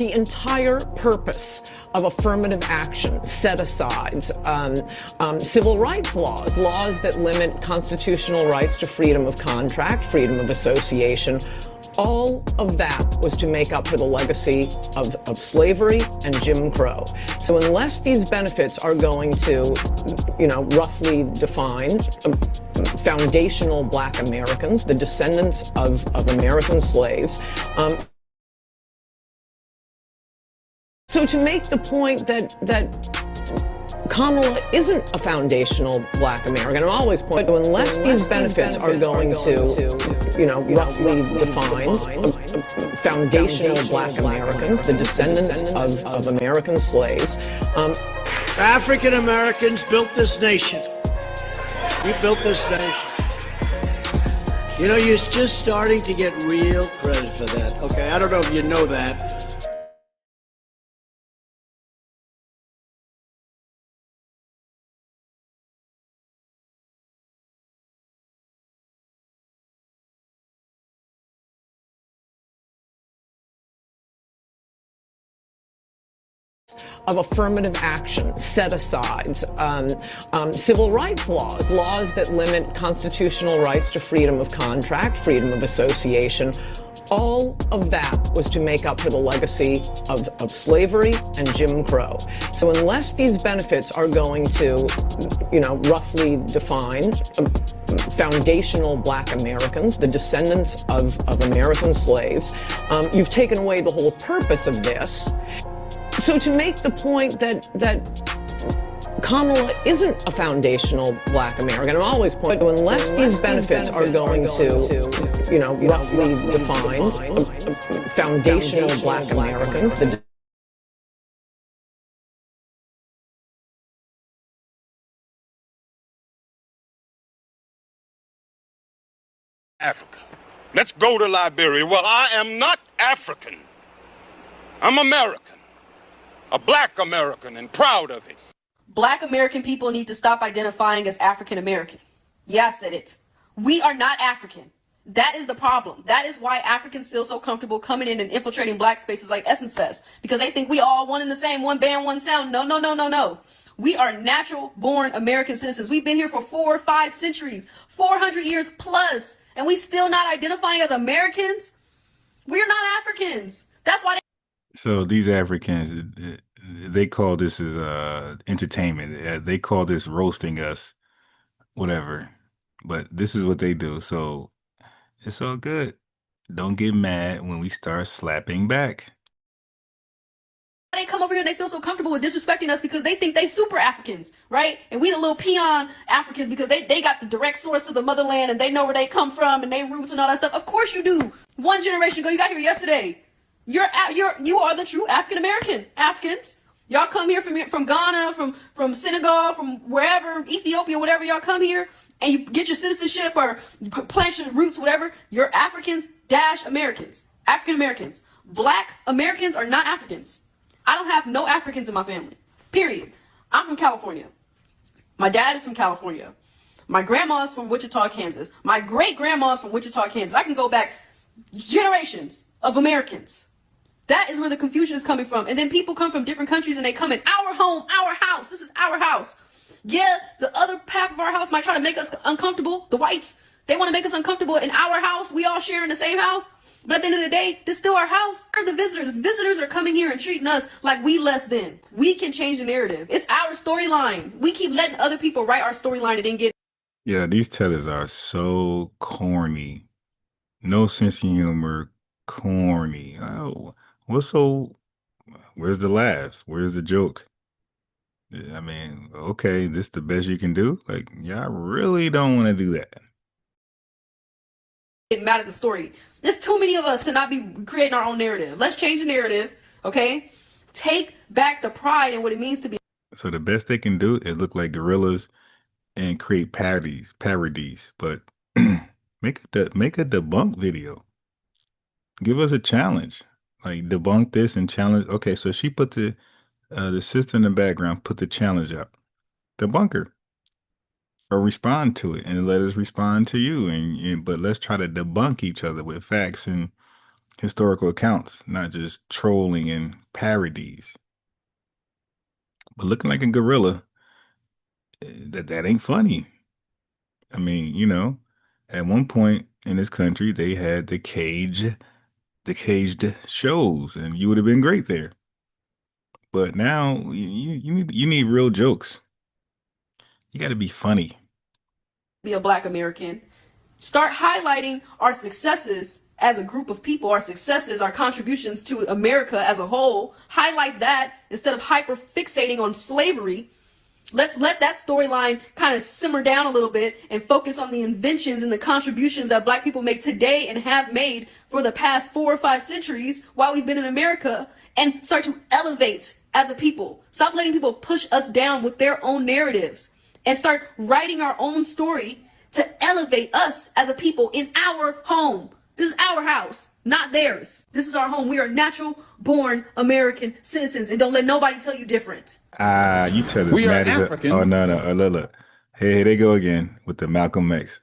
the entire purpose of affirmative action, set-asides, civil rights laws, laws that limit constitutional rights to freedom of contract, freedom of association, all of that was to make up for the legacy of slavery and Jim Crow. So unless these benefits are going to, roughly defined, foundational Black Americans, the descendants of American slaves, so to make the point that Kamala isn't a foundational Black American, I'm always pointing to unless these benefits are going to, roughly defined, foundational Black Americans, the descendants of American slaves. African Americans built this nation. We built this nation. You're just starting to get real credit for that. Okay, I don't know if you know that. Of affirmative action, set-asides, civil rights laws, laws that limit constitutional rights to freedom of contract, freedom of association, all of that was to make up for the legacy of slavery and Jim Crow. So unless these benefits are going to, roughly defined, foundational Black Americans, the descendants of American slaves, you've taken away the whole purpose of this. So to make the point that Kamala isn't a foundational Black American, I'm always pointing to unless these benefits are going to, roughly defined, foundational Black Americans, the Africa. Let's go to Liberia. Well, I am not African. I'm American. A Black American, and proud of it. Black American people need to stop identifying as African American. Yeah, I said it. We are not African. That is the problem. That is why Africans feel so comfortable coming in and infiltrating Black spaces like Essence Fest, because they think we all one and the same, one band, one sound. No, no, no, no, no. We are natural born American citizens. We've been here for 4 or 5 centuries, 400 years plus, and we still not identifying as Americans. We're not Africans. That's why So these Africans, they call this as entertainment. They call this roasting us, whatever. But this is what they do. So it's all good. Don't get mad when we start slapping back. they come over here and they feel so comfortable with disrespecting us because they think they super Africans, right? And we the little peon Africans because they got the direct source of the motherland and they know where they come from and they roots and all that stuff. Of course you do. One generation ago, you got here yesterday. You are the true African American Africans. Y'all come here from Ghana, from Senegal, from wherever, Ethiopia, whatever. Y'all come here and you get your citizenship or plant your roots, whatever. You're Africans - Americans, African Americans. Black Americans are not Africans. I don't have no Africans in my family, period. I'm from California. My dad is from California. My grandma's from Wichita, Kansas. My great-grandma's from Wichita, Kansas. I can go back generations of Americans. That is where the confusion is coming from. And then people come from different countries and they come in our home, our house. This is our house. Yeah, the other half of our house might try to make us uncomfortable. The whites, they want to make us uncomfortable in our house. We all share in the same house. But at the end of the day, this is still our house. The visitors are coming here and treating us like we less than. We can change the narrative. It's our storyline. We keep letting other people write our storyline and then get. Yeah, these tellers are so corny. No sense of humor, corny. Oh, where's the laugh? Where's the joke? I mean, okay, this the best you can do? Like, yeah, I really don't want to do that. Get mad at the story. There's too many of us to not be creating our own narrative. Let's change the narrative, okay? Take back the pride in what it means to be. So the best they can do is look like gorillas and create parodies. But make a debunk video. Give us a challenge. Like debunk this and challenge. Okay, so she put the sister in the background, put the challenge up. Debunk her. Or respond to it and let us respond to you. But let's try to debunk each other with facts and historical accounts, not just trolling and parodies. But looking like a gorilla, that ain't funny. I mean, at one point in this country, they had the caged shows, and you would have been great there. But now you need real jokes. You got to be funny. Be a Black American. Start highlighting our successes as a group of people, our successes, our contributions to America as a whole. Highlight that instead of hyper fixating on slavery. Let's let that storyline kind of simmer down a little bit and focus on the inventions and the contributions that Black people make today and have made for the past 4 or 5 centuries while we've been in America, and start to elevate as a people. Stop letting people push us down with their own narratives and start writing our own story to elevate us as a people in our home. This is our house, not theirs. This is our home. We are natural born American citizens, and don't let nobody tell you different. You tell us We are mad as African. Oh no, look. Hey, here they go again with the Malcolm X.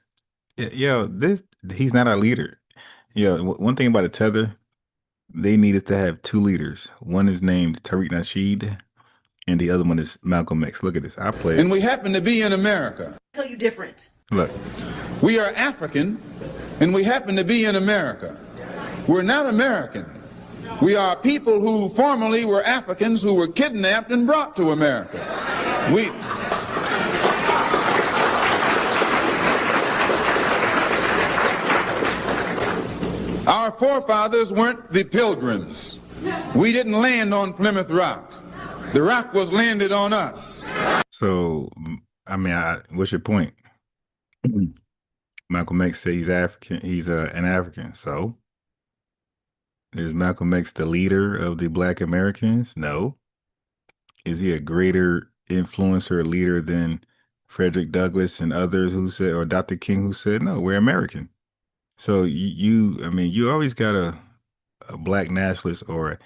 He's not our leader. One thing about the Tether, they needed to have 2 leaders. One is named Tariq Nasheed, and the other one is Malcolm X. Look at this. I play it. And we happen to be in America. Tell you different. Look. We are African, and we happen to be in America. We're not American. We are people who formerly were Africans who were kidnapped and brought to America. Our forefathers weren't the Pilgrims. We didn't land on Plymouth Rock. The rock was landed on us. So, I mean, what's your point? Malcolm X said he's African. He's an African. So, is Malcolm X the leader of the Black Americans? No. Is he a greater influencer, leader than Frederick Douglass and others who said, or Dr. King who said, no, we're American? So you always got a Black nationalist, or,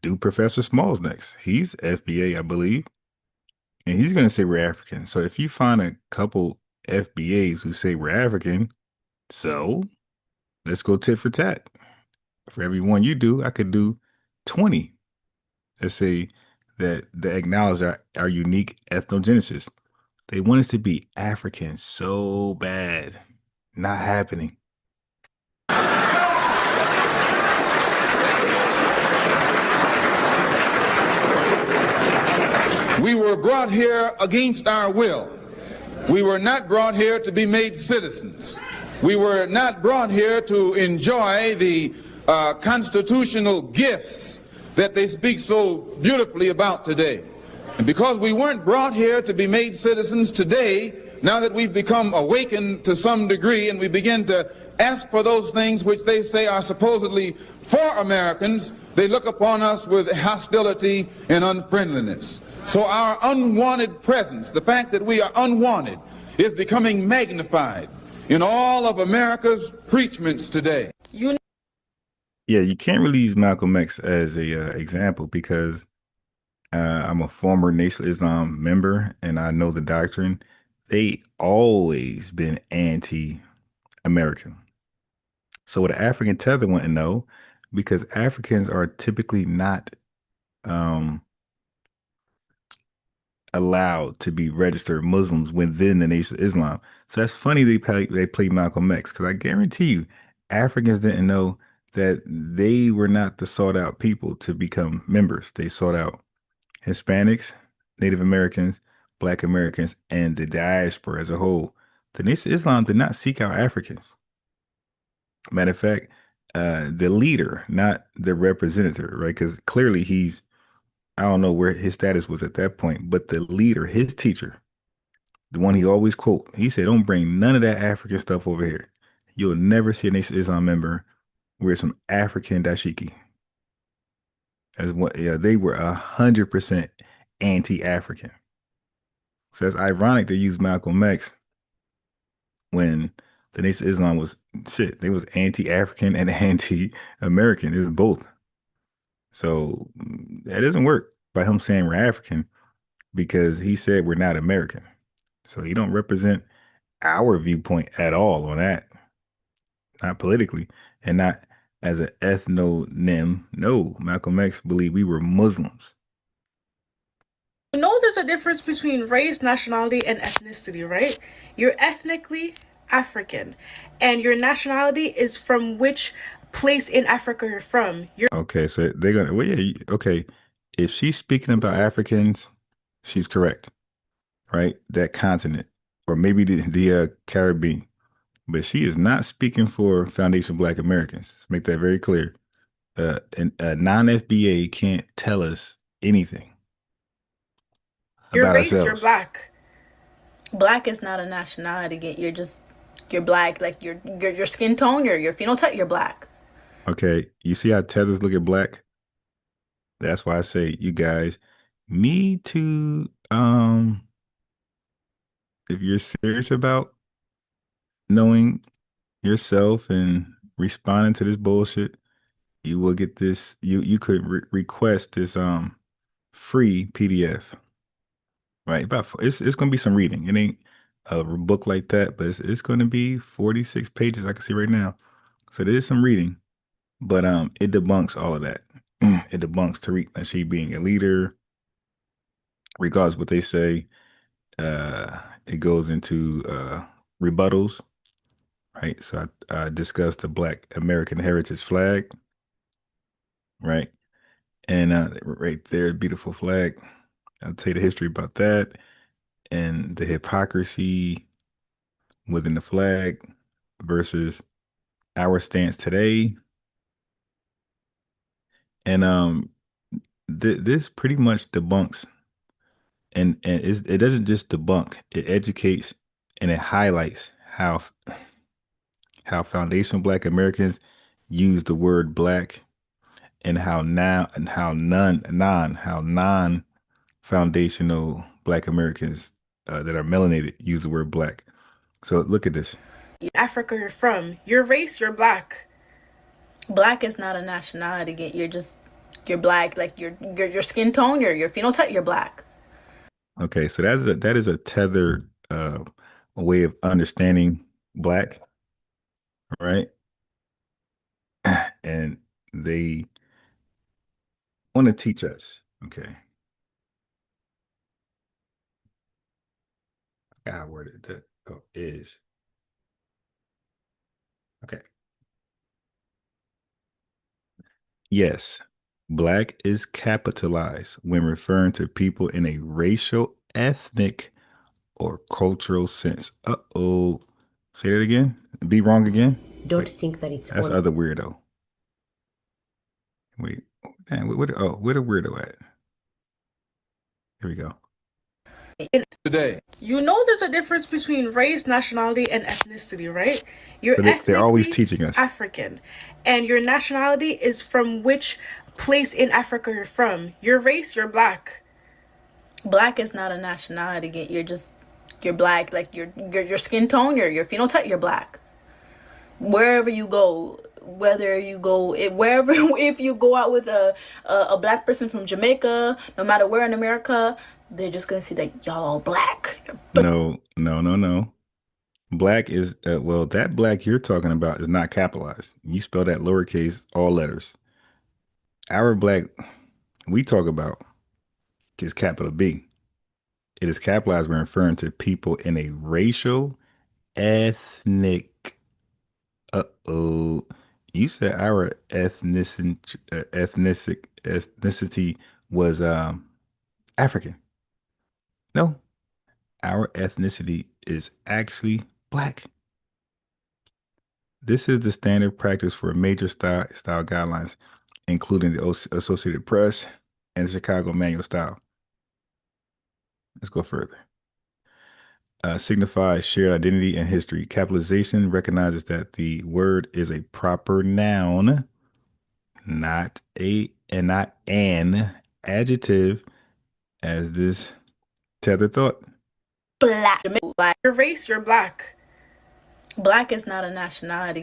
do Professor Smalls next. He's FBA, I believe. And he's going to say we're African. So if you find a couple FBAs who say we're African, so let's go tit for tat. For every one you do, I could do 20. Let's say that acknowledge our unique ethnogenesis. They want us to be African so bad. Not happening. We were brought here against our will. We were not brought here to be made citizens. We were not brought here to enjoy the constitutional gifts that they speak so beautifully about today. And because we weren't brought here to be made citizens today, now that we've become awakened to some degree and we begin to ask for those things which they say are supposedly for Americans, they look upon us with hostility and unfriendliness. So our unwanted presence, the fact that we are unwanted, is becoming magnified in all of America's preachments today. Yeah, you can't really use Malcolm X as a example because I'm a former Nation of Islam member and I know the doctrine. They always been anti-American. So what African Tether want to know, because Africans are typically not allowed to be registered Muslims within the Nation of Islam. So that's funny they play Malcolm X, because I guarantee you Africans didn't know that they were not the sought out people to become members. They sought out Hispanics, Native Americans, Black Americans, and the diaspora as a whole. The Nation of Islam did not seek out Africans. Matter of fact, the leader, not the representative, right? Because clearly I don't know where his status was at that point, but the leader, his teacher, the one he always quote, he said, don't bring none of that African stuff over here. You'll never see a Nation of Islam member wear some African dashiki. As what? Yeah, they were 100% anti-African. So that's ironic they used Malcolm X when the Nation of Islam was shit. They was anti-African and anti-American. It was both. So that doesn't work by him saying we're African, because he said we're not American. So he don't represent our viewpoint at all on that. Not politically and not as an ethnonym. No, Malcolm X believed we were Muslims. You know there's a difference between race, nationality, and ethnicity, right? You're ethnically African, and your nationality is from which place in Africa you're from. Okay, so they're gonna. Well, yeah. Okay, if she's speaking about Africans, she's correct, right? That continent, or maybe the Caribbean, but she is not speaking for Foundation Black Americans. Let's make that very clear. A non-FBA can't tell us anything Your about race, you're ourselves. black. Black is not a nationality. You're black. Like your skin tone, your phenotype. You're black. Okay, you see how Tethers look at black? That's why I say you guys need to, if you're serious about knowing yourself and responding to this bullshit, you will get this. You could request this free PDF. Right, it's gonna be some reading. It ain't a book like that, but it's gonna be 46 pages. I can see right now. So there is some reading, but it debunks all of that. It debunks Tariq Nasheed being a leader, regardless of what they say. It goes into rebuttals, right? So I discussed the Black American Heritage flag, right? And right there, beautiful flag. I'll tell you the history about that and the hypocrisy within the flag versus our stance today. And this pretty much debunks and it doesn't just debunk, it educates and it highlights how foundational Black Americans use the word black and how non foundational Black Americans that are melanated use the word black. So look at this. Africa you're from. Your race, you're black. Black is not a nationality. You're black. Like your skin tone, your phenotype. You're black. Okay, so that is a tethered way of understanding black, right? And they want to teach us. Okay, I worded that. Oh, is okay. Yes, black is capitalized when referring to people in a racial, ethnic, or cultural sense. Uh-oh. Say that again. Be wrong again. Don't think that it's That's on. other weirdo. Wait, damn, where the weirdo at? Here we go. Today. You know there's a difference between race, nationality, and ethnicity, right? You're So they're always ethnically teaching us. African, and your nationality is from which place in Africa you're from. Your race, you're black. Black is not a nationality. You're black. Like your skin tone, your phenotype. You're black. Wherever you go, wherever, if you go out with a black person from Jamaica, no matter where in America, they're just gonna see that y'all black. No. Black is, well, that black you're talking about is not capitalized. You spell that lowercase, all letters. Our black we talk about is capital B. It is capitalized when referring to people in a racial, ethnic. Uh-oh. You said our ethnicity was African. No, our ethnicity is actually black. This is the standard practice for major style guidelines, including the Associated Press and the Chicago Manual Style. Let's go further. Signifies shared identity and history. Capitalization recognizes that the word is a proper noun, not an adjective, as this Tether thought. Black. Your race, you're black. Black is not a nationality.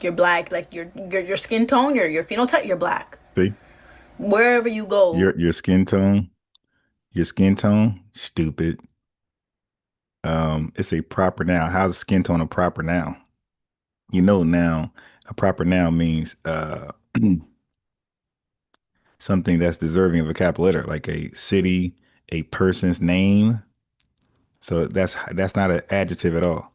You're black. Like your skin tone, your phenotype. You're black. See, Wherever you go, your skin tone, stupid. It's a proper noun. How's skin tone a proper noun? You know now A proper noun means something that's deserving of a capital letter, like a city, a person's name. So that's not an adjective at all.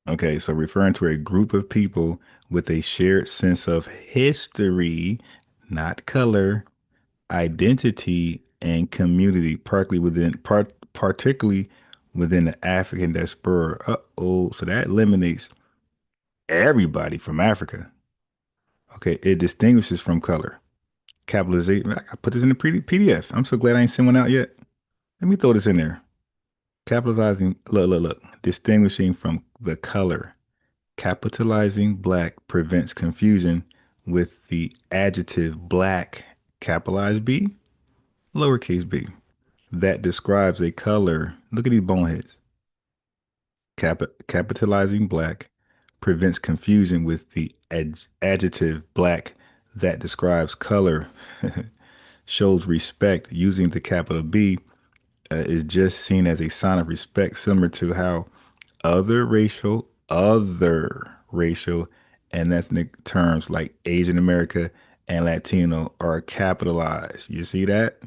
Okay, so referring to a group of people with a shared sense of history, not color, identity, and community, particularly within the African diaspora. So that eliminates everybody from Africa. Okay, it distinguishes from color. Capitalization. I put this in the PDF. I'm so glad I ain't sent one out yet. Let me throw this in there. Capitalizing, look. Distinguishing from the color. Capitalizing black prevents confusion with the adjective black, capitalized B, lowercase b, that describes a color. Look at these boneheads. Capitalizing black prevents confusion with the adjective black that describes color. Shows respect. Using the capital B is just seen as a sign of respect, similar to how other racial and ethnic terms like Asian America and Latino are capitalized. You see that?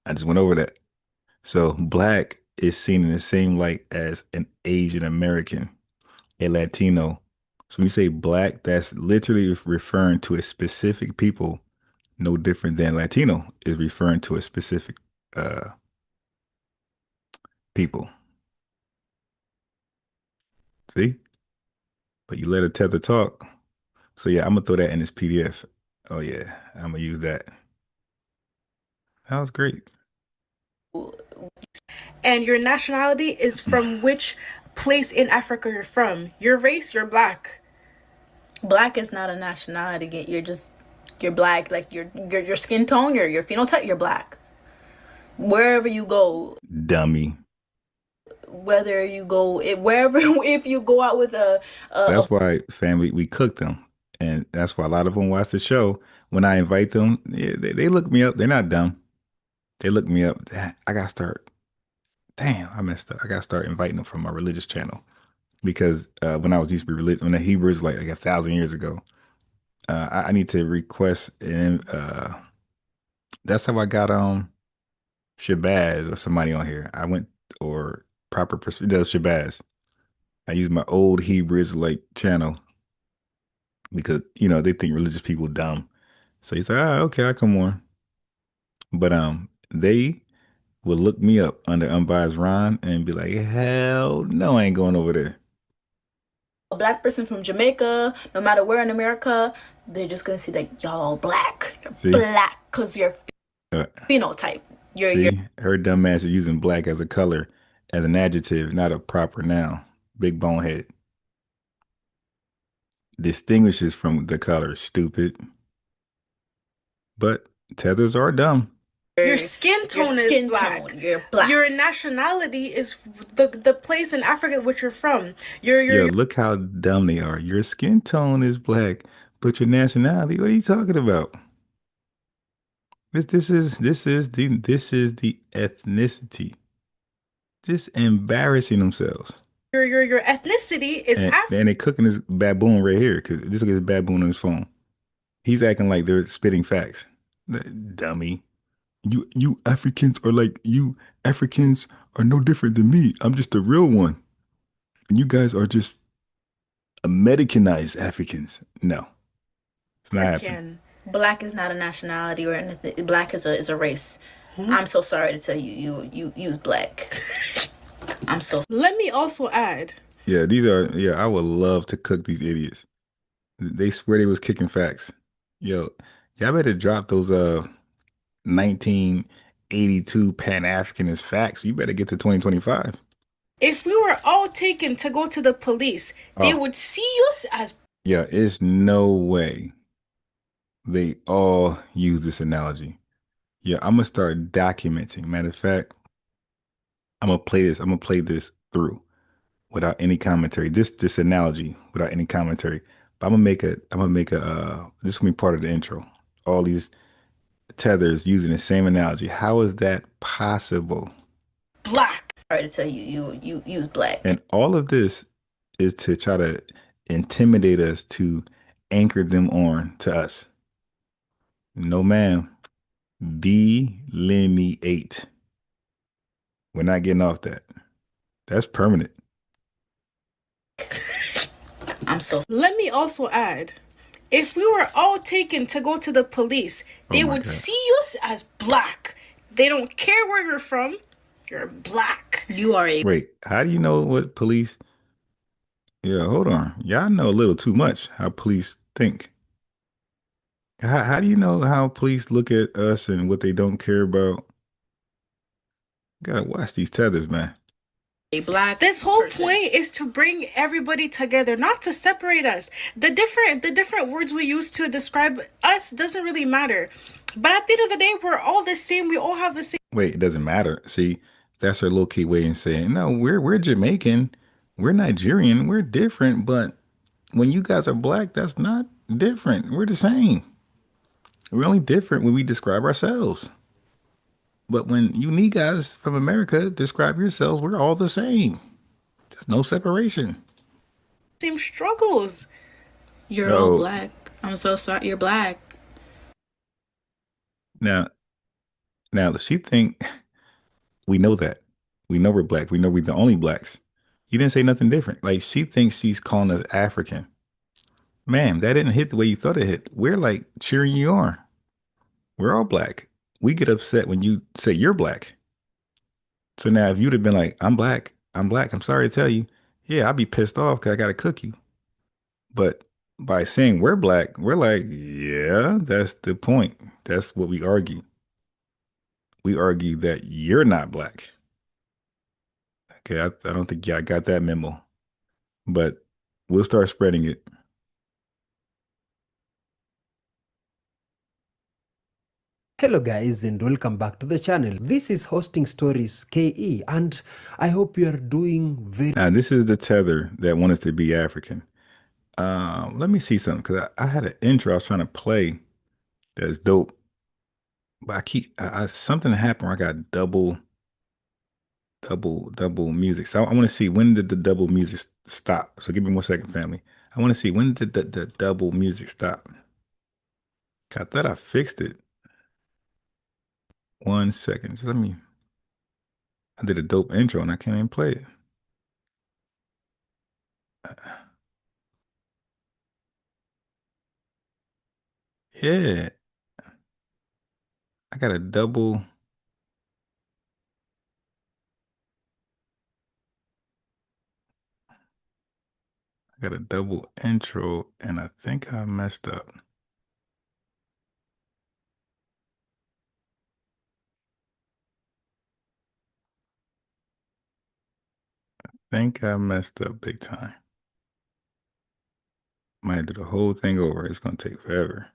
I just went over that. So black is seen in the same light as an Asian American, a Latino. So when you say black, that's literally referring to a specific people, no different than Latino is referring to a specific people. See? But you let a tether talk. So yeah, I'm gonna throw that in this PDF. Oh yeah, I'm gonna use that. That was great. And your nationality is from which place in Africa you're from. Your race, you're black. Black is not a nationality. You're black. Like your skin tone, your phenotype, you're black. Wherever you go, Dummy. whether you go wherever, if you go out with That's why, family, we cook them. And that's why a lot of them watch the show. When I invite them, they look me up. They're not dumb. They look me up. I gotta start. Damn, I messed up. I gotta start inviting them from my religious channel. Because when I was used to be religious, when the Hebrews like 1,000 years ago, I need to request, and that's how I got Shabazz or somebody on here. I went, or proper does Shabazz. I used my old Hebrew Israelite channel because they think religious people dumb. So he's like, okay, I come on. But they would look me up under unbiased Ron and be like, hell no, I ain't going over there. a black person from Jamaica, no matter where in America, they're just gonna see that y'all black. You're black because your phenotype. See, her dumb ass is using black as a color, as an adjective, not a proper noun. Big bonehead. Distinguishes from the color, stupid. But tethers are dumb. Your skin tone is black. You're black. Your nationality is the place in Africa which you're from. Yo, look how dumb they are. Your skin tone is black, but your nationality, what are you talking about? This is the ethnicity. Just embarrassing themselves. Your ethnicity is African. And they cooking this baboon right here, because this look at this baboon on his phone. He's acting like they're spitting facts. Dummy. You Africans are no different than me. I'm just a real one. And you guys are just Americanized Africans. No. It's not happening. Black is not a nationality or anything. Black is a race. I'm so sorry to tell you, you use black. I'm so. Let me also add. Yeah, I would love to cook these idiots. They swear they was kicking facts. Yo, y'all better drop those 1982 Pan-Africanist facts. You better get to 2025. If we were all taken to go to the police, they would see us as. Yeah, it's no way they all use this analogy. Yeah, I'm gonna start documenting. Matter of fact, I'm gonna play this through without any commentary. This analogy without any commentary. But I'm gonna make a this is gonna be part of the intro. All these tethers using the same analogy. How is that possible? Black. Sorry to tell you, you use black. And all of this is to try to intimidate us to anchor them on to us. No, ma'am. Delineate. We're not getting off that. That's permanent. Let me also add, if we were all taken to go to the police, they would see us as black. They don't care where you're from. You're black. You are a... Wait, how do you know what police... Yeah, hold on. Y'all know a little too much how police think. How do you know how police look at us and what they don't care about? Gotta watch these tethers, man. a black This whole person. point is to bring everybody together, not to separate us. The different words we use to describe us doesn't really matter. But at the end of the day, we're all the same. We all have the same. Wait, it doesn't matter. See, that's her low-key way of saying, no, we're Jamaican, we're Nigerian, we're different, but when you guys are black, that's not different. We're the same. We're only different when we describe ourselves. But when you guys from America describe yourselves, we're all the same. There's no separation. Same struggles. You're all black. I'm so sorry. You're black. Now, she think we know that. We know we're black. We know we're the only blacks. You didn't say nothing different. Like, she thinks she's calling us African. Ma'am, that didn't hit the way you thought it hit. We're like cheering you on. We're all black. We get upset when you say you're black. So now if you'd have been like, I'm black, I'm sorry to tell you, yeah, I'd be pissed off because I got to cook you. But by saying we're black, we're like, yeah, that's the point. That's what we argue. We argue that you're not black. Okay, I don't think y'all got that memo. But we'll start spreading it. Hello guys and welcome back to the channel. This is Hosting Stories KE and I hope you are doing very... Now this is the tether that wanted to be African. Let me see something because I had an intro I was trying to play that's dope. But something happened where I got double music. So I want to see, when did the double music stop? So give me 1 second, family. I want to see, when did the double music stop? I thought I fixed it. 1 second. Just I did a dope intro and I can't even play it. Yeah. I got a double. Intro and I think I messed up. Big time. Might do the whole thing over. It's gonna take forever.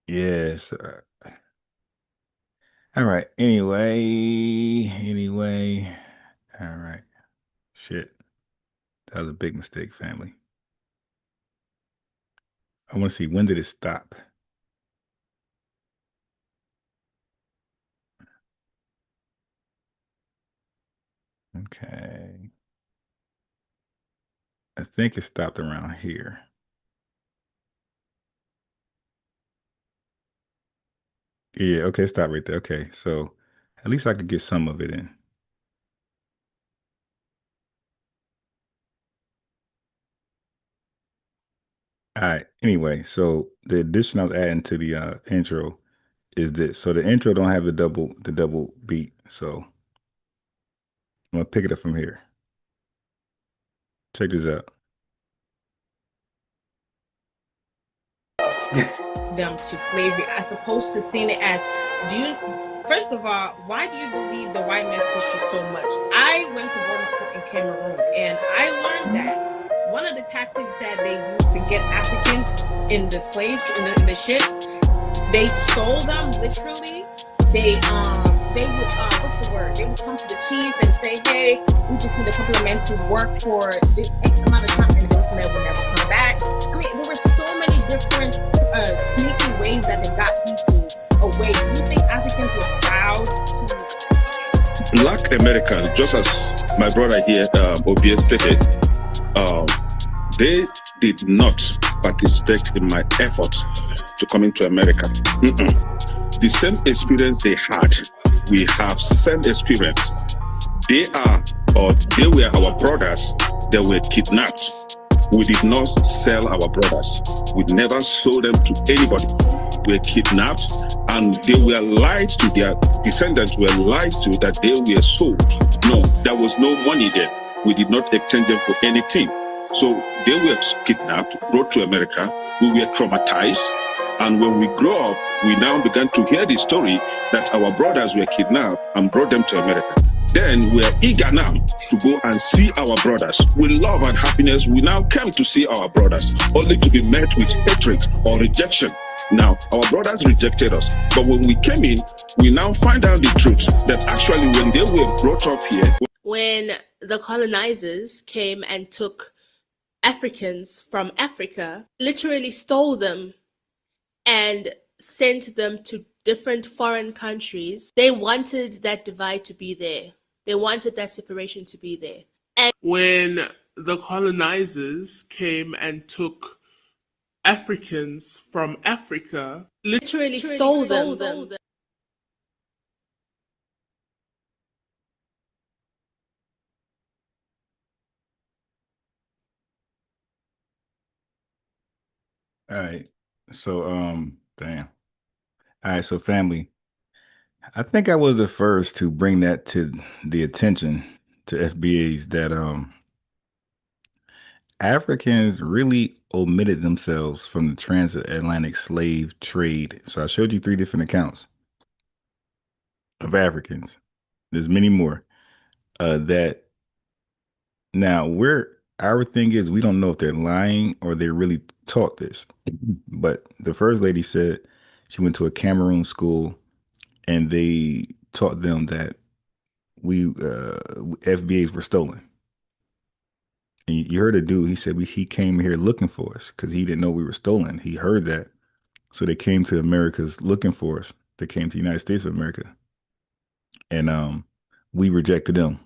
Yes. All right. Anyway. All right. Shit. That was a big mistake, family. I want to see, when did it stop? Okay. I think it stopped around here. Yeah, okay, stop right there. Okay, so at least I could get some of it in. All right, anyway, so the addition I was adding to the intro is this. So the intro don't have the double beat, so I'm gonna pick it up from here. Check this out. Them to slavery as opposed to seeing it as, first of all, why do you believe the white man's history so much? I went to boarding school in Cameroon and I learned that one of the tactics that they used to get Africans in the slaves, in the ships, they sold them literally. They would what's the word? They would come to the chief and say, hey, we just need a couple of men to work for this X amount of time, and those men would never come back. I mean, there were so many different sneaky ways that they got people away. Do you think Africans were proud to... Black Americans, just as my brother here Obie stated, they did not participate in my effort to come into America. The same experience they had, we have same experience. They were our brothers. They were kidnapped. We did not sell our brothers. We never sold them to anybody. We were kidnapped, and they were lied to. Their descendants were lied to that they were sold. No, there was no money there. We did not exchange them for anything. So they were kidnapped, brought to America. We were traumatized. And when we grew up, we now began to hear the story that our brothers were kidnapped and brought them to America. Then we are eager now to go and see our brothers. With love and happiness, we now come to see our brothers, only to be met with hatred or rejection. Now, our brothers rejected us. But when we came in, we now find out the truth that actually when they were brought up here... When the colonizers came and took Africans from Africa, literally stole them and sent them to different foreign countries, they wanted that divide to be there. They wanted that separation to be there. And when the colonizers came and took Africans from Africa, literally stole them. All right. So, damn. All right. So, family, I think I was the first to bring that to the attention to FBAs that Africans really omitted themselves from the transatlantic slave trade. So I showed you 3 different accounts of Africans. There's many more that now our thing is we don't know if they're lying or they really taught this. But the first lady said she went to a Cameroon school and they taught them that FBAs were stolen. And you heard a dude, he said he came here looking for us because he didn't know we were stolen. He heard that. So they came to America's looking for us. They came to the United States of America. And we rejected them.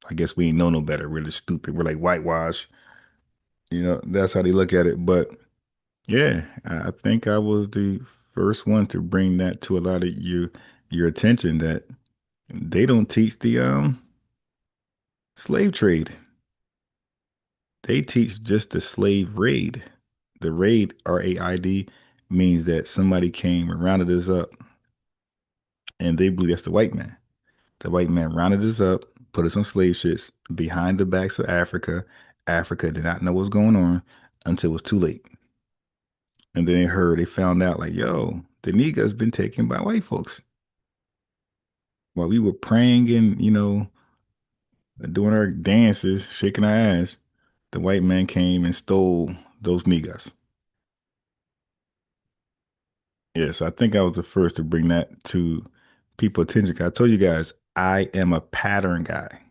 I guess we ain't know no better. We're just stupid. We're like whitewash. You know, that's how they look at it. But yeah, I think I was the first one to bring that to a lot of your attention that they don't teach the slave trade. They teach just the slave raid. The raid, RAID, means that somebody came and rounded us up, and they believe that's the white man. The white man rounded us up, put us on slave ships behind the backs of Africa. Africa did not know what's going on until it was too late. And then they found out like, yo, the Negro's been taken by white folks. While we were praying and, you know, doing our dances, shaking our ass, the white man came and stole those niggas. Yes, I think I was the first to bring that to people's attention. I told you guys, I am a pattern guy.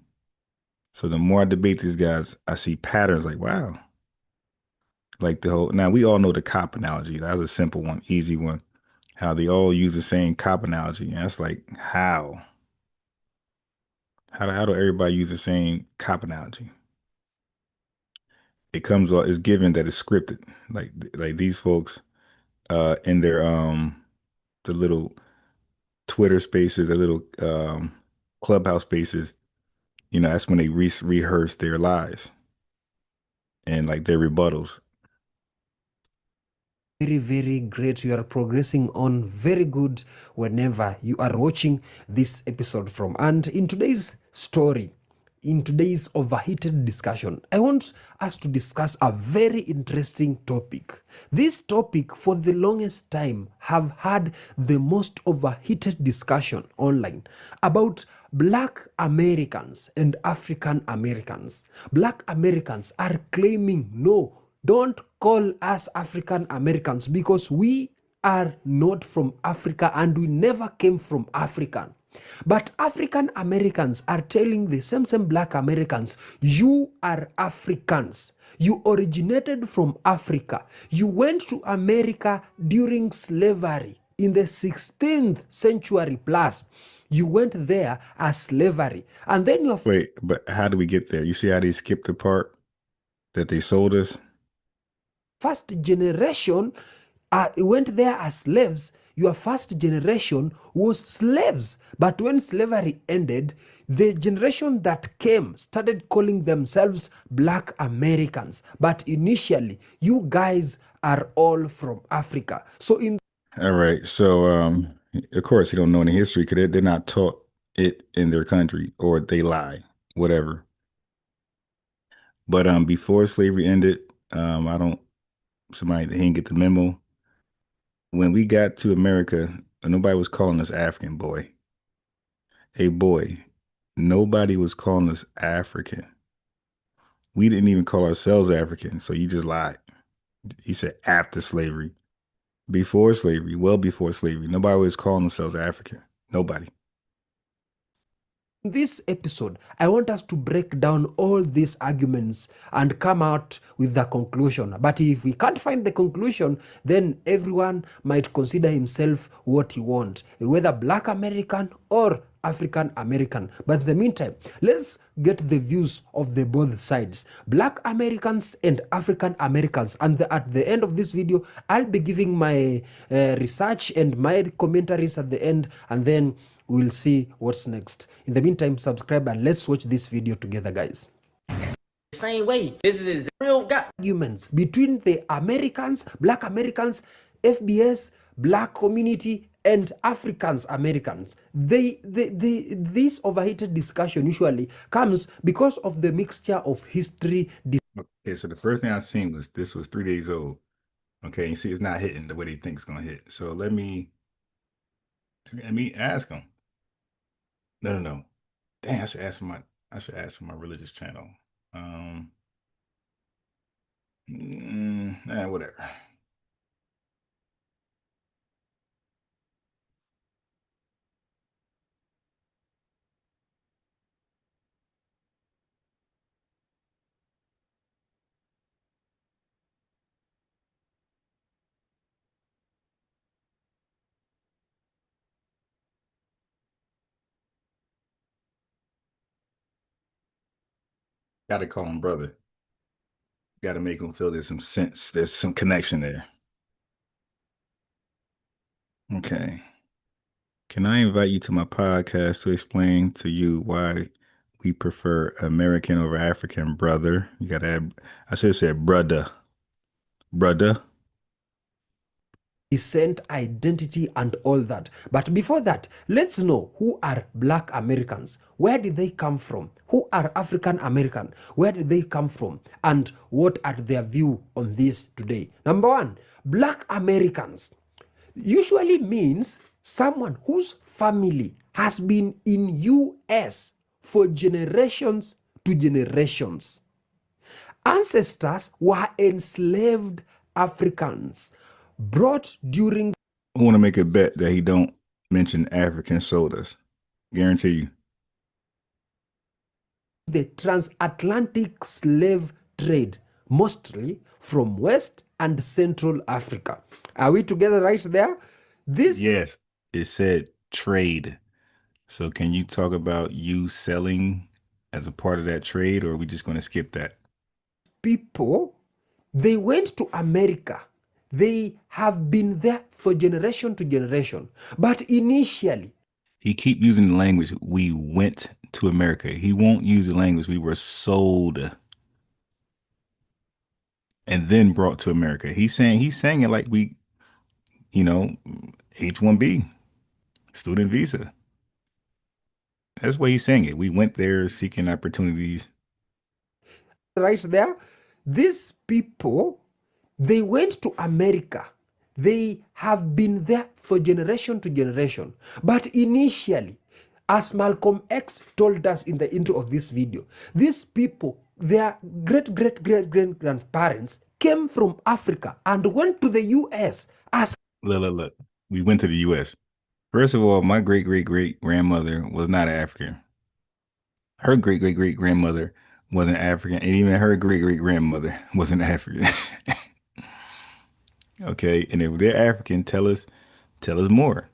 So the more I debate these guys, I see patterns like, wow. Like now we all know the cop analogy. That was a simple one, easy one. How they all use the same cop analogy. And that's like, how? How do everybody use the same cop analogy? It's given that it's scripted. Like these folks in their the little Twitter spaces, the little clubhouse spaces, you know, that's when they rehearse their lies and like their rebuttals. Very, very great. You are progressing on very good whenever you are watching this episode from. And in today's story, in today's overheated discussion, I want us to discuss a very interesting topic. This topic, for the longest time, have had the most overheated discussion online about Black Americans and African Americans. Black Americans are claiming, no, don't call us African Americans because we are not from Africa and we never came from Africa. But African Americans are telling the same Black Americans, you are Africans. You originated from Africa. You went to America during slavery in the 16th century plus. You went there as slavery. And then your Wait, but how do we get there? You see how they skipped the part that they sold us? first generation went there as slaves. Your first generation was slaves. But when slavery ended, the generation that came started calling themselves Black Americans. But initially, you guys are all from Africa. So in All right. So, of course, you don't know any history because they're not taught it in their country, or they lie, whatever. But before slavery ended, I don't. Somebody didn't get the memo. When we got to America, nobody was calling us African, boy. Hey, boy, nobody was calling us African. We didn't even call ourselves African, so you just lied. He said after slavery. Before slavery, well before slavery, nobody was calling themselves African. Nobody. In this episode, I want us to break down all these arguments and come out with the conclusion. But if we can't find the conclusion, then everyone might consider himself what he wants, whether Black American or African American. But in the meantime, let's get the views of the both sides, Black Americans and African Americans. And at the end of this video, I'll be giving my research and my commentaries at the end, and then we'll see what's next. In the meantime, subscribe and let's watch this video together, guys. Same way. This is real arguments between the Americans, Black Americans, FBS, Black community, and Africans Americans. This overheated discussion usually comes because of the mixture of history. Okay, so the first thing I seen was this was 3 days old. Okay, you see, it's not hitting the way they think it's gonna hit. So let me ask them. No. Dang, I should ask for my religious channel. Whatever. Gotta call him brother. Gotta make him feel there's some sense, there's some connection there. Okay. Can I invite you to my podcast to explain to you why we prefer American over African, brother? You gotta add, I should have said brother. Brother. Descent, identity, and all that. But before that, let's know who are Black Americans. Where did they come from? Who are African American? Where did they come from? And what are their view on this today? Number one, Black Americans usually means someone whose family has been in US for generations to generations. Ancestors were enslaved Africans brought during. I want to make a bet that he don't mention African sodas. Guarantee you. The transatlantic slave trade, mostly from West and Central Africa. Are we together right there? This. Yes, it said trade. So can you talk about you selling as a part of that trade, or are we just going to skip that? People, they went to America. They have been there for generation to generation. But initially, he keep using the language, we went to America. He won't use the language, we were sold and then brought to America. He's saying it like we, H-1B, student visa. That's why he's saying it. We went there seeking opportunities. Right there, these people, they went to America. They have been there for generation to generation. But initially, as Malcolm X told us in the intro of this video, these people, their great-great-great-great-grandparents came from Africa and went to the US as. Look. We went to the US. First of all, my great-great-great-grandmother was not African. Her great-great-great-grandmother wasn't African, and even her great-great-grandmother wasn't African. Okay, and if they're African, tell us more.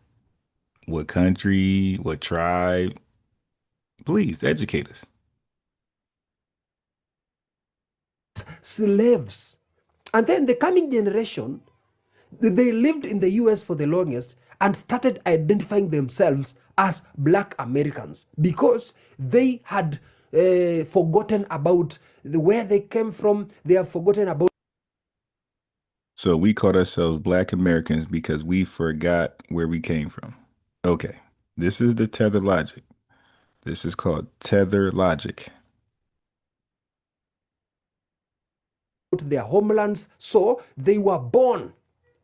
What country? What tribe? Please educate us. Slaves. And then the coming generation, they lived in the US for the longest and started identifying themselves as Black Americans because they had forgotten about where they came from. They have forgotten about. So we called ourselves Black Americans because we forgot where we came from. Okay, this is the tether logic. This is called tether logic. Their homelands, so they were born.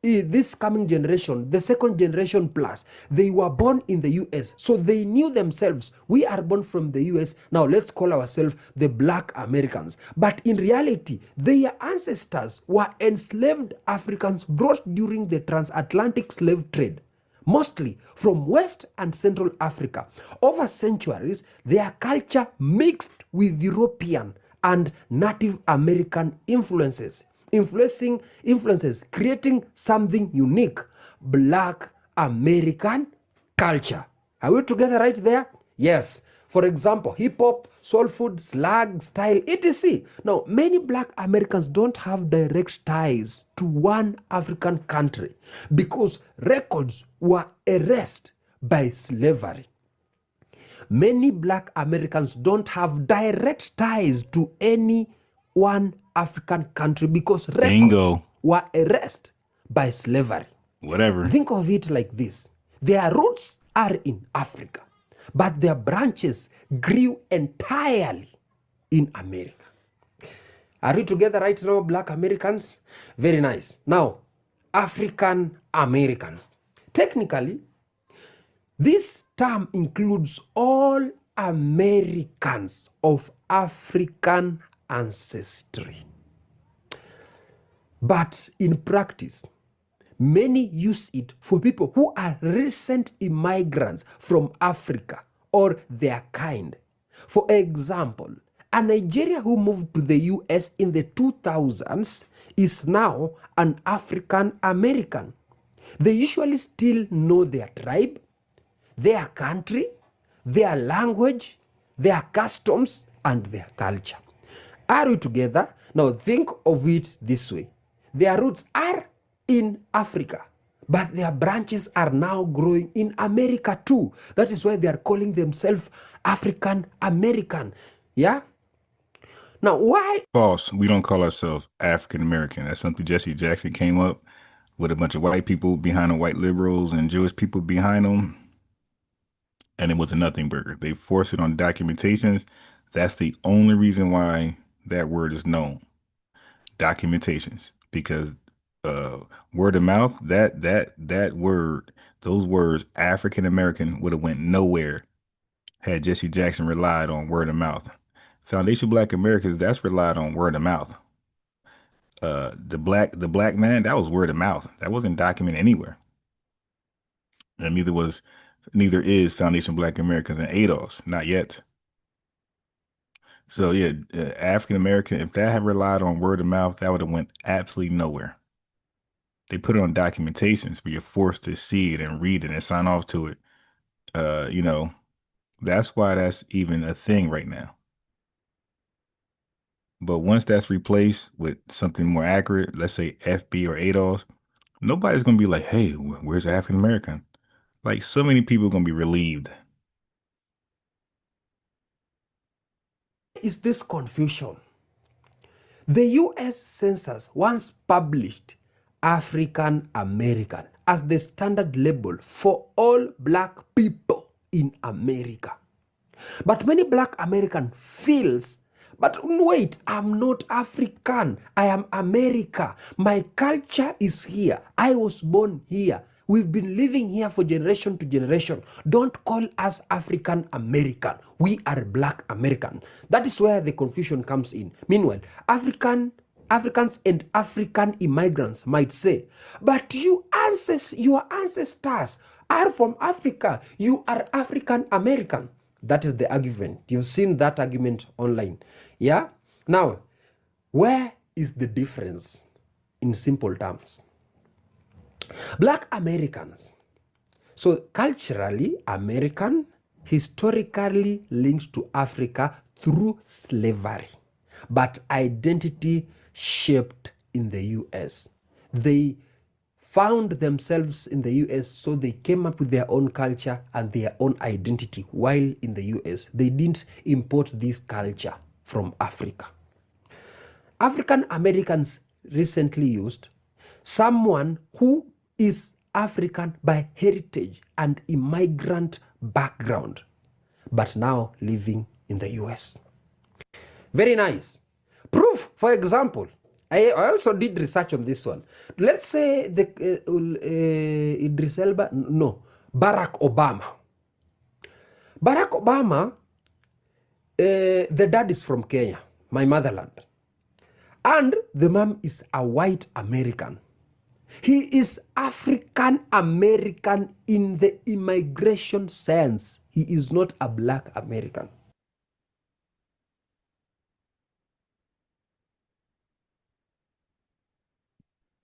This coming generation, the second generation plus, they were born in the US, so they knew themselves. We are born from the US. Now let's call ourselves the Black Americans. But in reality, their ancestors were enslaved Africans brought during the transatlantic slave trade, mostly from West and Central Africa. Over centuries, their culture mixed with European and Native American influences, creating something unique, Black American culture. Are we together right there? Yes. For example, hip hop, soul food, slang, style, etc. Now, many Black Americans don't have direct ties to one African country because records were erased by slavery. Many Black Americans don't have direct ties to any one African country because records were erased by slavery. Whatever. Think of it like this. Their roots are in Africa, but their branches grew entirely in America. Are we together right now, Black Americans? Very nice. Now, African Americans. Technically, this term includes all Americans of African ancestry. But in practice, many use it for people who are recent immigrants from Africa or their kind. For example, a Nigerian who moved to the US in the 2000s is now an African American. They usually still know their tribe, their country, their language, their customs, and their culture. Are we together? Now think of it this way. Their roots are in Africa, but their branches are now growing in America too. That is why they are calling themselves African American. Yeah? Now, why? False. We don't call ourselves African American. That's something Jesse Jackson came up with a bunch of white people behind them, white liberals and Jewish people behind them. And it was a nothing burger. They forced it on documentations. That's the only reason why that word is known. Documentations. Because word of mouth, that word, those words, African American, would have went nowhere had Jesse Jackson relied on word of mouth. Foundation Black Americans, that's relied on word of mouth. The black man, that was word of mouth. That wasn't documented anywhere. And neither is Foundation Black Americans and ADOS, not yet. So yeah, African American, if that had relied on word of mouth, that would have went absolutely nowhere. They put it on documentations where you're forced to see it and read it and sign off to it. That's why that's even a thing right now. But once that's replaced with something more accurate, let's say FB or ADOS, nobody's going to be like, hey, where's African American? Like, so many people are going to be relieved. Is this confusion? The US Census once published African American as the standard label for all Black people in America. But many Black American feels, but wait, I'm not African. I am America. My culture is here. I was born here. We've been living here for generation to generation. Don't call us African American. We are Black American. That is where the confusion comes in. Meanwhile, Africans and African immigrants might say, but your ancestors are from Africa. You are African American. That is the argument. You've seen that argument online. Yeah? Now, where is the difference in simple terms? Black Americans So culturally, American, historically linked to Africa through slavery, but identity shaped in the US. They found themselves in the US, so they came up with their own culture and their own identity while in the US. They didn't import this culture from Africa. African Americans recently used someone who is African by heritage and immigrant background, but now living in the US. Very nice. Proof, for example, I also did research on this one. Let's say the Idris Elba, no, Barack Obama. Barack Obama, the dad is from Kenya, my motherland. And the mom is a white American. He is African American in the immigration sense. He is not a black American.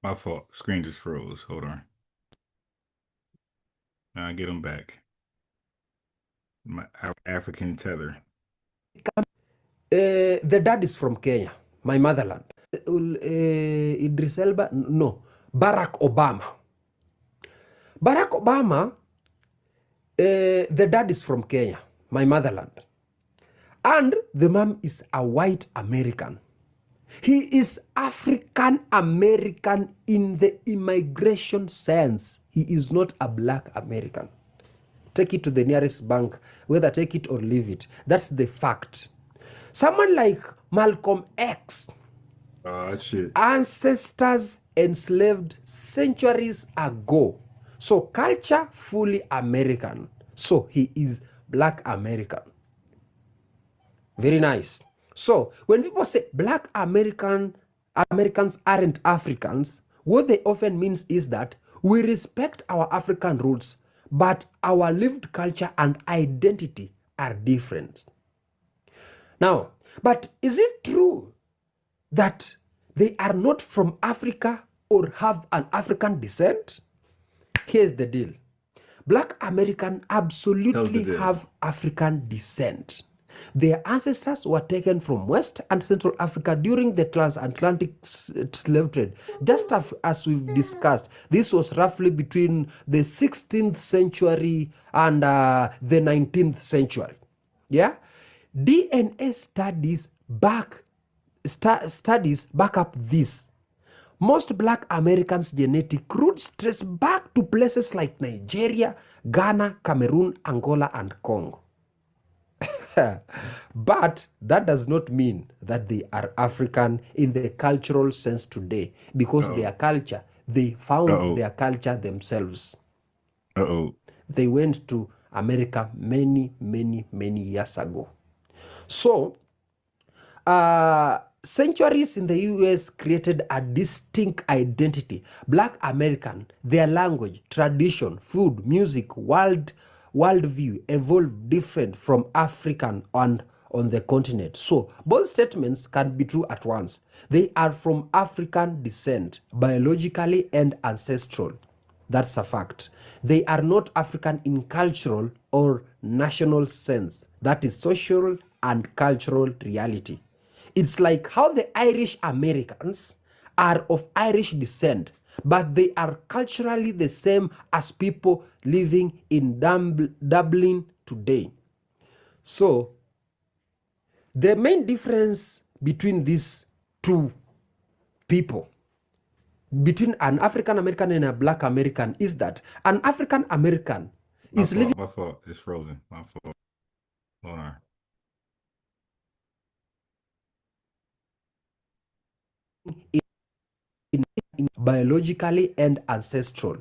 My fault. Screen just froze. Hold on. Now I get them back. My African Tether. The dad is from Kenya, my motherland. Idris Elba, no, Barack Obama. Barack Obama, the dad is from Kenya, my motherland. And the mom is a white American. He is African American in the immigration sense. He is not a black American. Take it to the nearest bank, whether take it or leave it. That's the fact. Someone like Malcolm X, ancestors enslaved centuries ago. So culture fully American. So he is black American. Very nice. So when people say black Americans aren't Africans, what they often means is that we respect our African roots, but our lived culture and identity are different. Now, but is it true that they are not from Africa or have an African descent? Here's the deal. Black Americans absolutely have African descent. Their ancestors were taken from West and Central Africa during the transatlantic slave trade. Just as we've discussed, this was roughly between the 16th century and the 19th century. Yeah? DNA studies back up this. Most black Americans' genetic roots trace back to places like Nigeria, Ghana, Cameroon, Angola, and Congo. But that does not mean that they are African in the cultural sense today, because their culture, they found their culture themselves. They went to America many years ago. So, centuries in the US created a distinct identity. Black American, their language, tradition, food, music, worldview evolved different from African and on the continent. So both statements can be true at once. They are from African descent, biologically and ancestral. That's a fact. They are not African in cultural or national sense. That is social and cultural reality. It's like how the Irish Americans are of Irish descent, but they are culturally the same as people living in Dublin today. So, the main difference between these two people, between an African American and a black American, is that an African American is living. My fault. It's frozen. My fault. Hold on. In biologically and ancestral.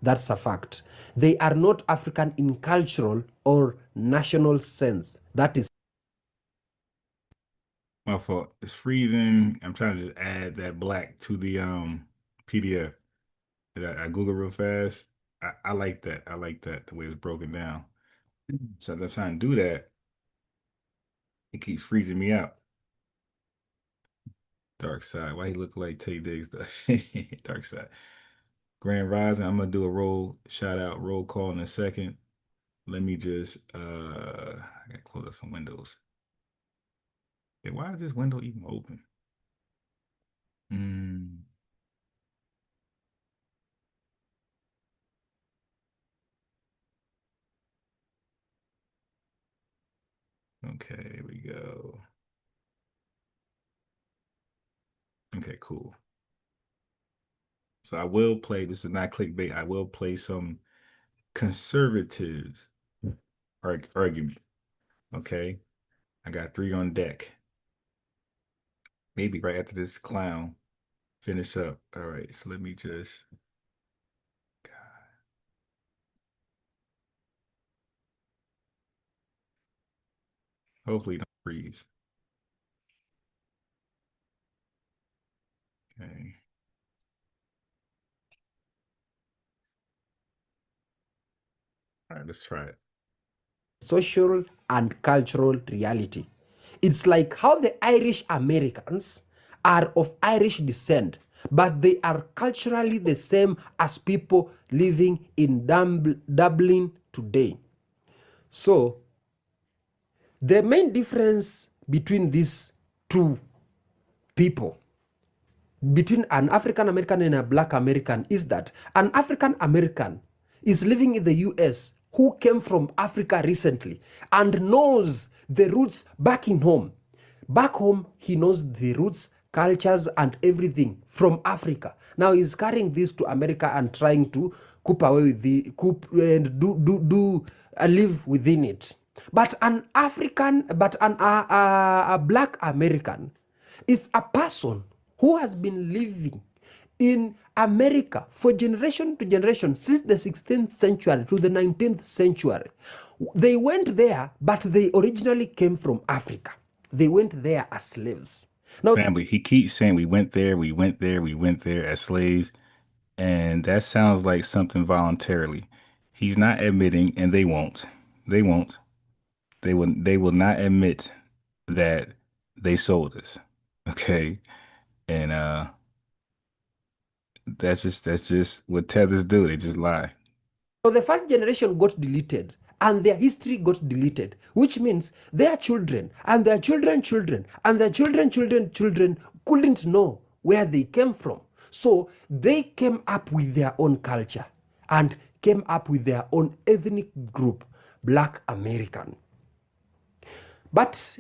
That's a fact. They are not African in cultural or national sense. That is my fault. It's freezing. I'm trying to just add that black to the PDF. I Google real fast. I like that. I like that, the way it's broken down. So I'm trying to do that. It keeps freezing me out. Dark side. Why he look like Tay Diggs? Dark side. Grand Rising. I'm gonna do a roll call in a second. Let me just I gotta close up some windows. Hey, why is this window even open? Okay, here we go. Okay, cool. So I will play, this is not clickbait, I will play some conservatives argument. Okay. I got 3 on deck. Maybe right after this clown finish up. All right, so let me just hopefully don't freeze. Okay. All right, let's try it. Social and cultural reality. It's like how the Irish Americans are of Irish descent, but they are culturally the same as people living in Dublin today. So, the main difference between these two people, between an African American and a Black American, is that an African American is living in the US who came from Africa recently and knows the roots back in home. Back home, he knows the roots, cultures, and everything from Africa. Now he's carrying this to America and trying to coop away with the coop and live within it. But an a Black American is a person who has been living in America for generation to generation since the 16th century to the 19th century. They went there, but they originally came from Africa. They went there as slaves. Now, family, he keeps saying we went there as slaves, and that sounds like something voluntarily. He's not admitting, and they won't. They will not admit that they sold us. Okay. And that's just what tethers do. They just lie. so the first generation got deleted and their history got deleted, which means their children and their children and their children couldn't know where they came from. So they came up with their own culture and came up with their own ethnic group, Black American. But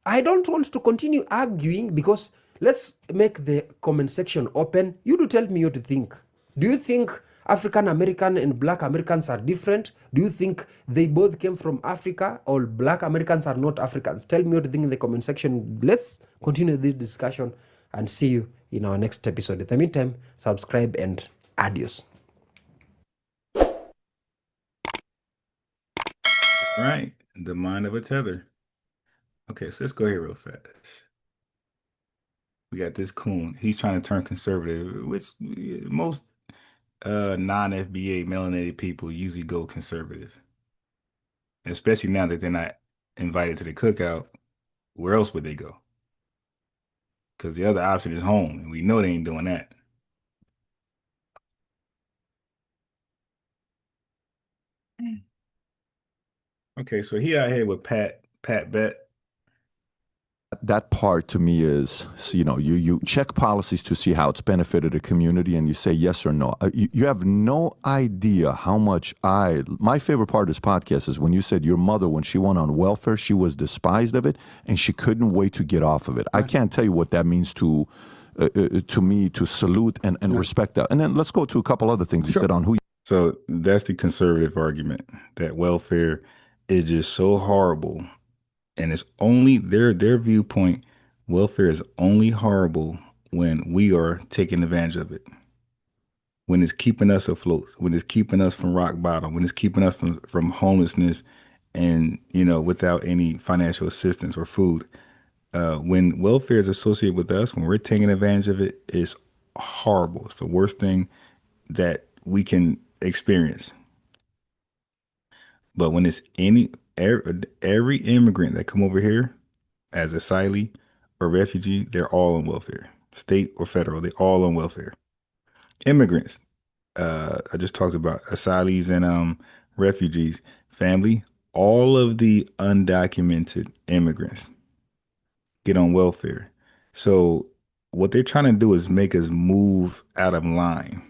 I don't want to continue arguing because let's make the comment section open. You do tell me what you think. Do you think African American and Black Americans are different? Do you think they both came from Africa, or Black Americans are not Africans? Tell me what you think in the comment section. Let's continue this discussion and see you in our next episode. In the meantime, subscribe and adios. Right. The mind of a tether. Okay, so let's go here real fast. We got this coon. He's trying to turn conservative, which most non-FBA melanated people usually go conservative. And especially now that they're not invited to the cookout, where else would they go? Because the other option is home, and we know they ain't doing that. Okay, so he out here with Pat Bet. That part to me is, you know, you check policies to see how it's benefited the community and you say yes or no. You have no idea how much my favorite part of this podcast is when you said your mother, when she went on welfare, she was despised of it and she couldn't wait to get off of it. I can't tell you what that means to me, to salute and respect that. And then let's go to a couple other things you said on who. So that's the conservative argument, that welfare is just so horrible. And it's only their viewpoint, welfare is only horrible when we are taking advantage of it. When it's keeping us afloat, when it's keeping us from rock bottom, when it's keeping us from homelessness and, you know, without any financial assistance or food. When welfare is associated with us, when we're taking advantage of it, it's horrible. It's the worst thing that we can experience. But when it's every immigrant that come over here as asylee or refugee, they're all on welfare, state or federal. They all on welfare. Immigrants, I just talked about asylees and refugees, family, all of the undocumented immigrants get on welfare. So what they're trying to do is make us move out of line.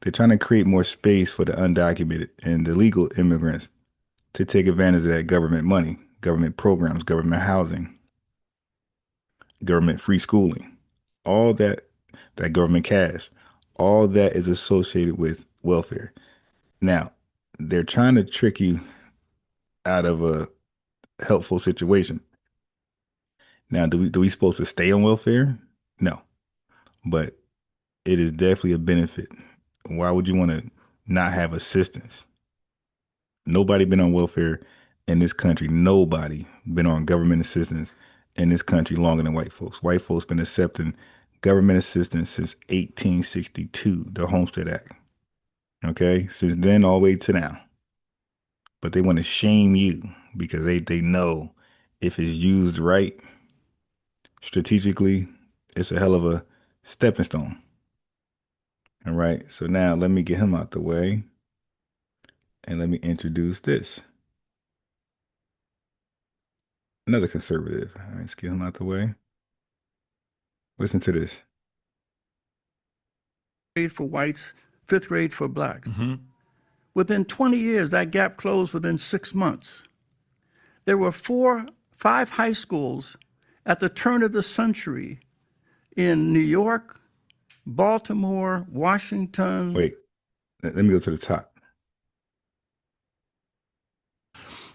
They're trying to create more space for the undocumented and the legal immigrants to take advantage of that government money, government programs, government housing, government free schooling, all that government cash, all that is associated with welfare. Now, they're trying to trick you out of a helpful situation. Now, do we supposed to stay on welfare? No, but it is definitely a benefit. Why would you want to not have assistance? Nobody been on welfare in this country. Nobody been on government assistance in this country longer than white folks. White folks been accepting government assistance since 1862, the Homestead Act. Okay, since then all the way to now. But they want to shame you because they know if it's used right, strategically, it's a hell of a stepping stone. All right, so now let me get him out the way and let me introduce this. Another conservative. All right, let's get him out the way. Listen to this. Grade for whites, fifth grade for blacks. Within 20 years, that gap closed within 6 months. There were 5 high schools at the turn of the century in New York, Baltimore, Washington. Wait, let me go to the top.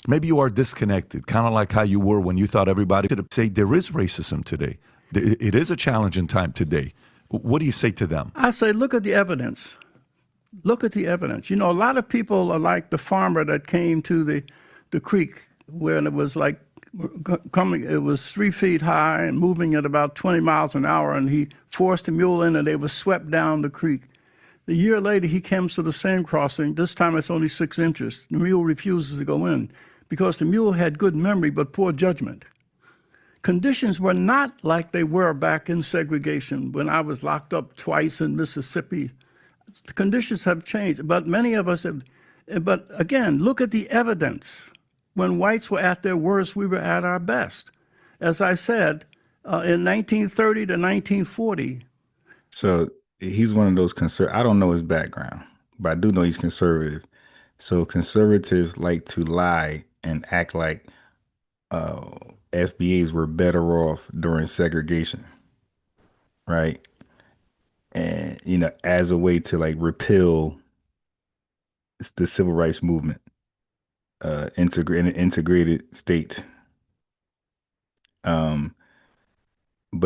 Maybe you are disconnected, kind of like how you were when you thought everybody could say there is racism today. It is a challenging time today. What do you say to them? I say, look at the evidence. Look at the evidence. You know, a lot of people are like the farmer that came to the creek when it was like coming, it was 3 feet high and moving at about 20 miles an hour, and he forced the mule in and they were swept down the creek. A year later, he comes to the same crossing. This time it's only 6 inches. The mule refuses to go in because the mule had good memory but poor judgment. Conditions were not like they were back in segregation when I was locked up twice in Mississippi. The conditions have changed, but many of us have. But again, look at the evidence. When whites were at their worst, we were at our best. As I said, in 1930 to 1940. So he's one of those I don't know his background, but I do know he's conservative. So conservatives like to lie and act like FBAs were better off during segregation, right? And, you know, as a way to like repeal the civil rights movement, an integrated state. But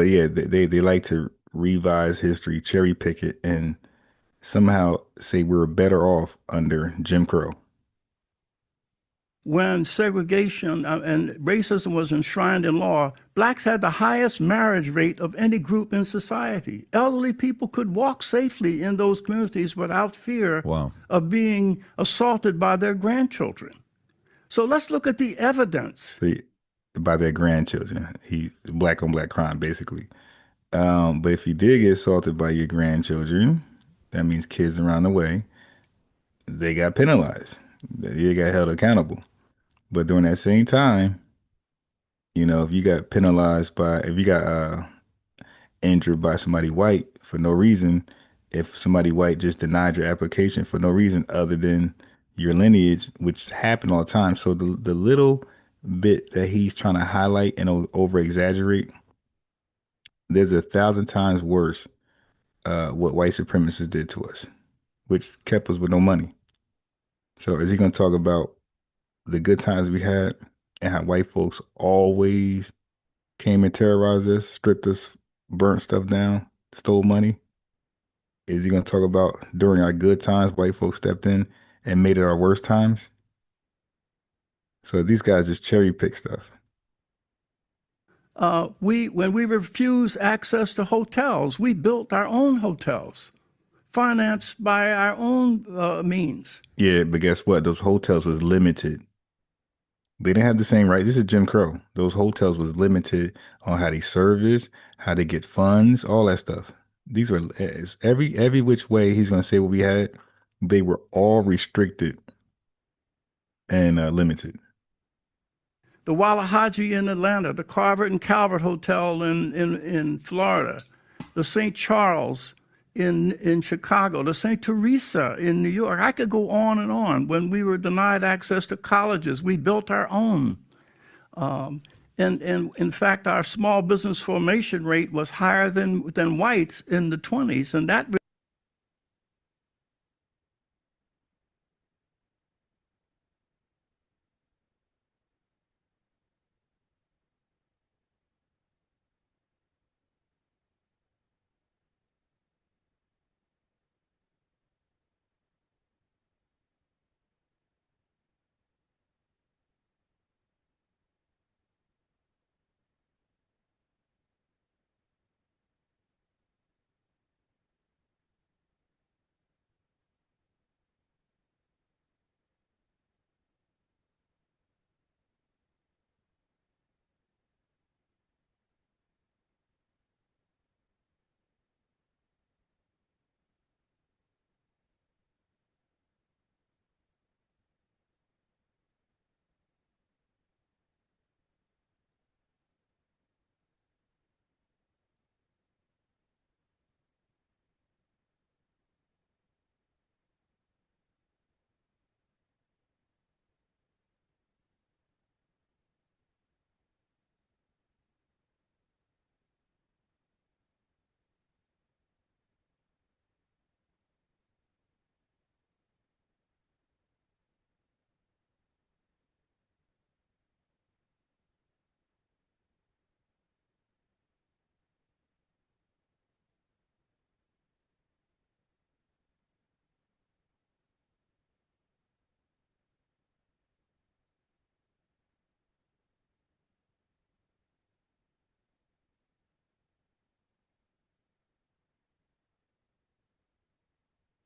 yeah, they like to revise history, cherry pick it, and somehow say we're better off under Jim Crow. When segregation and racism was enshrined in law, blacks had the highest marriage rate of any group in society. Elderly people could walk safely in those communities without fear of being assaulted by their grandchildren. So let's look at the evidence. By their grandchildren. He's black on black crime, basically. But if you did get assaulted by your grandchildren, that means kids around the way, they got penalized. They got held accountable. But during that same time, you know, if you got injured by somebody white for no reason, if somebody white just denied your application for no reason other than your lineage, which happened all the time. So the little bit that he's trying to highlight and over exaggerate, there's 1,000 times worse what white supremacists did to us, which kept us with no money. So is he going to talk about the good times we had and how white folks always came and terrorized us, stripped us, burnt stuff down, stole money? Is he going to talk about during our good times, white folks stepped in and made it our worst times? So these guys just cherry pick stuff. When we refused access to hotels, we built our own hotels, financed by our own means. Yeah, but guess what? Those hotels was limited. They didn't have the same right. This is Jim Crow. Those hotels was limited on how they service, how they get funds, all that stuff. these were every which way he's going to say what we had. They were all restricted and limited. The Wallahaji in Atlanta, the Carver and Calvert Hotel in Florida, the St. Charles in Chicago, the St. Teresa in New York. I could go on and on. When we were denied access to colleges, we built our own. And in fact, our small business formation rate was higher than whites in the 20s, and that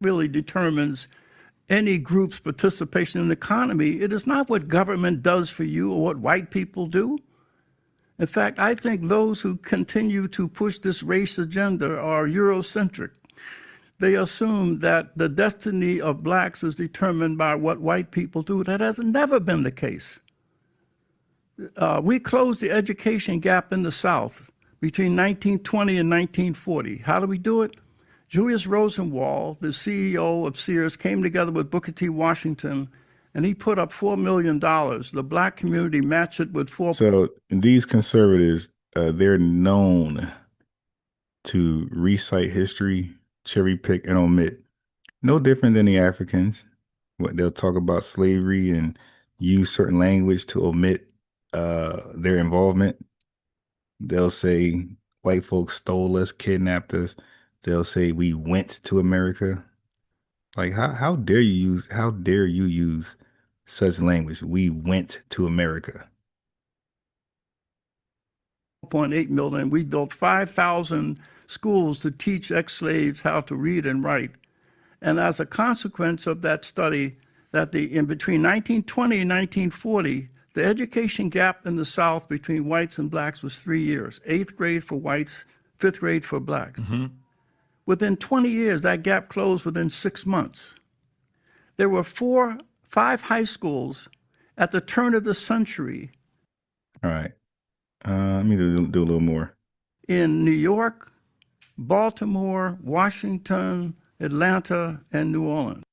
really determines any group's participation in the economy. It is not what government does for you or what white people do. In fact, I think those who continue to push this race agenda are Eurocentric. They assume that the destiny of blacks is determined by what white people do. That has never been the case. We closed the education gap in the South between 1920 and 1940. How do we do it? Julius Rosenwald, the CEO of Sears, came together with Booker T. Washington, and he put up $4 million. The black community matched it with $4. So these conservatives, they're known to recite history, cherry pick, and omit. No different than the Africans. What they'll talk about slavery and use certain language to omit their involvement. They'll say white folks stole us, kidnapped us. They'll say we went to America. Like how dare you use such language? We went to America. 4.8 million. We built 5,000 schools to teach ex-slaves how to read and write. And as a consequence of that study, that in between 1920 and 1940, the education gap in the South between whites and blacks was 3 years, 8th grade for whites, 5th grade for blacks. Within 20 years, that gap closed within 6 months. There were 5 high schools at the turn of the century. All right. Let me do a little more. In New York, Baltimore, Washington, Atlanta, and New Orleans.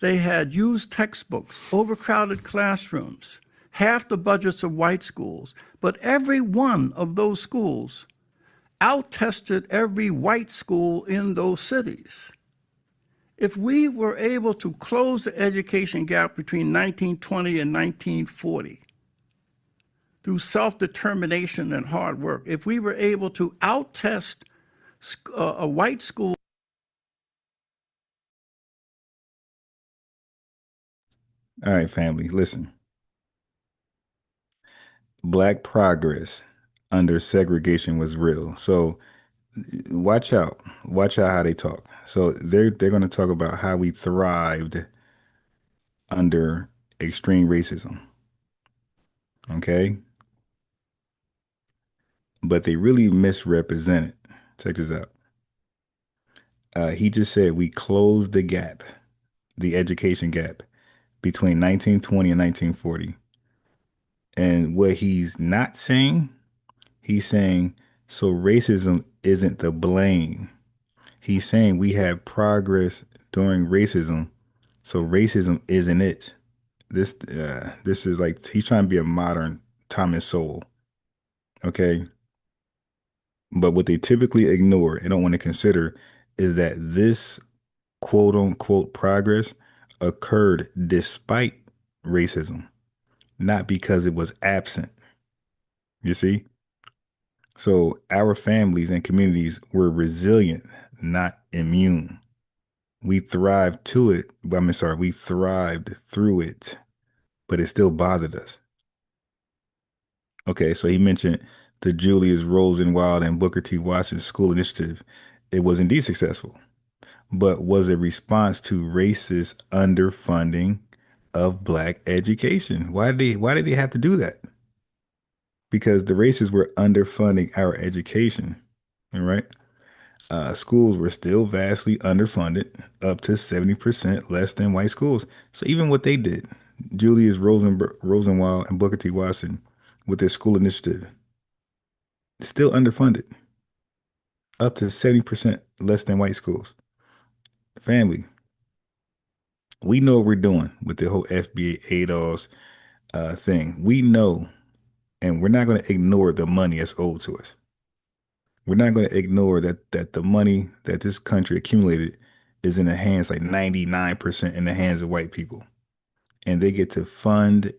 They had used textbooks, overcrowded classrooms, half the budgets of white schools, but every one of those schools out-tested every white school in those cities. If we were able to close the education gap between 1920 and 1940 through self-determination and hard work, if we were able to out-test a white school. All right, family, listen. Black progress under segregation was real. So watch out how they talk. So they're going to talk about how we thrived under extreme racism. Okay. but they really misrepresent it. Check this out. He just said we closed the gap, the education gap between 1920 and 1940. And what he's not saying, he's saying, so racism isn't the blame. He's saying we have progress during racism, so racism isn't it. This is like he's trying to be a modern Thomas Sowell. Okay. But what they typically ignore and don't want to consider is that this quote unquote progress occurred despite racism, not because it was absent. You see? So our families and communities were resilient, not immune. We thrived to it. We thrived through it, but it still bothered us. Okay, so he mentioned the Julius Rosenwald and Booker T. Washington School Initiative. It was indeed successful, but was a response to racist underfunding of Black education. Why did they have to do that? Because the racists were underfunding our education, all right? Schools were still vastly underfunded, up to 70% less than white schools. So even what they did, Julius Rosenwald and Booker T. Washington, with their school initiative, still underfunded, up to 70% less than white schools. Family, we know what we're doing with the whole FBA ADOS thing. We know, and we're not going to ignore the money that's owed to us. We're not going to ignore that the money that this country accumulated is in the hands, like 99% in the hands of white people. And they get to fund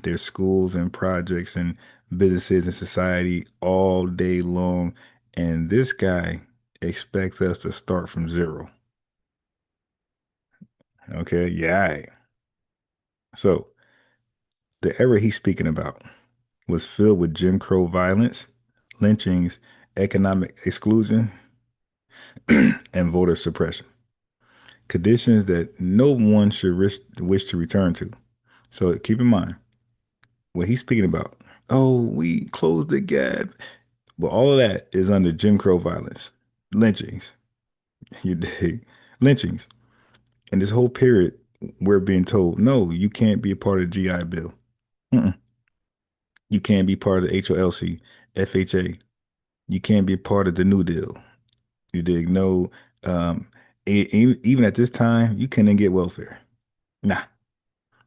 their schools and projects and businesses and society all day long. And this guy expects us to start from zero. Okay, yeah. All right. So the era he's speaking about was filled with Jim Crow violence, lynchings, economic exclusion, and voter suppression. Conditions that no one should wish to return to. So keep in mind, what he's speaking about, oh, we closed the gap. But all of that is under Jim Crow violence, lynchings. You dig? Lynchings. And this whole period, we're being told, no, you can't be a part of the GI Bill. You can't be part of the HOLC, FHA. You can't be part of the New Deal. You dig? No, even at this time, you couldn't get welfare. Nah,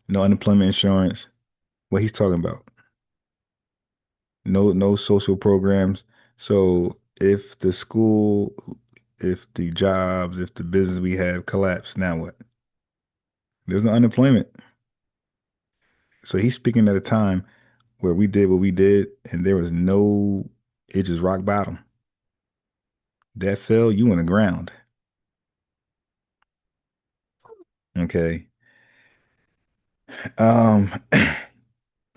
no unemployment insurance. What he's talking about. No social programs. So if the school, if the jobs, if the business we have collapse, now what? There's no unemployment. So he's speaking at a time where we did what we did and there was no, it just rock bottom. That fell, you in the ground. Okay.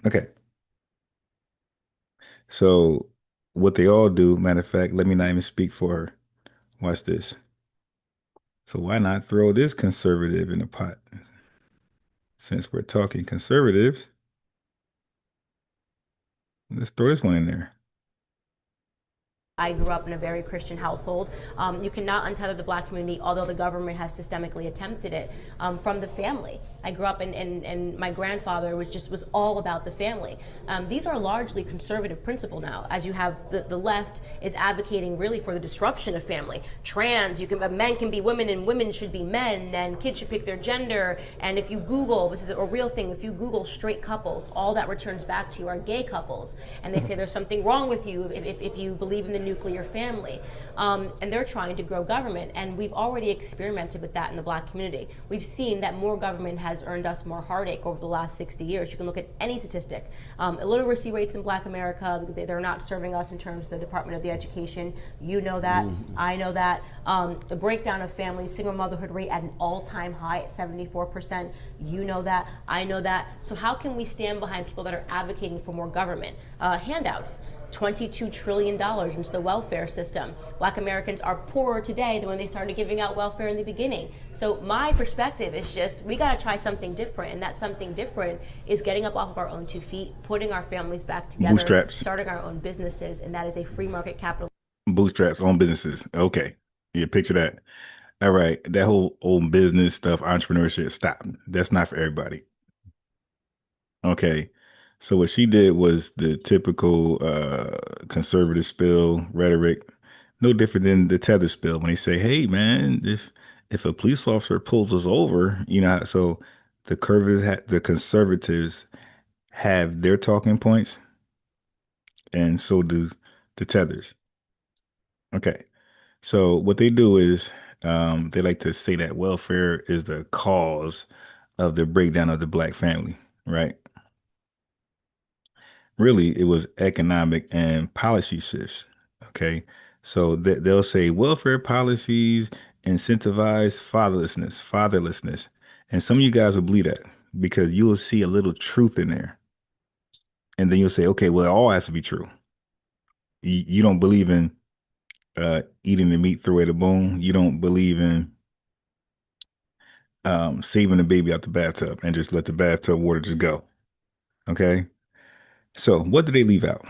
Okay. So what they all do, matter of fact, let me not even speak for her. Watch this. So why not throw this conservative in the pot? Since we're talking conservatives, let's throw this one in there. I grew up in a very Christian household. You cannot untether the Black community, although the government has systemically attempted it, from the family. I grew up and my grandfather was all about the family. These are largely conservative principles now, as you have the left is advocating really for the disruption of family. Trans, men can be women and women should be men, and kids should pick their gender. And if you Google, this is a real thing, if you Google straight couples, all that returns back to you are gay couples. And they say there's something wrong with you if you believe in the nuclear family. And they're trying to grow government. And we've already experimented with that in the Black community. We've seen that more government has earned us more heartache over the last 60 years. You can look at any statistic. Illiteracy rates in Black America, they're not serving us in terms of the Department of the Education. You know that, I know that. The breakdown of families, single motherhood rate at an all-time high at 74%. You know that, I know that. So how can we stand behind people that are advocating for more government? Handouts. $22 trillion into the welfare system. Black Americans are poorer today than when they started giving out welfare in the beginning. So my perspective is just, we gotta try something different, and that something different is getting up off of our own 2 feet, putting our families back together, Bootstraps. starting our own businesses, and that is a free market capital. Bootstraps, own businesses. Okay. Yeah, picture that. All right. That whole own business stuff, entrepreneurship, stop. That's not for everybody. Okay. So what she did was the typical conservative spill rhetoric, no different than the Tether spill when they say, hey man, if a police officer pulls us over, you know, so the conservatives have their talking points, and so do the Tethers. Okay. So what they do is they like to say that welfare is the cause of the breakdown of the black family, right? Really, it was economic and policy shifts. Okay. So they'll say welfare policies incentivize fatherlessness. And some of you guys will believe that because you will see a little truth in there. And then you'll say, okay, well, it all has to be true. You don't believe in eating the meat, throw away the bone. You don't believe in saving the baby out the bathtub and just let the bathtub water just go. Okay. So what do they leave out?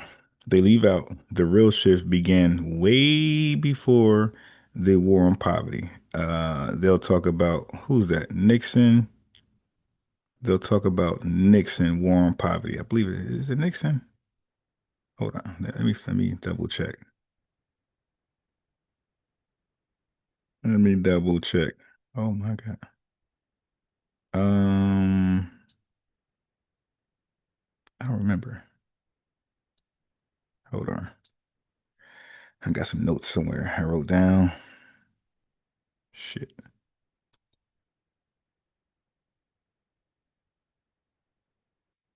They leave out the real shift began way before the war on poverty. They'll talk about, who's that? Nixon. They'll talk about Nixon, war on poverty. I believe is it Nixon? Hold on. Let me double check. Let me double check. Oh my God. I don't remember. Hold on. I got some notes somewhere I wrote down. Shit.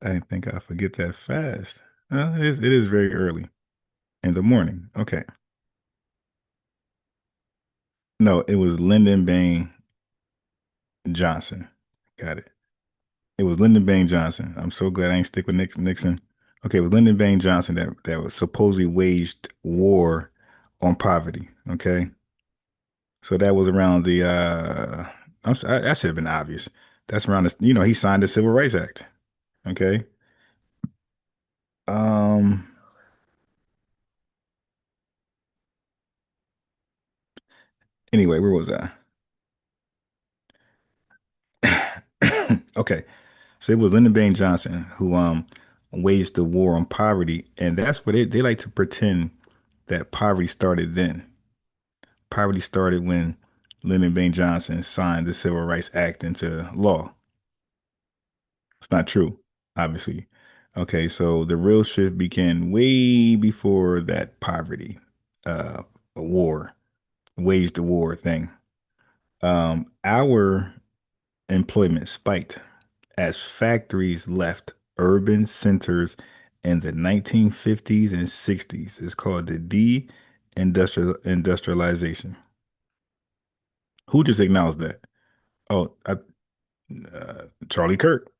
I didn't think I'd forget that fast. It is very early in the morning. Okay. No, it was Lyndon Baines Johnson. Got it. It was Lyndon Baines Johnson. I'm so glad I ain't stick with Nixon. Okay, it was Lyndon Baines Johnson that was supposedly waged war on poverty. Okay. So that was around the that should have been obvious. That's around the, he signed the Civil Rights Act. Okay. Anyway, where was I? Okay. So it was Lyndon Baines Johnson who waged the war on poverty, and that's what they like to pretend that poverty started then. Poverty started when Lyndon Baines Johnson signed the Civil Rights Act into law. It's not true, obviously. Okay, so the real shift began way before that poverty war, waged the war thing. Our employment spiked as factories left urban centers in the 1950s and 60s. It's called the industrialization. Who just acknowledged that? Oh, Charlie Kirk.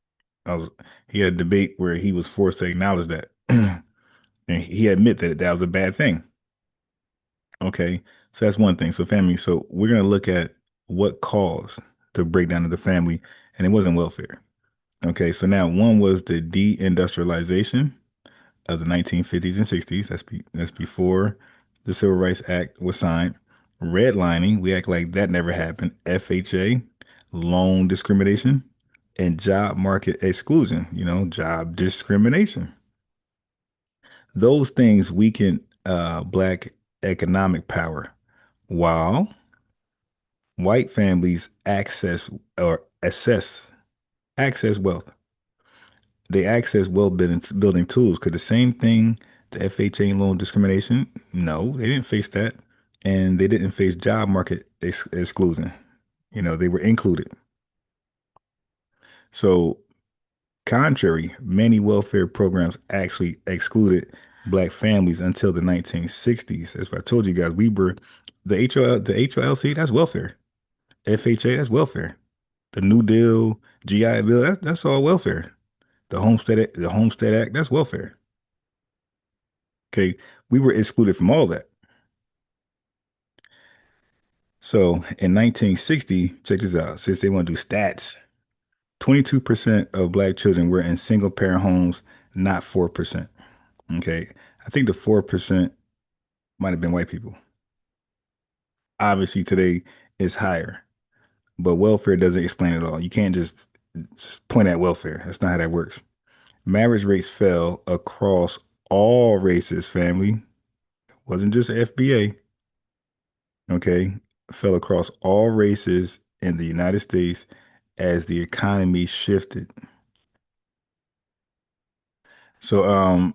He had a debate where he was forced to acknowledge that. And he admit that that was a bad thing. Okay, so that's one thing. So family, so we're going to look at what caused the breakdown of the family, and it wasn't welfare. Okay, so now one was the deindustrialization of the 1950s and 60s. That's before the Civil Rights Act was signed. Redlining, we act like that never happened. FHA, loan discrimination, and job market exclusion, job discrimination. Those things weaken black economic power, while white families access wealth. They access wealth building tools. Could the same thing, the FHA loan discrimination? No, they didn't face that. And they didn't face job market exclusion. They were included. So contrary, many welfare programs actually excluded black families until the 1960s. That's what I told you guys. We were the HOLC, that's welfare. FHA, that's welfare. The New Deal, GI Bill, that's all welfare. The Homestead Act, that's welfare. Okay, we were excluded from all that. So in 1960, check this out, since they want to do stats, 22% of black children were in single parent homes, not 4%. Okay, I think the 4% might have been white people. Obviously, today is higher, but welfare doesn't explain it all. You can't just point at welfare. That's not how that works. Marriage rates fell across all races, family. It wasn't just FBA. Okay, fell across all races in the United States as the economy shifted. So,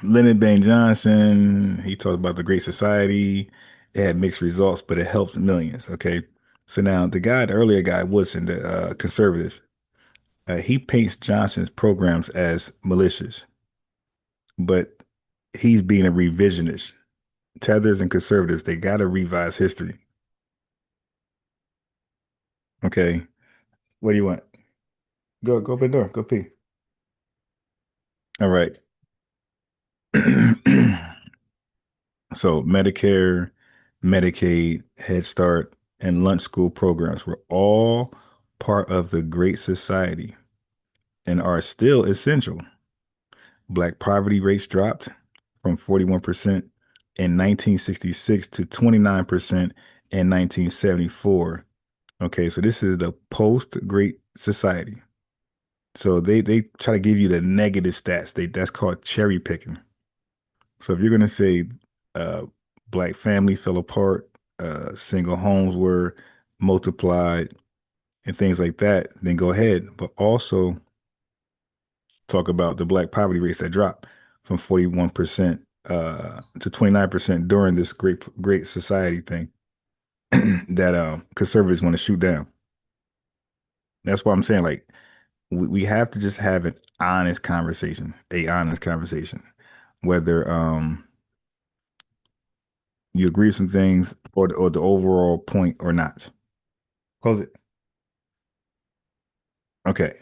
Lyndon Baines Johnson, he talked about the Great Society. It had mixed results, but it helped millions. Okay, so now the earlier guy, Woodson, the conservative, he paints Johnson's programs as malicious, but he's being a revisionist. Tethers and conservatives, they got to revise history. Okay, what do you want? Go open the door. Go pee. All right. So Medicare, Medicaid, Head Start, and lunch school programs were all part of the Great Society and are still essential. Black poverty rates dropped from 41% in 1966 to 29% in 1974. Okay, so this is the post-Great Society. So they try to give you the negative stats. That's called cherry picking. So if you're gonna say black family fell apart, single homes were multiplied, and things like that, then go ahead. But also talk about the black poverty rates that dropped from 41% to 29% during this great society thing that conservatives want to shoot down. That's why I'm saying, like, we have to just have an honest conversation, whether you agree with some things or the overall point or not. Close it. Okay.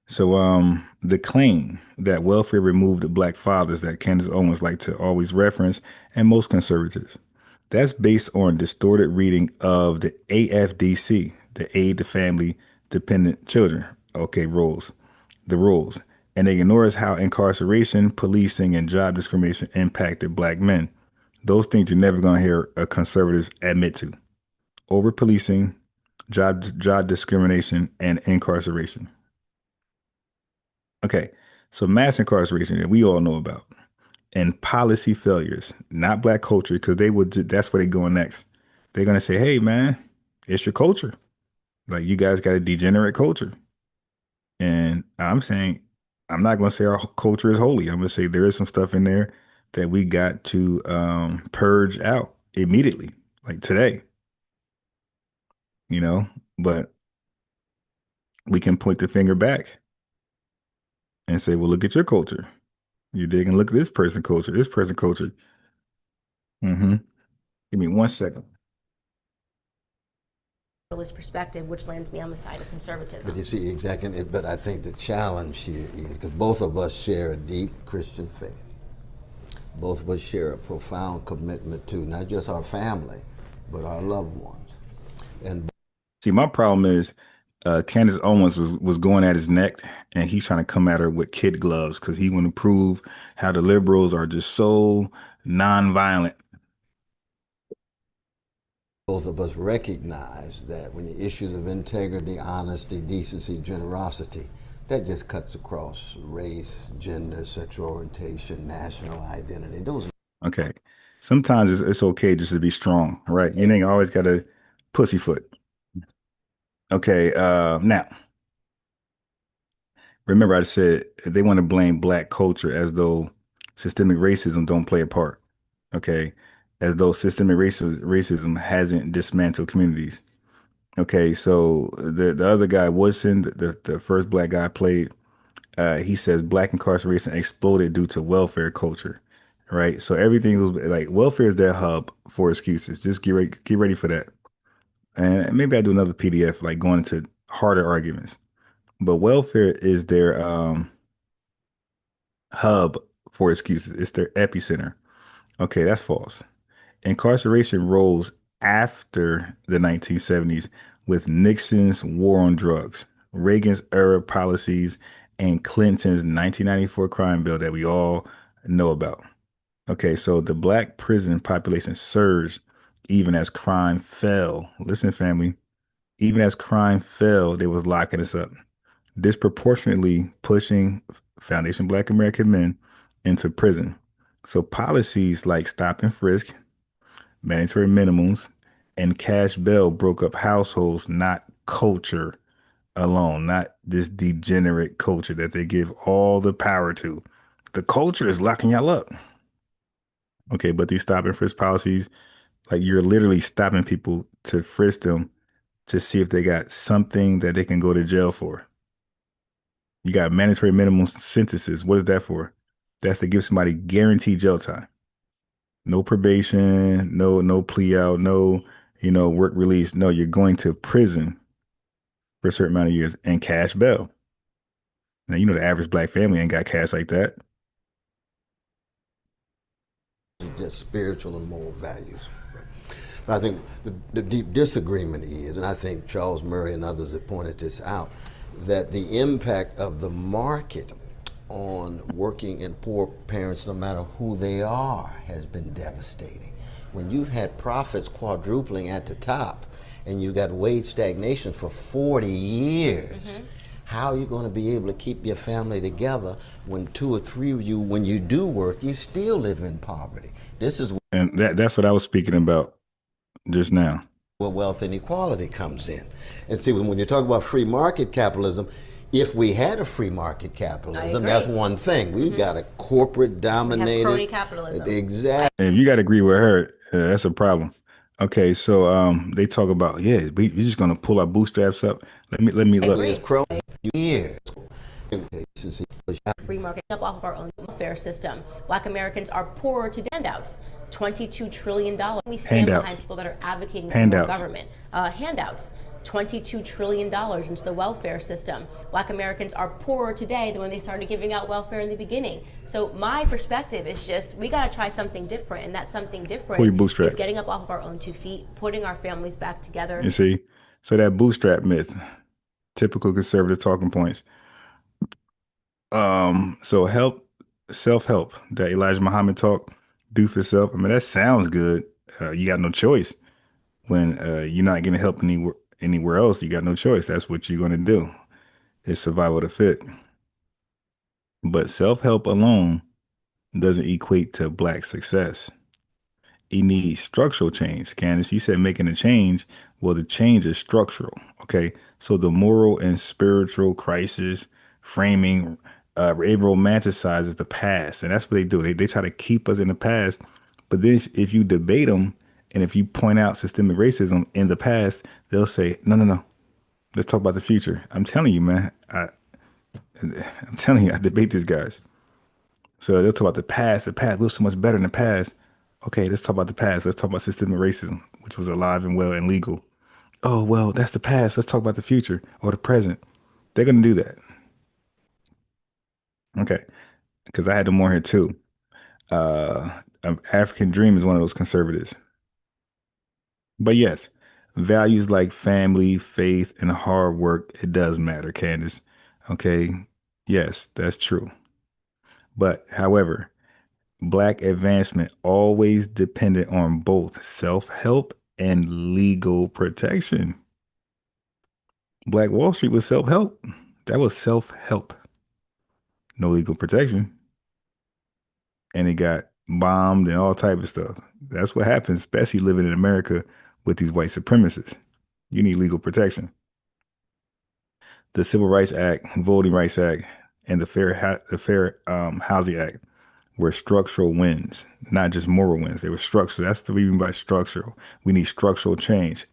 So the claim that welfare removed the black fathers that Candace Owens like to always reference, and most conservatives, that's based on distorted reading of the AFDC, the Aid to Family Dependent Children, okay, rules, the rules. And they ignores how incarceration, policing, and job discrimination impacted black men. Those things you're never going to hear a conservative admit to. Over policing, job discrimination, and incarceration. Okay, so mass incarceration that we all know about, and policy failures, not black culture, because that's where they're going next. They're gonna say, hey man, it's your culture. Like, you guys got a degenerate culture. And I'm saying, I'm not gonna say our culture is holy. I'm gonna say there is some stuff in there that we got to purge out immediately, like today. But we can point the finger back and say, well, look at your culture. You dig, and look at this person culture, Mm-hmm. Give me 1 second. Perspective, which lands me on the side of conservatism. But you see, exactly, but I think the challenge here is because both of us share a deep Christian faith. Both of us share a profound commitment to not just our family, but our loved ones. And see, my problem is Candace Owens was going at his neck, and he's trying to come at her with kid gloves because he want to prove how the liberals are just so nonviolent. Both of us recognize that when the issues of integrity, honesty, decency, generosity, that just cuts across race, gender, sexual orientation, national identity. Those. Okay. Sometimes it's okay just to be strong, right? You ain't always got to pussyfoot. Okay. Now, remember I said they want to blame black culture as though systemic racism don't play a part. Okay. As though systemic racism hasn't dismantled communities. Okay, so the other guy, Woodson, the first black guy played, he says black incarceration exploded due to welfare culture, right? So everything was like welfare is their hub for excuses. Just get ready for that. And maybe I do another PDF, like going into harder arguments. But welfare is their hub for excuses. It's their epicenter. Okay, that's false. Incarceration rose after the 1970s with Nixon's war on drugs, Reagan's era policies, and Clinton's 1994 crime bill that we all know about. Okay, so the black prison population surged even as crime fell. Listen, family, even as crime fell, they was locking us up, disproportionately pushing Foundation Black American men into prison. So policies like stop and frisk, mandatory minimums, and cash bail broke up households, not culture alone, not this degenerate culture that they give all the power to. The culture is locking y'all up. Okay, but these stop and frisk policies, like you're literally stopping people to frisk them to see if they got something that they can go to jail for. You got mandatory minimum sentences. What is that for? That's to give somebody guaranteed jail time. No probation, no plea out, no, work release. No, you're going to prison for a certain amount of years and cash bail. Now, the average black family ain't got cash like that. Just spiritual and moral values. But I think the deep disagreement is, and I think Charles Murray and others have pointed this out, that the impact of the market on working and poor parents, no matter who they are, has been devastating. When you've had profits quadrupling at the top and you got wage stagnation for 40 years, how are you going to be able to keep your family together when 2 or 3 of you, when you do work, you still live in poverty? And that's what I was speaking about just now. Where wealth inequality comes in. And see, when you talk about free market capitalism, if we had a free market capitalism, that's one thing. We've got a corporate dominated crony capitalism. Exactly. And if you got to agree with her, that's a problem. Okay, so they talk about, we're just gonna pull our bootstraps up. Let me look. Free market up off of our own welfare system. Black Americans are poorer to handouts. $22 trillion. We stand behind people that are advocating for more government. Handouts. $22 trillion into the welfare system. Black Americans are poorer today than when they started giving out welfare in the beginning. So my perspective is just, we got to try something different, and that something different is getting up off of our own 2 feet, putting our families back together. You see, so that bootstrap myth, typical conservative talking points. So self-help, that Elijah Muhammad talk, do for self. I mean, that sounds good. You got no choice. When you're not getting help anywhere else, you got no choice. That's what you're going to do. It's survival of the fit. But self-help alone doesn't equate to black success. You need structural change. Candace, you said making a change. Well, the change is structural. Okay. So the moral and spiritual crisis framing, it romanticizes the past. And that's what they do. They try to keep us in the past. But then if you debate them and if you point out systemic racism in the past, they'll say, no. Let's talk about the future. I'm telling you, man. I'm telling you, I debate these guys. So they'll talk about the past. The past was so much better in the past. Okay, let's talk about the past. Let's talk about systemic racism, which was alive and well and legal. Oh, well, that's the past. Let's talk about the future or the present. They're going to do that. Okay, because I had them more here too. African Dream is one of those conservatives. But yes, values like family, faith, and hard work, it does matter, Candace. Okay, yes, that's true. But however, Black advancement always depended on both self-help and legal protection. Black Wall Street was self-help. That was self-help. No legal protection. And it got bombed and all type of stuff. That's what happens, especially living in America with these white supremacists. You need legal protection. The Civil Rights Act, Voting Rights Act, and the Fair Housing Act were structural wins, not just moral wins. They were structural. That's what we mean by structural. We need structural change.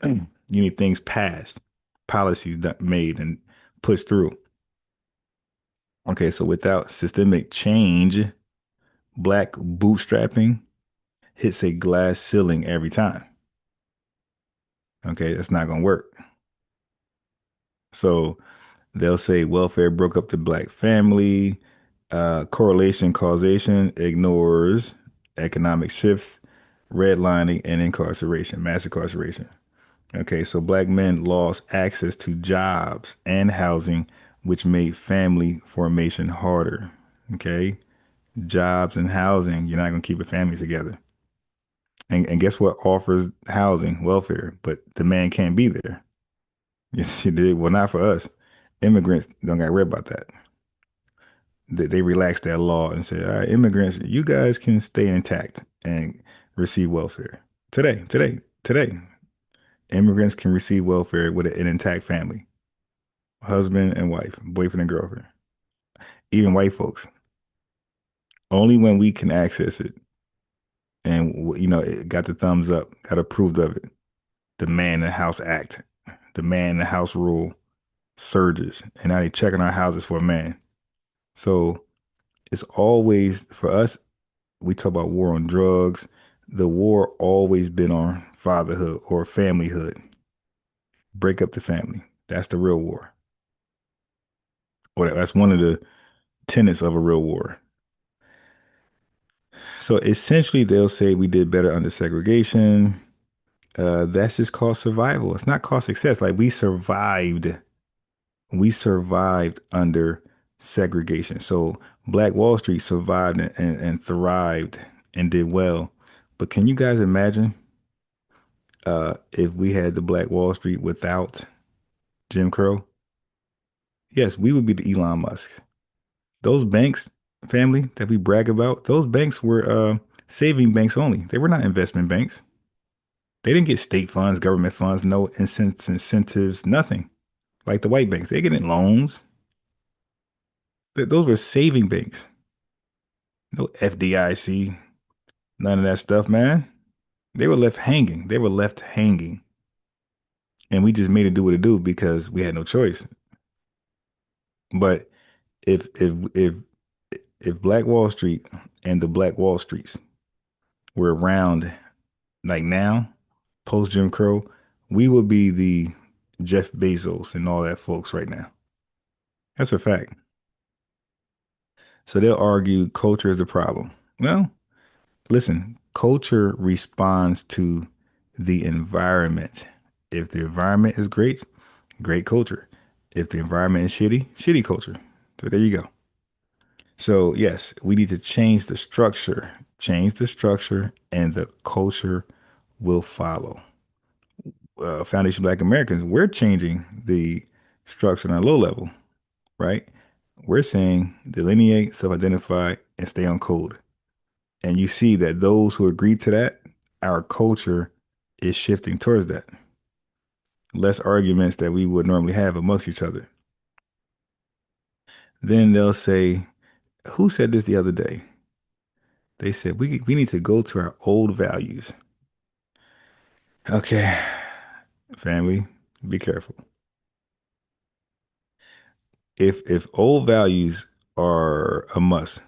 You need things passed, policies made and pushed through. Okay, so without systemic change, Black bootstrapping hits a glass ceiling every time. Okay, that's not going to work. So they'll say welfare broke up the Black family. Correlation causation ignores economic shifts, redlining, and incarceration, mass incarceration. Okay, so black men lost access to jobs and housing, which made family formation harder. Okay, jobs and housing, you're not going to keep a family together. And guess what offers housing? Welfare, but the man can't be there. Yes, he did. Well, not for us. Immigrants don't got read about that. They relaxed that law and said, all right, immigrants, you guys can stay intact and receive welfare. Today, immigrants can receive welfare with an intact family, husband and wife, boyfriend and girlfriend, even white folks. Only when we can access it. And, you know, it got the thumbs up, got approved of it. The Man in the House Act, the Man in the House rule surges. And now they checking our houses for a man. So it's always, for us, we talk about war on drugs. The war always been on fatherhood or familyhood. Break up the family. That's the real war. Or that's one of the tenets of a real war. So essentially, they'll say we did better under segregation. That's just called survival. It's not called success. Like we survived under segregation. So Black Wall Street survived and thrived and did well. But can you guys imagine if we had the Black Wall Street without Jim Crow? Yes, we would be the Elon Musk. Those banks, family, that we brag about, those banks were saving banks only. They were not investment banks. They didn't get state funds, government funds, no incentives, nothing. Like the white banks, they getting loans. Those were saving banks. No FDIC, none of that stuff, man. They were left hanging. And we just made it do what it do because we had no choice. But if Black Wall Street and the Black Wall Streets were around like now, post Jim Crow, we would be the Jeff Bezos and all that folks right now. That's a fact. So they'll argue culture is the problem. Well, listen, culture responds to the environment. If the environment is great, great culture. If the environment is shitty, shitty culture. So there you go. So yes, we need to change the structure, and the culture will follow. Foundation Black Americans, we're changing the structure on a low level, right? We're saying delineate, self-identify, and stay on code. And you see that those who agree to that, our culture is shifting towards that. Less arguments that we would normally have amongst each other. Then they'll say, who said this the other day? They said, we need to go to our old values. Okay, family, be careful. If old values are a must,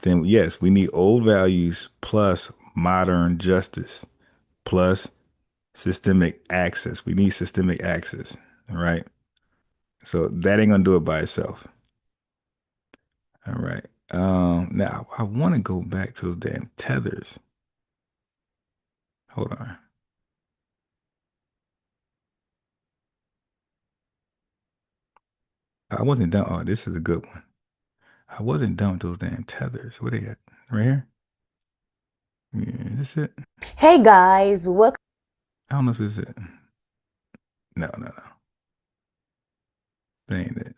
then yes, we need old values plus modern justice plus systemic access. We need systemic access, all right? So that ain't gonna do it by itself. All right. Now I want to go back to those damn tethers. Hold on. I wasn't done. Oh, this is a good one. I wasn't done with those damn tethers. Where they at? Right here? Yeah, is this it? Hey guys, welcome. I don't know if this is it. No. That ain't it.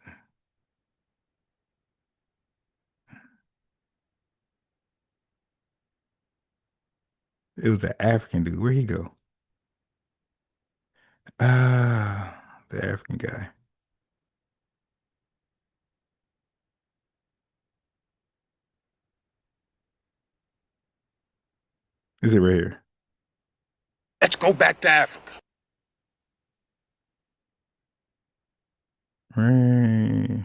It was the African dude. Where'd he go? The African guy. Is it right here? Let's go back to Africa. Right.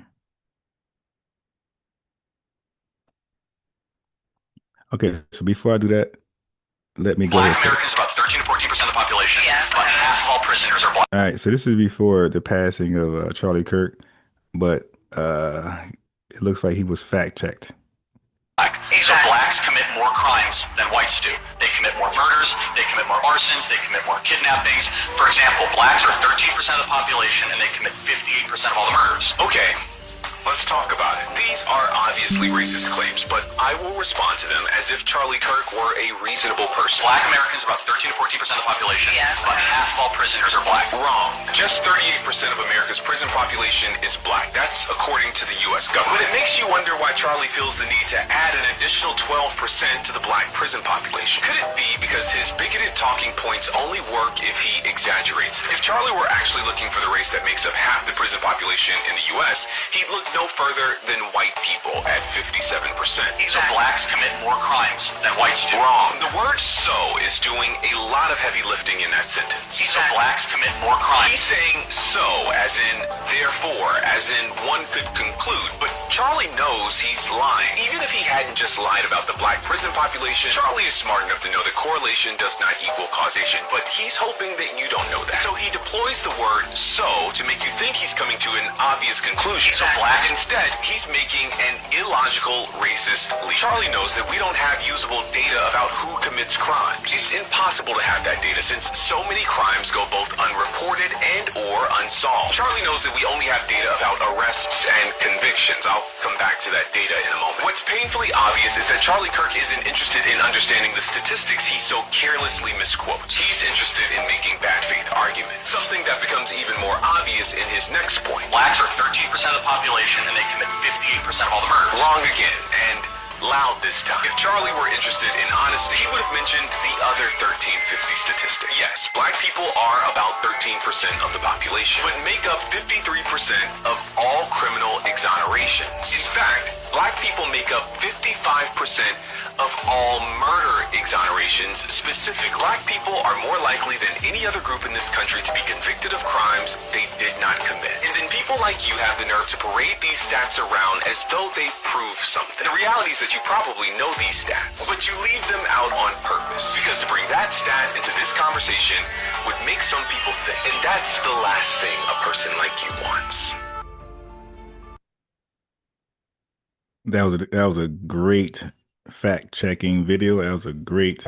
Okay, so before I do that, let me go ahead. Black Americans, about 13 to 14% of the population. About half of all prisoners are black. All right, so this is before the passing of Charlie Kirk, but it looks like he was fact checked. So blacks commit more crimes than whites do. They commit more murders, they commit more arsons, they commit more kidnappings. For example, blacks are 13% of the population and they commit 58% of all the murders. Okay, let's talk about it. These are obviously racist claims, but I will respond to them as if Charlie Kirk were a reasonable person. Black Americans, about 13 to 14% of the population. Yes. About half of all prisoners are black. Wrong. Just 38% of America's prison population is black. That's according to the U.S. government. But it makes you wonder why Charlie feels the need to add an additional 12% to the black prison population. Could it be because his bigoted talking points only work if he exaggerates? If Charlie were actually looking for the race that makes up half the prison population in the U.S., he'd look no further than white people at 57%. So blacks commit more crimes than whites do. Wrong. The word "so" is doing a lot of heavy lifting in that sentence. So blacks commit more crimes. He's saying "so" as in therefore, as in one could conclude, but Charlie knows he's lying. Even if he hadn't just lied about the black prison population, Charlie is smart enough to know that correlation does not equal causation, but he's hoping that you don't know that. So he deploys the word "so" to make you think he's coming to an obvious conclusion. So blacks Instead, he's making an illogical, racist leap. Charlie knows that we don't have usable data about who commits crimes. It's impossible to have that data since so many crimes go both unreported and or unsolved. Charlie knows that we only have data about arrests and convictions. I'll come back to that data in a moment. What's painfully obvious is that Charlie Kirk isn't interested in understanding the statistics he so carelessly misquotes. He's interested in making bad faith arguments. Something that becomes even more obvious in his next point. Blacks are 13% of the population and they commit 58% of all the murders. Wrong again, and loud this time. If Charlie were interested in honesty, he would have mentioned the other 1350 statistic. Yes, black people are about 13% of the population, but make up 53% of all criminal exonerations. In fact, black people make up 55% of all murder exonerations. Specific black people are more likely than any other group in this country to be convicted of crimes they did not commit. And then people like you have the nerve to parade these stats around as though they prove something. The reality is that you probably know these stats, but you leave them out on purpose. Because to bring that stat into this conversation would make some people think. And that's the last thing a person like you wants. That was a great fact-checking video. That was a great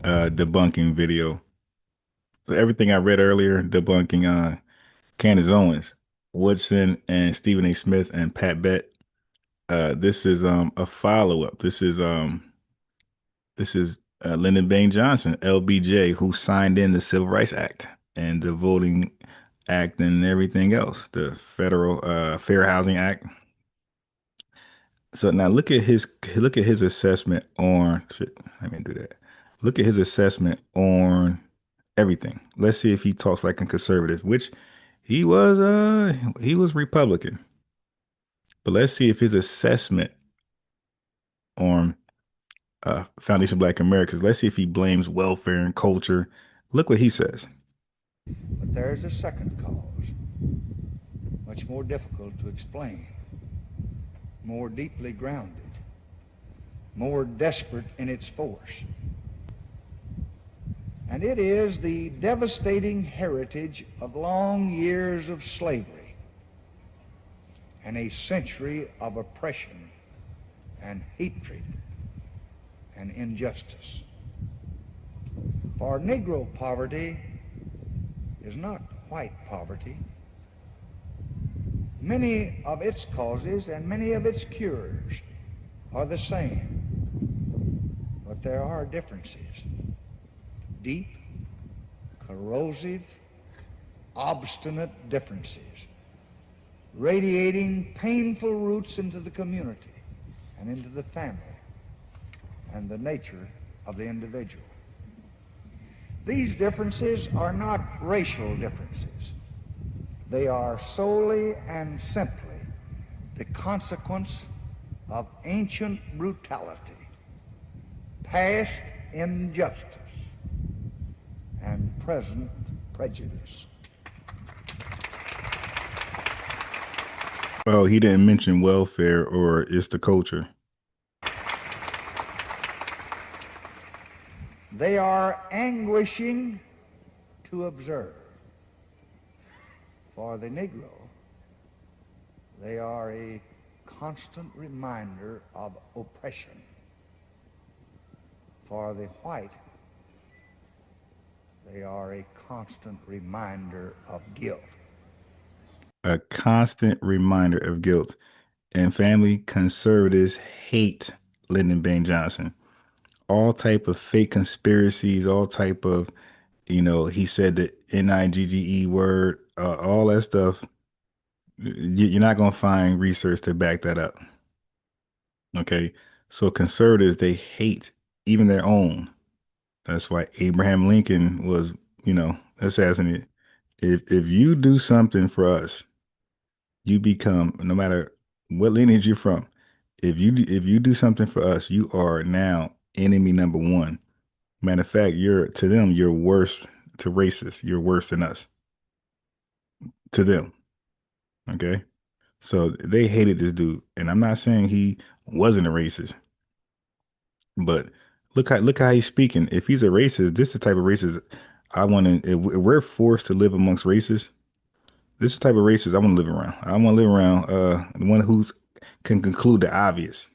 debunking video. So everything I read earlier, debunking Candace Owens, Woodson, and Stephen A. Smith and Pat Bett. This is a follow-up. This is Lyndon Baines Johnson, LBJ, who signed in the Civil Rights Act and the Voting Act and everything else, the Federal Fair Housing Act. So now look at his assessment on let me do that. Look at his assessment on everything. Let's see if he talks like a conservative, which he was Republican. But let's see if his assessment on Foundation Black Americans, let's see if he blames welfare and culture. Look what he says. But there is a second cause, much more difficult to explain, more deeply grounded, more desperate in its force. And it is the devastating heritage of long years of slavery and a century of oppression and hatred and injustice. For Negro poverty is not white poverty. Many of its causes and many of its cures are the same, but there are differences. Deep, corrosive, obstinate differences, radiating painful roots into the community and into the family and the nature of the individual. These differences are not racial differences. They are solely and simply the consequence of ancient brutality, past injustice, and present prejudice. Well, he didn't mention welfare or it's the culture. They are anguishing to observe. For the Negro, they are a constant reminder of oppression. for the white, they are a constant reminder of guilt. A constant reminder of guilt. And family, conservatives hate Lyndon Baines Johnson. All type of fake conspiracies, all type of, he said the NIGGE word, all that stuff. You're not going to find research to back that up. Okay. So conservatives, they hate even their own. That's why Abraham Lincoln was, assassinated. If you do something for us, you become, no matter what lineage you're from, if you do something for us, you are now enemy number one. Matter of fact, to them, you're worse to racists. You're worse than us. To them. Okay. So they hated this dude. And I'm not saying he wasn't a racist. But look how he's speaking. If he's a racist, this is the type of racist I want to. If we're forced to live amongst racists, this is the type of racist I want to live around. I want to live around the one who can conclude the obvious.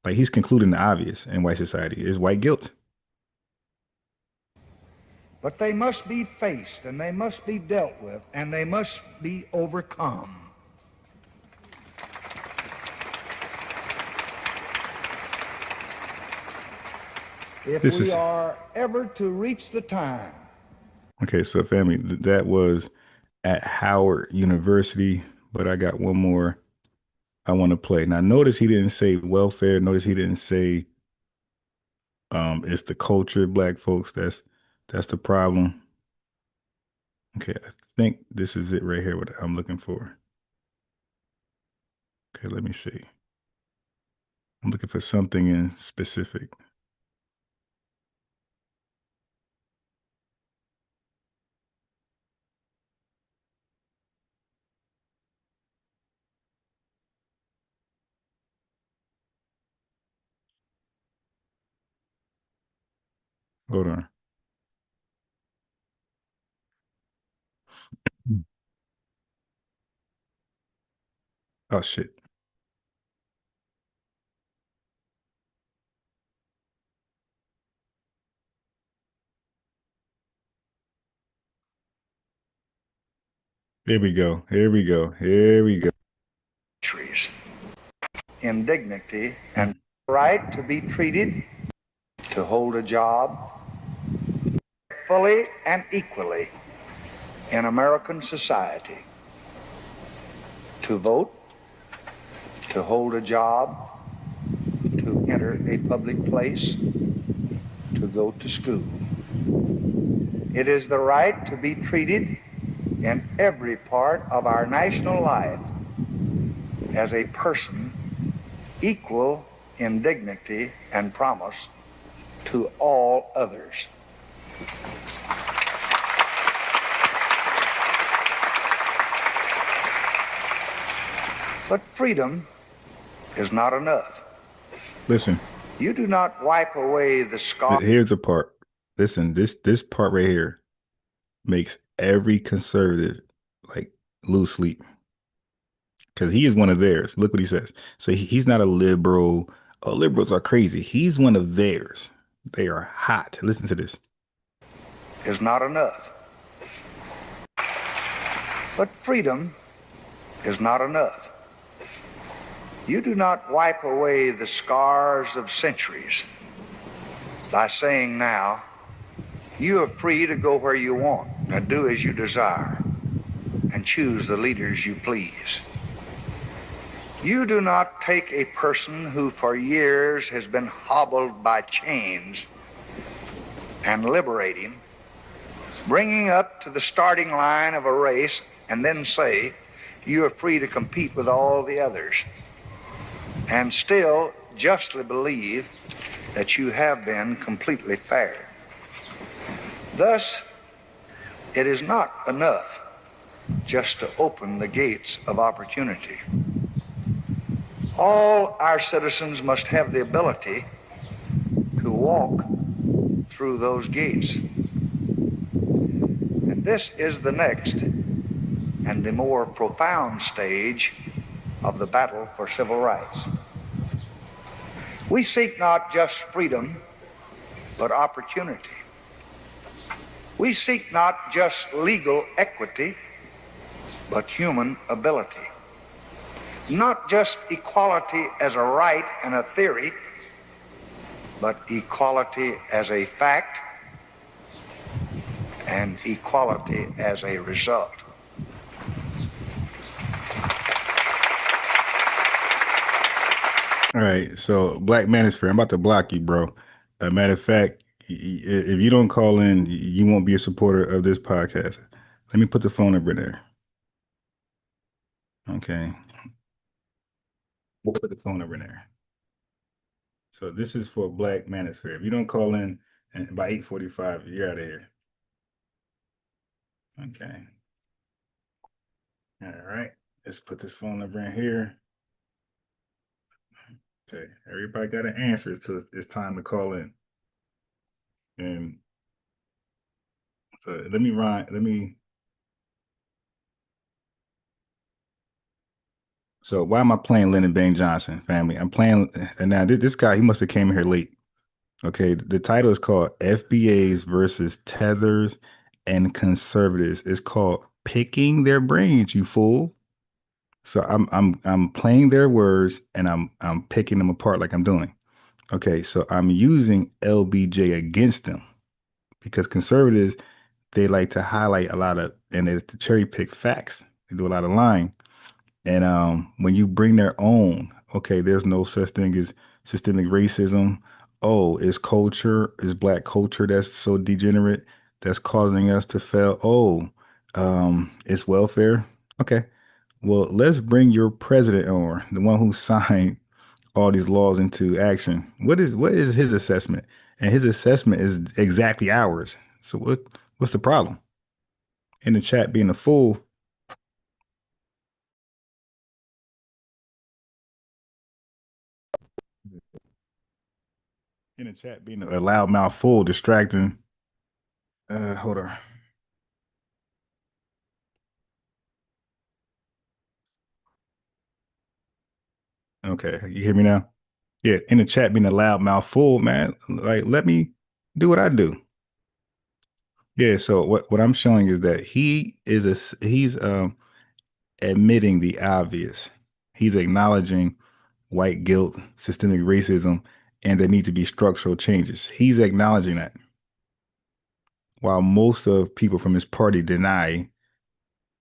Like he's concluding the obvious in white society is white guilt. But they must be faced, and they must be dealt with, and they must be overcome. If we are ever to reach the time. Okay, so family, that was at Howard University, but I got one more I want to play. Now, notice he didn't say welfare. Notice he didn't say it's the culture, black folks. That's the problem. Okay, I think this is it right here, what I'm looking for. Okay, let me see. I'm looking for something in specific. Hold on. Oh, shit. Here we go. Here we go. Here we go. In dignity and right to be treated, to hold a job fully and equally in American society, to vote, to hold a job, to enter a public place, to go to school. It is the right to be treated in every part of our national life as a person equal in dignity and promise to all others. But freedom is not enough. Listen. You do not wipe away the scar. Here's the part. Listen, this part right here makes every conservative like lose sleep. Because he is one of theirs. Look what he says. So he's not a liberal. Oh, liberals are crazy. He's one of theirs. They are hot. Listen to this. Is not enough. But freedom is not enough. You do not wipe away the scars of centuries by saying now, you are free to go where you want and do as you desire and choose the leaders you please. You do not take a person who for years has been hobbled by chains and liberate him, bringing up to the starting line of a race, and then say, you are free to compete with all the others, and still justly believe that you have been completely fair. Thus, it is not enough just to open the gates of opportunity. All our citizens must have the ability to walk through those gates. And this is the next and the more profound stage of the battle for civil rights. We seek not just freedom but opportunity. We seek not just legal equity, but human ability. Not just equality as a right and a theory, but equality as a fact and equality as a result. All right, so Black Manosphere, I'm about to block you, bro. Matter of fact, if you don't call in, you won't be a supporter of this podcast. Let me put the phone number there. Okay. We'll put the phone number there. So this is for Black Manosphere. If you don't call in and by 8:45, you're out of here. Okay. All right. Let's put this phone number in here. Okay. Everybody got an answer, so it's time to call in. And so So why am I playing Lyndon Baines Johnson, family? I'm playing, and now this guy, he must have came here late. Okay, the title is called FBAs versus Tethers and Conservatives. It's called Picking Their Brains, you fool. So I'm playing their words and I'm picking them apart like I'm doing. Okay, so I'm using LBJ against them because conservatives, they like to highlight a lot of, and they cherry pick facts. They do a lot of lying. And when you bring their own, okay, there's no such thing as systemic racism. Oh, it's culture, it's Black culture that's so degenerate that's causing us to fail. Oh, it's welfare. Okay, well, let's bring your president on, the one who signed all these laws into action. What is his assessment? And his assessment is exactly ours. So what's the problem? In the chat, being a fool. In the chat, being a loudmouth fool, distracting. Hold on. Okay, you hear me now? Yeah, in the chat, being a loudmouth fool, man. Like, let me do what I do. Yeah. So what I'm showing is that he's admitting the obvious. He's acknowledging white guilt, systemic racism, and there need to be structural changes. He's acknowledging that. While most of people from his party deny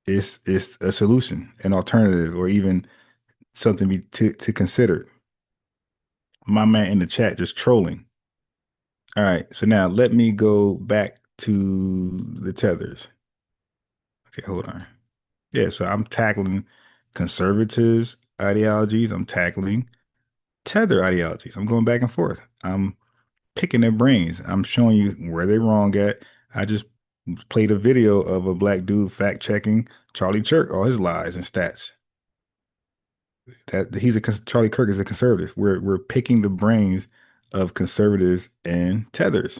it's a solution, an alternative, or even something to consider. My man in the chat just trolling. All right, so now let me go back to the tethers. Okay, hold on. Yeah, so I'm tackling conservatives' ideologies. I'm tackling tether ideologies. I'm going back and forth. I'm picking their brains. I'm showing you where they're wrong at. I just played a video of a Black dude fact checking Charlie Kirk, all his lies and stats. That Charlie Kirk is a conservative. We're picking the brains of conservatives and tethers.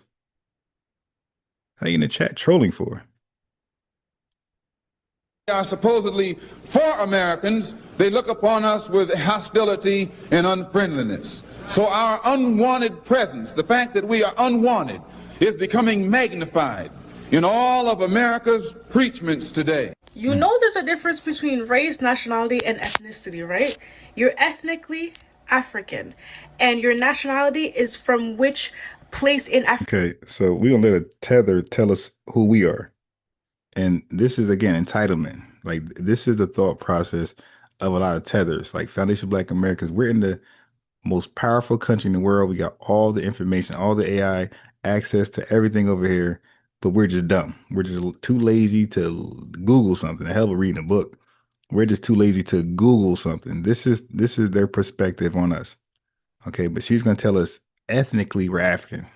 How you in the chat trolling for? They are supposedly for Americans. They look upon us with hostility and unfriendliness. So our unwanted presence, the fact that we are unwanted, is becoming magnified in all of America's preachments today. You know there's a difference between race, nationality, and ethnicity, right? You're ethnically African, and your nationality is from which place in Africa. Okay, so we're gonna let a tether tell us who we are. And this is, again, entitlement. Like, this is the thought process of a lot of tethers. Like, Foundation Black Americans, we're in the most powerful country in the world. We got all the information, all the AI, access to everything over here, but we're just dumb. We're just too lazy to Google something. The hell of reading a book. We're just too lazy to Google something. This is their perspective on us. Okay, but she's gonna tell us ethnically we're African.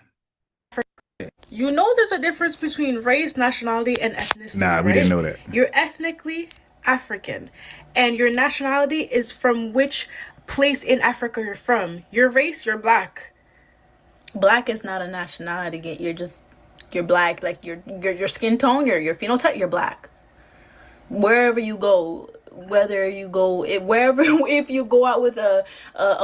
You know there's a difference between race, nationality, and ethnicity, Nah, we right? didn't know that. You're ethnically African, and your nationality is from which place in Africa you're from. Your race, you're Black. Black is not a nationality. You're Black. Like your skin tone, your phenotype, you're Black. Wherever you go, if you go out with a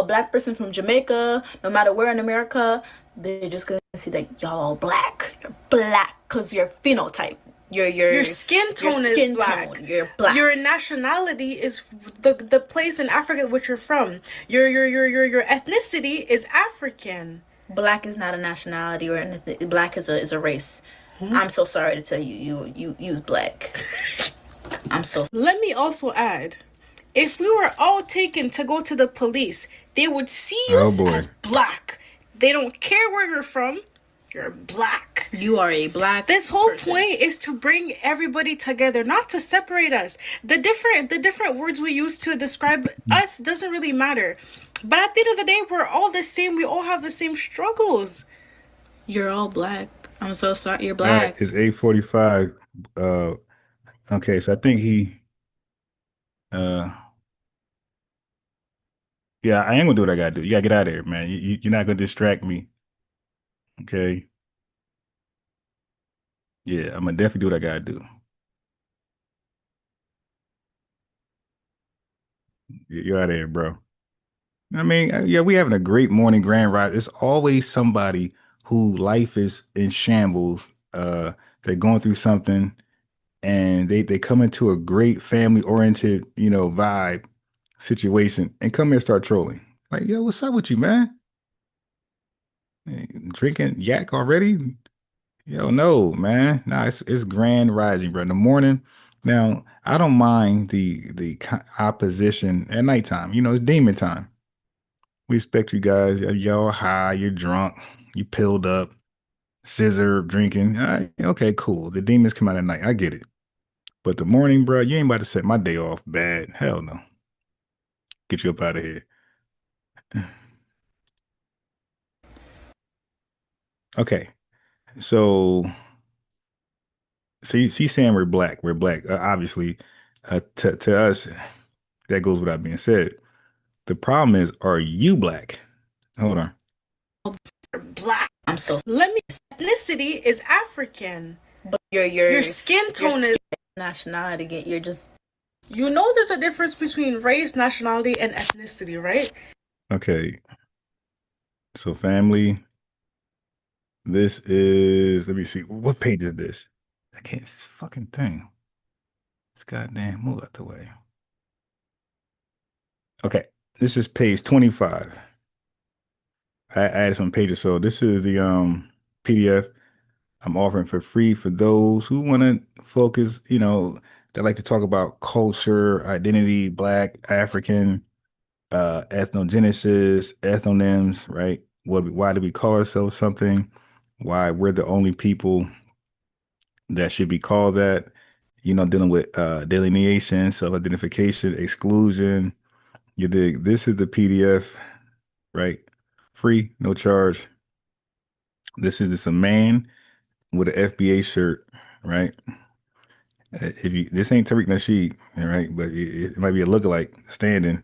Black person from Jamaica, no matter where in America, they're just gonna see that y'all black. You're black because your phenotype. Your skin tone is black. You're black. Your nationality is the place in Africa which you're from. Your ethnicity is African. Black is not a nationality or anything. Black is a race. I'm so sorry to tell you, you use black. I'm so. Let me also add, if we were all taken to go to the police, they would see us as black. They don't care where you're from. You're black. You are a black. This whole person. point is to bring everybody together, not to separate us. The different words we use to describe us doesn't really matter. But at the end of the day, we're all the same. We all have the same struggles. You're all black. I'm so sorry. You're black. It's 8:45. Okay, so I think he. Yeah, I ain't gonna do what I gotta do. You gotta get out of here, man. You're not gonna distract me. Okay. Yeah, I'm gonna definitely do what I gotta do. You're out of here, bro. I mean, yeah, we having a great morning grand ride. It's always somebody who life is in shambles. They're going through something, and they come into a great family oriented, vibe situation, and come here and start trolling. Like, yo, what's up with you, man? Drinking yak already? Yo, no, man. Nah, it's grand rising, bro. In the morning. Now, I don't mind the opposition at nighttime. It's demon time. We expect you guys. Y'all high, you're drunk, you pilled up, scissor drinking. All right, okay, cool. The demons come out at night. I get it. But the morning, bro, you ain't about to set my day off bad. Hell no. Get you up out of here. Okay. So she's saying we're black. We're black. Obviously, to us, that goes without being said. The problem is, are you black? Hold on. Black. I'm so. Let me. Ethnicity is African. But your skin tone is nationality. You're just. There's a difference between race, nationality, and ethnicity, right? Okay. So family. This is. Let me see. What page is this? I can't fucking thing. This goddamn move out the way. Okay. This is page 25. I added some pages. So this is the PDF I'm offering for free for those who want to focus, they like to talk about culture, identity, black, African, ethnogenesis, ethnonyms, right? Why do we call ourselves something? Why we're the only people that should be called that, dealing with delineation, self-identification, exclusion. You dig? This is the PDF, right? Free, no charge. This is just a man with an FBA shirt, right? This ain't Tariq Nasheed, right? But it might be a lookalike standing.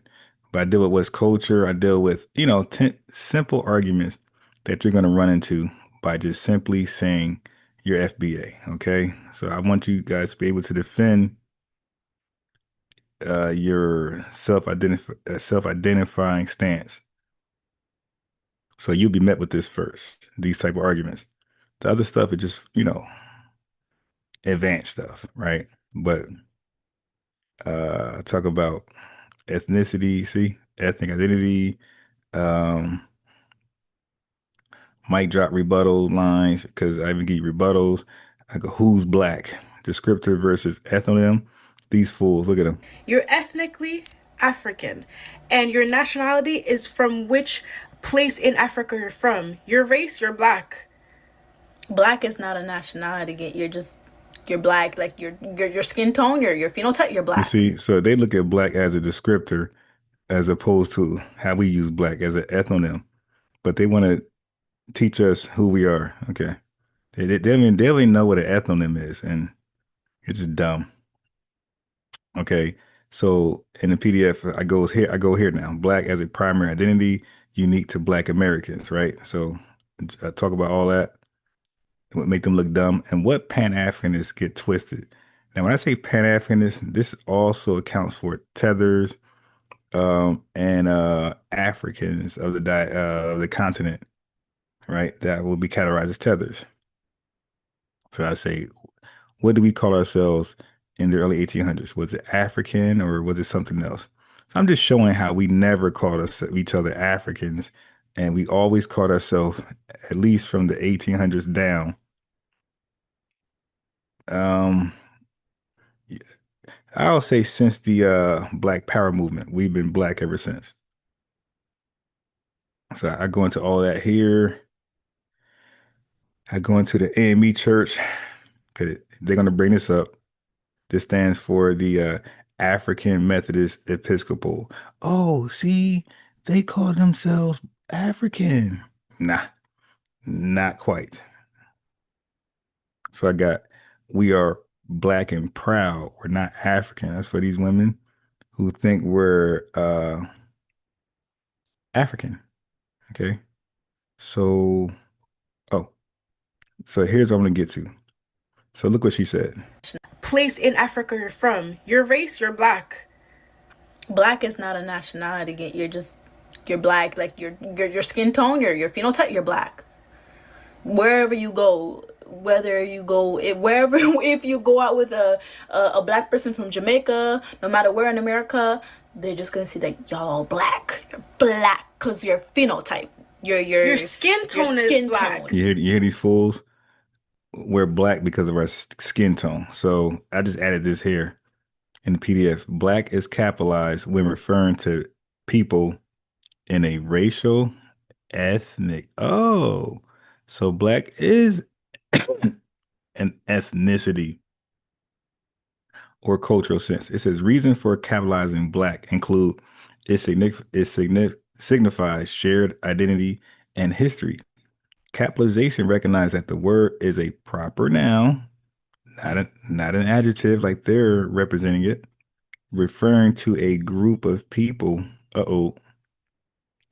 But I deal with what's culture. I deal with 10 simple arguments that you're going to run into by just simply saying your FBA. Okay, so I want you guys to be able to defend your self-identifying stance. So you'll be met with this first. These type of arguments. The other stuff is just advanced stuff, right? But talk about ethnicity, see, ethnic identity, mic drop rebuttal lines, because I even give you rebuttals. I go, who's black? Descriptor versus ethnonym. These fools, look at them. You're ethnically African, and your nationality is from which place in Africa you're from. Your race, you're black. Black is not a nationality. You're black, like your skin tone, your phenotype, you're black. You see, so they look at black as a descriptor as opposed to how we use black as an ethnonym. But they want to teach us who we are. Okay. They don't even know what an ethnonym is, and it's just dumb. Okay. So in the PDF, I go here now. Black as a primary identity unique to Black Americans, right? So I talk about all that. What make them look dumb, and what Pan-Africanists get twisted. Now, when I say Pan-Africanist, this also accounts for Tethers and Africans of the continent. right? That will be categorized as tethers. So I say, what do we call ourselves in the early 1800s? Was it African or was it something else? I'm just showing how we never called each other Africans, and we always called ourselves, at least from the 1800s down. I'll say since the Black Power movement, we've been black ever since. So I go into all that here. I go into the AME church because they're going to bring this up. This stands for the African Methodist Episcopal. Oh, see, they call themselves African. Nah, not quite. So I got, we are black and proud. We're not African. That's for these women who think we're African. Okay. So, so here's what I'm going to get to. So look what she said. Place in Africa you're from. Your race, you're black. Black is not a nationality. You're black. Like your skin tone, your phenotype, you're black. Wherever you go, if you go out with a black person from Jamaica, no matter where in America, they're just gonna see that y'all black. You're black because your phenotype, your skin tone is black. You hear these fools? We're black because of our skin tone. So I just added this here in the PDF. Black is capitalized when referring to people in a racial, ethnic. Oh, so black is an ethnicity or cultural sense. It says reason for capitalizing black include it signifies shared identity and history. Capitalization recognizes that the word is a proper noun, not an adjective like they're representing it, referring to a group of people.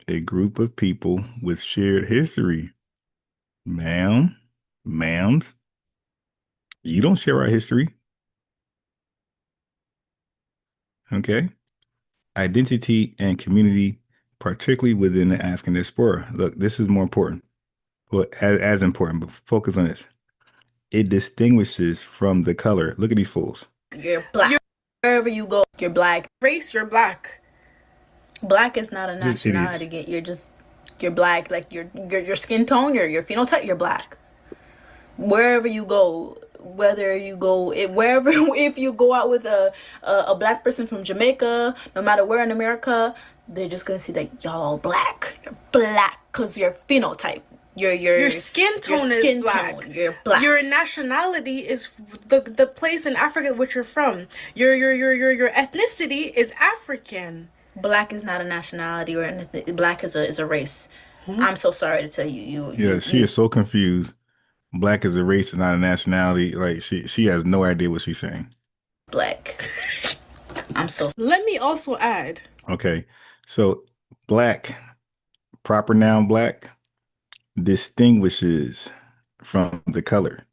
A group of people with shared history. Ma'ams, you don't share our history. Okay. Identity and community, particularly within the African diaspora. Look, this is more important. Well, as important, but focus on this. It distinguishes from the color. Look at these fools. You're black. Wherever you go, you're black. Race, you're black. Black is not a nationality. You're black. Like your skin tone, your phenotype, you're black. Wherever you go, if you go out with a black person from Jamaica, no matter where in America, they're just gonna see that y'all black. You're black because your phenotype. Your skin tone is black. You're black. Your nationality is the place in Africa which you're from. Your ethnicity is African. Black is not a nationality or anything. Black is a race. I'm so sorry to tell you. She is so confused. Black is a race and not a nationality. Like she has no idea what she's saying. Black. Let me also add. Okay, so black, proper noun black, distinguishes from the color.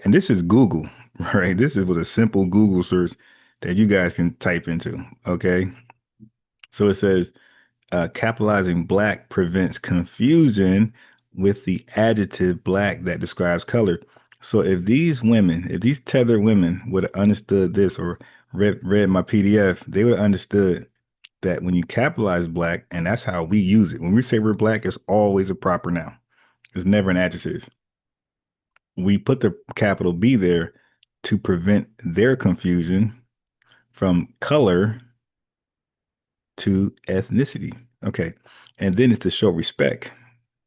And this is Google, right? This was a simple Google search that you guys can type into. Okay, so it says capitalizing black prevents confusion with the adjective black that describes color. So if these Tether women would have understood this or read my PDF, they would have understood that when you capitalize black, and that's how we use it. When we say we're black, it's always a proper noun. It's never an adjective. We put the capital B there to prevent their confusion from color to ethnicity. Okay. And then it's to show respect.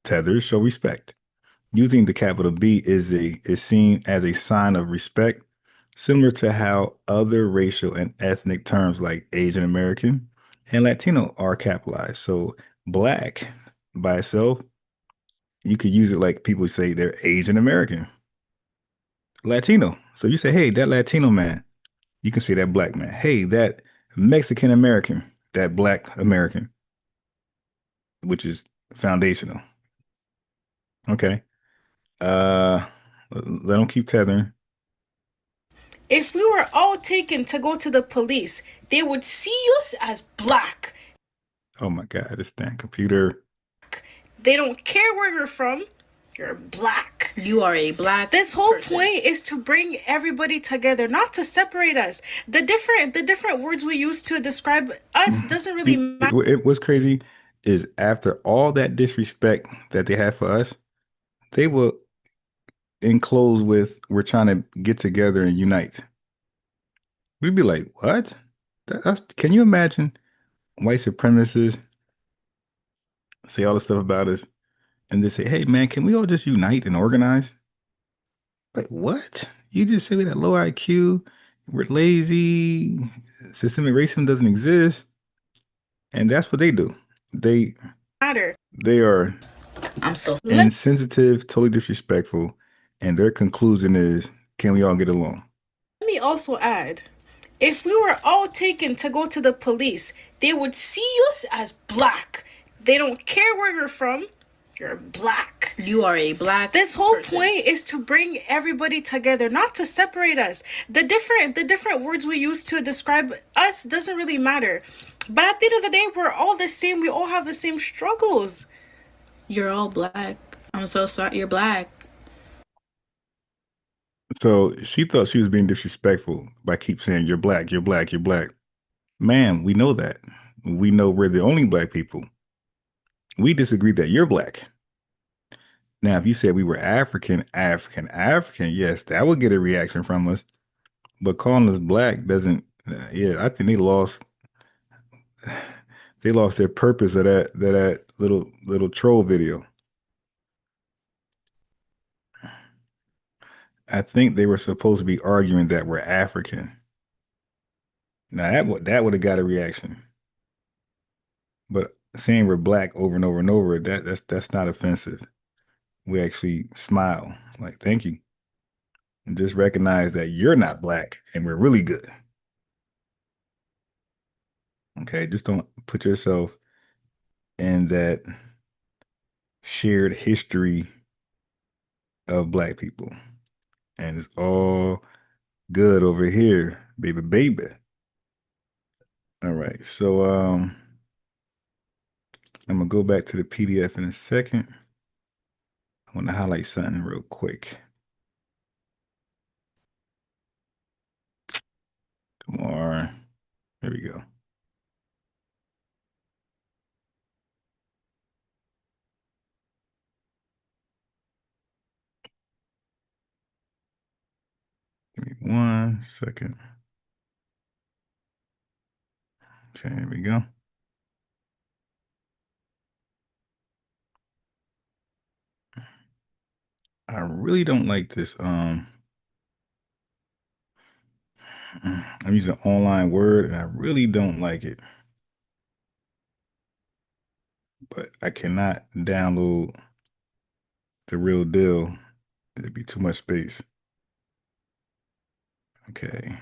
Tethers show respect. Using the capital B is seen as a sign of respect, similar to how other racial and ethnic terms like Asian American and Latino are capitalized. So black by itself, you could use it like people say they're Asian American. Latino. So you say, hey, that Latino man, you can say that black man. Hey, that Mexican American, that black American, which is foundational. Okay. Let them keep tethering. If we were all taken to go to the police, they would see us as black. Oh my God, this damn computer. They don't care where you're from. You're black. You are a black This whole person. point is to bring everybody together, not to separate us. The different words we use to describe us doesn't really matter. What's crazy is after all that disrespect that they had for us, they will enclose with, we're trying to get together and unite. We'd be like, what? Can you imagine white supremacists say all this stuff about us and they say, hey man, can we all just unite and organize? Like, what? You just say we got low IQ, we're lazy, systemic racism doesn't exist. And that's what they do. They are insensitive, totally disrespectful, and their conclusion is, can we all get along? Let me also add, if we were all taken to go to the police, they would see us as black. They don't care where you're from. You're black. You are a black This whole person. point is to bring everybody together, not to separate us. The different words we use to describe us doesn't really matter. But at the end of the day, we're all the same. We all have the same struggles. You're all black. I'm so sorry. You're black. So she thought she was being disrespectful by keep saying, you're black, you're black, you're black. Man, we know that. We know we're the only black people. We disagree that you're black. Now, if you said we were African, yes, that would get a reaction from us. But calling us black doesn't, I think they lost their purpose of that little troll video. I think they were supposed to be arguing that we're African. Now that would have got a reaction. But saying we're black over and over and over, that's not offensive. We actually smile, like, thank you. And just recognize that you're not black and we're really good. Okay, just don't put yourself in that shared history of black people. And it's all good over here, baby. All right, so I'm gonna go back to the PDF in a second. I want to highlight something real quick. Come on, there we go. Give me 1 second. Okay, here we go. I really don't like this. I'm using online Word and I really don't like it. But I cannot download the real deal. It'd be too much space. Okay.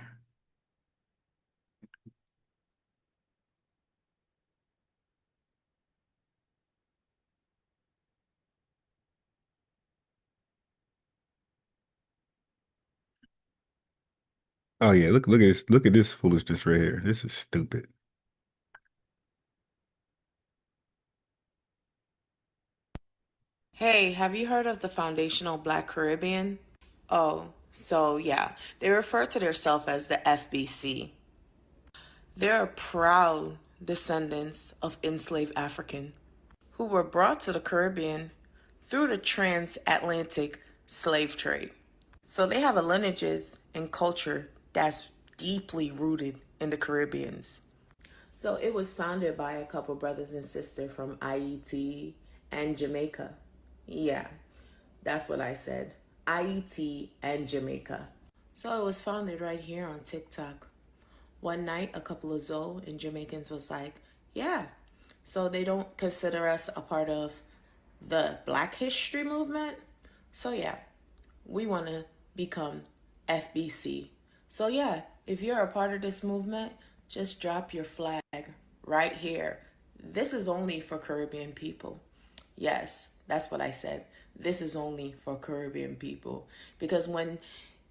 Oh yeah, look at this foolishness right here. This is stupid. Hey, have you heard of the Foundational Black Caribbean? Oh, so yeah, they refer to themselves as the FBC. They're proud descendants of enslaved African who were brought to the Caribbean through the transatlantic slave trade. So they have a lineages and culture that's deeply rooted in the Caribbeans. So it was founded by a couple brothers and sisters from Haiti and Jamaica. Yeah, that's what I said. Haiti and Jamaica. So it was founded right here on TikTok. One night, a couple of Zoe and Jamaicans was like, yeah. So they don't consider us a part of the Black History movement. So yeah, we want to become FBC. So yeah, if you're a part of this movement, just drop your flag right here. This is only for Caribbean people. Yes, that's what I said. This is only for Caribbean people. Because when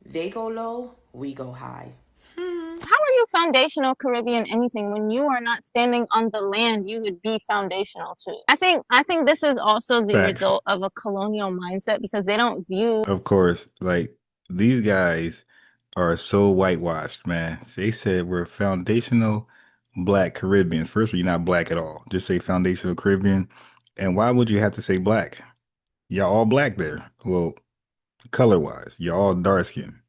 they go low, we go high. How are you you foundational Caribbean anything? When you are not standing on the land, you would be foundational too. I think this is also the Facts. result of a colonial mindset because they don't view. Of course, like these guys are so whitewashed, man. They said we're foundational Black Caribbeans. First of all, you're not Black at all. Just say foundational Caribbean. And why would you have to say Black? Y'all all Black there. Well, color wise, you're all dark skin.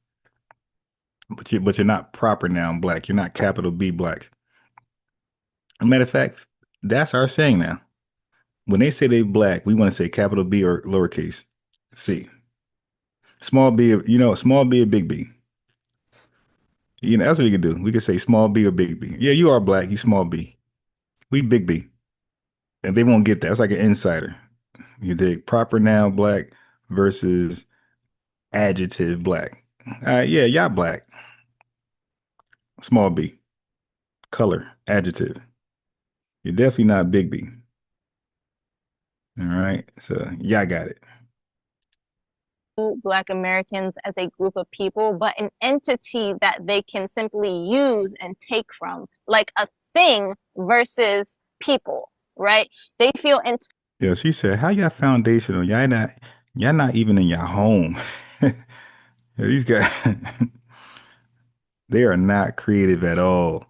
But you're not proper noun Black. You're not capital B Black. As a matter of fact, that's our saying now. When they say they Black, we want to say capital B or lowercase c. Small b, small b or big B. That's what you can do. We could say small b or big B. Yeah, you are Black. You small b. We big B. And they won't get that. It's like an insider. You take proper noun Black versus adjective Black. Yeah, y'all Black. Small b. Color, adjective. You're definitely not big B. All right. So y'all got it. Black Americans as a group of people, but an entity that they can simply use and take from, like a thing versus people, right? They feel Yeah, she said, "How y'all foundational? Y'all not even in your home." Yeah, these guys, they are not creative at all.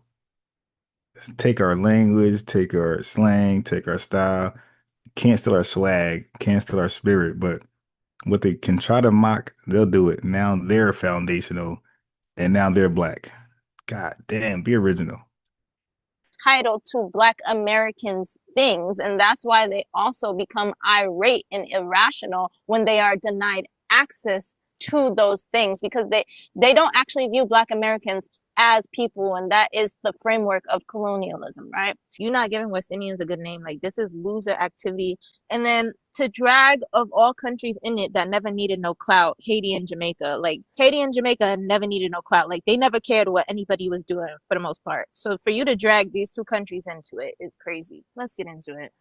Take our language, take our slang, take our style, can't steal our swag, can't steal our spirit, but what they can try to mock, they'll do it. Now they're foundational and now they're Black. God damn, be original. entitled to Black Americans things, and that's why they also become irate and irrational when they are denied access to those things, because they don't actually view Black Americans as people, and that is the framework of colonialism, right? You're not giving West Indians a good name. Like, this is loser activity. And then to drag of all countries in it that never needed no clout, Haiti and Jamaica. Like, Haiti and Jamaica never needed no clout. Like, they never cared what anybody was doing for the most part. So for you to drag these two countries into it is crazy. Let's get into it.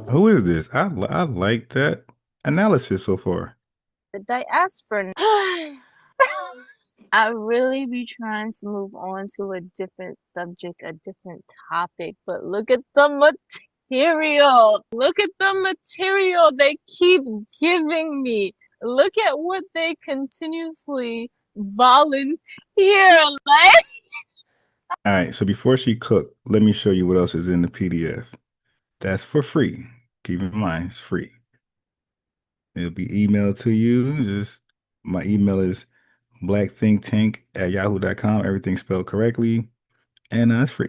Who is this? I like that analysis so far. The diaspora. I really be trying to move on to a different subject, a different topic, but look at the material. Look at the material they keep giving me. Look at what they continuously volunteer. Like, All right, so before she cook, let me show you what else is in the PDF. That's for free. Keep in mind, it's free. It'll be emailed to you. My email is blackthinktank@yahoo.com. Everything spelled correctly, and it's free.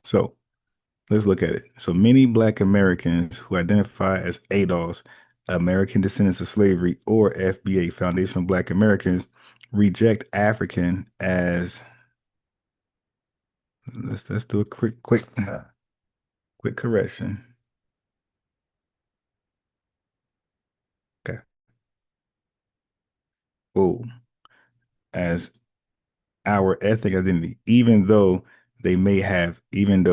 So let's look at it. So many Black Americans who identify as ADOS, American Descendants of Slavery, or FBA, Foundational Black Americans, reject African as. Let's do a quick correction. Okay. Oh, as our ethnic identity, even though we have African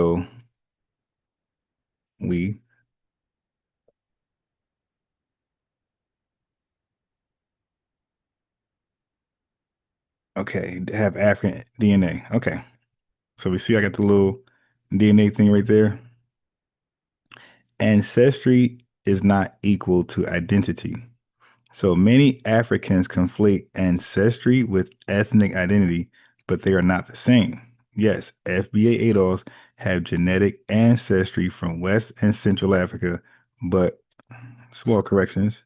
DNA. Okay. So we see I got the little DNA thing right there. Ancestry is not equal to identity. So many Africans conflate ancestry with ethnic identity, but they are not the same. Yes, FBA ADOS have genetic ancestry from West and Central Africa, but small corrections.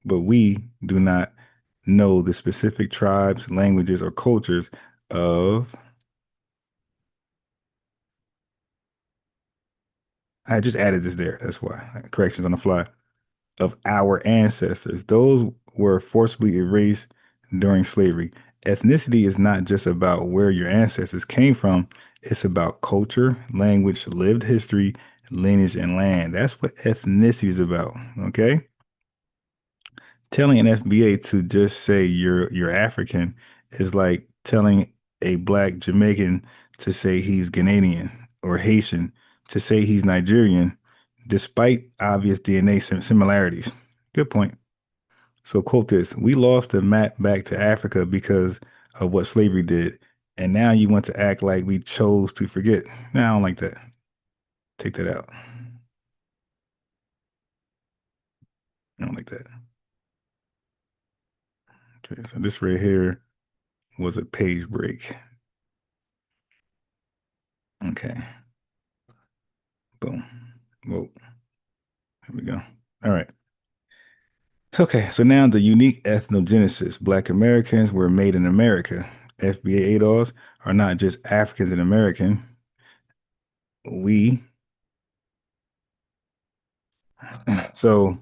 But we do not know the specific tribes, languages, or cultures of. I just added this there. That's why. Corrections on the fly. Of our ancestors. Those were forcibly erased during slavery. Ethnicity is not just about where your ancestors came from. It's about culture, language, lived history, lineage, and land. That's what ethnicity is about. Okay? Telling an FBA to just say you're African is like telling a Black Jamaican to say he's Ghanaian, or Haitian to say he's Nigerian, despite obvious DNA similarities. Good point. So quote this: "We lost the map back to Africa because of what slavery did, and now you want to act like we chose to forget." No, I don't like that. Take that out. I don't like that. Okay, so this right here was a page break. Okay. Boom. Whoa. Here we go. All right. Okay, so now the unique ethnogenesis. Black Americans were made in America. FBA ADOS are not just Africans and American. So,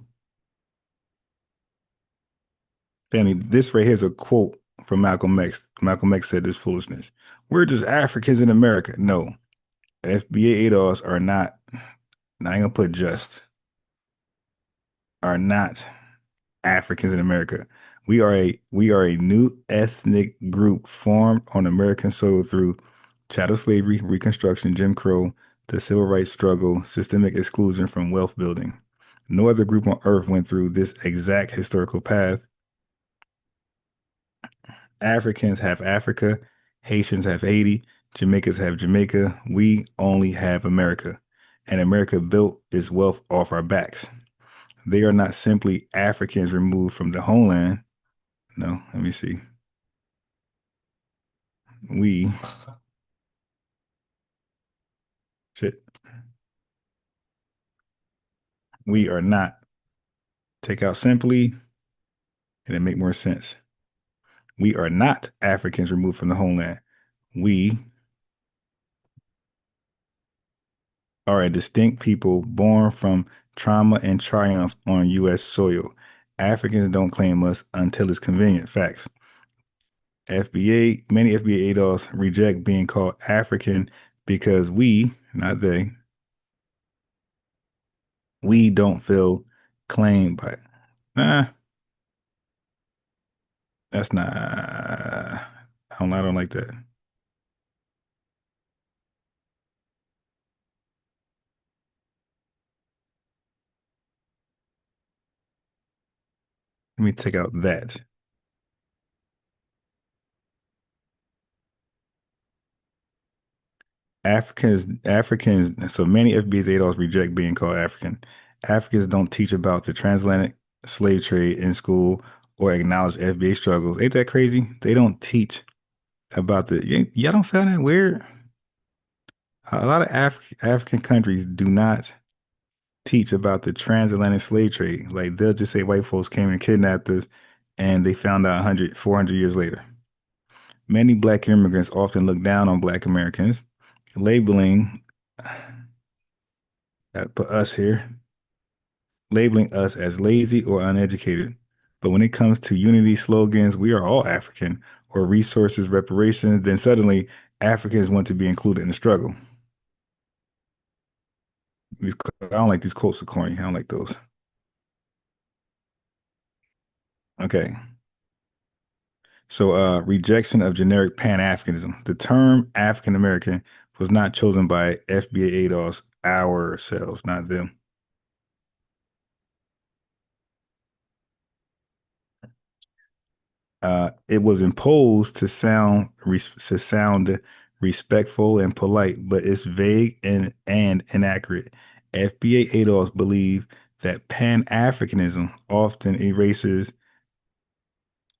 family, this right here is a quote from Malcolm X. Malcolm X said this foolishness. "We're just Africans in America." No, FBA ADOS are not, I ain't gonna put just, are not Africans in America. We are a new ethnic group formed on American soil through chattel slavery, Reconstruction, Jim Crow, the civil rights struggle, systemic exclusion from wealth building. No other group on earth went through this exact historical path. Africans have Africa, Haitians have Haiti, Jamaicans have Jamaica. We only have America, and America built its wealth off our backs. They are not simply Africans removed from the homeland. No, let me see. We shit. We are not. Take out simply, and it make more sense. We are not Africans removed from the homeland. We are a distinct people born from trauma and triumph on U.S. soil. Africans don't claim us until it's convenient. Facts. Many FBA ADOS reject being called African because we, not they, we don't feel claimed by it. Nah, that's not, I don't like that. Let me take out that. Africans, so many FBA ADOS reject being called African. Africans don't teach about the transatlantic slave trade in school or acknowledge FBA struggles. Ain't that crazy? They don't teach about y'all don't find that weird? A lot of African countries do not teach about the transatlantic slave trade. Like they'll just say white folks came and kidnapped us and they found out 400 years later. Many black immigrants often look down on black Americans, labeling, gotta put us here, labeling us as lazy or uneducated. But when it comes to unity slogans, we are all African, or resources, reparations, then suddenly Africans want to be included in the struggle. I don't like these quotes are corny. I don't like those. Okay. So rejection of generic Pan-Africanism. The term African American was not chosen by FBA ADOS ourselves, not them. It was imposed to sound respectful and polite, but it's vague and inaccurate. FBA ADOS believe that Pan-Africanism often erases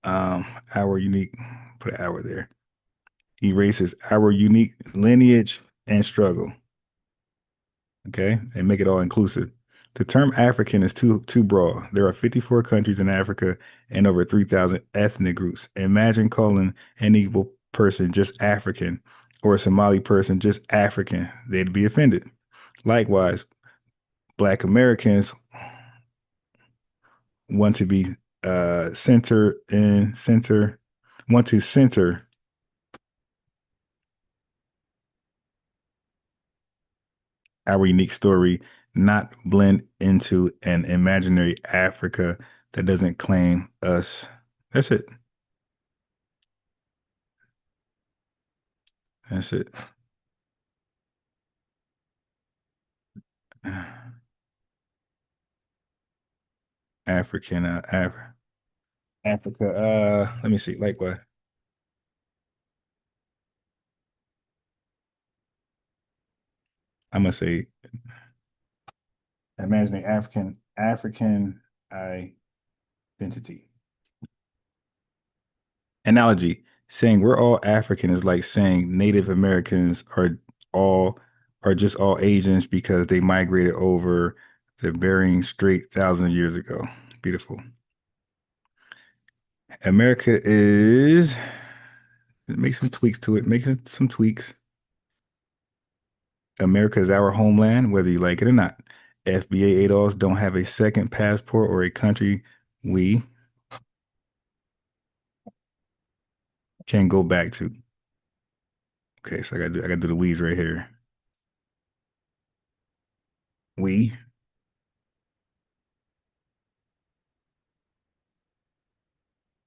our unique, put an hour there, erases our unique lineage and struggle. Okay, and make it all inclusive. The term African is too broad. There are 54 countries in Africa and over 3,000 ethnic groups. Imagine calling an Igbo person just African or a Somali person just African. They'd be offended. Likewise, Black Americans want to be want to center our unique story, not blend into an imaginary Africa that doesn't claim us. That's it. That's it. African, Africa. Let me see. Like what? I'm gonna say imagining African identity. Analogy. Saying we're all African is like saying Native Americans all are just all Asians because they migrated over the Bering Strait thousands of years ago. Beautiful. America is make some tweaks to it. Make some tweaks. America is our homeland, whether you like it or not. FBA adults don't have a second passport or a country we can go back to. Okay, so I gotta do the we's right here. We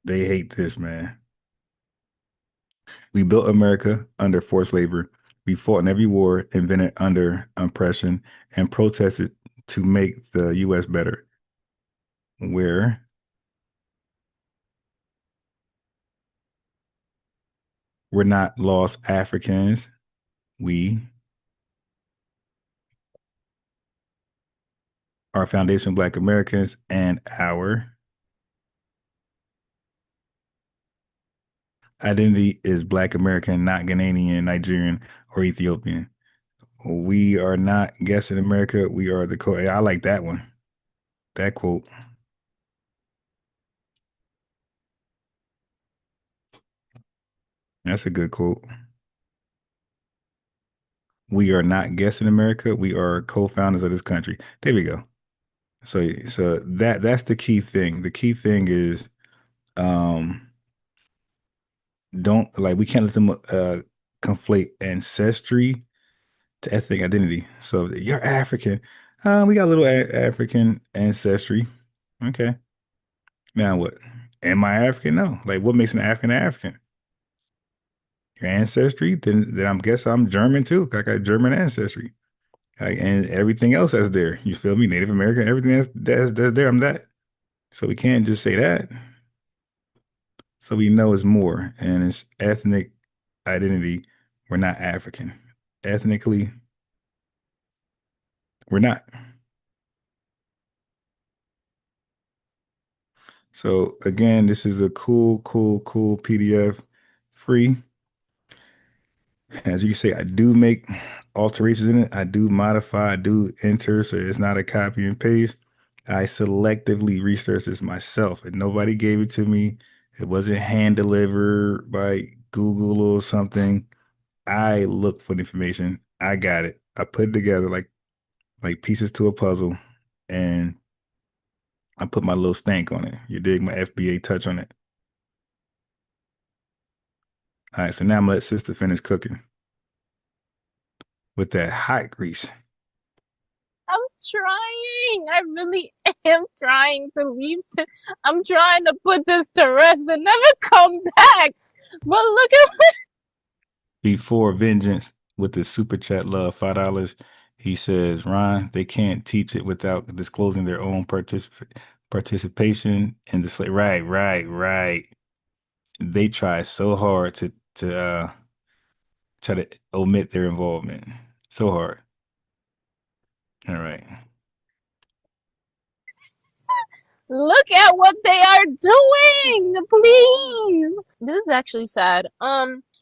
they hate this, man. We built America under forced labor. We fought in every war invented under oppression and protested to make the U.S. better. Where we're not lost Africans, we are foundation Black Americans, and our identity is Black American, not Ghanaian, Nigerian, or Ethiopian. We are not guessing America. We are the co. I like that one. That quote. That's a good quote. We are not guessing America. We are co-founders of this country. There we go. So that's the key thing. The key thing is don't like we can't let them conflate ancestry to ethnic identity. So you're African. We got a little African ancestry. Okay. Now what? Am I African? No. Like what makes an African African? Your ancestry? Then I'm guess I'm German too. I got German ancestry. Like, and everything else that's there. You feel me? Native American, everything that's there, I'm that. So we can't just say that. So we know it's more, and it's ethnic identity. We're not African. Ethnically, we're not. So again, this is a cool PDF, free. As you can see, I do make alterations in it. I do modify, I do enter, so it's not a copy and paste. I selectively researched this myself, and nobody gave it to me. It wasn't hand delivered by Google or something. I looked for the information. I got it. I put it together like pieces to a puzzle, and I put my little stank on it. You dig? My FBA touch on it. All right, so now I'm gonna let sister finish cooking with that hot grease. I'm trying. I really am trying to leave. I'm trying to put this to rest and never come back. But look at what. Before Vengeance with the super chat love, $5. He says, Ron, they can't teach it without disclosing their own participation in the slave. Right. They try so hard to try to omit their involvement. So hard. All right. Look at what they are doing, please. This is actually sad.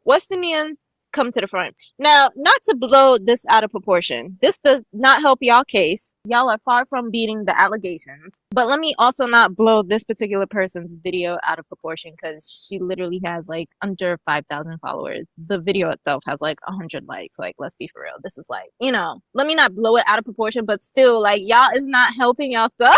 West Indian, come to the front. Now, not to blow this out of proportion. This does not help y'all case. Y'all are far from beating the allegations. But let me also not blow this particular person's video out of proportion because she literally has like under 5,000 followers. The video itself has like 100 likes. Like, let's be for real. This is like, let me not blow it out of proportion, but still, like, y'all is not helping y'all stuff.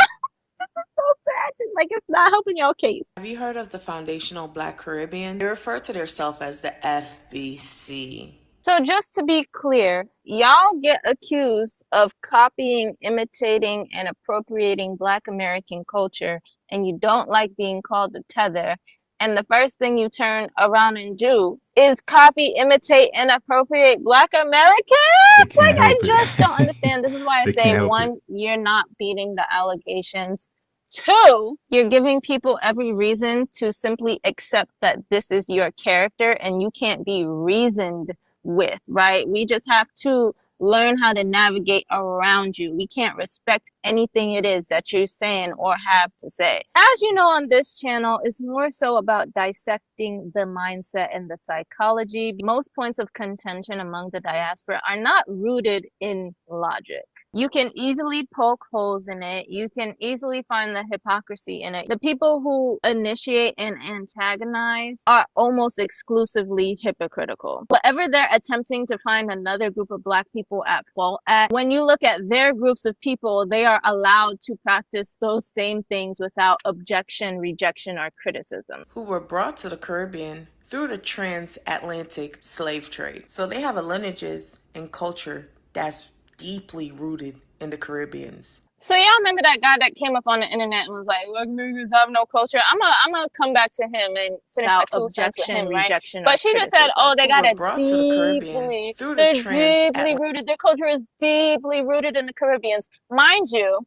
So sad. Like, it's not helping y'all case. Have you heard of the Foundational Black Caribbean? They refer to themselves as the FBC. So just to be clear, y'all get accused of copying, imitating, and appropriating Black American culture, and you don't like being called the Tether. And the first thing you turn around and do is copy, imitate, and appropriate Black Americans? Like, I just don't understand. This is why I say, one, you're not beating the allegations. Two, you're giving people every reason to simply accept that this is your character and you can't be reasoned with, right? We just have to learn how to navigate around you. We can't respect anything it is that you're saying or have to say. As you know, on this channel, it's more so about dissecting the mindset and the psychology. Most points of contention among the diaspora are not rooted in logic. You can easily poke holes in it. You can easily find the hypocrisy in it. The people who initiate and antagonize are almost exclusively hypocritical. Whatever they're attempting to find another group of Black people at fault at, when you look at their groups of people, they are allowed to practice those same things without objection, rejection, or criticism. Who were brought to the Caribbean through the transatlantic slave trade. So they have a lineages and culture that's deeply rooted in the Caribbeans. So y'all remember that guy that came up on the internet and was like, "Look, niggas have no culture." I'm gonna come back to him and finish my 2 cents with him, right? Rejection, but she just said, "Oh, they got it deeply, they're deeply rooted. Their culture is deeply rooted in the Caribbeans." Mind you,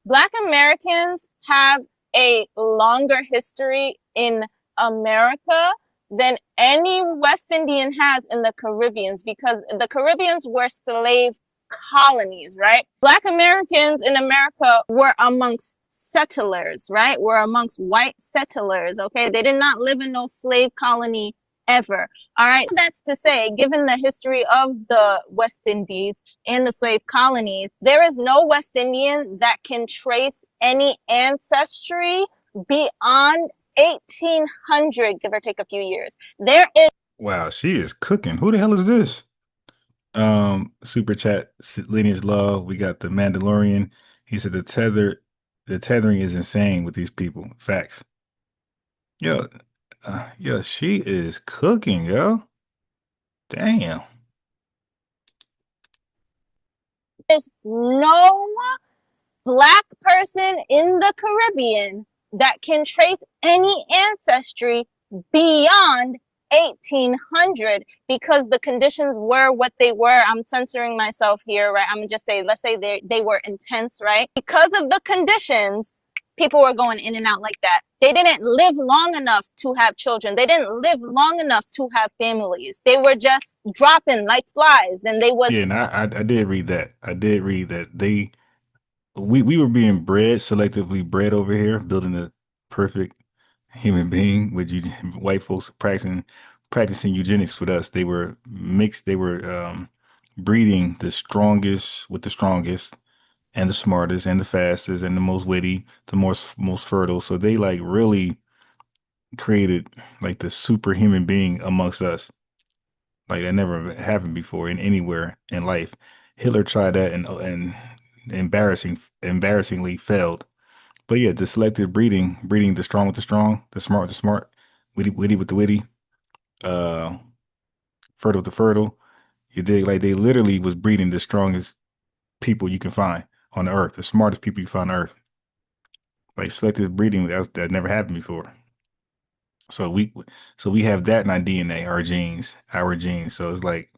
Black Americans have a longer history in America than any West Indian has in the Caribbeans, because the Caribbeans were slave colonies, right? Black Americans in America were amongst settlers, right? Were amongst white settlers, okay? They did not live in no slave colony ever, all right? That's to say, given the history of the West Indies and the slave colonies, there is no West Indian that can trace any ancestry beyond 1800, give or take a few years. There is... Wow, she is cooking. Who the hell is this? Super chat, lineage love. We got the Mandalorian. He said the tethering is insane with these people. Facts. Yo, she is cooking, yo. Damn. There's no Black person in the Caribbean that can trace any ancestry beyond 1800, because the conditions were what they were. I'm censoring myself here, right? I'm gonna just say, let's say they were intense, right? Because of the conditions, people were going in and out like that. They didn't live long enough to have children. They didn't live long enough to have families. They were just dropping like flies. Then they would... Yeah, and I did read that. I did read that we were being selectively bred over here, building a perfect human being with white folks practicing eugenics with us. They were mixed. They were breeding the strongest with the strongest, and the smartest, and the fastest, and the most witty, the most fertile. So they like really created like the superhuman being amongst us. Like that never happened before in anywhere in life. Hitler tried that and embarrassingly failed. But yeah, the selective breeding the strong with the strong, the smart with the smart, witty with the witty, fertile with the fertile. You dig? Like they literally was breeding the strongest people you can find on the earth, the smartest people you find on earth. Like selective breeding, that never happened before. So we have that in our DNA, our genes. So it's like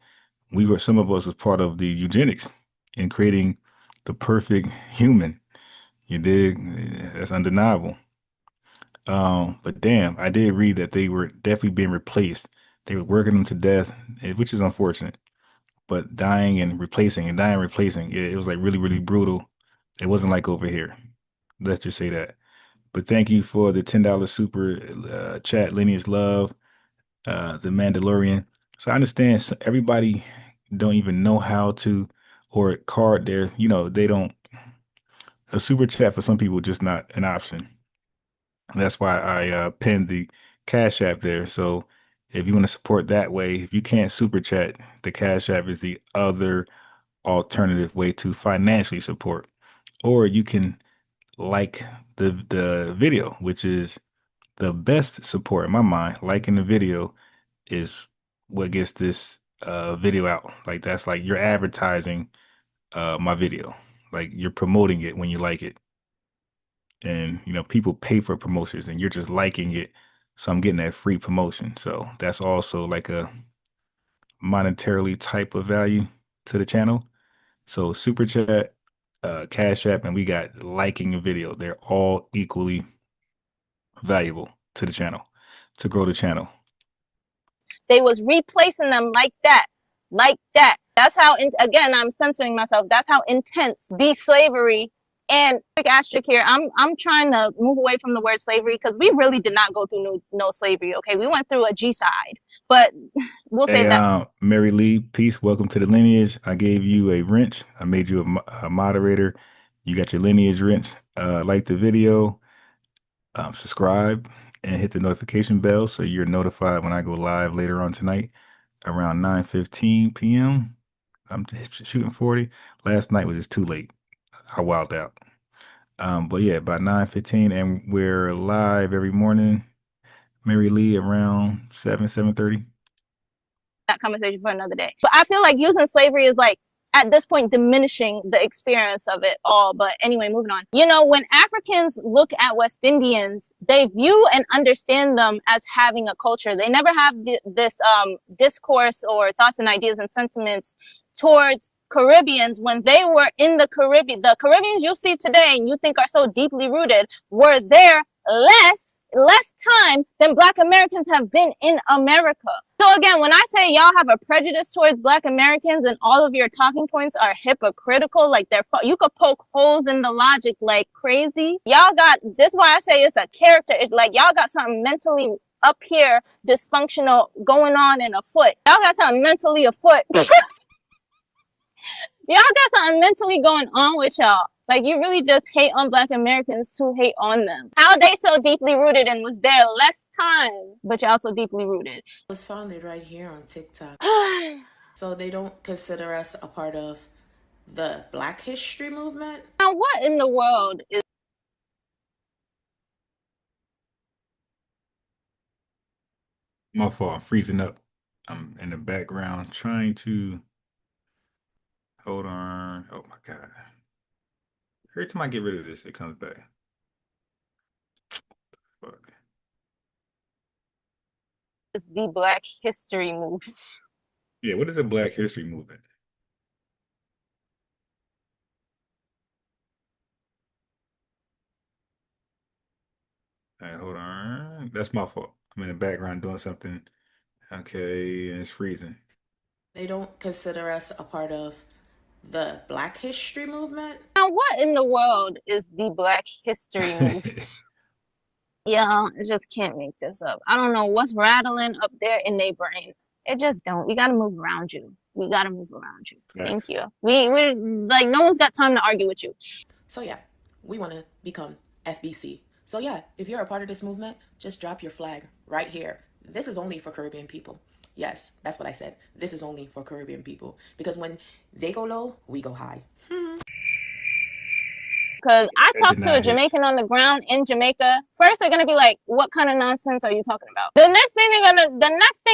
some of us was part of the eugenics in creating the perfect human. You dig? That's undeniable. But damn, I did read that they were definitely being replaced. They were working them to death, which is unfortunate. But dying and replacing. It was like really, really brutal. It wasn't like over here. Let's just say that. But thank you for the $10 super chat, Lineage Love, the Mandalorian. So I understand everybody don't even know how to, or card their, they don't, a super chat for some people just not an option. That's why I pinned the Cash App there. So if you want to support that way, if you can't super chat, the Cash App is the other alternative way to financially support. Or you can like the video, which is the best support in my mind. Liking the video is what gets this video out. Like that's like you're advertising my video. Like you're promoting it when you like it. And people pay for promotions and you're just liking it. So I'm getting that free promotion. So that's also like a monetarily type of value to the channel. So super chat, Cash App, and we got liking a video. They're all equally valuable to the channel, to grow the channel. They was replacing them like that, like that. That's how, again, I'm censoring myself. That's how intense the slavery and big asterisk here. I'm trying to move away from the word slavery because we really did not go through no slavery. Okay, we went through a G-side, but we'll say that. Mary Lee, peace. Welcome to the lineage. I gave you a wrench. I made you a moderator. You got your lineage wrench. Like the video, subscribe, and hit the notification bell so you're notified when I go live later on tonight around 9:15 p.m. I'm shooting 40. Last night was just too late. I wilded out. But yeah, by 9:15, and we're live every morning. Mary Lee around 7:30. That conversation for another day. But I feel like using slavery is like, at this point, diminishing the experience of it all. But anyway, moving on. You know, when Africans look at West Indians, they view and understand them as having a culture. They never have this discourse or thoughts and ideas and sentiments towards Caribbeans when they were in the Caribbean. The Caribbeans you see today and you think are so deeply rooted were there less time than Black Americans have been in America. So again, when I say y'all have a prejudice towards Black Americans and all of your talking points are hypocritical, like you could poke holes in the logic like crazy. Y'all got, this is why I say it's a character. It's like y'all got something mentally up here dysfunctional going on in afoot. Y'all got something mentally afoot. Y'all got something mentally going on with y'all. Like, you really just hate on Black Americans to hate on them. How they so deeply rooted and was there less time, but y'all so deeply rooted. It was founded right here on TikTok. So they don't consider us a part of the Black History movement? Now, what in the world is... My fault. I'm freezing up. I'm in the background trying to... Hold on. Oh, my God. Every time I get rid of this, it comes back. Fuck. It's the Black History movement. Yeah, what is a Black History movement? All right, hold on. That's my fault. I'm in the background doing something. Okay, and it's freezing. They don't consider us a part of the Black History movement? Now, what in the world is the Black History movement? Yeah, I just can't make this up. I don't know what's rattling up there in their brain. It just don't. We gotta move around you. We gotta move around you. Right. Thank you. We're like, no one's got time to argue with you. So yeah, we want to become FBC. So yeah, if you're a part of this movement, just drop your flag right here. This is only for Caribbean people. Yes, that's what I said. This is only for Caribbean people. Because when they go low, we go high. Because I talked to a Jamaican on the ground in Jamaica. First, they're gonna be like, "What kind of nonsense are you talking about?" The next thing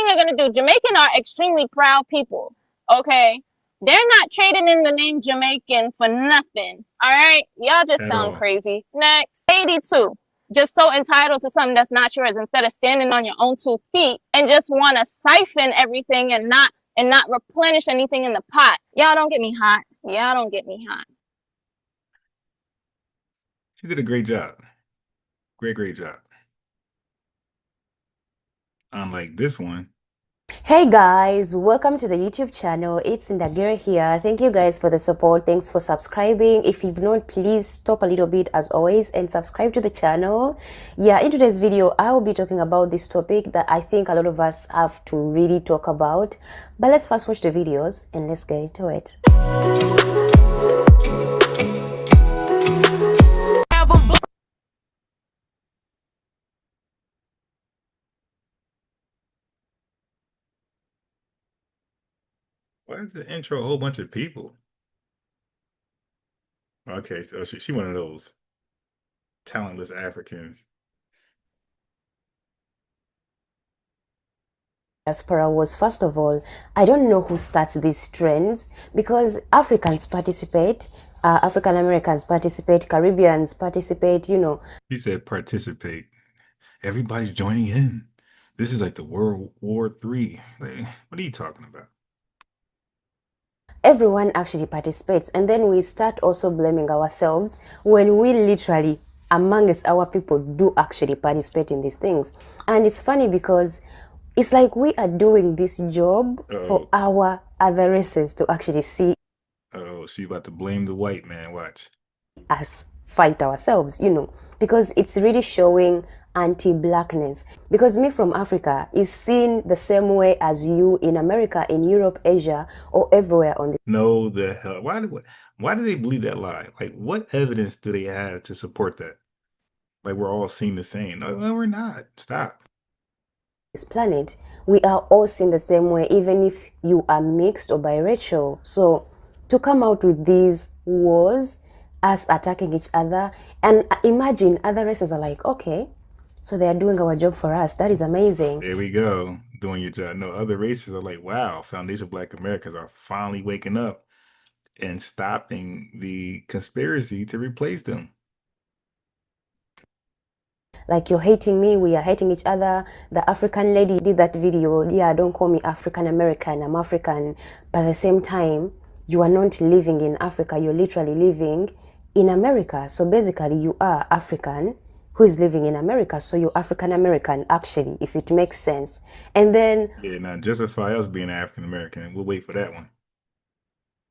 they're gonna do. Jamaican are extremely proud people. Okay, they're not trading in the name Jamaican for nothing. All right, y'all just sound crazy. Next, 82. Just so entitled to something that's not yours, instead of standing on your own 2 feet and just want to siphon everything and not replenish anything in the pot. Y'all don't get me hot. Y'all don't get me hot. She did a great job. Great job. Unlike this one. Hey guys, welcome to the YouTube channel. It's Ndagire here. Thank you guys for the support. Thanks for subscribing. If you've not, please stop a little bit as always and subscribe to the channel. Yeah, in today's video, I will be talking about this topic that I think a lot of us have to really talk about. But let's first watch the videos and let's get into it. Why is the intro a whole bunch of people? Okay, so she one of those talentless Africans. Diaspora was, first of all, I don't know who starts these trends, because Africans participate, African Americans participate, Caribbeans participate, you know. He said participate. Everybody's joining in. This is like the World War III. Like, what are you talking about? everyone actually participates, and then we start also blaming ourselves when we literally amongst our people do actually participate in these things. And it's funny because it's like we are doing this job for our other races to actually see Oh, she about to blame the white man. Watch. us fight ourselves, because it's really showing anti-blackness. Because me from Africa is seen the same way as you in America, in Europe, Asia, or everywhere on the No, the hell. Why do they believe that lie? Like, what evidence do they have to support that? Like, we're all seen the same. No, we're not. Stop. this planet, we are all seen the same way, even if you are mixed or biracial. So to come out with these wars, us attacking each other, and imagine other races are like, okay, so they are doing our job for us. That is amazing. There we go. Doing your job. No, other races are like, wow, Foundation Black Americans are finally waking up and stopping the conspiracy to replace them. Like, you're hating me, we are hating each other. The African lady did that video, yeah, don't call me African American, I'm African. But at the same time, you are not living in Africa, you're literally living in America. So basically, you are African who is living in America. So you're African American, actually, if it makes sense. And then Yeah, now justify us being African American. We'll wait for that one.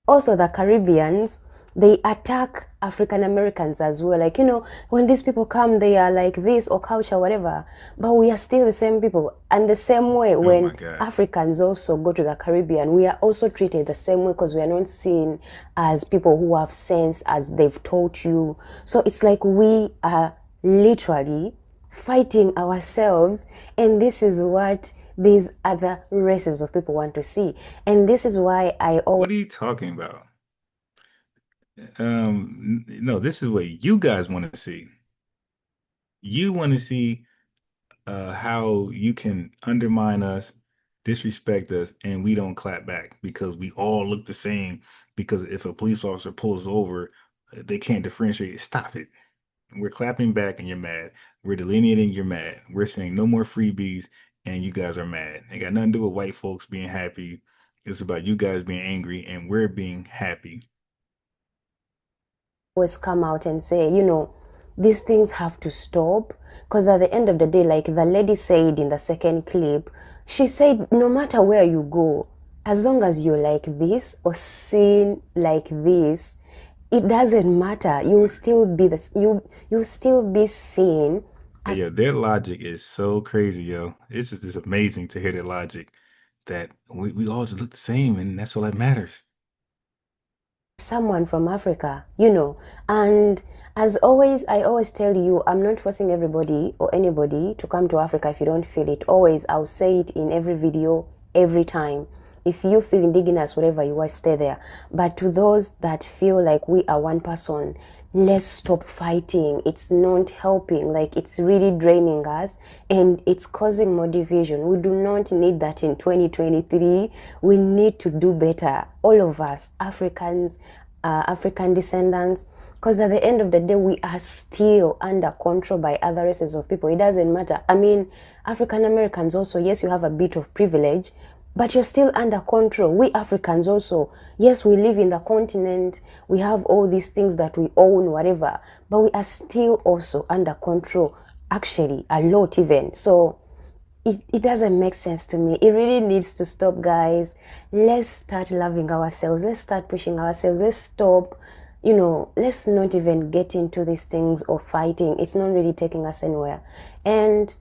also the Caribbeans, they attack African Americans as well. Like, when these people come, they are like this or culture, whatever. But we are still the same people. And the same way when Africans also go to the Caribbean, we are also treated the same way because we are not seen as people who have sense as they've taught you. So it's like we are literally fighting ourselves. And this is what these other races of people want to see. And this is why I always... What are you talking about? No, this is what you guys want to see. You want to see how you can undermine us, disrespect us, and we don't clap back because we all look the same. Because if a police officer pulls over, they can't differentiate. Stop it. We're clapping back and you're mad. We're delineating, you're mad. We're saying no more freebies and you guys are mad. It got nothing to do with white folks being happy. It's about you guys being angry and we're being happy. Always come out and say, these things have to stop, because at the end of the day, like the lady said in the second clip, she said no matter where you go, as long as you're like this or seen like this, it doesn't matter. You will still be this. You still be seen. Yeah, their logic is so crazy, yo. It's just amazing to hear their logic that we all just look the same and that's all that matters. Someone from Africa, and as always, I always tell you, I'm not forcing everybody or anybody to come to Africa if you don't feel it. Always, I'll say it in every video, every time. If you feel indigenous, whatever you are, stay there. But to those that feel like we are one person, let's stop fighting. It's not helping. Like, it's really draining us and it's causing more division. We do not need that in 2023. We need to do better. All of us, Africans, African descendants, because at the end of the day, we are still under control by other races of people. It doesn't matter. I mean, African Americans also, yes, you have a bit of privilege, but you're still under control. We Africans also, yes, we live in the continent, we have all these things that we own, whatever, but we are still also under control, actually, a lot even. So it doesn't make sense to me. It really needs to stop, guys. Let's start loving ourselves. Let's start pushing ourselves. Let's stop, let's not even get into these things or fighting. It's not really taking us anywhere. And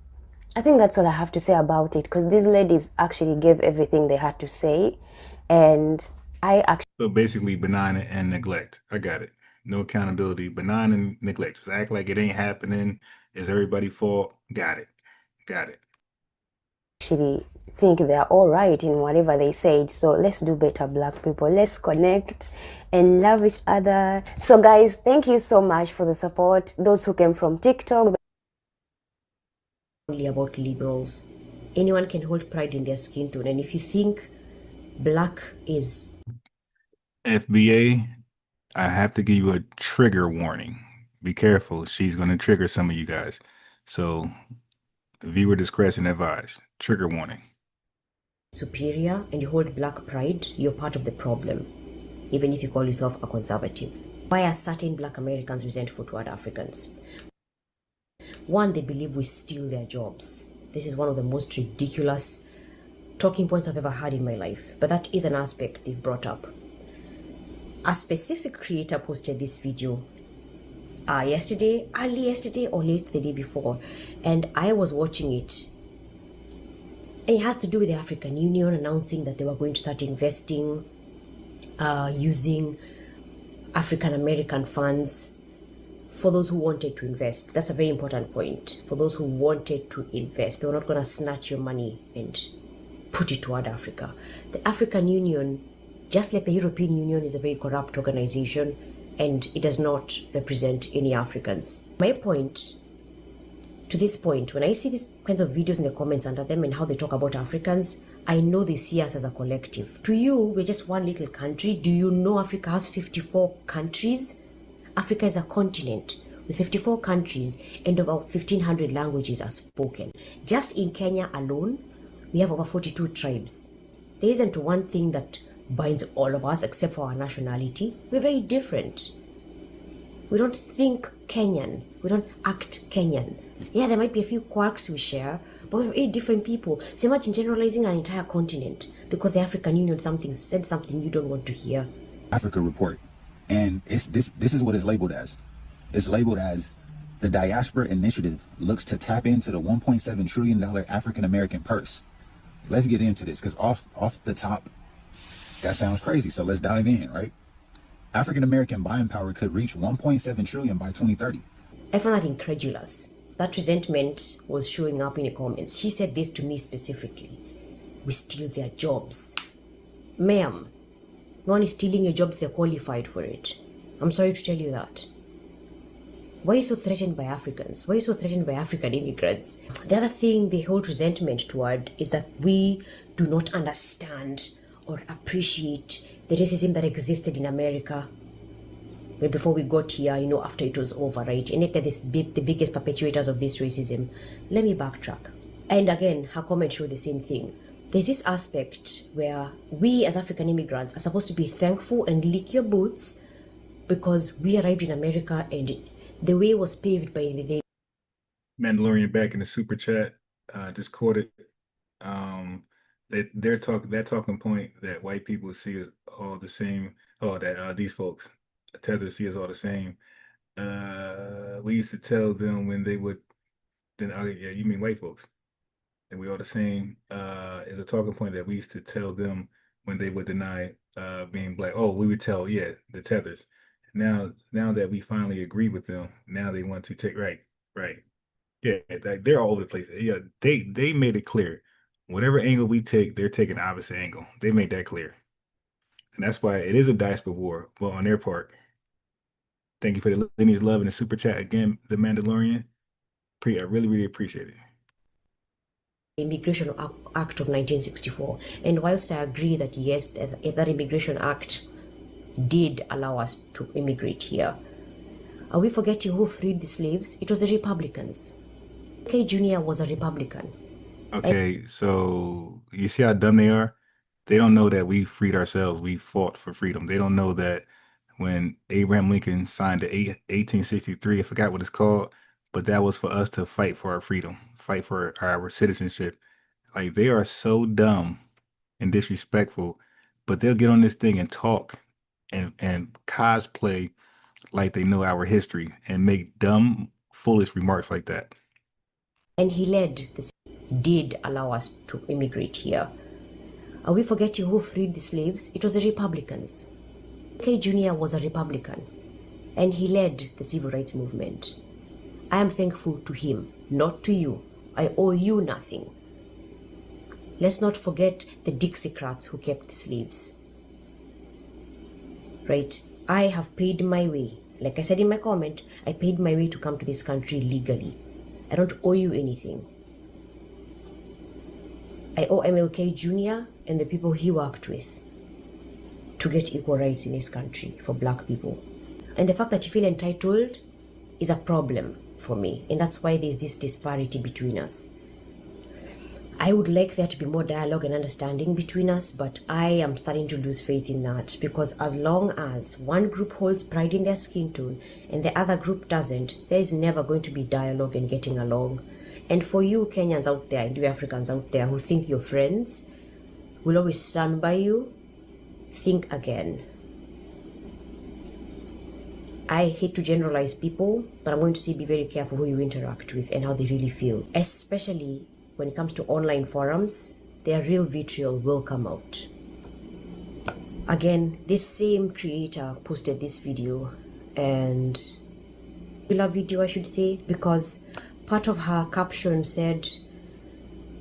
I think that's all I have to say about it, because these ladies actually gave everything they had to say, and I actually... So basically, benign and neglect. I got it. No accountability, benign and neglect. Just act like it ain't happening. Is everybody's fault? Got it. Got it. Actually think they're all right in whatever they said. So let's do better, Black people. Let's connect and love each other. So guys, thank you so much for the support. Those who came from TikTok. Only about liberals. Anyone can hold pride in their skin tone, and if you think black is... FBA, I have to give you a trigger warning. Be careful. She's going to trigger some of you guys. So viewer discretion advised. Trigger warning. Superior and you hold black pride, you're part of the problem. even if you call yourself a conservative. Why are certain black Americans resentful toward Africans? One, they believe we steal their jobs. This is one of the most ridiculous talking points I've ever had in my life, but that is an aspect they've brought up. A specific creator posted this video early yesterday or late the day before, and I was watching it. And it has to do with the African Union announcing that they were going to start investing using African American funds for those who wanted to invest. That's a very important point. For those who wanted to invest, they were not going to snatch your money and put it toward Africa. The African Union, just like the European Union, is a very corrupt organization, and it does not represent any Africans. My point, to this point, when I see these kinds of videos in the comments under them and how they talk about Africans, I know they see us as a collective. To you, we're just one little country. Do you know Africa has 54 countries? Africa is a continent with 54 countries, and about 1,500 languages are spoken. Just in Kenya alone, we have over 42 tribes. There isn't one thing that binds all of us except for our nationality. We're very different. We don't think Kenyan. We don't act Kenyan. Yeah, there might be a few quirks we share, but we're very different people. So imagine generalizing an entire continent because the African Union said something you don't want to hear. Africa report. And this is what it's labeled as. It's labeled as the Diaspora Initiative looks to tap into the $1.7 trillion African American purse. Let's get into this, because off the top, that sounds crazy. So let's dive in, right? African American buying power could reach 1.7 trillion by 2030. I found that incredulous. That resentment was showing up in the comments. She said this to me specifically. We steal their jobs. Ma'am, no one is stealing your job if they're qualified for it. I'm sorry to tell you that. Why are you so threatened by Africans? Why are you so threatened by African immigrants? The other thing they hold resentment toward is that we do not understand or appreciate the racism that existed in America. But before we got here, after it was over, right? And yet they're the biggest perpetuators of this racism. Let me backtrack. And again, her comment showed the same thing. There's this aspect where we as African immigrants are supposed to be thankful and lick your boots because we arrived in America and the way was paved by the Mandalorian back in the super chat, just quoted that talking point that white people see us all the same, that these folks, Tether, see us all the same. We used to tell them when they would, yeah, you mean white folks, and we all the same, is a talking point that we used to tell them when they would deny being black. Oh, we would tell, yeah, the Tethers. Now that we finally agree with them, now they want to take, right. Yeah, they're all over the place. Yeah, they made it clear. Whatever angle we take, they're taking the opposite angle. They made that clear. And that's why it is a diaspora war, well, on their part. Thank you for the lineage love and the super chat again, the Mandalorian. I really, really appreciate it. Immigration Act of 1964. And whilst I agree that yes, that Immigration Act did allow us to immigrate here, are we forgetting who freed the slaves? It was the Republicans. K. Jr. was a Republican. Okay, so you see how dumb they are? They don't know that we freed ourselves. We fought for freedom. They don't know that when Abraham Lincoln signed the 1863, I forgot what it's called, but that was for us to fight for our freedom, fight for our citizenship. Like, they are so dumb and disrespectful, but they'll get on this thing and talk and cosplay like they know our history and make dumb, foolish remarks like that. And he led this, did allow us to immigrate here. Are we forgetting who freed the slaves? It was the Republicans. K. Jr. was a Republican, and he led the civil rights movement. I am thankful to him, not to you. I owe you nothing. Let's not forget the Dixiecrats who kept the slaves. Right? I have paid my way. Like I said in my comment, I paid my way to come to this country legally. I don't owe you anything. I owe MLK Jr. and the people he worked with to get equal rights in this country for black people. And the fact that you feel entitled is a problem for me. And that's why there's this disparity between us. I would like there to be more dialogue and understanding between us, but I am starting to lose faith in that, because as long as one group holds pride in their skin tone and the other group doesn't, there is never going to be dialogue and getting along. And for you Kenyans out there and you Africans out there who think your friends will always stand by you, think again. I hate to generalize people, but I'm going to say be very careful who you interact with and how they really feel, especially when it comes to online forums. Their real vitriol will come out. Again, this same creator posted this video, and video I should say, because part of her caption said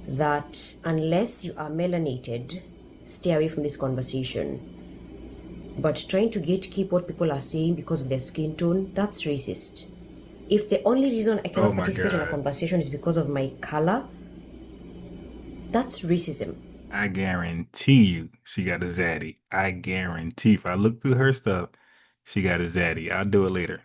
that unless you are melanated, stay away from this conversation. But trying to gatekeep what people are saying because of their skin tone, that's racist. If the only reason I cannot participate in a conversation is because of my color, that's racism. I guarantee you she got a zaddy. I guarantee. If I look through her stuff, she got a zaddy. I'll do it later.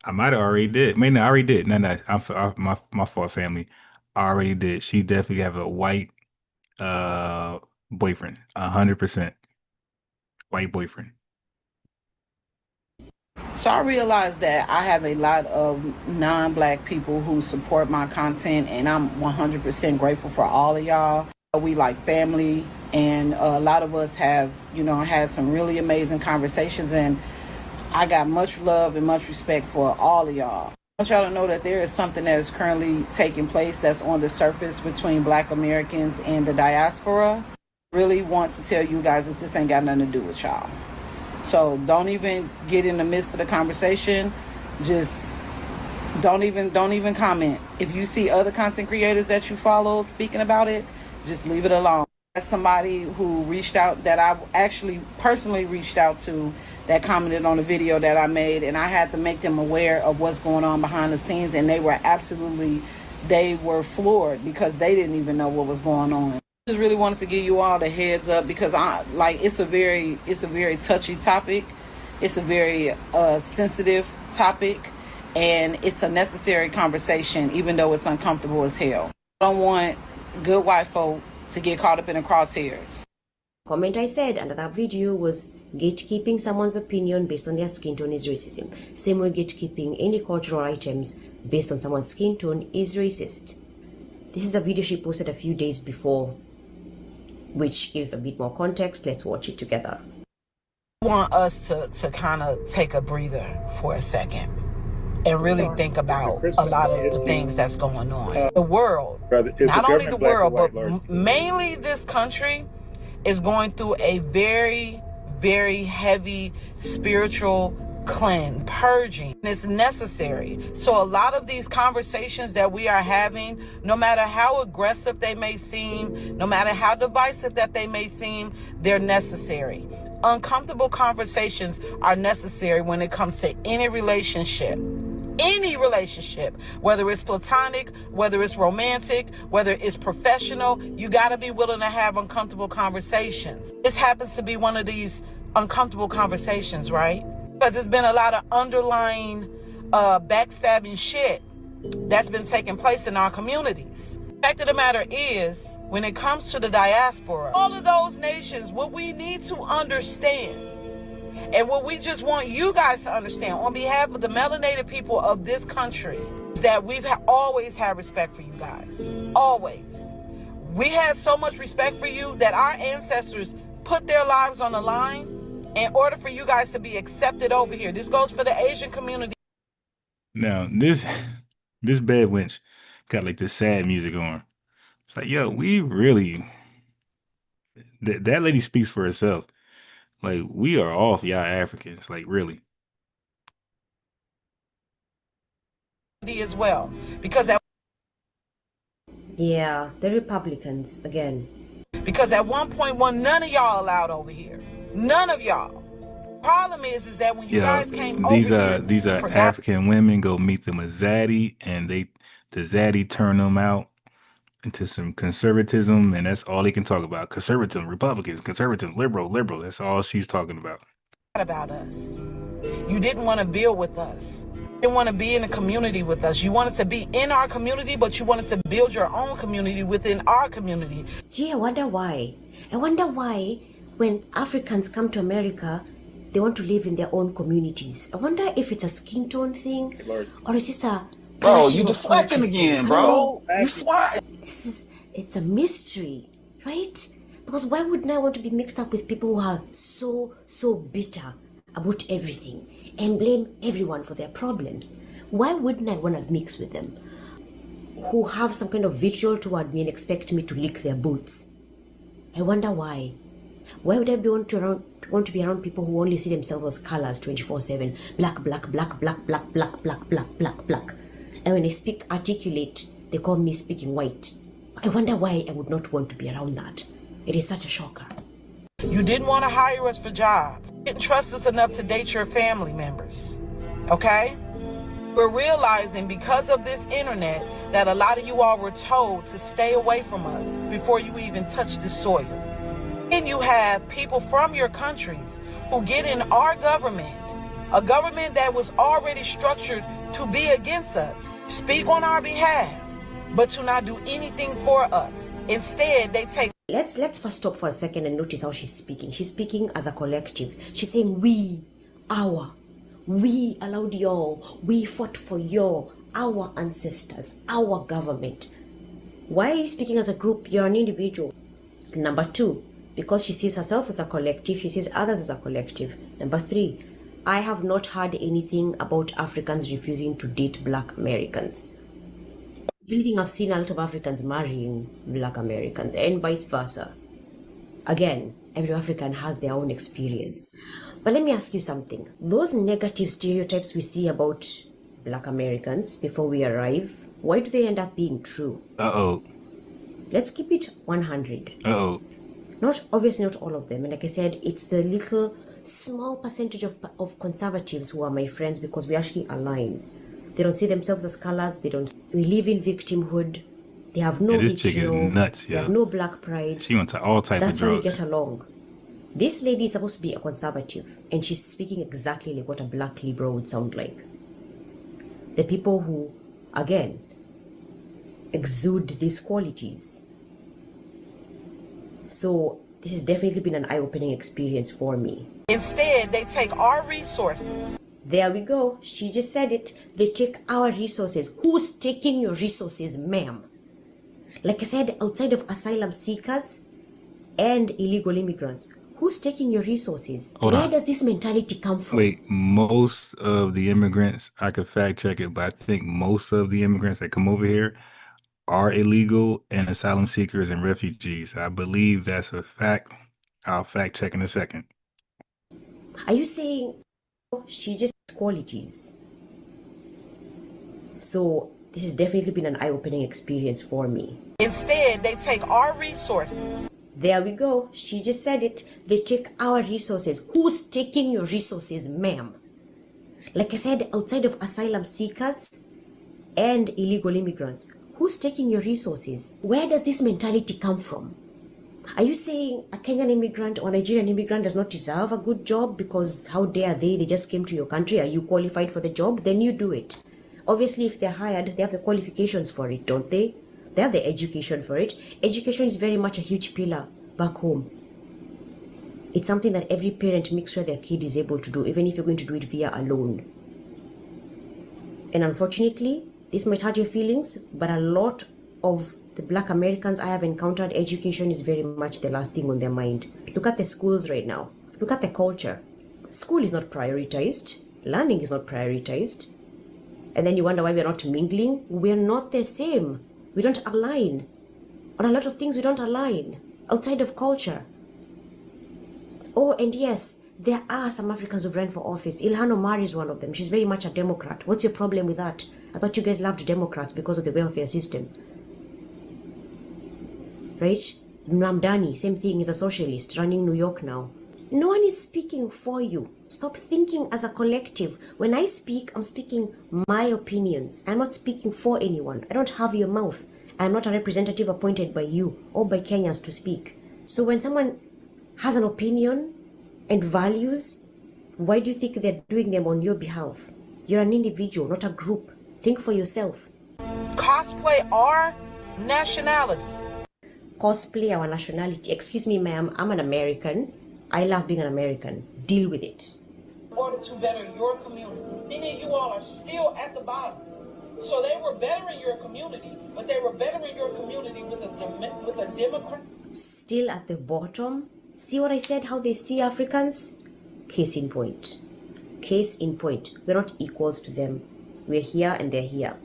I might have already did. I already did. No, my fault, family. I already did. She definitely have a white boyfriend. 100% white boyfriend. So I realized that I have a lot of non-black people who support my content, and I'm 100% grateful for all of y'all. We like family, and a lot of us have, had some really amazing conversations, and I got much love and much respect for all of y'all. I want y'all to know that there is something that is currently taking place that's on the surface between Black Americans and the diaspora. I really want to tell you guys that this ain't got nothing to do with y'all. So don't even get in the midst of the conversation. Just don't even comment. If you see other content creators that you follow speaking about it, just leave it alone. That's somebody who reached out, that I actually personally reached out to, that commented on the video that I made, and I had to make them aware of what's going on behind the scenes, and they were floored because they didn't even know what was going on. I just really wanted to give you all the heads up, because it's a very touchy topic. It's a very sensitive topic, and it's a necessary conversation, even though it's uncomfortable as hell. I don't want good white folk to get caught up in the crosshairs. Comment I said under that video was gatekeeping someone's opinion based on their skin tone is racism. Same way gatekeeping any cultural items based on someone's skin tone is racist. This is a video she posted a few days before, which gives a bit more context. Let's watch it together. I want us to kind of take a breather for a second and really think about a lot of the things that's going on. The world, not only the world, but mainly this country is going through a very, very heavy spiritual cleanse, purging. And it's necessary. So a lot of these conversations that we are having, no matter how aggressive they may seem, no matter how divisive that they may seem, they're necessary. Uncomfortable conversations are necessary when it comes to any relationship. Any relationship, whether it's platonic, whether it's romantic, whether it's professional, you got to be willing to have uncomfortable conversations. This happens to be one of these uncomfortable conversations, right? Because there's been a lot of underlying backstabbing shit that's been taking place in our communities. The fact of the matter is, when it comes to the diaspora, all of those nations, what we need to understand, and what we just want you guys to understand on behalf of the melanated people of this country, is that we've always had respect for you guys. Always. We had so much respect for you that our ancestors put their lives on the line in order for you guys to be accepted over here. This goes for the Asian community. Now, this bad wench got like this sad music on. It's like, yo, we really, that lady speaks for herself. Like, we are off, y'all Africans. Like, really. As well, because yeah, the Republicans again. Because at one point, none of y'all allowed over here. None of y'all. Problem is that when you guys came over here, these are African women go meet them a zaddy, and the zaddy turn them out into some conservatism, and that's all they can talk about. Conservatism, Republicans, conservatism, liberal. That's all she's talking about. About us. You didn't want to build with us. didn't want to be in a community with us. You wanted to be in our community, but you wanted to build your own community within our community. Gee, I wonder why. I wonder why when Africans come to America, they want to live in their own communities. I wonder if it's a skin tone thing, or is this a bro, you deflecting again, bro. You swat. It's a mystery, right? Because why wouldn't I want to be mixed up with people who are so bitter about everything and blame everyone for their problems? Why wouldn't I want to mix with them who have some kind of vitriol toward me and expect me to lick their boots? I wonder why. Why would I want to be around people who only see themselves as colors 24/7? Black, black, black, black, black, black, black, black, black, black. And when I speak articulate, they call me speaking white. I wonder why I would not want to be around that. It is such a shocker. You didn't want to hire us for jobs. You didn't trust us enough to date your family members. Okay? We're realizing because of this internet that a lot of you all were told to stay away from us before you even touch the soil. And you have people from your countries who get in our government, a government that was already structured to be against us, speak on our behalf, but to not do anything for us. Instead, they take... Let's first stop for a second and notice how she's speaking. She's speaking as a collective. She's saying we, our, we allowed y'all, we fought for y'all, our ancestors, our government. Why are you speaking as a group? You're an individual. Number two, because she sees herself as a collective, she sees others as a collective. Number three, I have not heard anything about Africans refusing to date Black Americans. If anything, I've seen a lot of Africans marrying Black Americans and vice versa. Again, every African has their own experience. But let me ask you something. Those negative stereotypes we see about Black Americans before we arrive, why do they end up being true? Uh-oh. Let's keep it 100. Uh-oh. Obviously not all of them. And like I said, it's the little small percentage of conservatives who are my friends because we actually align. They don't see themselves as colors. We live in victimhood. They have no this chick is nuts, They have no black pride. She went to all types of drugs. That's why we get along. This lady is supposed to be a conservative, and she's speaking exactly like what a black liberal would sound like. The people who, again, exude these qualities. So this has definitely been an eye-opening experience for me. Instead, they take our resources. There we go. She just said it. They take our resources. Who's taking your resources, ma'am? Like I said, outside of asylum seekers and illegal immigrants, who's taking your resources? Where does this mentality come from? Wait, most of the immigrants, I could fact check it, but I think most of the immigrants that come over here are illegal and asylum seekers and refugees. I believe that's a fact. I'll fact check in a second. Are you saying she just has qualities? So this has definitely been an eye-opening experience for me. Instead, they take our resources. There we go. She just said it. They take our resources. Who's taking your resources, ma'am? Like I said, outside of asylum seekers and illegal immigrants, who's taking your resources? Where does this mentality come from? Are you saying a Kenyan immigrant or Nigerian immigrant does not deserve a good job because how dare they? They just came to your country. Are you qualified for the job? Then you do it. Obviously, if they're hired, they have the qualifications for it, don't they? They have the education for it. Education is very much a huge pillar back home. It's something that every parent makes sure their kid is able to do, even if you're going to do it via a loan. And unfortunately, this might hurt your feelings, but a lot of the Black Americans I have encountered, education is very much the last thing on their mind. Look at the schools right now. Look at the culture. School is not prioritized. Learning is not prioritized. And then you wonder why we're not mingling. We're not the same. We don't align. On a lot of things we don't align. Outside of culture. Oh, and yes, there are some Africans who've run for office. Ilhan Omar is one of them. She's very much a Democrat. What's your problem with that? I thought you guys loved Democrats because of the welfare system. Right? Mlamdani, same thing, is a socialist running New York now. No one is speaking for you. Stop thinking as a collective. When I speak, I'm speaking my opinions. I'm not speaking for anyone. I don't have your mouth. I'm not a representative appointed by you or by Kenyans to speak. So when someone has an opinion and values, why do you think they're doing them on your behalf? You're an individual, not a group. Think for yourself. Cosplay our nationality. Cosplay our nationality. Excuse me, ma'am, I'm an American. I love being an American. Deal with it. In order to better your community. Many of you all are still at the bottom. So they were bettering your community, but they were bettering your community with a Democrat. Still at the bottom? See what I said, how they see Africans? Case in point. Case in point. We're not equals to them. We're here and they're here.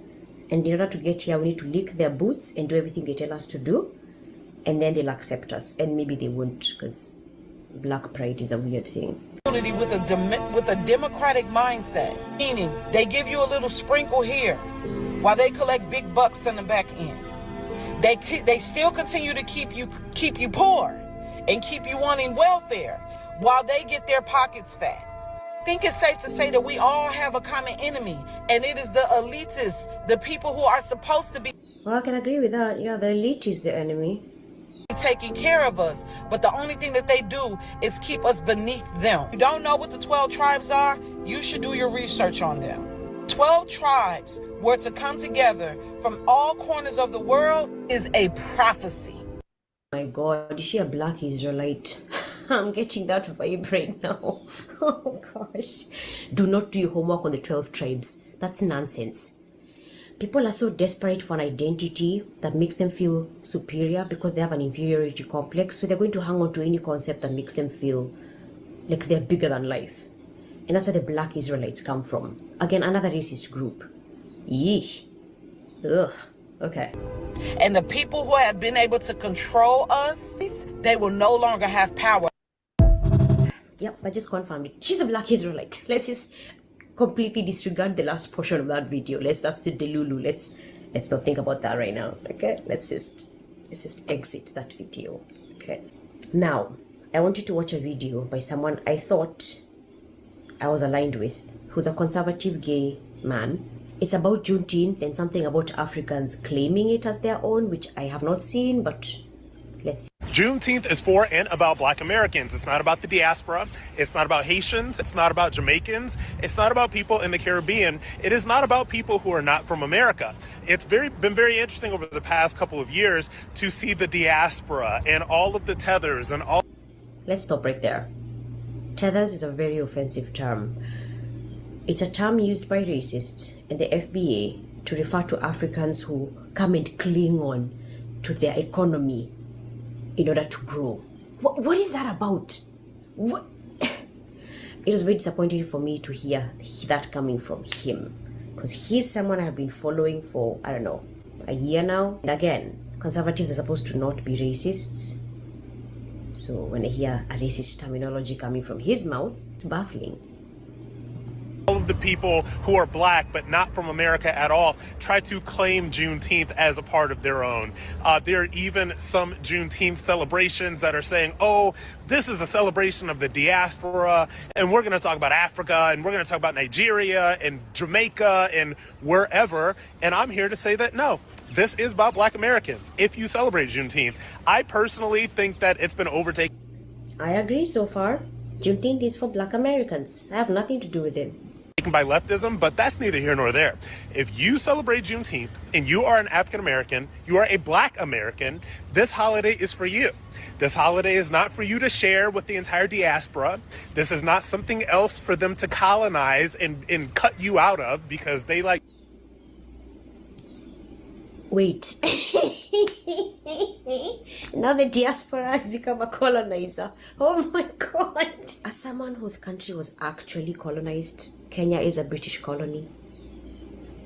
And in order to get here, we need to lick their boots and do everything they tell us to do. And then they'll accept us. And maybe they won't, because black pride is a weird thing. With a democratic mindset, meaning they give you a little sprinkle here while they collect big bucks in the back end. They still continue to keep you poor and keep you wanting welfare while they get their pockets fat. I think it's safe to say that we all have a common enemy, and it is the elitists, the people who are supposed to be. Well, I can agree with that. Yeah, the elite is the enemy. Taking care of us, but the only thing that they do is keep us beneath them. If you don't know what the 12 tribes are, you should do your research on them. 12 tribes were to come together from all corners of the world is a prophecy. My God, is she a black Israelite? I'm getting that vibe right now. Oh gosh. Do not do your homework on the 12 tribes. That's nonsense. People are so desperate for an identity that makes them feel superior because they have an inferiority complex. So they're going to hang on to any concept that makes them feel like they're bigger than life. And that's where the black Israelites come from. Again, another racist group. Yeesh. Ugh. Okay. And the people who have been able to control us, they will no longer have power. Yep, I just confirmed it. She's a black Israelite. Let's just completely disregard the last portion of that video. That's the delulu. Let's not think about that right now. Okay, let's just exit that video. Okay, now I want you to watch a video by someone I thought I was aligned with, who's a conservative gay man. It's about Juneteenth and something about Africans claiming it as their own, which I have not seen, but let's see. Juneteenth is for and about Black Americans. It's not about the diaspora. It's not about Haitians. It's not about Jamaicans. It's not about people in the Caribbean. It is not about people who are not from America. It's been very interesting over the past couple of years to see the diaspora and all of the tethers and all. Let's stop right there. Tethers is a very offensive term. It's a term used by racists and the FBA to refer to Africans who come and cling on to their economy in order to grow. What is that about? What? It was very disappointing for me to hear that coming from him, because he's someone I've been following for, I don't know, a year now. And again, conservatives are supposed to not be racists. So when I hear a racist terminology coming from his mouth, it's baffling. All of the people who are Black but not from America at all try to claim Juneteenth as a part of their own. There are even some Juneteenth celebrations that are saying, oh, this is a celebration of the diaspora, and we're going to talk about Africa, and we're going to talk about Nigeria and Jamaica and wherever. And I'm here to say that no, this is about Black Americans. If you celebrate Juneteenth, I personally think that it's been overtaken. I agree so far. Juneteenth is for Black Americans. I have nothing to do with it. By leftism, but that's neither here nor there. If you celebrate Juneteenth and you are an African American, you are a Black American, this holiday is for you. This holiday is not for you to share with the entire diaspora. This is not something else for them to colonize and cut you out of because they like. Wait. Now the diaspora has become a colonizer. Oh my God. As someone whose country was actually colonized, Kenya is a British colony.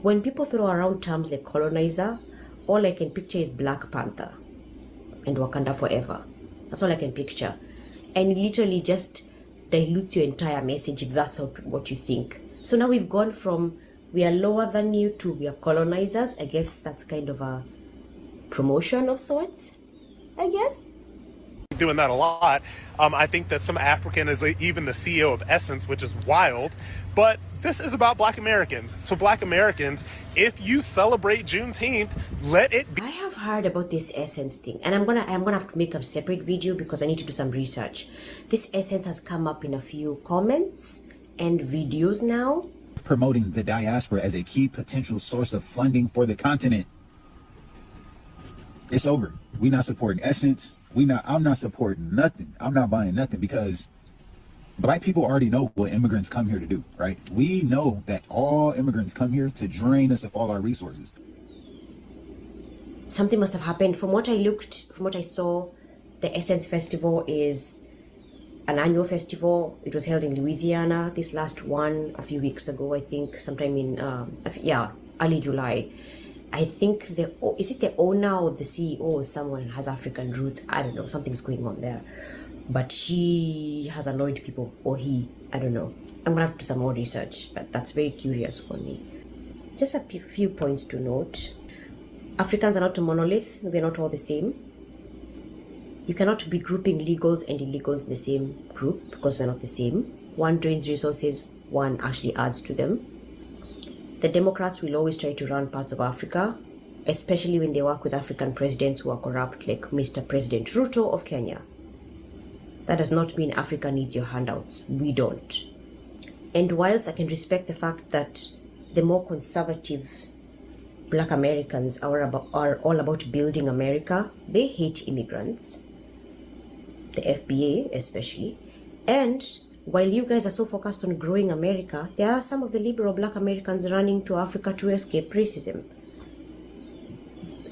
When people throw around terms like colonizer, all I can picture is Black Panther and Wakanda Forever. That's all I can picture. And it literally just dilutes your entire message if that's what you think. So now we've gone from we are lower than you to we are colonizers. I guess that's kind of a promotion of sorts, I guess. Doing that a lot. I think that some African is even the CEO of Essence, which is wild. But this is about Black Americans. So Black Americans, if you celebrate Juneteenth, let it be. I have heard about this Essence thing, and I'm gonna have to make a separate video because I need to do some research. This Essence has come up in a few comments and videos now. promoting the diaspora as a key potential source of funding for the continent. It's over. We not supporting Essence. I'm not supporting nothing. I'm not buying nothing because Black people already know what immigrants come here to do, right? We know that all immigrants come here to drain us of all our resources. Something must have happened. From what I saw, the Essence Festival is an annual festival. It was held in Louisiana. This last one a few weeks ago, I think, sometime in early July. I think is it the owner or the CEO or someone has African roots? I don't know. Something's going on there. But she has annoyed people, or he, I don't know. I'm gonna have to do some more research, but that's very curious for me. Just a few points to note. Africans are not a monolith. We're not all the same. You cannot be grouping legals and illegals in the same group because we're not the same. One drains resources, one actually adds to them. The Democrats will always try to run parts of Africa, especially when they work with African presidents who are corrupt, like Mr. President Ruto of Kenya. That does not mean Africa needs your handouts. We don't. And whilst I can respect the fact that the more conservative Black Americans are all about building America, they hate immigrants, the FBA especially. And while you guys are so focused on growing America, there are some of the liberal Black Americans running to Africa to escape racism.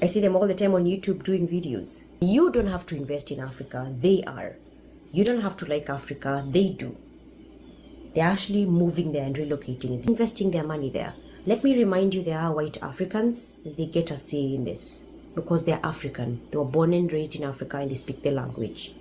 I see them all the time on YouTube doing videos. You don't have to invest in Africa, they are. You don't have to like Africa, they do. They're actually moving there and relocating, investing their money there. Let me remind you, there are white Africans. They get a say in this because they're African. They were born and raised in Africa and they speak the language.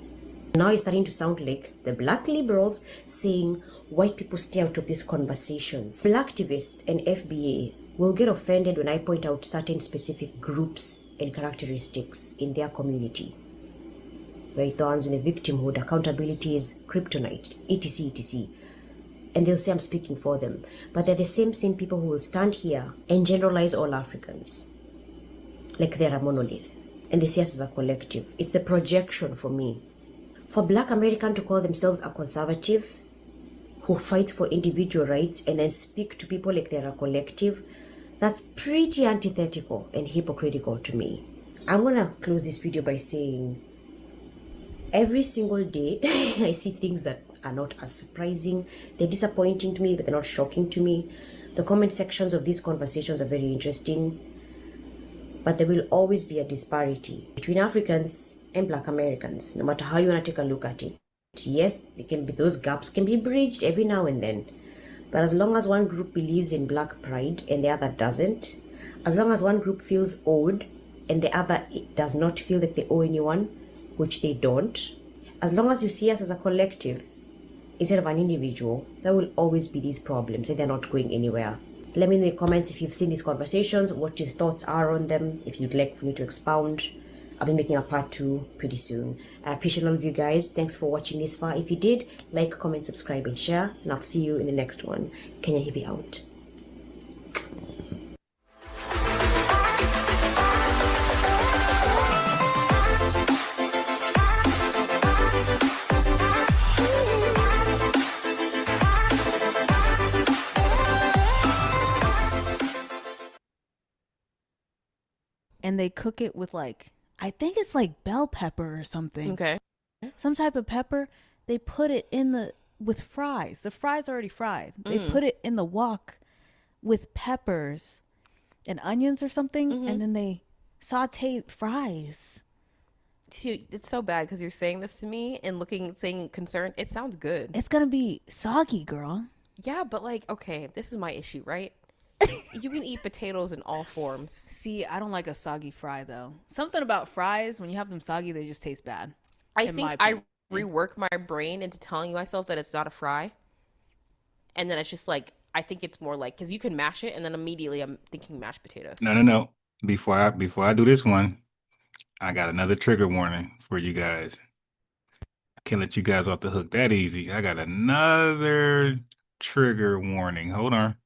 Now it's starting to sound like the Black liberals saying white people stay out of these conversations. Black activists and FBA will get offended when I point out certain specific groups and characteristics in their community. Right, the ones with the victimhood, accountability is kryptonite, etc, etc. And they'll say I'm speaking for them. But they're the same people who will stand here and generalize all Africans like they're a monolith. And they see us as a collective. It's a projection for me. For Black Americans to call themselves a conservative who fight for individual rights and then speak to people like they're a collective, that's pretty antithetical and hypocritical to me. I'm gonna close this video by saying every single day I see things that are not as surprising. They're disappointing to me, but they're not shocking to me. The comment sections of these conversations are very interesting, but there will always be a disparity between Africans and Black Americans, no matter how you want to take a look at it. Yes, those gaps can be bridged every now and then, but as long as one group believes in Black pride and the other doesn't, as long as one group feels owed and the other does not feel like they owe anyone, which they don't, as long as you see us as a collective instead of an individual, there will always be these problems and they're not going anywhere. Let me know in the comments if you've seen these conversations, what your thoughts are on them, if you'd like for me to expound. I'll be making a part 2 pretty soon. I appreciate all of you guys. Thanks for watching this far. If you did, like, comment, subscribe, and share. And I'll see you in the next one. Kenya Hibi out. And they cook it with I think it's like bell pepper or something. Okay. Some type of pepper. They put it with fries. The fries are already fried. They put it in the wok with peppers and onions or something, and then they saute fries. Dude, it's so bad because you're saying this to me and saying concerned. It sounds good. It's gonna be soggy, girl. Yeah, but okay, this is my issue, right? You can eat potatoes in all forms. See, I don't like a soggy fry though. Something about fries, when you have them soggy, they just taste bad. I think I rework my brain into telling myself that it's not a fry. And then it's just I think it's more because you can mash it and then immediately I'm thinking mashed potatoes. No. Before I do this one, I got another trigger warning for you guys. I can't let you guys off the hook that easy. I got another trigger warning. Hold on.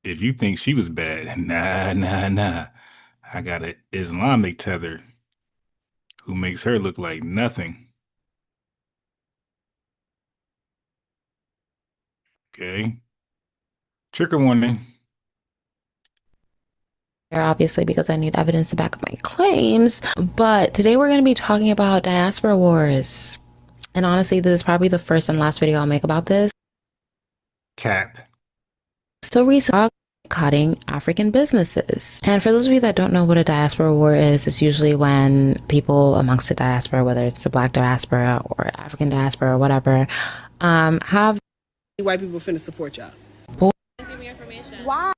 If you think she was bad, nah. I got an Islamic Tether who makes her look like nothing. Okay. Trigger warning. Obviously, because I need evidence to back up my claims. But today we're going to be talking about diaspora wars. And honestly, this is probably the first and last video I'll make about this. Cap. So recently, boycotting African businesses. And for those of you that don't know what a diaspora war is, it's usually when people amongst the diaspora, whether it's the Black diaspora or African diaspora or whatever, have white people finna support y'all. Why?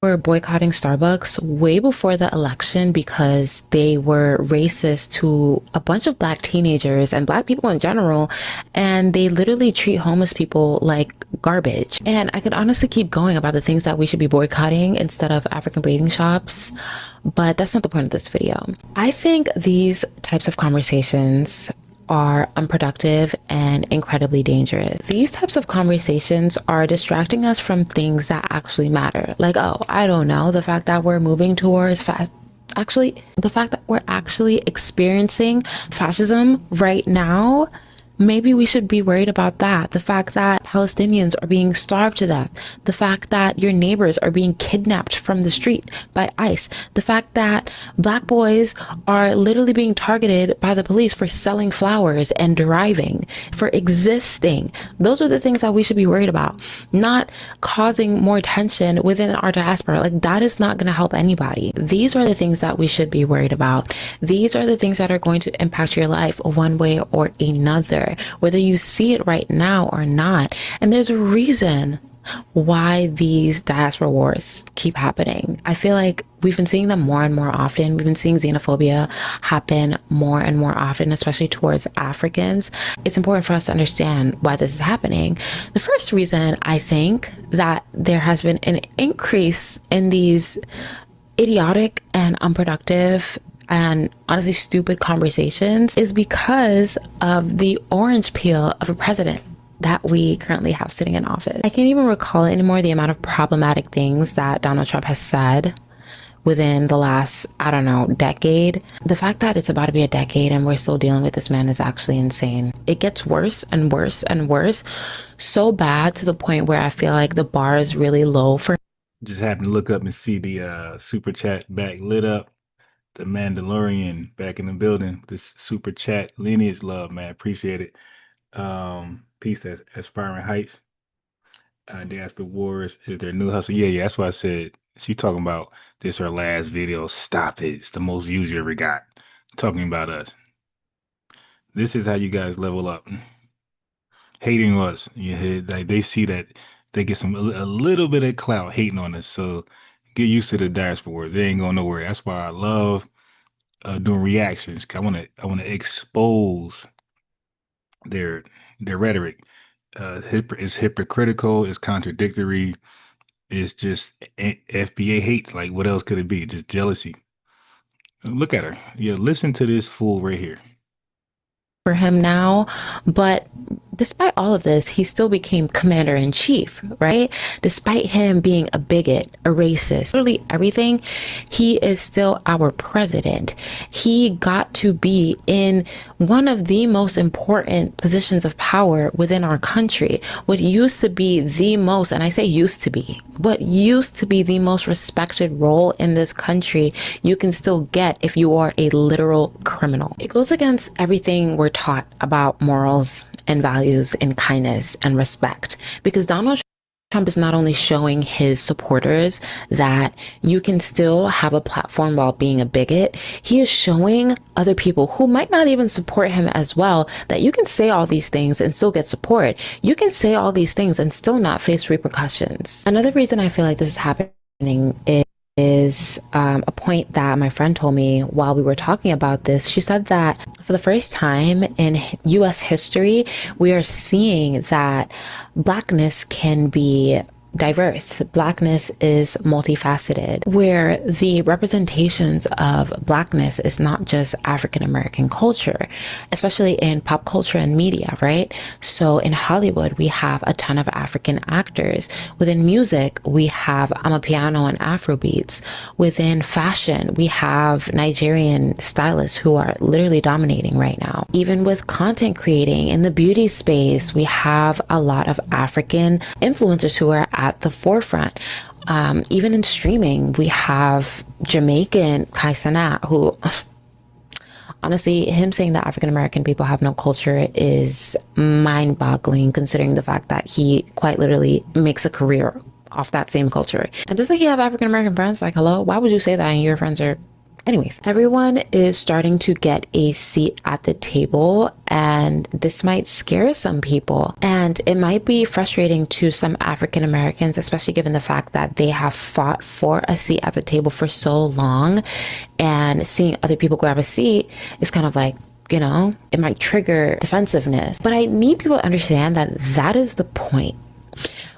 Were boycotting Starbucks way before the election because they were racist to a bunch of Black teenagers and Black people in general, and they literally treat homeless people like garbage. And I could honestly keep going about the things that we should be boycotting instead of African bathing shops, but that's not the point of this video. I think these types of conversations are unproductive and incredibly dangerous. These types of conversations are distracting us from things that actually matter. Like, oh, I don't know, the fact that we're moving towards the fact that we're actually experiencing fascism right now, maybe we should be worried about that. The fact that Palestinians are being starved to death. The fact that your neighbors are being kidnapped from the street by ICE. The fact that Black boys are literally being targeted by the police for selling flowers and driving, for existing. Those are the things that we should be worried about. Not causing more tension within our diaspora. Like, that is not going to help anybody. These are the things that we should be worried about. These are the things that are going to impact your life one way or another, whether you see it right now or not. And there's a reason why these diaspora wars keep happening. I feel like we've been seeing them more and more often. We've been seeing xenophobia happen more and more often, especially towards Africans. It's important for us to understand why this is happening. The first reason I think that there has been an increase in these idiotic and unproductive and honestly stupid conversations is because of the orange peel of a president that we currently have sitting in office. I can't even recall anymore the amount of problematic things that Donald Trump has said within the last, I don't know, decade. The fact that it's about to be a decade and we're still dealing with this man is actually insane. It gets worse and worse and worse, so bad to the point where I feel like the bar is really low for. Just happened to look up and see the super chat back lit up. The Mandalorian back in the building. This super chat lineage love, man. Appreciate it. Peace at Aspiring Heights. Diaspora Wars is their new hustle. Yeah, that's why I said she talking about this her last video. Stop it. It's the most views you ever got. Talking about us. This is how you guys level up. Hating us. Like they see that they get a little bit of clout hating on us. So get used to the diaspora wars. They ain't going nowhere. That's why I love doing reactions. I want to expose their rhetoric. It's hypocritical. It's contradictory. It's just FBA hate. Like, what else could it be? Just jealousy. Look at her. Yeah, listen to this fool right here. For him now, but despite all of this, he still became commander-in-chief, right? Despite him being a bigot, a racist, literally everything, he is still our president. He got to be in one of the most important positions of power within our country. What used to be the most, and I say used to be, what used to be the most respected role in this country, you can still get if you are a literal criminal. It goes against everything we're taught about morals and values and kindness and respect, because Donald Trump is not only showing his supporters that you can still have a platform while being a bigot, he is showing other people who might not even support him as well that you can say all these things and still get support. You can say all these things and still not face repercussions. Another reason I feel like this is happening is a point that my friend told me while we were talking about this. She said that for the first time in US history, we are seeing that Blackness can be diverse. Blackness is multifaceted, where the representations of Blackness is not just African American culture, especially in pop culture and media, right? So in Hollywood, we have a ton of African actors. Within music, we have Amapiano and Afrobeats. Within fashion, we have Nigerian stylists who are literally dominating right now. Even with content creating in the beauty space, we have a lot of African influencers who are at the forefront. Even in streaming, we have Jamaican Kaisana, who honestly, him saying that African American people have no culture is mind boggling, considering the fact that he quite literally makes a career off that same culture. And doesn't he have African American friends? Like, hello, why would you say that and your friends are... Anyways, everyone is starting to get a seat at the table, and this might scare some people. And it might be frustrating to some African Americans, especially given the fact that they have fought for a seat at the table for so long, and seeing other people grab a seat is kind of like, you know, it might trigger defensiveness. But I need people to understand that that is the point.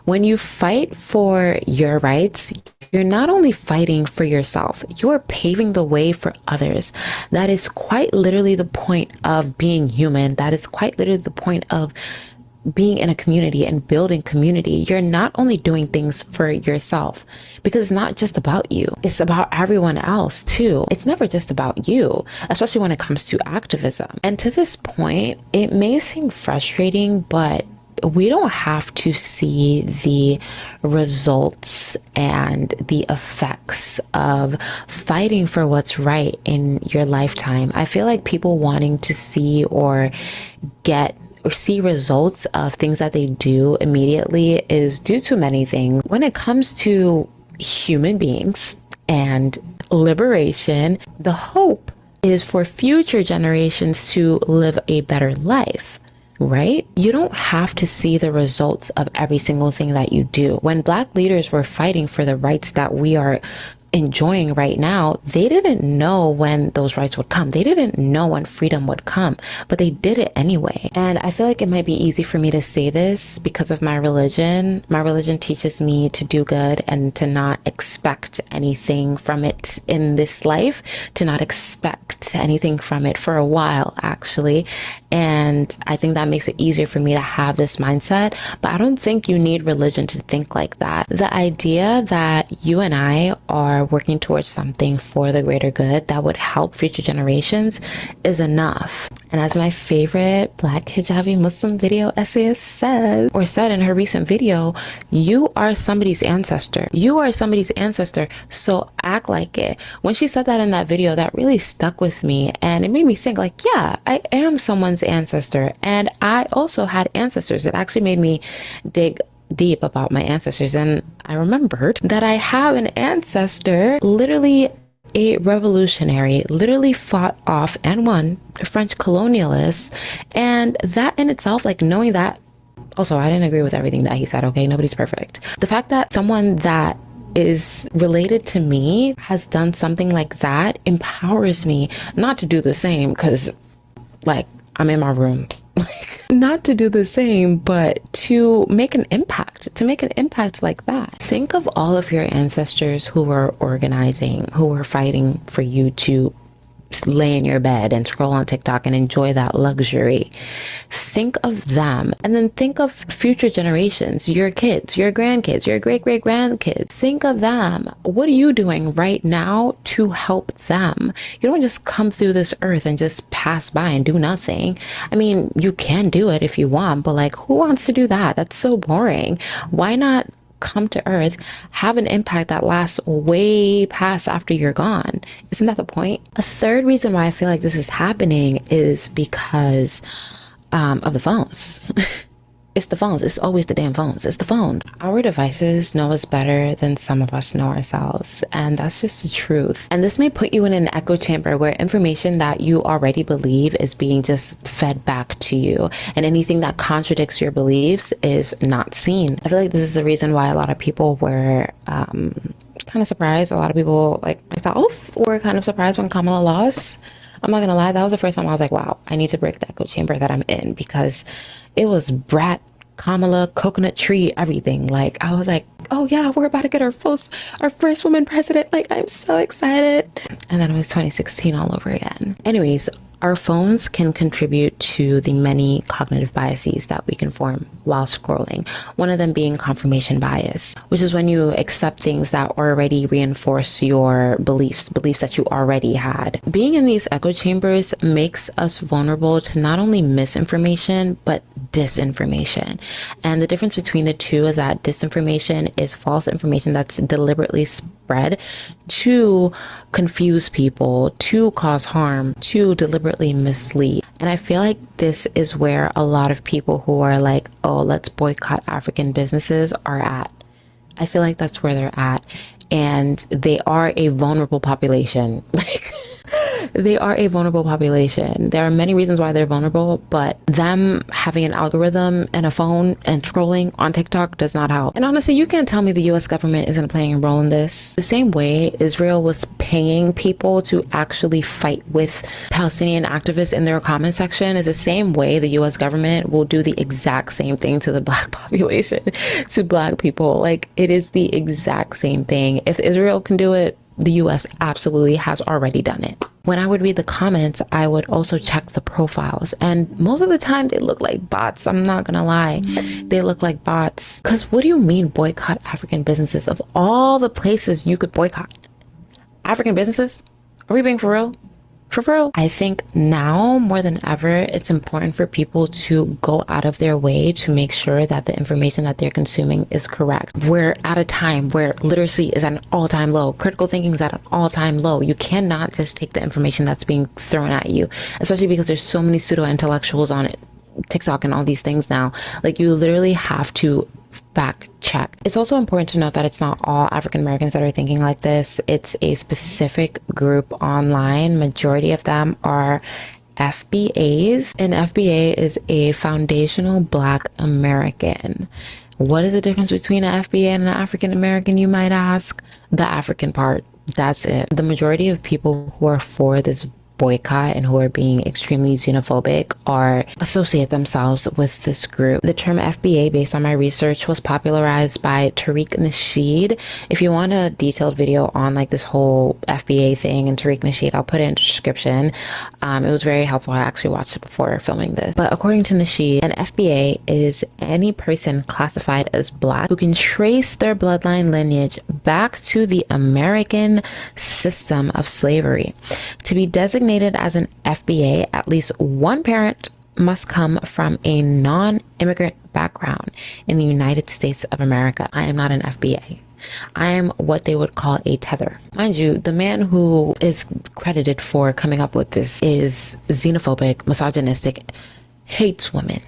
When you fight for your rights, you're not only fighting for yourself, you are paving the way for others. That is quite literally the point of being human. That is quite literally the point of being in a community and building community. You're not only doing things for yourself, because it's not just about you. It's about everyone else too. It's never just about you, especially when it comes to activism. And to this point, it may seem frustrating, but we don't have to see the results and the effects of fighting for what's right in your lifetime. I feel like people wanting to see or get or see results of things that they do immediately is due to many things. When it comes to human beings and liberation, the hope is for future generations to live a better life. Right? You don't have to see the results of every single thing that you do. When Black leaders were fighting for the rights that we are enjoying right now, they didn't know when those rights would come. They didn't know when freedom would come, but they did it anyway. And I feel like it might be easy for me to say this because of my religion. My religion teaches me to do good and to not expect anything from it in this life, to not expect anything from it for a while, actually. And I think that makes it easier for me to have this mindset, but I don't think you need religion to think like that. The idea that you and I are working towards something for the greater good that would help future generations is enough. And as my favorite Black hijabi Muslim video essayist said in her recent video, you are somebody's ancestor. You are somebody's ancestor, so act like it. When she said that in that video, that really stuck with me, and it made me think like, yeah, I am someone's ancestor, and I also had ancestors. It actually made me dig deep about my ancestors, and I remembered that I have an ancestor, literally a revolutionary, literally fought off and won French colonialists. And that in itself, like knowing that, also I didn't agree with everything that he said, okay, nobody's perfect. The fact that someone that is related to me has done something like that empowers me not to do the same, because like I'm in my room, not to do the same, but to make an impact, like that. Think of all of your ancestors who were organizing, who were fighting for you to lay in your bed and scroll on TikTok and enjoy that luxury. Think of them, and then think of future generations, your kids, your grandkids, your great-great-grandkids. Think of them. What are you doing right now to help them? You don't just come through this earth and just pass by and do nothing. I mean, you can do it if you want, but like, who wants to do that? That's so boring. Why not come to earth, have an impact that lasts way past after you're gone? Isn't that the point? A third reason why I feel like this is happening is because of the phones. It's the phones. It's always the damn phones. It's the phones. Our devices know us better than some of us know ourselves. And that's just the truth. And this may put you in an echo chamber where information that you already believe is being just fed back to you. And anything that contradicts your beliefs is not seen. I feel like this is the reason why a lot of people were kind of surprised. A lot of people, like myself, were kind of surprised when Kamala lost. I'm not gonna lie, that was the first time I was like, wow, I need to break the echo chamber that I'm in, because it was brat Kamala, coconut tree, everything. Like, I was like, oh yeah, we're about to get our first woman president. Like, I'm so excited. And then it was 2016 all over again. Anyways, our phones can contribute to the many cognitive biases that we can form while scrolling. One of them being confirmation bias, which is when you accept things that already reinforce your beliefs that you already had. Being in these echo chambers makes us vulnerable to not only misinformation, but disinformation. And the difference between the two is that disinformation is false information that's deliberately spread to confuse people, to cause harm, to deliberately mislead. And I feel like this is where a lot of people who are like, oh, let's boycott African businesses are at. I feel like that's where they're at. And they are a vulnerable population. Like, they are a vulnerable population. There are many reasons why they're vulnerable, but them having an algorithm and a phone and scrolling on TikTok does not help. And honestly, you can't tell me the US government isn't playing a role in this. The same way Israel was paying people to actually fight with Palestinian activists in their comment section is the same way the US government will do the exact same thing to the Black population, to Black people. Like, it is the exact same thing. If Israel can do it, the US absolutely has already done it. When I would read the comments, I would also check the profiles. And most of the time they look like bots. I'm not gonna lie. They look like bots. Because what do you mean boycott African businesses? Of all the places you could boycott African businesses? Are we being for real? For real? I think now more than ever, it's important for people to go out of their way to make sure that the information that they're consuming is correct. We're at a time where literacy is at an all-time low. Critical thinking is at an all-time low. You cannot just take the information that's being thrown at you, especially because there's so many pseudo-intellectuals on it, TikTok and all these things now. Like, you literally have to fact check. It's also important to note that it's not all African Americans that are thinking like this. It's a specific group online. Majority of them are FBAs, and FBA is a foundational Black American. What is the difference between an FBA and an African American, you might ask? The African part. That's it. The majority of people who are for this boycott and who are being extremely xenophobic are associate themselves with this group. The term FBA, based on my research, was popularized by Tariq Nasheed. If you want a detailed video on like this whole FBA thing and Tariq Nasheed, I'll put it in the description. It was very helpful. I actually watched it before filming this. But according to Nasheed, an FBA is any person classified as Black who can trace their bloodline lineage back to the American system of slavery. To be designated as an FBA, at least one parent must come from a non-immigrant background in the United States of America. I am not an FBA. I am what they would call a tether. Mind you, the man who is credited for coming up with this is xenophobic, misogynistic, hates women.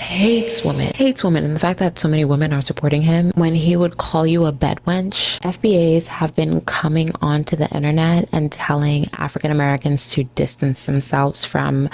And the fact that so many women are supporting him, when he would call you a bed wench. FBAs have been coming onto the internet and telling African Americans to distance themselves from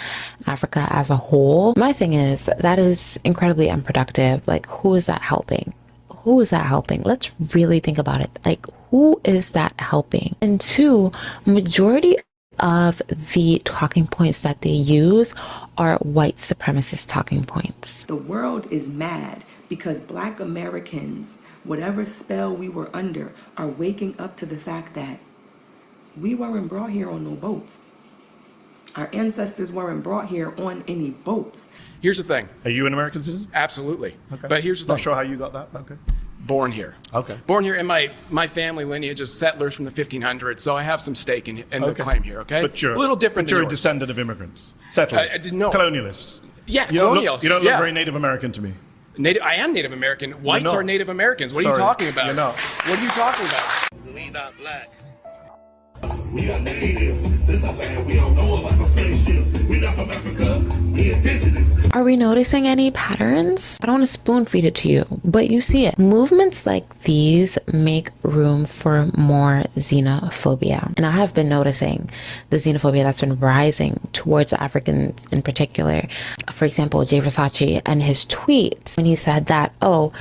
Africa as a whole. My thing is, that is incredibly unproductive. Like, who is that helping? Who is that helping? Let's really think about it. Like, who is that helping? And two, majority of the talking points that they use are white supremacist talking points. The world is mad because Black Americans, whatever spell we were under, are waking up to the fact that we weren't brought here on no boats. Our ancestors weren't brought here on any boats. Here's the thing. Are you an American citizen? Absolutely. Okay. But here's the thing. Not sure how you got that. Okay. Born here. Okay. Born here, and my family lineage is settlers from the 1500s, so I have some stake in the claim here, okay? But you're a little different. But you're than a yours. descendant of immigrants, settlers, I didn't know. colonialists. Yeah, You colonials. don't look very Native American to me. I am Native American. Whites not. are Native Americans. What are you Sorry, talking about? you're not. What are you talking about? We not Black. We are natives. This is land we don't know about the spaceships. We not from Africa. We indigenous. Are we noticing any patterns? I don't want to spoon feed it to you, but you see it. Movements like these make room for more xenophobia. And I have been noticing the xenophobia that's been rising towards Africans in particular. For example, Jay Versace and his tweet when he said that, oh,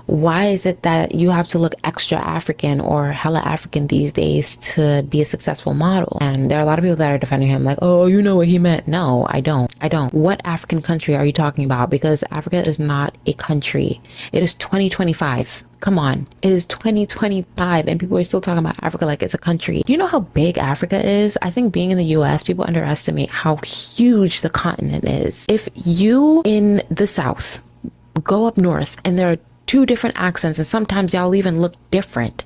Why is it that you have to look extra African or hella African these days to be a successful model? And there are a lot of people that are defending him like, oh, you know what he meant. No, I don't. What African country are you talking about? Because Africa is not a country. It is 2025. Come on, it is 2025 and people are still talking about Africa like it's a country. Do you know how big Africa is? I think being in the US, people underestimate how huge the continent is. If you in the South go up north and there are two different accents and sometimes y'all even look different,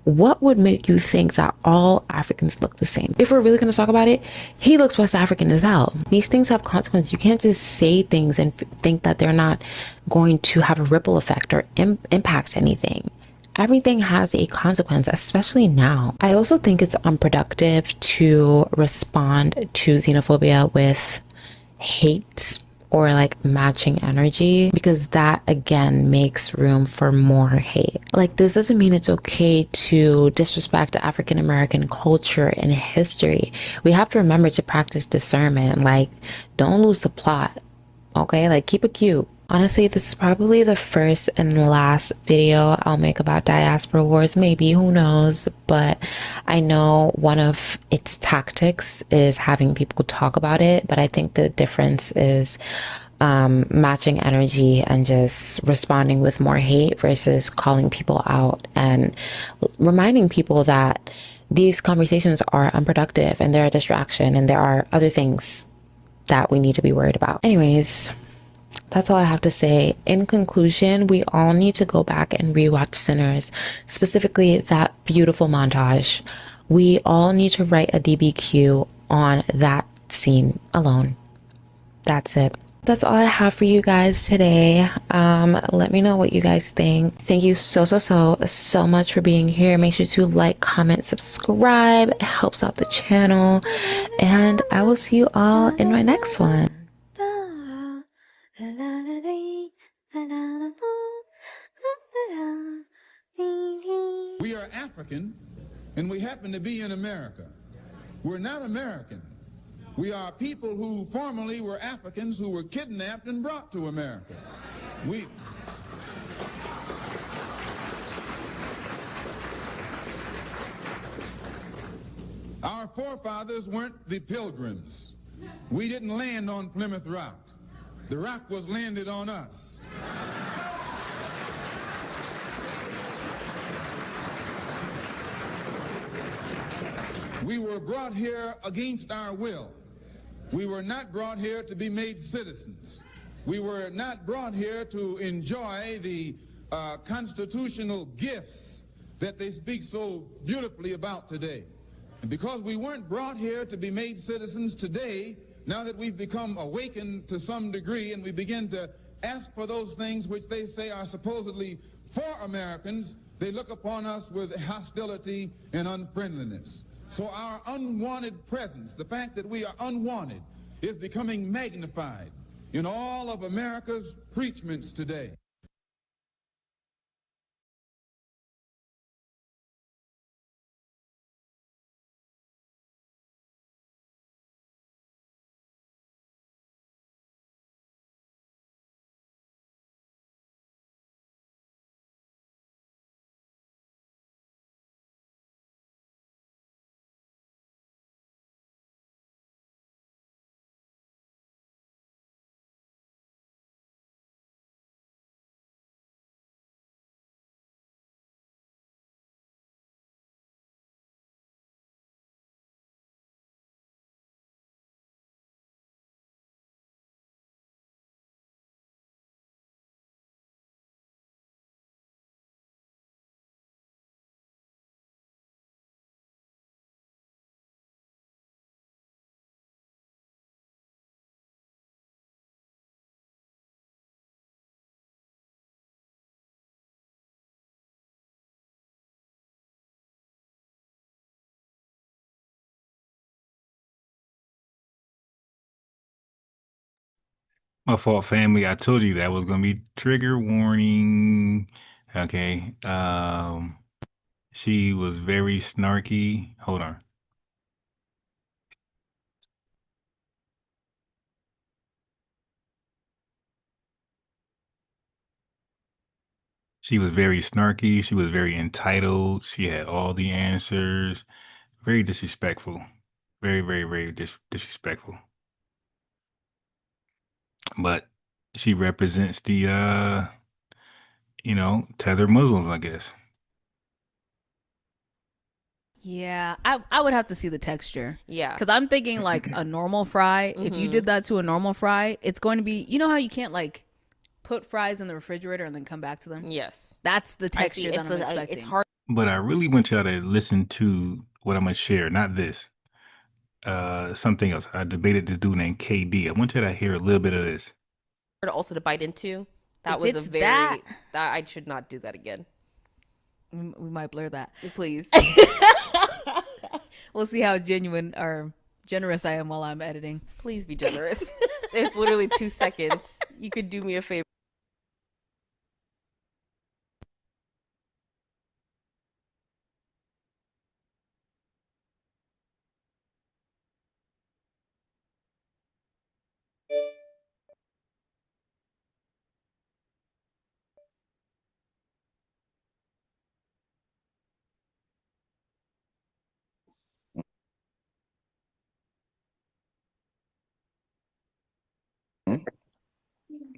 what would make you think that all Africans look the same? If we're really going to talk about it, he looks West African as hell. These things have consequences. You can't just say things and think that they're not going to have a ripple effect or impact anything. Everything has a consequence, especially now. I also think it's unproductive to respond to xenophobia with hate or like matching energy, because that again makes room for more hate. Like, this doesn't mean it's okay to disrespect African American culture and history. We have to remember to practice discernment. Like, don't lose the plot, okay? Like, keep it cute. Honestly, this is probably the first and last video I'll make about diaspora wars, maybe, who knows. But I know one of its tactics is having people talk about it, but I think the difference is matching energy and just responding with more hate versus calling people out and reminding people that these conversations are unproductive and they're a distraction and there are other things that we need to be worried about. Anyways, that's all I have to say. In conclusion, we all need to go back and rewatch Sinners, specifically that beautiful montage. We all need to write a DBQ on that scene alone. That's it. That's all I have for you guys today. Let me know what you guys think. Thank you so much for being here. Make sure to like, comment, subscribe. It helps out the channel. And I will see you all in my next one. We are African, and we happen to be in America. We're not American. We are people who formerly were Africans who were kidnapped and brought to America. Our forefathers weren't the Pilgrims. We didn't land on Plymouth Rock. The rock was landed on us. We were brought here against our will. We were not brought here to be made citizens. We were not brought here to enjoy the constitutional gifts that they speak so beautifully about today. And because we weren't brought here to be made citizens today, now that we've become awakened to some degree and we begin to ask for those things which they say are supposedly for Americans, they look upon us with hostility and unfriendliness. So our unwanted presence, the fact that we are unwanted, is becoming magnified in all of America's preachments today. My fault, family. I told you that was gonna be trigger warning. Okay. She was very snarky. Hold on. She was very snarky. She was very entitled. She had all the answers. Very disrespectful. Very, very, very disrespectful. But she represents the, Tether Muslims, I guess. Yeah, I would have to see the texture. Yeah. Because I'm thinking like a normal fry. If you did that to a normal fry, it's going to be, you know how you can't like put fries in the refrigerator and then come back to them? Yes. That's the texture that I'm expecting. It's hard. But I really want y'all to listen to what I'm going to share, not this. Something else. I debated this dude named KD. I want you to hear a little bit of this. Also to bite into. That If was a it's very that I should not do that again. we might blur that. Please. We'll see how genuine or generous I am while I'm editing. Please be generous. It's literally 2 seconds. You could do me a favor.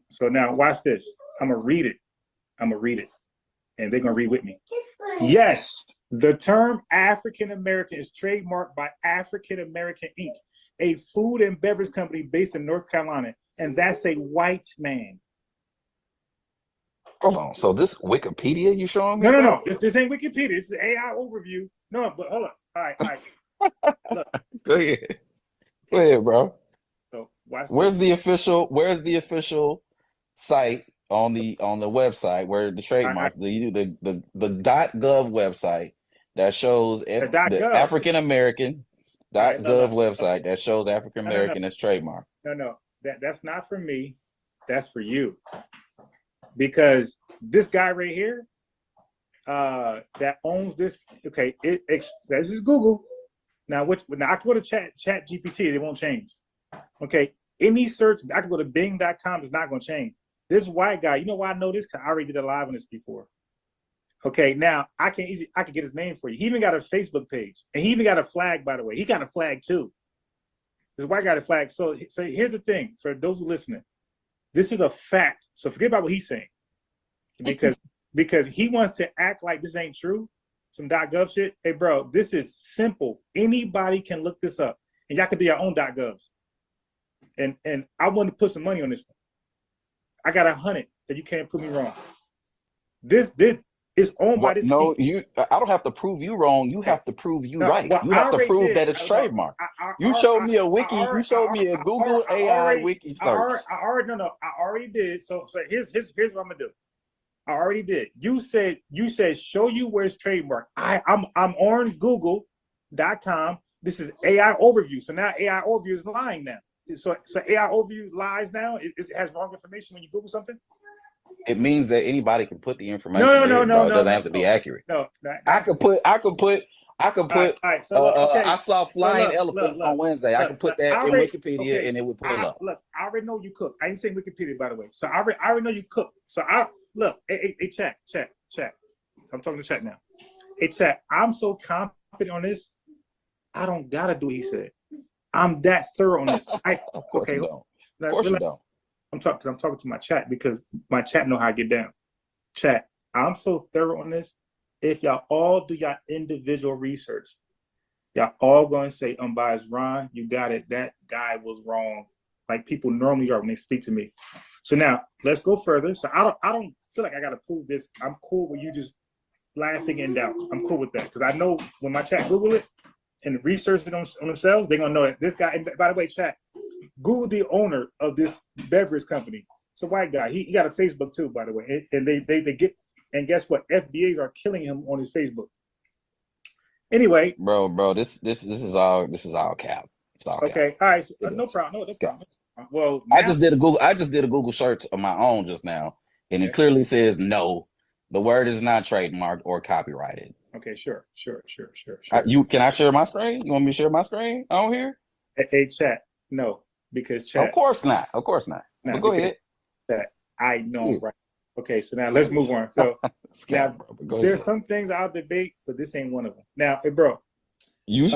So now watch this. I'm going to read it. And they're going to read with me. Yes, the term African American is trademarked by African American Inc., a food and beverage company based in North Carolina. And that's a white man. Hold on. So this Wikipedia you showing me? No. This ain't Wikipedia. This is AI overview. No, but hold on. All right. Look. Go ahead, bro. So watch Where's the official site on the website where the trademarks, the .gov website that shows the African American .gov website that shows African American as trademark? No. That's not for me. That's for you. Because this guy right here, that owns this. Okay, this is Google. Now I can go to Chat GPT. It won't change. Okay, any search I can go to Bing.com. It's not going to change. This white guy, you know why I know this? Because I already did a live on this before. Okay, now I can get his name for you. He even got a Facebook page, and he even got a flag. By the way, he got a flag too. This white guy got a flag. So here's the thing for those who are listening. This is a fact. So forget about what he's saying, because he wants to act like this ain't true. Some .gov shit. Hey, bro, this is simple. Anybody can look this up, and y'all can do your own .govs. And I want to put some money on this one. I got 100 that you can't prove me wrong. This is owned by this. No, I don't have to prove you wrong. You have to prove you right. Well, you have to prove that it's trademark. You showed me a wiki. You showed me a Google AI wiki search. I already did. So here's what I'm gonna do. I already did. You said show you where it's trademark. I'm on Google.com. This is AI overview. So now AI overview is lying now. So AI overview lies now. It has wrong information when you Google something. It means that anybody can put the information. No. It doesn't have to be accurate. No. I could put. I saw flying elephants on Wednesday. I could put that in Wikipedia and it would pull up. Look, I already know you cook. I ain't saying Wikipedia, by the way. So I already know you cook. So hey, chat. So I'm talking to chat now. Hey, chat. I'm so confident on this. I don't gotta do what he said. I'm that thorough on this. Of course you don't. I'm talking to my chat because my chat know how I get down. Chat, I'm so thorough on this. If y'all all do y'all individual research, y'all all going to say, unbiased Ron, you got it. That guy was wrong. Like people normally are when they speak to me. So now let's go further. So I don't feel like I got to prove this. I'm cool with you just laughing and doubt. I'm cool with that because I know when my chat Google it and research it on themselves, they're gonna know that this guy. And by the way, chat, Google the owner of this beverage company. It's a white guy. He got a Facebook too, by the way. And they get, and guess what? FBAs are killing him on his Facebook. Anyway, bro, this is all cap. It's all okay. Cap. All right, so, no problem. Well, I just did a Google search of my own just now, and it clearly says no, the word is not trademarked or copyrighted. Okay, sure. Can I share my screen? You want me to share my screen on here? Hey, chat. No, because chat. Of course not. No, go ahead. Chat, I know, right? Okay, so now let's move on. So now there's some things I'll debate, but this ain't one of them. Now, hey, bro, you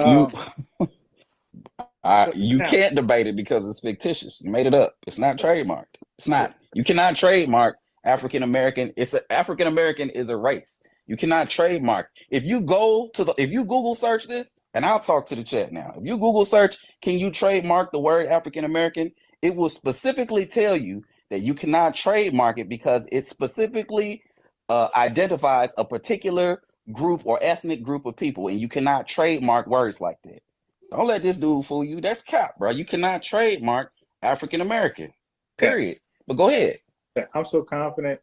can't debate it because it's fictitious. You made it up. It's not trademarked. It's not. You cannot trademark African American. African American is a race. You cannot trademark. If you Google search this, and I'll talk to the chat now. If you Google search, can you trademark the word African American? It will specifically tell you that you cannot trademark it because it specifically identifies a particular group or ethnic group of people, and you cannot trademark words like that. Don't let this dude fool you. That's cap, bro. You cannot trademark African American. Period. But go ahead. I'm so confident.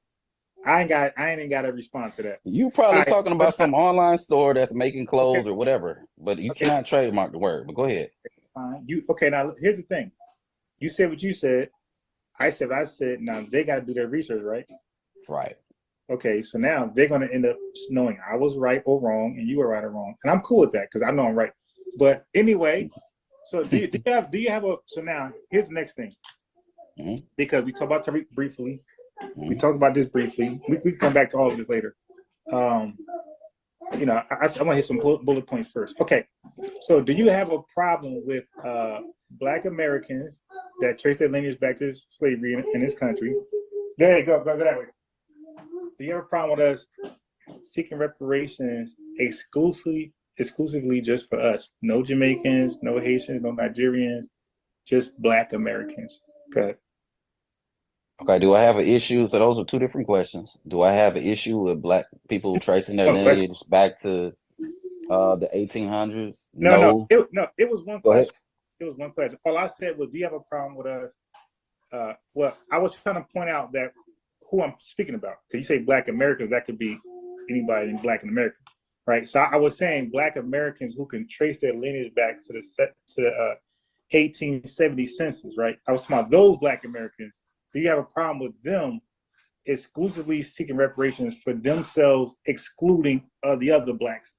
I ain't even got a response to that. You probably talking about some online store that's making clothes or whatever, but you cannot trademark the word. But go ahead. Fine. Now here's the thing. You said what you said. I said what I said. Now they got to do their research, right? Right. Okay, so now they're going to end up knowing I was right or wrong, and you were right or wrong, and I'm cool with that because I know I'm right. But anyway, so do you have a? So now here's the next thing, because we talked about Tariq briefly. We talked about this briefly. We can come back to all of this later. I want to hit some bullet points first. Okay, so do you have a problem with Black Americans that trace their lineage back to slavery in this country? There you go that way. Do you have a problem with us seeking reparations exclusively just for us? No Jamaicans, no Haitians, no Nigerians, just Black Americans. Okay. Okay, do I have an issue? So those are two different questions. Do I have an issue with Black people tracing their lineage back to the 1800s? No. It was one Go question. ahead. It was one question. All I said was, do you have a problem with us? Well, I was trying to point out that who I'm speaking about. Because you say Black Americans, that could be anybody in Black in America, right? So I was saying Black Americans who can trace their lineage back to the 1870 census, right? I was talking about those Black Americans. Do you have a problem with them exclusively seeking reparations for themselves, excluding the other Blacks?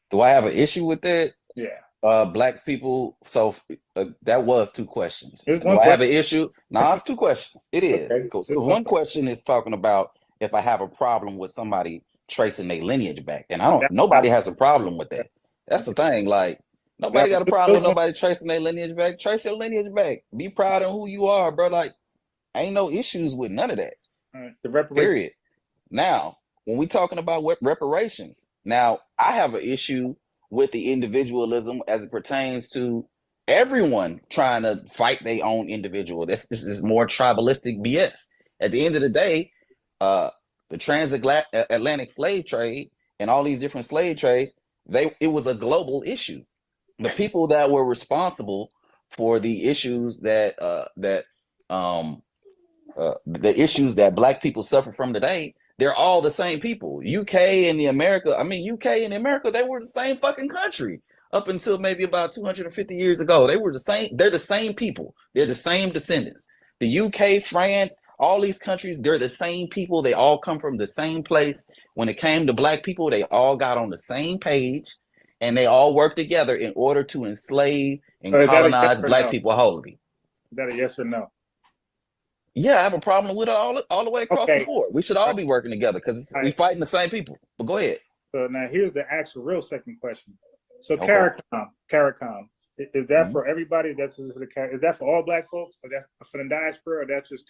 Do I have an issue with that? Yeah. Black people. So that was two questions. Do I have an issue? No, it's two questions. It is. Okay. So one question is talking about if I have a problem with somebody tracing their lineage back, and nobody has a problem with that. That's the thing. Like, nobody got a problem with nobody tracing their lineage back. Trace your lineage back. Be proud of who you are, bro. Like, ain't no issues with none of that. The reparations. Period. Now, when we talking about reparations, now I have an issue with the individualism as it pertains to everyone trying to fight their own individual. This is more tribalistic BS. At the end of the day, the transatlantic slave trade and all these different slave trades, it was a global issue. The people that were responsible for the issues that the issues that Black people suffer from today, they're all the same people. UK and America, they were the same fucking country up until maybe about 250 years ago. They were the same. They're the same people. They're the same descendants. The UK, France, all these countries, they're the same people. They all come from the same place. When it came to Black people, they all got on the same page, and they all worked together in order to enslave and colonize Black people wholly. Is that a yes or no? Yeah, I have a problem with it all the way across the board. We should all be working together because we fighting the same people. But go ahead. So now here's the actual real second question. So CARICOM, is that for everybody? Is that for all Black folks? Or that's for the diaspora? Or that's just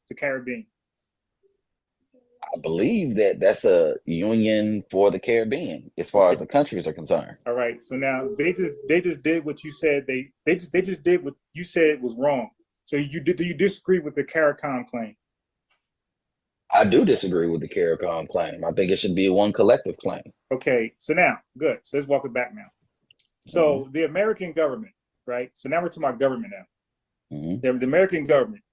the Caribbean? I believe that's a union for the Caribbean as far as the countries are concerned. All right. So now they just did what you said. They just did what you said was wrong. So do you disagree with the CARICOM claim? I do disagree with the CARICOM claim. I think it should be one collective claim. Okay, so now, good. So let's walk it back now. So the American government, right? So now we're talking about government now. The American government,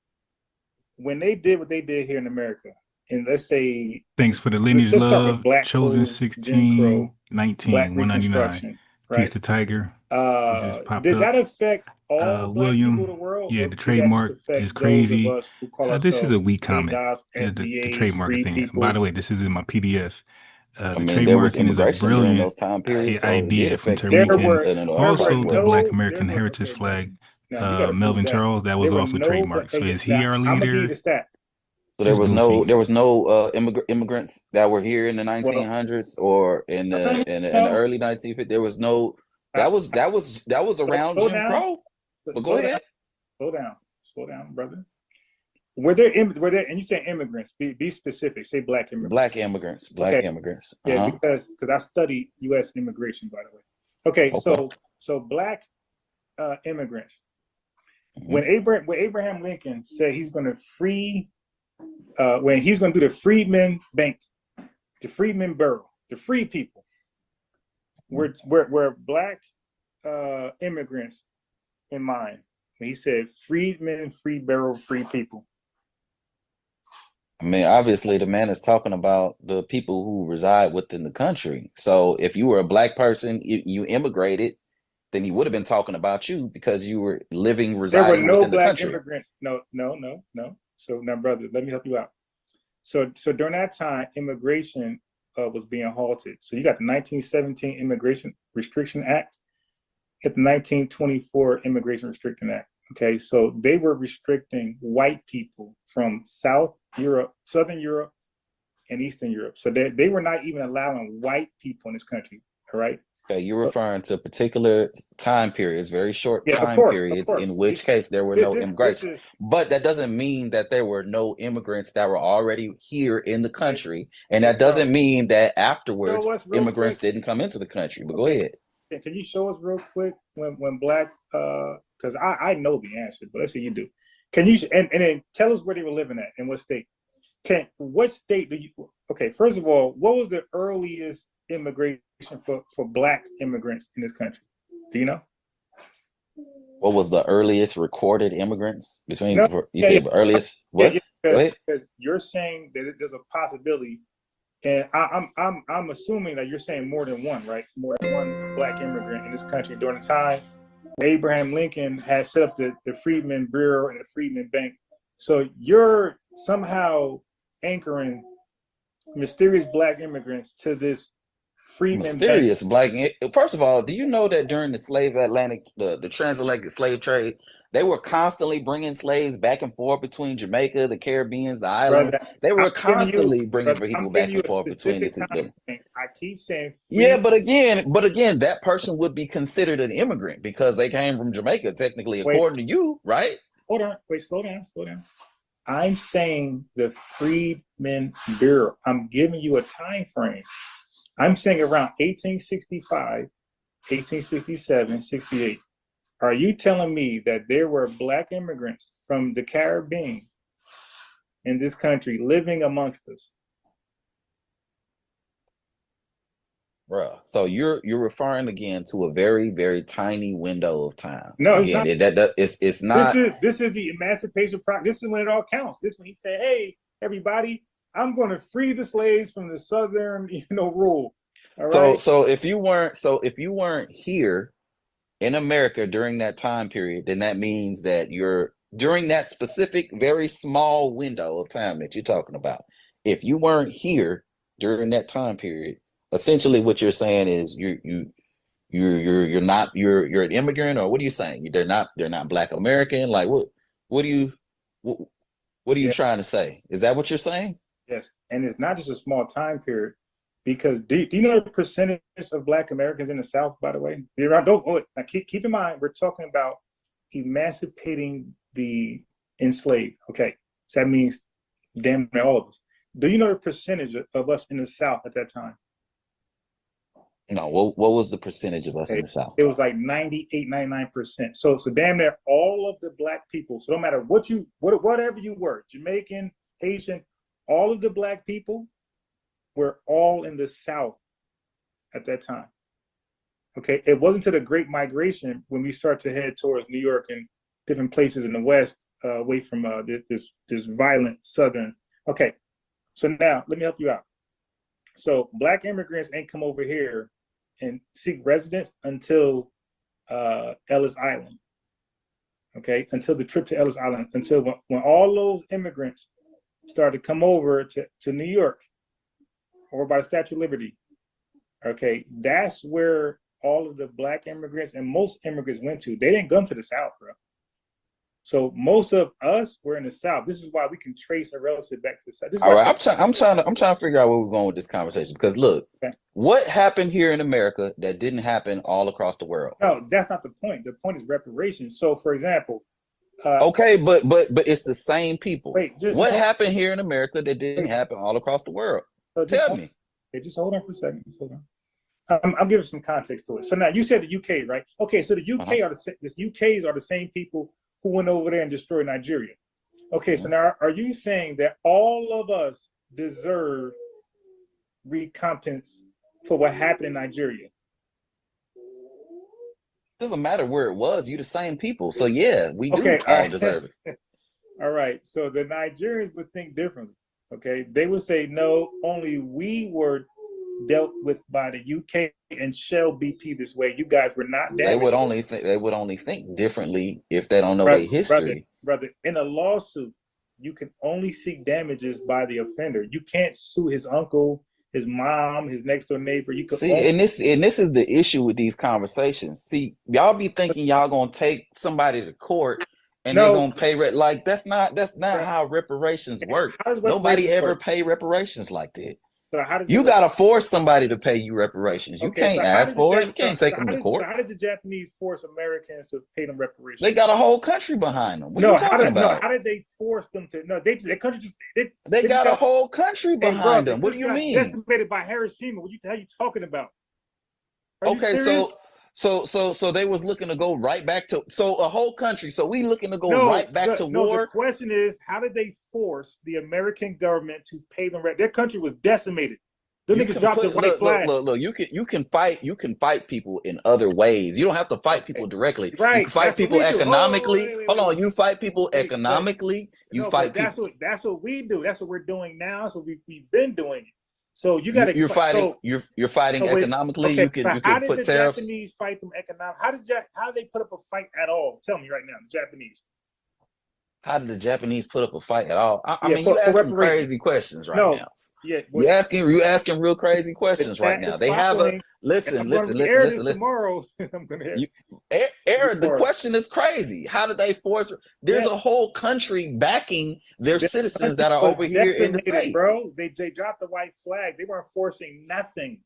when they did what they did here in America, and let's say... Thanks for the lineage love, chosen 16, 19, 199. Right? Peace to Tiger. Did that affect all William, Black people of the world? Yeah, the trademark is crazy. This is a weak comment. The trademark thing. By the way, this is in my PDF. The trademarking is a brilliant idea from Tariq. Also, the Black American Heritage Flag, Melvin Charles, that was also trademarked. So is he our leader? So there was goofy. no immigrants that were here in the Well, 1900s or in the no, early 1950s. There was no. That was around slow Jim down, Crow. But go slow down, ahead. slow down, brother. Were there, and you say immigrants? Be specific. Say black immigrants. Black immigrants. Black immigrants. Yeah, because I study U.S. immigration, by the way. Okay. So black immigrants. When Abraham Lincoln said he's going to free, when he's going to do the Freedmen Bank, the Freedmen Bureau, the free people, were black immigrants in mind. When he said freedmen, free bureau, free people. I mean, obviously, the man is talking about the people who reside within the country. So if you were a black person, you immigrated, then he would have been talking about you because you were residing within the country. Immigrants. No. So now, brother, let me help you out. So during that time, immigration was being halted. So you got the 1917 Immigration Restriction Act, at the 1924 Immigration Restriction Act. Okay, so they were restricting white people from Southern Europe, and Eastern Europe. So they were not even allowing white people in this country. All right. Okay, you're referring to particular time periods, very short time periods, in which case there were no immigration. But that doesn't mean that there were no immigrants that were already here in the country. And that doesn't mean that afterwards immigrants didn't come into the country. But go ahead. Can you show us real quick when black, because I know the answer, but let's say you do. Can you, and then tell us where they were living at and what state. What state do you, okay, first of all, what was the earliest immigration for black immigrants in this country? Do you know? What was the earliest recorded immigrants between, you said earliest, what? Go ahead. You're saying that there's a possibility, and I'm assuming that you're saying more than one, right? More than one black immigrant in this country during the time Abraham Lincoln had set up the Freedmen Bureau and the Freedmen Bank. So you're somehow anchoring mysterious black immigrants to this Freedmen mysterious Bank. black. First of all, do you know that during the transatlantic slave trade, they were constantly bringing slaves back and forth between Jamaica, the Caribbean, the islands. They were constantly bringing people back and forth between the two. I keep saying, yeah, but again, that person would be considered an immigrant because they came from Jamaica, technically, according to you, right? Hold on, slow down. I'm saying the Freedmen Bureau. I'm giving you a time frame. I'm saying around 1865, 1867, 68. Are you telling me that there were black immigrants from the Caribbean in this country living amongst us? Bruh, so you're referring again to a very, very tiny window of time. No, again, it's not. This is the emancipation process. This is when it all counts. This is when he said, "Hey, everybody, I'm going to free the slaves from the Southern, rule." All right? So if you weren't here in America during that time period, then that means that you're during that specific, very small window of time that you're talking about. If you weren't here during that time period, essentially what you're saying is you're an immigrant, or what are you saying? They're not Black American. Like what are you trying to say? Is that what you're saying? Yes, and it's not just a small time period. Because do you know the percentage of Black Americans in the South, by the way? Now keep in mind, we're talking about emancipating the enslaved. Okay, so that means damn near all of us. Do you know the percentage of us in the South at that time? No, what was the percentage of us in the South? It was like 98, 99%. So damn near all of the Black people. So no matter whatever you were, Jamaican, Haitian, all of the Black people were all in the South at that time. Okay, it wasn't until the Great Migration when we start to head towards New York and different places in the West, away from this violent Southern. Okay, so now let me help you out. So Black immigrants ain't come over here and seek residence until Ellis Island. Okay, until the trip to Ellis Island, until when all those immigrants started to come over to New York, or by the Statue of Liberty. Okay, that's where all of the Black immigrants and most immigrants went to. They didn't come to the South, bro. So most of us were in the South. This is why we can trace a relative back to the South. All right, I'm trying to figure out where we're going with this conversation, because look, what happened here in America that didn't happen all across the world? No, that's not the point. The point is reparations. So, for example, okay, but it's the same people. Wait, what happened here in America that didn't happen all across the world? So tell me. Okay, just hold on for a second. Just hold on. I'll give some context to it. So now you said the UK, right? Okay, so the UK are the UKs are the same people who went over there and destroyed Nigeria. Okay, so now are you saying that all of us deserve recompense for what happened in Nigeria? Doesn't matter where it was. You the same people, so yeah, we do all deserve it. All right, so the Nigerians would think differently. Okay, they would say no, only we were dealt with by the UK and Shell BP this way. You guys were not damaged. They would only think differently if they don't know their history. Brother, in a lawsuit, you can only seek damages by the offender. You can't sue his uncle, his mom, his next door neighbor. You can and this is the issue with these conversations. See, y'all be thinking y'all gonna take somebody to court and they're gonna pay that's not how reparations work. Nobody ever pay reparations like that. So you gotta force somebody to pay you reparations. You can't ask for it. You can't take them to court. So how did the Japanese force Americans to pay them reparations? They got a whole country behind them. What are you talking about? How did they force them to? No, they got a whole country behind them. What do you mean? Decimated by Hiroshima. What the hell are you talking about? Okay, so they was looking to go right back to a whole country. So we looking to go right back to war. The question is, how did they force the American government to pay them? Their country was decimated. The niggas dropped the white flag. Look, you can fight people in other ways. You don't have to fight people directly. Right. You can fight people economically. Hold on, you fight people economically. Fight people. That's what we do. That's what we're doing now. So we've been doing it. So you got to. You're fighting. You're fighting economically. Okay, You can put tariffs. How did the Japanese fight them economically? How did they put up a fight at all? Tell me right now, the Japanese. How did the Japanese put up a fight at all? I mean, you asking crazy questions right now. Yeah, you asking real crazy questions right now. They have a listen. Tomorrow, I'm gonna Aaron, the question is crazy. How did they force? There's a whole country backing their citizens that are over here in the States. Bro, they dropped the white flag. They weren't forcing nothing.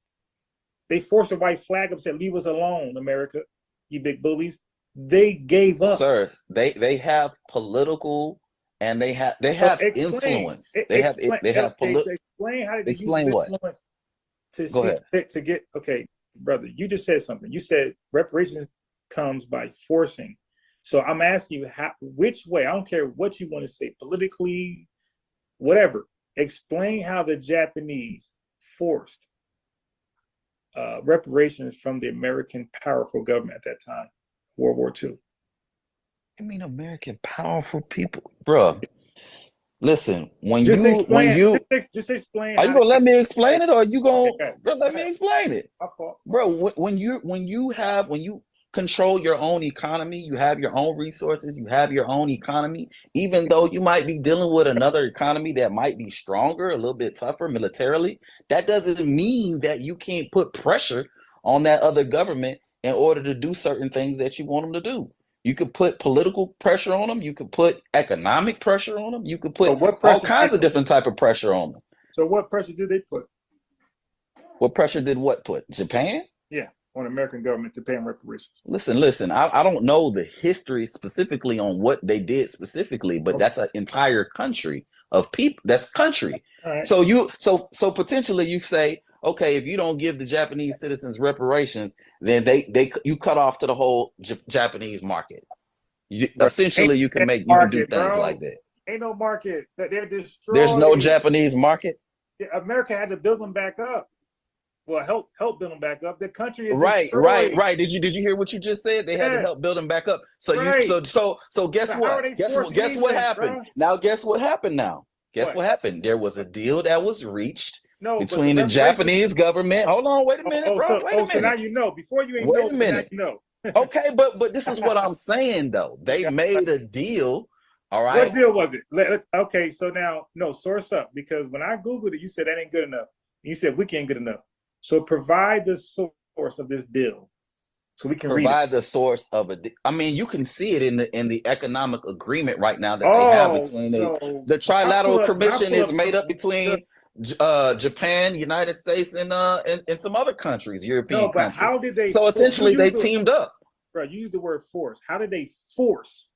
They forced a white flag up and said, "Leave us alone, America, you big bullies." They gave up, sir. They have political. And they have influence. They have political. Explain how did they explain use what? Influence Go ahead. To get brother. You just said something. You said reparations comes by forcing. So I'm asking you which way? I don't care what you want to say politically, whatever. Explain how the Japanese forced reparations from the American powerful government at that time, World War II. I mean, American powerful people, bro. Listen, just explain. Are you gonna let me explain it, or are you gonna let me explain it, bro? When you control your own economy, you have your own resources, you have your own economy. Even though you might be dealing with another economy that might be stronger, a little bit tougher militarily, that doesn't mean that you can't put pressure on that other government in order to do certain things that you want them to do. You could put political pressure on them. You could put economic pressure on them. You could put all kinds of different type of pressure on them. So what pressure did they put? What pressure did what put? Japan? Yeah, on the American government to pay them reparations. Listen. I don't know the history specifically on what they did specifically, but that's an entire country of people. That's country. All right. So potentially you say, okay, if you don't give the Japanese citizens reparations, then you cut off to the whole Japanese market. Essentially, you can do things like that. Ain't no market. They're destroyed. There's no Japanese market. Yeah, America had to build them back up. Well, help build them back up. The country is right. Did you hear what you just said? They had to help build them back up. So guess what? Guess what happened? Bro? Now guess what happened? Guess what happened? There was a deal that was reached. Between the Japanese government. Hold on, wait a minute, bro. Wait a minute. So now you know. Before you ain't wait know. A minute. Now you know. Okay, but this is what I'm saying though. They made a deal. All right. What deal was it? Okay, so now source up, because when I Googled it, you said that ain't good enough. You said we can't good enough. So provide the source of this deal. so we can provide read it. the source of I mean, you can see it in the economic agreement right now that they have between the Trilateral Commission is made up between Japan, United States, and some other countries, European countries. How did they? So essentially, they teamed up. Bro, you used the word force. How did they force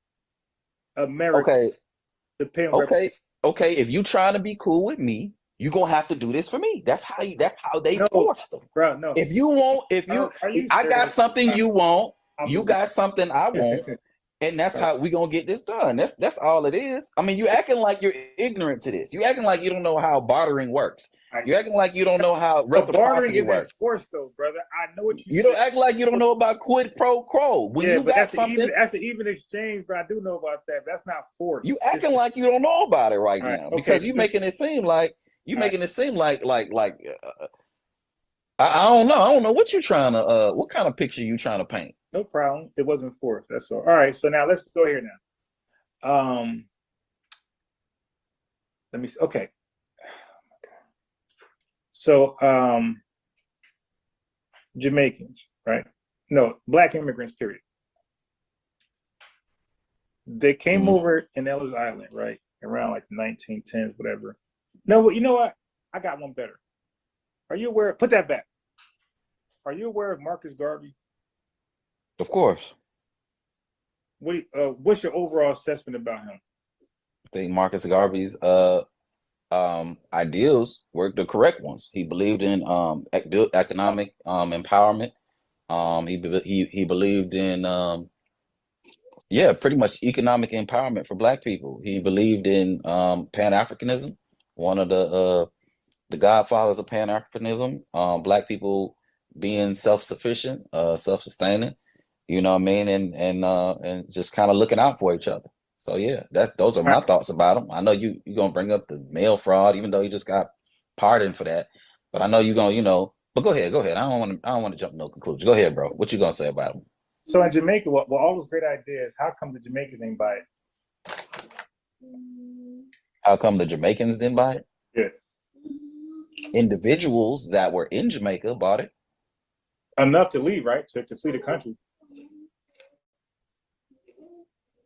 America to pay? Okay. If you trying to be cool with me, you gonna have to do this for me. That's how they forced them. Bro, no. If you want, I got something you want, you got something I want, and that's how we gonna get this done. That's all it is. I mean, you acting like you're ignorant to this. You acting like you don't know how bartering works. You acting like you don't know how reciprocity works. Force, though, brother. I know what you. You don't act like you don't know about quid pro quo. When you got that's something, that's the even exchange. But I do know about that. That's not force. You acting like you don't know about it right now because you making it seem like. I don't know. I don't know what you trying to what kind of picture you trying to paint. No problem. It wasn't forced. That's all. All right. So now let's go here now. Let me see. Okay. So Jamaicans, right? No, Black immigrants, period. They came over in Ellis Island, right? Around like the 1910s, whatever. No, you know what? I got one better. Are you aware? Put that back. Are you aware of Marcus Garvey? Of course. What's your overall assessment about him? I think Marcus Garvey's ideals were the correct ones. He believed in economic empowerment. He believed in pretty much economic empowerment for Black people. He believed in Pan-Africanism, one of the godfathers of Pan-Africanism. Black people being self-sufficient, self-sustaining, you know what I mean, and just kind of looking out for each other. So yeah, those are my thoughts about him. I know you're gonna bring up the mail fraud, even though you just got pardoned for that. But I know you're gonna, but go ahead. I don't want to jump to no conclusion. Go ahead, bro. What you gonna say about him? So in Jamaica, well, all those great ideas, how come the Jamaicans didn't buy it? How come the Jamaicans didn't buy it? Yeah. Individuals that were in Jamaica bought it. Enough to leave, right? To flee the country.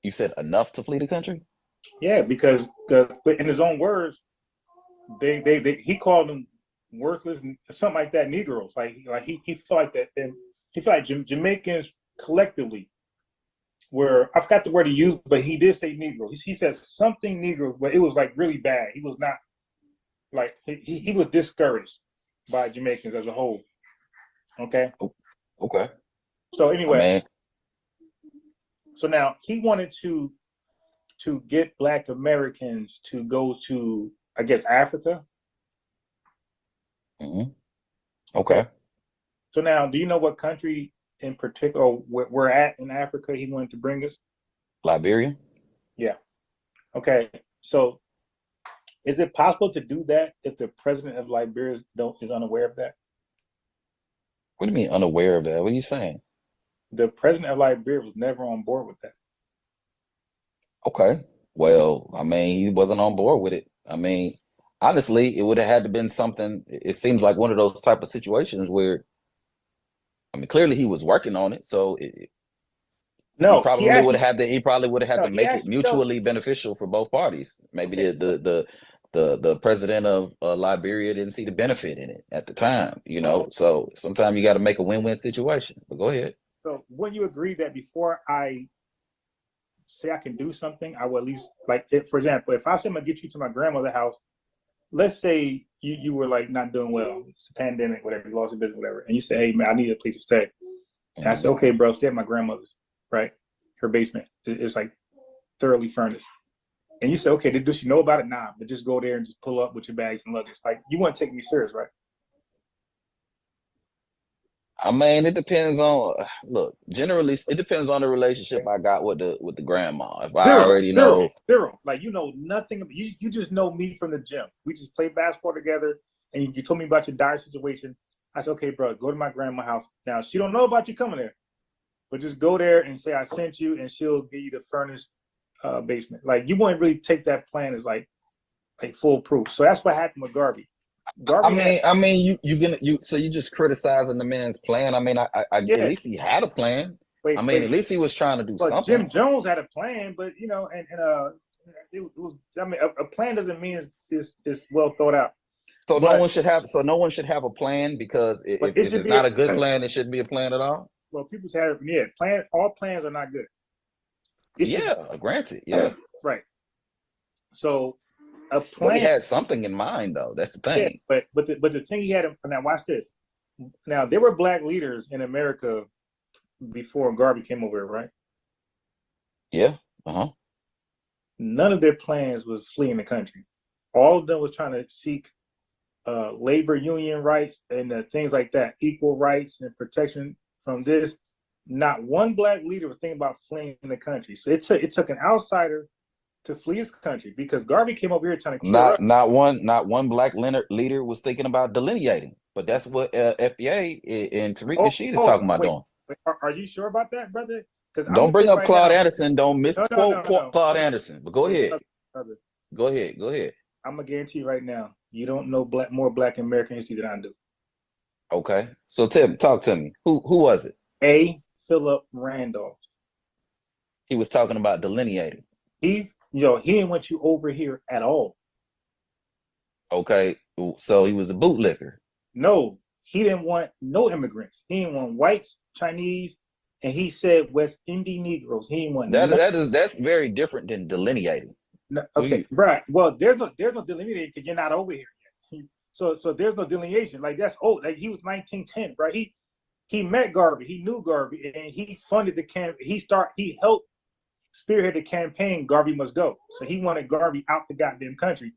You said enough to flee the country? Yeah, because in his own words, he called them worthless, something like that, Negroes. Like he felt like that. And he felt like Jamaicans collectively were, I forgot the word he used, but he did say Negro. He said something Negro, but it was like really bad. He was not like he was discouraged by Jamaicans as a whole. Okay. Okay. So anyway, so now he wanted to get Black Americans to go to, I guess, Africa. Mm-hmm. Okay. So now, do you know what country in particular we're at in Africa he wanted to bring us? Liberia. Yeah. Okay. So is it possible to do that if the president of Liberia is unaware of that? What do you mean unaware of that? What are you saying? The president of Liberia was never on board with that. Okay. Well, I mean, he wasn't on board with it. I mean, honestly, it would have had to been something. It seems like one of those type of situations where, I mean, clearly he was working on it. So he probably would have had to make it mutually beneficial for both parties. Maybe the president of Liberia didn't see the benefit in it at the time, you know. So sometimes you got to make a win-win situation. But go ahead. So wouldn't you agree that before I say I can do something, I will at least, like, for example, if I say I'm gonna get you to my grandmother's house, let's say you were like not doing well, it's a pandemic, whatever, you lost your business, whatever, and you say, hey man, I need a place to stay. And I said, okay, bro, stay at my grandmother's, right? Her basement is like thoroughly furnished. And you say, okay, does she know about it? Nah, but just go there and just pull up with your bags and luggage. Like, you wouldn't take me serious, right? I mean, it depends on, look, generally, it depends on the relationship I got with the grandma. If I already know. Zero. Like, you know nothing. You just know me from the gym. We just played basketball together, and you told me about your dire situation. I said, okay, bro, go to my grandma's house. Now, she don't know about you coming there, but just go there and say I sent you, and she'll give you the furnished basement. Like, you wouldn't really take that plan as like foolproof. So that's what happened with Garvey. Garvey so you just criticizing the man's plan. I mean, at least he had a plan. At least he was trying to do something. Jim Jones had a plan, but it was. I mean, a plan doesn't mean it's well thought out. So no one should have a plan, because if it's not a good plan, it shouldn't be a plan at all. Well, people's have all plans are not good. Granted, right. So a plan. But he had something in mind, though. That's the thing. But the thing he had. Now watch this. Now there were black leaders in America before Garvey came over, right? Yeah. None of their plans was fleeing the country. All of them was trying to seek labor union rights and things like that, equal rights and protection from this. Not one black leader was thinking about fleeing the country. So it took an outsider to flee his country, because Garvey came over here trying to kill us. Not one black leader was thinking about delineating, but that's what FBA and Tariq Nasheed is talking about doing. Are you sure about that, brother? Don't bring up Claude Anderson. Don't misquote Claude Anderson. But go ahead. Brother. Go ahead. I'm gonna guarantee you right now, you don't know more Black American history than I do. Okay, so Tim, talk to me. Who was it? A. Philip Randolph. He was talking about delineating. He didn't want you over here at all. Okay, so he was a bootlicker. No, he didn't want no immigrants. He didn't want whites, Chinese, and he said West Indian Negroes. He didn't want that's very different than delineating. No, okay, right. Well, there's no delineating because you're not over here yet. So there's no delineation. Like, that's old. Like, he was 1910, right? He met Garvey. He knew Garvey, and he funded the camp. He helped spearhead the campaign. Garvey must go. So he wanted Garvey out the goddamn country.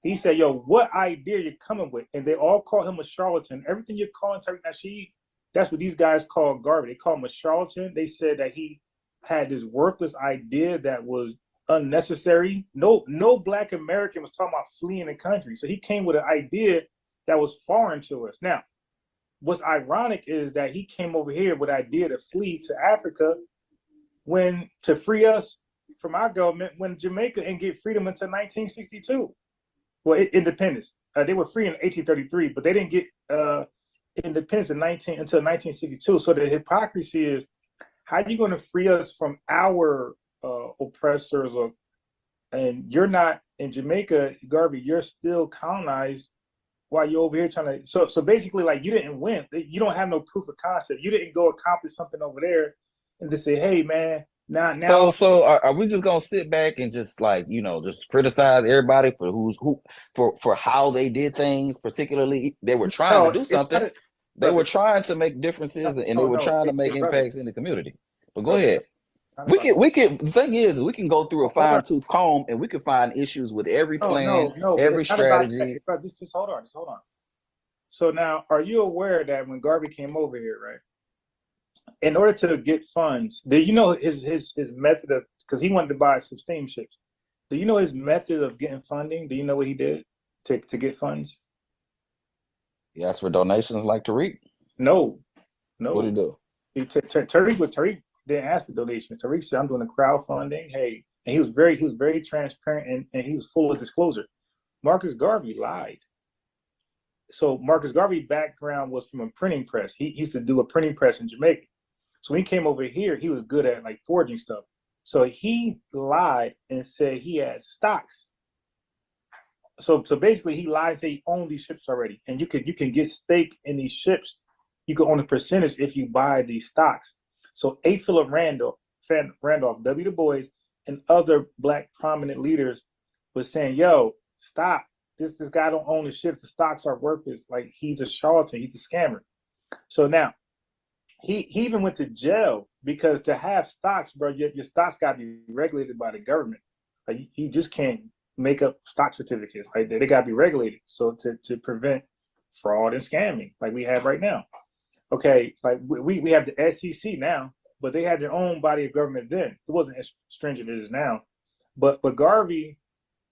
He said, "Yo, what idea you're coming with?" And they all call him a charlatan. Everything you're calling Tariq Nasheed, that's what these guys call Garvey. They call him a charlatan. They said that he had this worthless idea that was unnecessary. No Black American was talking about fleeing the country. So he came with an idea that was foreign to us. Now, what's ironic is that he came over here with an idea to flee to Africa to free us from our government when Jamaica didn't get freedom until 1962. Well, independence. They were free in 1833, but they didn't get independence until 1962. So the hypocrisy is, how are you going to free us from our oppressors? And you're not in Jamaica, Garvey. You're still colonized while you're over here trying to. So basically, like, you didn't win. You don't have no proof of concept. You didn't go accomplish something over there and just say, "Hey, man, now." So are we just gonna sit back and just just criticize everybody for how they did things? Particularly, they were trying to do something. They were trying to make differences, and they were trying to make impacts in the community. But go ahead. We can. The thing is, we can go through a fine-tooth comb, and we can find issues with every plan, every strategy. Just hold on. So now, are you aware that when Garvey came over here, right, in order to get funds, do you know his method of, because he wanted to buy some steamships. Do you know his method of getting funding? Do you know what he did to get funds? He asked for donations like Tariq. No. What did he do? Tariq didn't ask for donations. Tariq said, "I'm doing the crowdfunding." Hey, and he was very transparent, and he was full of disclosure. Marcus Garvey lied. So Marcus Garvey's background was from a printing press. He used to do a printing press in Jamaica. So when he came over here, he was good at like forging stuff. So he lied and said he had stocks. So basically, he lied and said he owned these ships already, and you can get stake in these ships. You can own a percentage if you buy these stocks. So A. Philip Randolph, W. Du Bois, and other Black prominent leaders was saying, "Yo, stop. This guy don't own the ships. The stocks are worthless. Like, he's a charlatan. He's a scammer." So now, he even went to jail because to have stocks, bro, your stocks got to be regulated by the government. Like, you just can't make up stock certificates. Like, they got to be regulated. So to prevent fraud and scamming, like we have right now. Okay, like we have the SEC now, but they had their own body of government then. It wasn't as stringent as it is now. But Garvey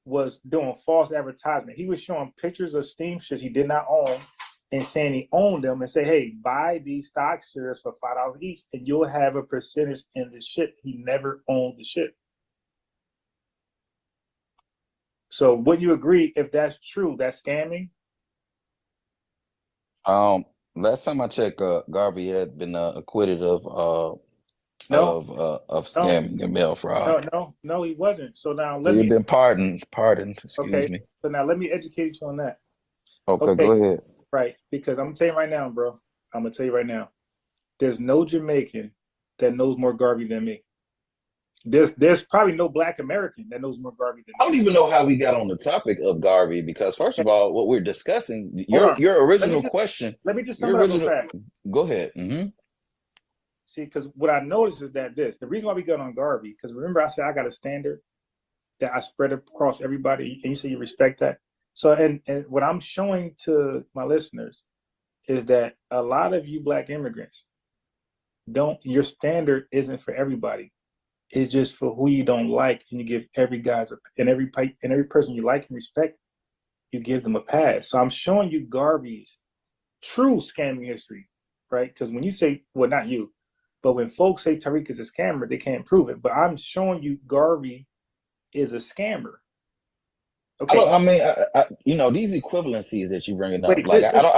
was doing false advertisement. He was showing pictures of steamships he did not own and saying he owned them and say, "Hey, buy these stock shares for $5 each and you'll have a percentage in the ship." He never owned the ship. So would you agree, if that's true, that's scamming? Last time I checked, Garvey had been acquitted of No, scamming and mail fraud. no, he wasn't. So now He had been pardoned, excuse me. So now let me educate you on that. Okay, go ahead. Right, because I'm gonna tell you right now, bro. I'm gonna tell you right now. There's no Jamaican that knows more Garvey than me. There's probably no Black American that knows more Garvey than me. I don't even know how we got on the topic of Garvey, because first of all, what we're discussing, your original question. Let me just sum it up real fast. Go ahead. See, because what I noticed is that the reason why we got on Garvey, because remember I said I got a standard that I spread across everybody, and you say you respect that. So, and what I'm showing to my listeners is that a lot of you Black immigrants your standard isn't for everybody. It's just for who you don't like, and you give every person you like and respect, you give them a pass. So I'm showing you Garvey's true scamming history, right? Because when you say, well, not you, but when folks say Tariq is a scammer, they can't prove it. But I'm showing you Garvey is a scammer. Okay. These equivalencies that you bringing up, I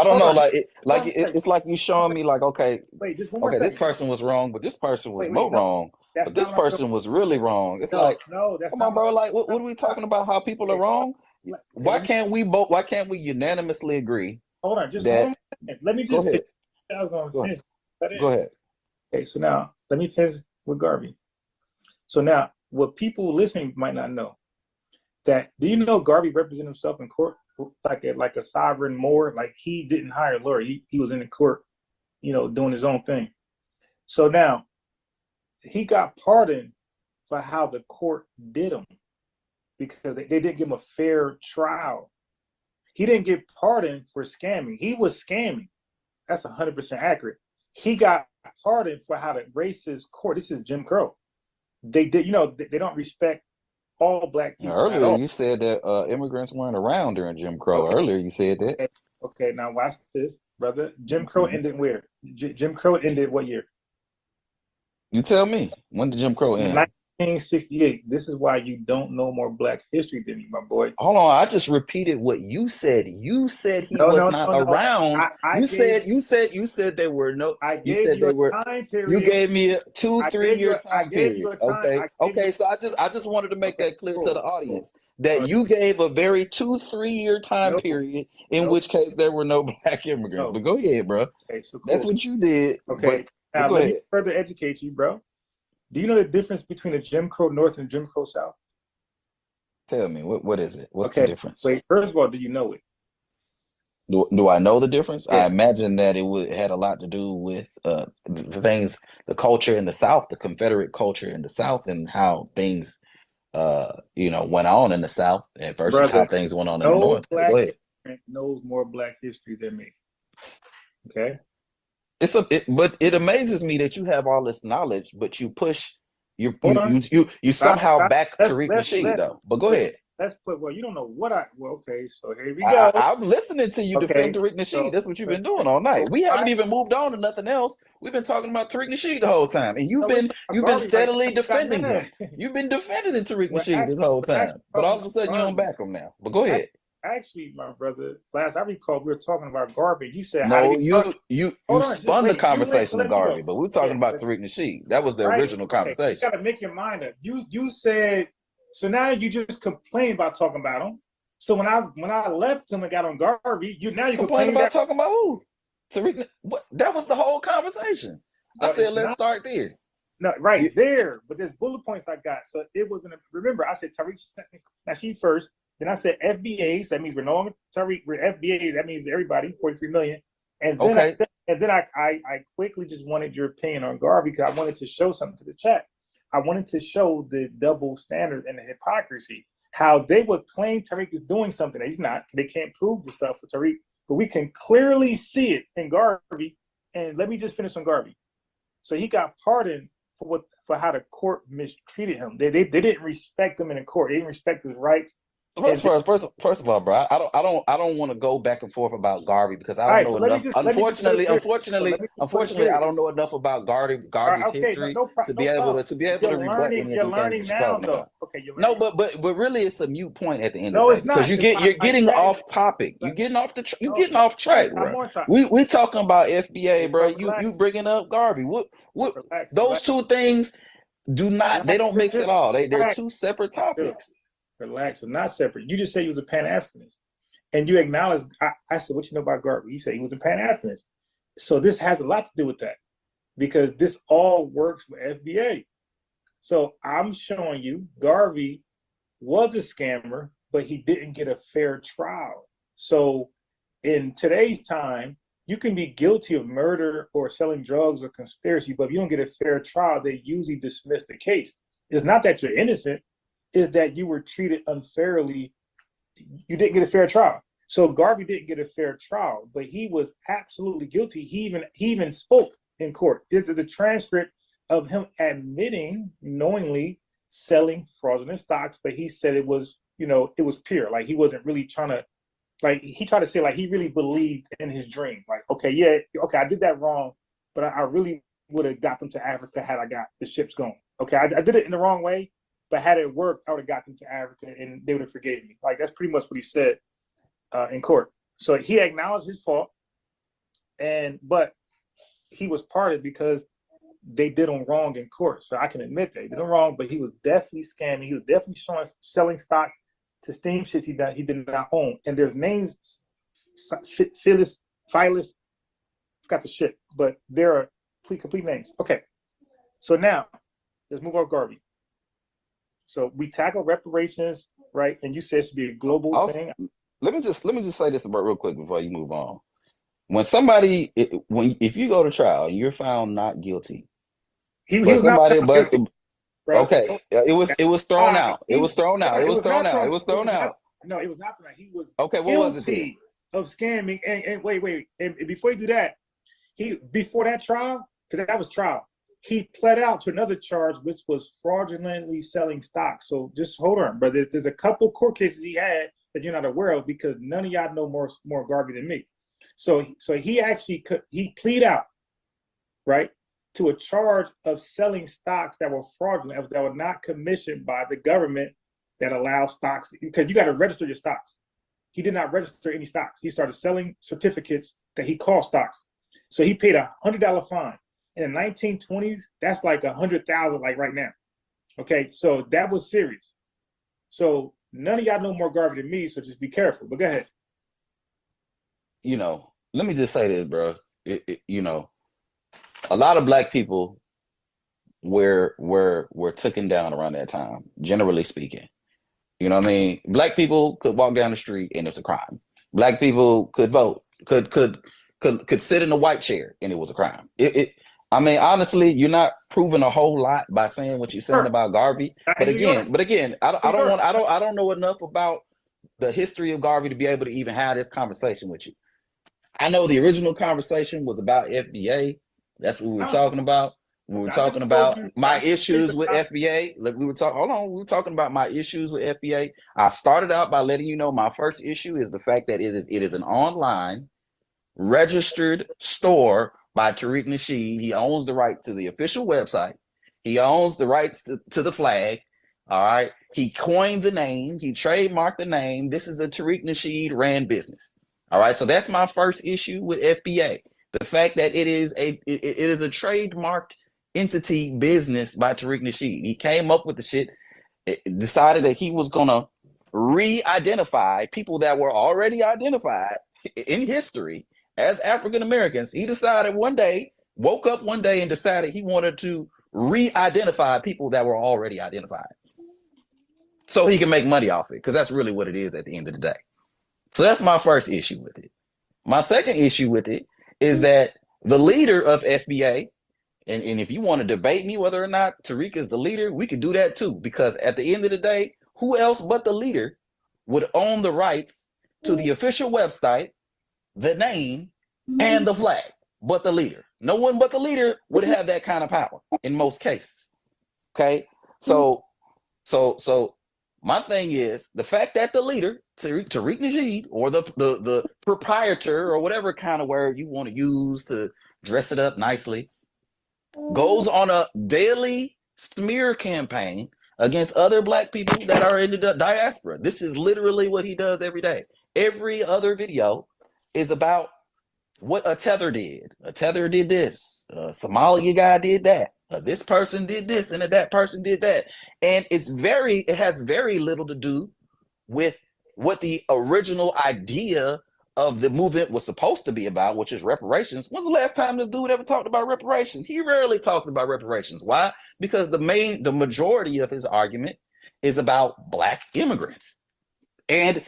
don't know, it's like you showing me like, okay, this person was wrong, but this person was wrong, but this person was really wrong. It's come on, bro, like what are we talking about? How people are wrong? Why can't we unanimously agree? Hold on, just one minute. Let me just. Go ahead. I was going to finish. Go ahead. Okay, so now let me finish with Garvey. So now, what people listening might not know. Do you know Garvey represented himself in court like a sovereign Moor? Like he didn't hire a lawyer. He was in the court, doing his own thing. So now he got pardoned for how the court did him, because they didn't give him a fair trial. He didn't get pardoned for scamming. He was scamming. That's 100% accurate. He got pardoned for how the racist court. This is Jim Crow. They did, they don't respect all Black people. Earlier, you said that immigrants weren't around during Jim Crow. Okay. Earlier, you said that. Okay, now watch this, brother. Jim Crow ended where? Jim Crow ended what year? You tell me. When did Jim Crow end? 1968. This is why you don't know more Black history than me, my boy. Hold on, I just repeated what you said. You said he was not around. You said there were no. You said they were. You gave me a 2-3 year time period. Okay. So I just wanted to make that clear to the audience that you gave a very 2-3 year time period in which case there were no Black immigrants. But go ahead, bro. Okay, so cool. That's what you did. Okay. Now let me further educate you, bro. Do you know the difference between a Jim Crow North and Jim Crow South? Tell me, what is it? What's the difference? Wait, first of all, do you know it? Do I know the difference? Yes. I imagine that it had a lot to do with the things, the culture in the South, the Confederate culture in the South, and how things, went on in the South versus how things went on in the North. Black Go ahead. Knows more Black history than me. Okay. But it amazes me that you have all this knowledge, but you somehow back Tariq Nasheed though. But go ahead. Let's put. Well, you don't know what okay, so here we go. I'm listening to you defend Tariq Nasheed. That's what you've been doing all night. We haven't even moved on to nothing else. We've been talking about Tariq Nasheed the whole time, and you've been steadily defending him. You've been defending Tariq Nasheed this whole time, but all of a sudden you don't back him now. But go ahead. Actually, my brother, last I recall, we were talking about Garvey. You said, no, you spun the conversation to Garvey, but we're talking about Tariq Nasheed. That was the original conversation. You got to make your mind up. You said, so now you just complain about talking about him. So when I left him and got on Garvey, you complain about talking about who? Tariq. What? That was the whole conversation. I said, let's start there. No, right there. But there's bullet points I got. So it wasn't. Remember, I said Tariq Nasheed first. Then I said FBAs, that means Renault Tariq. FBA, that means everybody, 43 million. And then I quickly just wanted your opinion on Garvey because I wanted to show something to the chat. I wanted to show the double standard and the hypocrisy. How they would claim Tariq is doing something that he's not. They can't prove the stuff for Tariq, but we can clearly see it in Garvey. And let me just finish on Garvey. So he got pardoned for how the court mistreated him. They didn't respect him in the court. They didn't respect his rights. First of all, bro, I don't want to go back and forth about Garvey because I don't know enough. Unfortunately, I don't know enough about Garvey's history to be able to rebut any of the things that you're talking about. Okay, no, but really, it's a mute point at the end no, of the day it's not. because you're getting off topic. You're getting off getting off track, bro. We're talking about FBA, bro. You bringing up Garvey. What those two things they don't mix at all. They're two separate topics. Relax, they're not separate. You just said he was a Pan-Africanist, and you acknowledge. I said, "What you know about Garvey?" You said he was a Pan-Africanist. So this has a lot to do with that, because this all works with FBA. So I'm showing you Garvey was a scammer, but he didn't get a fair trial. So in today's time, you can be guilty of murder or selling drugs or conspiracy, but if you don't get a fair trial, they usually dismiss the case. It's not that you're innocent. Is that you were treated unfairly. You didn't get a fair trial. So Garvey didn't get a fair trial, but he was absolutely guilty. He even spoke in court. It's the transcript of him admitting knowingly selling fraudulent stocks, but he said it was, it was pure. Like he wasn't really trying to, like he tried to say like he really believed in his dream. Like, okay, I did that wrong, but I really would have got them to Africa had I got the ships going. Okay, I did it in the wrong way. But had it worked, I would have got them to Africa and they would have forgave me. Like, that's pretty much what he said in court. So he acknowledged his fault, but he was pardoned because they did him wrong in court. So I can admit that he did him wrong, but he was definitely scamming. He was definitely selling stocks to steamships he did not own. And there's names, Phyllis, forgot the shit, but there are complete names. Okay, so now let's move on to Garvey. So we tackle reparations, right? And you said it should be a global thing. Let me just say this about real quick before you move on. When if you go to trial and you're found not guilty, it was thrown out. It was thrown out. No, it was not thrown out. He was okay. What was it then? Of scamming. And wait. And before you do that, before that trial, because that was trial. He pled out to another charge, which was fraudulently selling stock. So just hold on, brother. There's a couple court cases he had that you're not aware of because none of y'all know more Garvey than me. So he actually he plead out, right, to a charge of selling stocks that were fraudulent, that were not commissioned by the government that allows stocks, because you got to register your stocks. He did not register any stocks. He started selling certificates that he called stocks. So he paid $100 fine. In the 1920s, that's like 100,000, like right now. Okay, so that was serious. So none of y'all know more Garvey than me, so just be careful. But go ahead. Let me just say this, bro. A lot of black people were taken down around that time, generally speaking. You know what I mean? Black people could walk down the street and it's a crime. Black people could vote, could sit in a white chair and it was a crime. I mean, honestly, you're not proving a whole lot by saying what you're saying about Garvey. But again, I don't know enough about the history of Garvey to be able to even have this conversation with you. I know the original conversation was about FBA. That's what we were talking about. We were talking about my issues with FBA. We were talking about my issues with FBA. I started out by letting you know my first issue is the fact that it is an online registered store by Tariq Nasheed. He owns the right to the official website. He owns the rights to the flag. All right. He coined the name. He trademarked the name. This is a Tariq Nasheed ran business. All right. So that's my first issue with FBA. The fact that it is a trademarked entity business by Tariq Nasheed. He came up with the shit, decided that he was going to re-identify people that were already identified in history as African Americans. He decided woke up one day and decided he wanted to re-identify people that were already identified so he can make money off it, because that's really what it is at the end of the day. So that's my first issue with it. My second issue with it is that the leader of FBA, and if you want to debate me whether or not Tariq is the leader, we could do that too, because at the end of the day, who else but the leader would own the rights to the official website, the name, and the flag but the leader? No one but the leader would have that kind of power in most cases. Okay, so My thing is the fact that the leader, Tariq Nasheed, or the proprietor, or whatever kind of word you want to use to dress it up nicely, goes on a daily smear campaign against other Black people that are in the diaspora. This is literally what he does every day. Every other video is about what a Tether did. A Tether did this. A Somalia guy did that. This person did this, and that person did that. And it has very little to do with what the original idea of the movement was supposed to be about, which is reparations. When's the last time this dude ever talked about reparations? He rarely talks about reparations. Why? Because the majority of his argument is about Black immigrants. And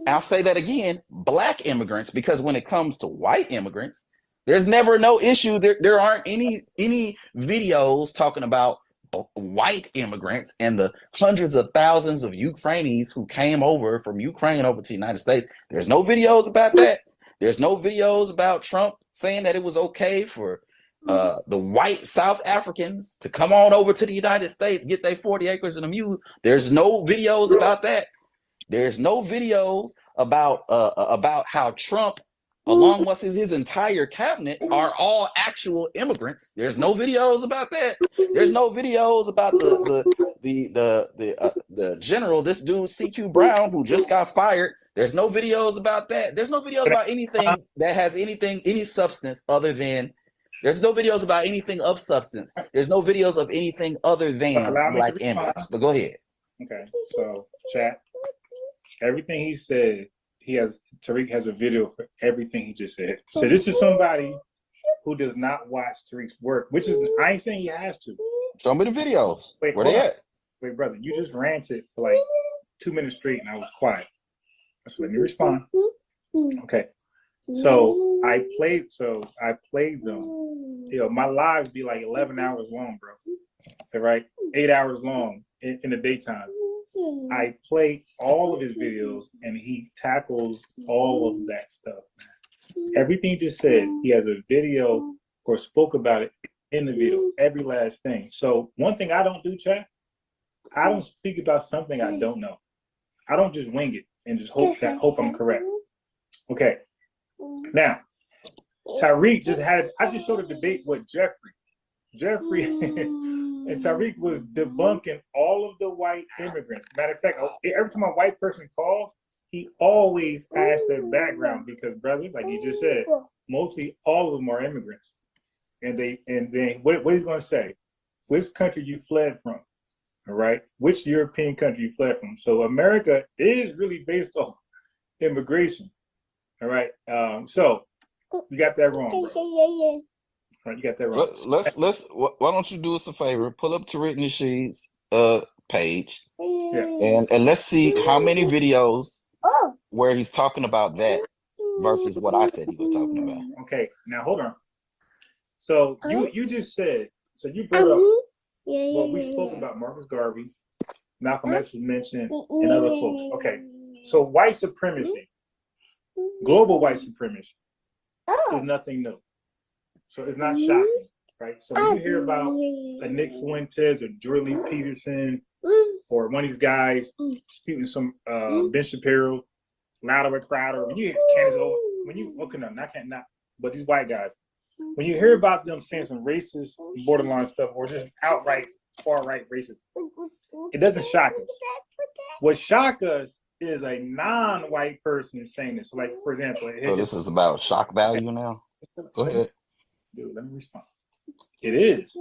I'll say that again, Black immigrants, because when it comes to white immigrants, there's never no issue. There aren't any videos talking about white immigrants and the hundreds of thousands of Ukrainians who came over from Ukraine over to the United States. There's no videos about that. There's no videos about Trump saying that it was okay for the white South Africans to come on over to the United States, get their 40 acres and a mule. There's no videos about that. There's no videos about how Trump, along with his entire cabinet, are all actual immigrants. There's no videos about that. There's no videos about the general, this dude CQ Brown, who just got fired. There's no videos about that. There's no videos about anything that has any substance other than. There's no videos about anything of substance. There's no videos of anything other than Black immigrants. But go ahead. Okay, so chat. Everything he said, Tariq has a video for everything he just said. So this is somebody who does not watch Tariq's work, which is, I ain't saying he has to. Show me the videos. Wait, where they at? Wait, brother, you just ranted for like 2 minutes straight and I was quiet. So let me respond. Okay. So I played them. You know, my lives be like 11 hours long, bro. All right? 8 hours long in the daytime. I play all of his videos and he tackles all of that stuff. Everything he just said, he has a video or spoke about it in the video, every last thing. So one thing I don't do, chat, I don't speak about something I don't know. I don't just wing it and just hope I'm correct. Okay. Now, Tariq I just showed a debate with Jeffrey and Tariq was debunking all of the white immigrants. Matter of fact, every time a white person calls, he always asks their background because, brother, like you just said, mostly all of them are immigrants. And then what he's going to say? Which country you fled from? All right, which European country you fled from? So America is really based on immigration. All right, so you got that wrong, bro. You got that wrong. Let's. Why don't you do us a favor? Pull up Tariq Nasheed's page, and let's see how many videos where he's talking about that versus what I said he was talking about. Okay, now hold on. So you just said, so you brought up what we spoke about, Marcus Garvey, Malcolm X was mentioned, and other folks. Okay, so white supremacy, global white supremacy is nothing new. So it's not shocking, right? So when you hear about a Nick Fuentes or Jordan Lee Peterson or one of these guys spewing some Ben Shapiro, Louder Crowder, when you hear Candace Owens, but these white guys, when you hear about them saying some racist, borderline stuff or just outright far-right racist, it doesn't shock us. What shocks us is a non-white person saying this. So like, for example, this is about shock value now. Go ahead. Dude, let me respond. It is.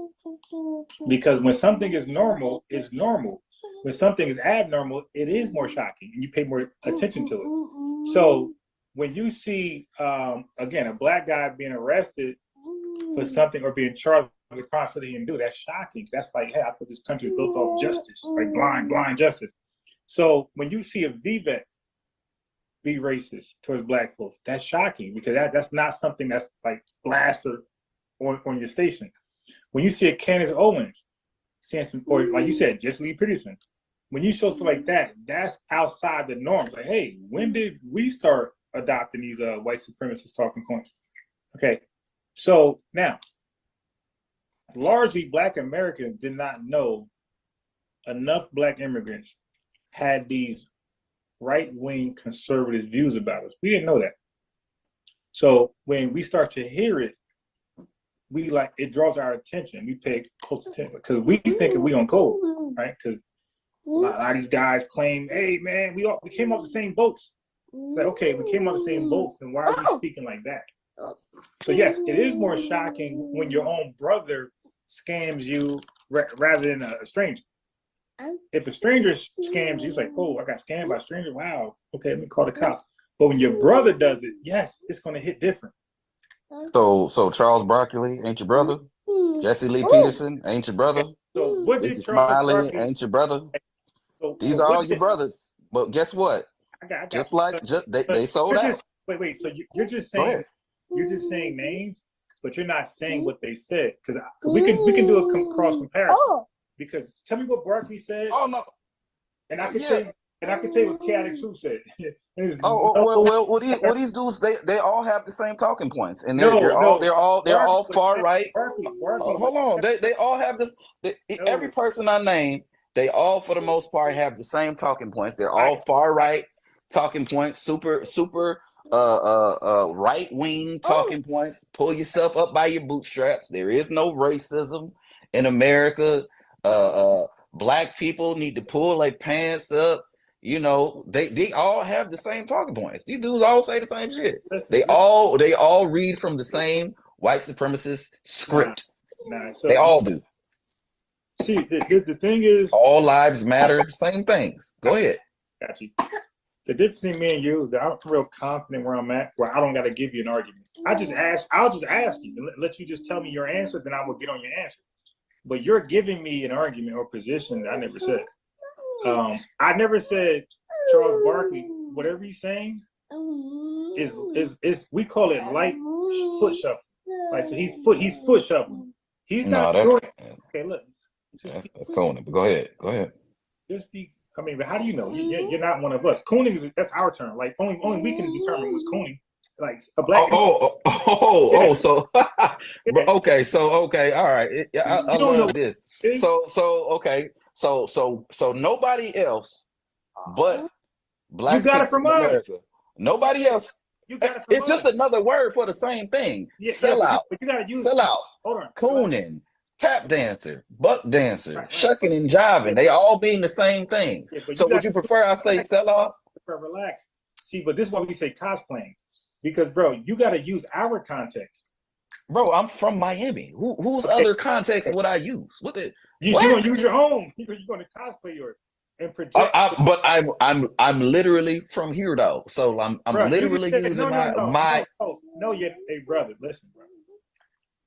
Because when something is normal, it's normal. When something is abnormal, it is more shocking and you pay more attention to it. So when you see, again, a black guy being arrested for something or being charged with a crime that he didn't do, that's shocking. That's like, hey, I thought this country is built off justice, like blind justice. So when you see a Vivek be racist towards black folks, that's shocking because that's not something that's like blasted on your station. When you see a Candace Owens saying some, or like you said, Jesse Lee Peterson, when you show stuff like that, that's outside the norms. Like, hey, when did we start adopting these white supremacist talking points? Okay, so now, largely Black Americans did not know enough Black immigrants had these right-wing conservative views about us. We didn't know that. So when we start to hear it, it draws our attention. We pay close attention because we thinking we on code, right? Because a lot of these guys claim, hey man, we came off the same boats. It's like, okay, we came off the same boats, then why are you speaking like that? So yes, it is more shocking when your own brother scams you rather than a stranger. If a stranger scams you, it's like, oh, I got scammed by a stranger. Wow. Okay, let me call the cops. But when your brother does it, yes, it's going to hit different. So Charles Barkley ain't your brother? Jesse Lee Peterson ain't your brother? So what Ricky did Charles Smiley Barkley ain't your brother? These so are all your brothers. But guess what? I got just like they sold out. Wait. So you're just saying names, but you're not saying what they said because we can do a cross comparison. Because tell me what Barkley said. Oh no, and I can tell you, what Chaotic Truth said. Well, these dudes they all have the same talking points, and they're all far right. Hold on, they all have this. Every person I name, they all for the most part have the same talking points. They're all far right talking points, super right wing talking points. Pull yourself up by your bootstraps. There is no racism in America. Black people need to pull their pants up. You know, they all have the same talking points. These dudes all say the same shit. They all read from the same white supremacist script. So they all do. See, the thing is, all lives matter. Same things. Go ahead. Got you. The difference between me and you is that I'm real confident where I'm at, where I don't got to give you an argument. I'll just ask you and let you just tell me your answer, then I will get on your answer. But you're giving me an argument or position that I never said. I never said Charles Barkley. Whatever he's saying is we call it light foot shuffling. Like so, he's foot shuffling. He's not doing. Okay, look. That's Conan. But go ahead. Just be. I mean, but how do you know? You're not one of us. Cooning that's our term. Like only we can determine what's cooning. Like a black. So okay, all right. I love this. So nobody else but black. You got it from us. Nobody else. You got it from it's just another word for the same thing. Sellout. But you gotta use sellout. Hold on. Cooning. Tap dancer, buck dancer, shucking and jiving. They all mean the same thing. So would you prefer I say sell off? Relax. See, but this is why we say cosplaying. Because bro, you gotta use our context. Bro, I'm from Miami. Whose other context would I use? You're gonna use your own. You're gonna cosplay yours and project. But I'm literally from here though. So I'm literally using my hey brother, listen, bro.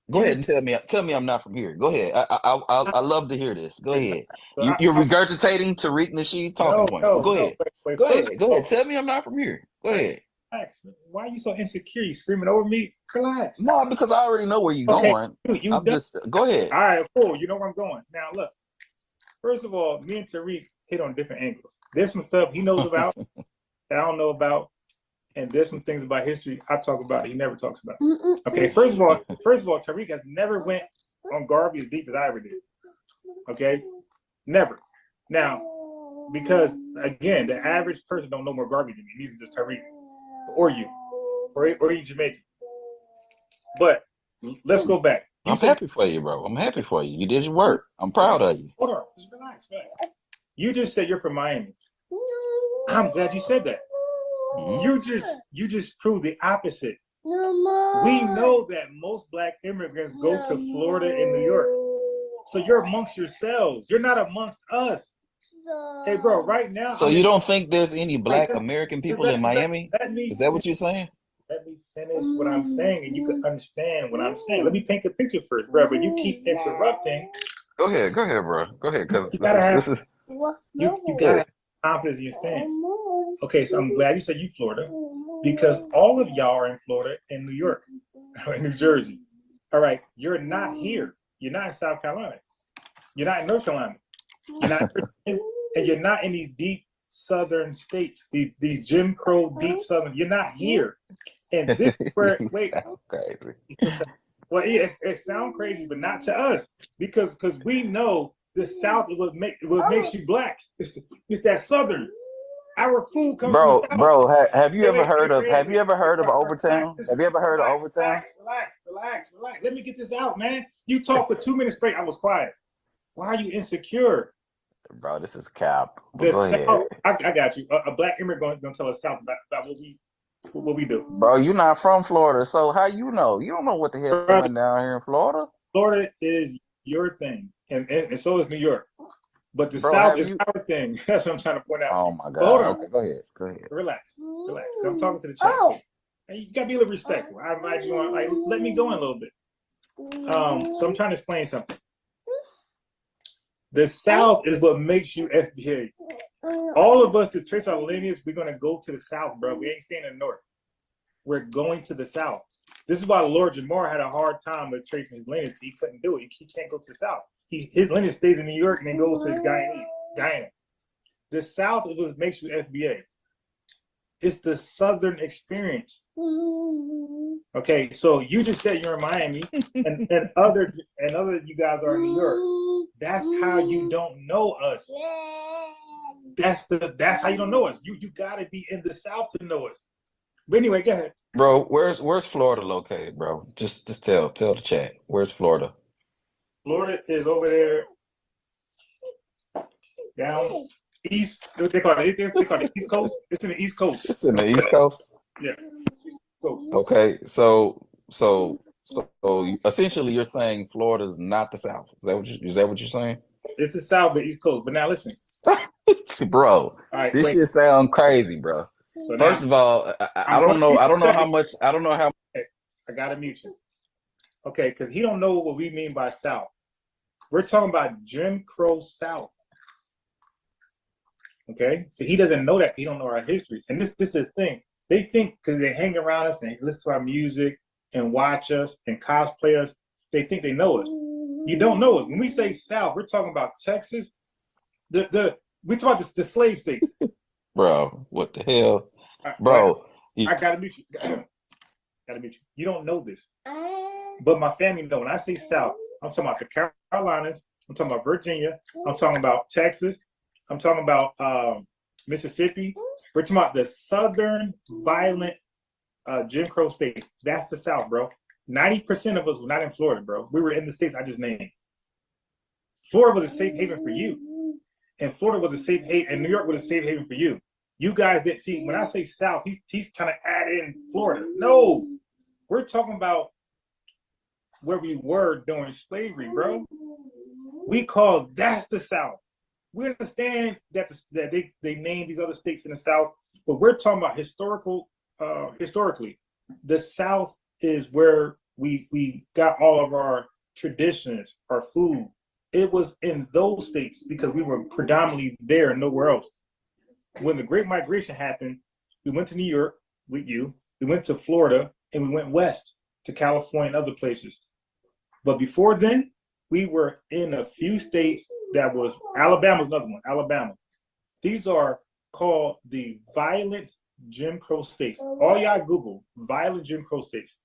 Go ahead and tell me I'm not from here. Go ahead. I love to hear this. Go ahead. You're regurgitating Tariq Nasheed's talking points. Go ahead. Go ahead. Tell me I'm not from here. Go ahead. Relax. Why are you so insecure? You screaming over me? Relax. No, because I already know where you're going. I'm just go ahead. All right, cool. You know where I'm going. Now look. First of all, me and Tariq hit on different angles. There's some stuff he knows about that I don't know about. And there's some things about history I talk about he never talks about. Okay, first of all, Tariq has never went on Garvey as deep as I ever did. Okay, never. Now, because again, the average person don't know more Garvey than me, neither does Tariq, or you, or you Jamaican. But let's go back. I'm happy for you, bro. I'm happy for you. You did your work. I'm proud of you. Hold on, just relax. You just said you're from Miami. I'm glad you said that. You just proved the opposite. We know that most black immigrants go to Florida and New York. So you're amongst yourselves. You're not amongst us. Hey, bro, right now. So you don't think there's any black American people in Miami? Is that what you're saying? Let me finish what I'm saying, and you can understand what I'm saying. Let me paint the picture first, bro. But you keep interrupting. Go ahead, bro. Go ahead, because you gotta have confidence in your stance. Okay, so I'm glad you said you Florida, because all of y'all are in Florida and New York, and New Jersey. All right, you're not here. You're not in South Carolina. You're not in North Carolina. You're not, and you're not in these deep southern states. These Jim Crow deep southern. You're not here. And this is where well, it sounds crazy, but not to us, because we know The South is what makes you black. It's that Southern. Our food comes from the South. Bro, have you ever heard of Overtown? Have you ever heard of Overtown? Relax. Let me get this out, man. You talk for 2 minutes straight. I was quiet. Why are you insecure? Bro, this is cap. The Go ahead. South, I got you. A black immigrant gonna tell us South about what we do. Bro, you're not from Florida, so how you know? You don't know what the hell went down here in Florida. Florida is your thing, and so is New York. But the South is our thing. That's what I'm trying to point out. Oh my God. Hold on. Okay, go ahead. Relax. I'm talking to the chat. And you gotta be a little respectful. I invite you on. Like, let me go in a little bit. So I'm trying to explain something. The South is what makes you FBA. All of us that trace our lineage, we're gonna go to the South, bro. We ain't staying in the North. We're going to the South. This is why Lord Jamar had a hard time with tracing his lineage. He couldn't do it. He can't go to the South. His lineage stays in New York and then goes to Guyana. The South is what makes you FBA. It's the Southern experience. Okay, so you just said you're in Miami, and other you guys are in New York. That's how you don't know us. That's how you don't know us. You gotta be in the South to know us. But anyway, go ahead. Bro, where's Florida located, bro? Just tell the chat. Where's Florida? Florida is over there down east. What they call it? They call it East Coast. It's in the East Coast. It's in the East Coast? Yeah. East Coast. Okay, so essentially you're saying Florida's not the South. Is that what you're saying? It's the South, but East Coast. But now listen. Bro, right, this shit sound crazy, bro. So first of all, I don't know how much. I gotta mute you. Okay, because he don't know what we mean by South. We're talking about Jim Crow South. Okay, so he doesn't know that. He don't know our history, and this is the thing. They think because they hang around us and listen to our music and watch us and cosplay us, they think they know us. You don't know us. When we say South, we're talking about Texas. We talk about the slave states. Bro, what the hell, bro? I gotta mute you. Gotta mute you. You don't know this, but my family know. When I say South, I'm talking about the Carolinas. I'm talking about Virginia. I'm talking about Texas. I'm talking about Mississippi. We're talking about the Southern violent Jim Crow states. That's the South, bro. 90% of us were not in Florida, bro. We were in the states I just named. Florida was a safe haven for you, and Florida was a safe haven, and New York was a safe haven for you. You guys that see when I say South, he's trying to add in Florida. No, we're talking about where we were during slavery, bro. We call that's the South. We understand that they named these other states in the South, but we're talking about historically. The South is where we got all of our traditions, our food. It was in those states because we were predominantly there and nowhere else. When the Great Migration happened, we went to New York with you, we went to Florida, and we went west to California and other places. But before then, we were in a few states that was, Alabama's another one, Alabama. These are called the violent Jim Crow states. All y'all Google, violent Jim Crow states.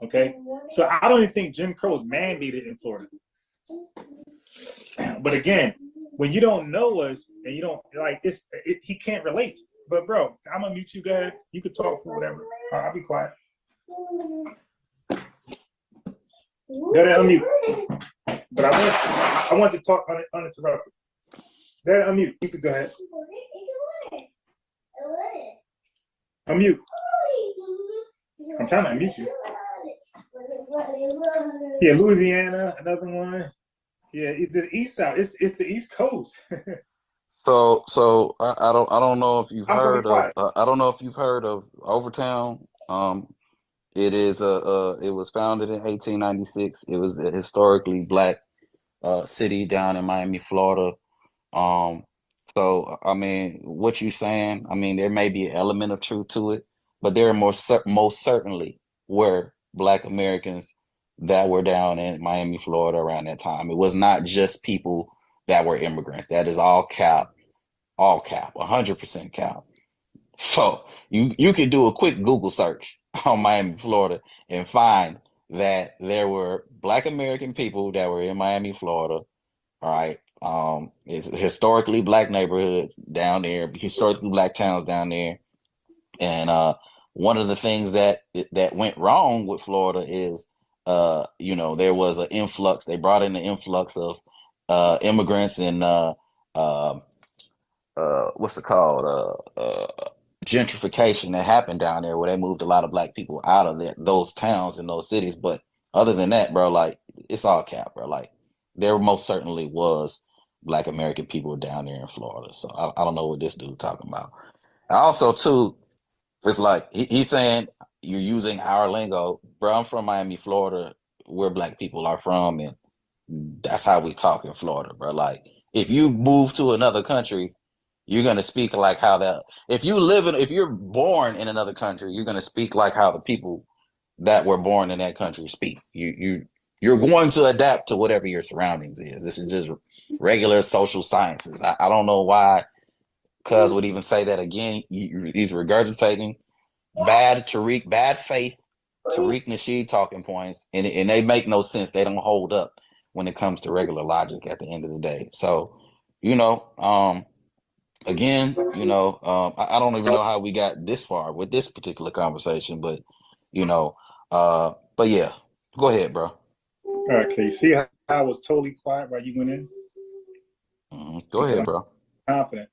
Okay? So I don't even think Jim Crow is mandated in Florida. But again, when you don't know us and you don't like he can't relate. But bro, I'm gonna mute you guys. You can talk for whatever. I'll be quiet. Gotta unmute. But I want to talk uninterrupted. Gotta unmute. You can go ahead. Unmute. I'm trying to unmute you. Yeah, Louisiana, another one. Yeah, it's the East South. It's the East Coast. So I don't know if you've heard of I don't know if you've heard of Overtown. It was founded in 1896. It was a historically black city down in Miami, Florida. So I mean, what you're saying, I mean, there may be an element of truth to it, but there are most certainly were Black Americans that were down in Miami, Florida around that time. It was not just people that were immigrants. That is all cap, 100% cap. So you could do a quick Google search on Miami, Florida, and find that there were Black American people that were in Miami, Florida All right. It's historically black neighborhoods down there, historically black towns down there. And one of the things that went wrong with Florida is, there was an influx. They brought in the influx of immigrants and what's it called? Gentrification that happened down there, where they moved a lot of black people out of those towns and those cities. But other than that, bro, like, it's all cap, bro. Like, there most certainly was black American people down there in Florida. So I don't know what this dude talking about. Also, too, it's like he's saying you're using our lingo, bro. I'm from Miami, Florida, where black people are from, and that's how we talk in Florida, bro. Like, if you move to another country, you're gonna speak like how that. If you're born in another country, you're gonna speak like how the people that were born in that country speak. You're going to adapt to whatever your surroundings is. This is just regular social sciences. I don't know why Cuz would even say that again. He's regurgitating bad faith Tariq Nasheed talking points, and they make no sense. They don't hold up when it comes to regular logic at the end of the day. So, again, I don't even know how we got this far with this particular conversation, but but yeah, go ahead, bro. All right, can you see how I was totally quiet while you went in? Go ahead, bro. Confident.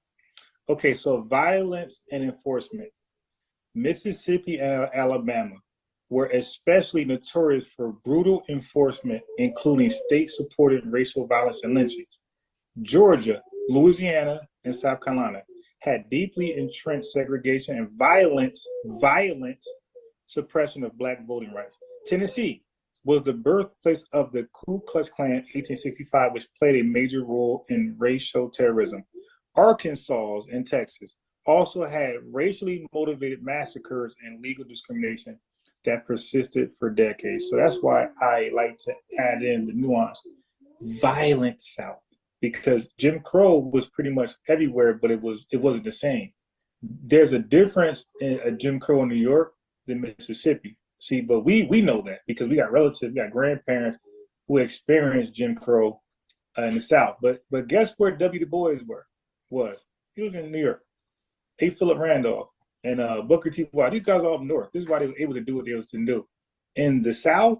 Okay, so violence and enforcement. Mississippi and Alabama were especially notorious for brutal enforcement, including state-supported racial violence and lynchings. Georgia, Louisiana, and South Carolina had deeply entrenched segregation and violent suppression of black voting rights. Tennessee was the birthplace of the Ku Klux Klan 1865, which played a major role in racial terrorism. Arkansas and Texas also had racially motivated massacres and legal discrimination that persisted for decades. So that's why I like to add in the nuance, violent South, because Jim Crow was pretty much everywhere, but it wasn't the same. There's a difference in a Jim Crow in New York than Mississippi. See, but we know that because we got relatives, we got grandparents who experienced Jim Crow in the South. But guess where W. Du Bois was? He was in New York. A. Philip Randolph and Booker T. Washington. These guys are up north. This is why they were able to do what they was to do. In the South,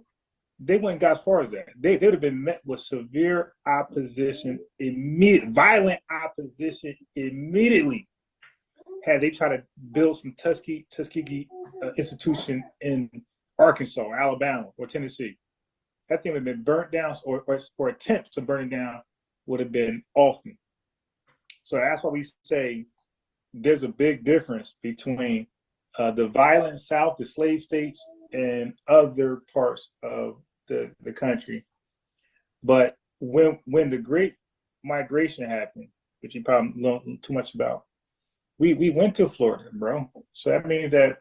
they wouldn't got as far as that. They would have been met with severe opposition, violent opposition immediately, had they tried to build some Tuskegee institution in Arkansas, or Alabama, or Tennessee. That thing would have been burnt down, or attempts to burn it down would have been often. So that's why we say there's a big difference between the violent South, the slave states, and other parts of the country. But when the Great Migration happened, which you probably don't know too much about, we went to Florida, bro. So that means that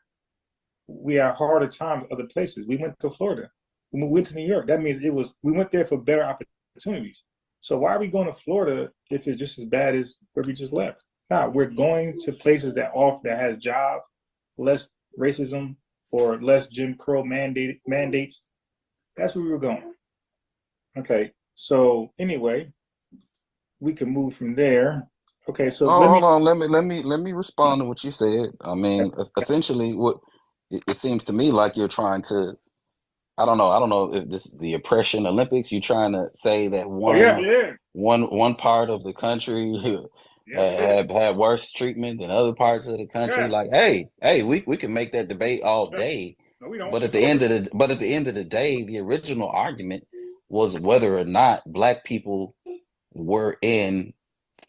we had harder times other places. We went to Florida. When we went to New York, that means we went there for better opportunities. So why are we going to Florida if it's just as bad as where we just left? No, we're going to places that has jobs, less racism, or less Jim Crow mandates. That's where we were going. Okay, so anyway, we can move from there. Okay, so hold on. Let me respond to what you said. I mean, essentially, what it seems to me like you're trying to. I don't know if this is the oppression Olympics. You're trying to say that one part of the country had worse treatment than other parts of the country. Yeah. Like, hey, we can make that debate all day. No, we don't. But at the end of the day, the original argument was whether or not black people were in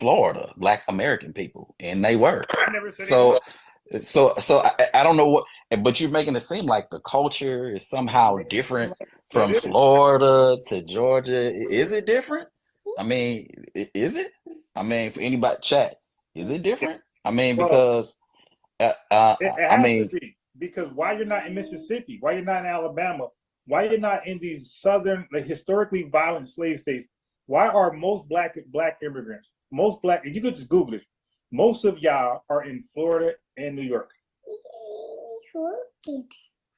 Florida, black American people, and they were. I never said so I don't know what, but you're making it seem like the culture is somehow different from Florida to Georgia. Is it different? I mean, is it? I mean, for anybody chat, is it different? I mean, because it has to be. Because why you're not in Mississippi? Why you're not in Alabama? Why you're not in these southern, historically violent slave states? Why are most black immigrants, you could just Google this, most of y'all are in Florida and New York.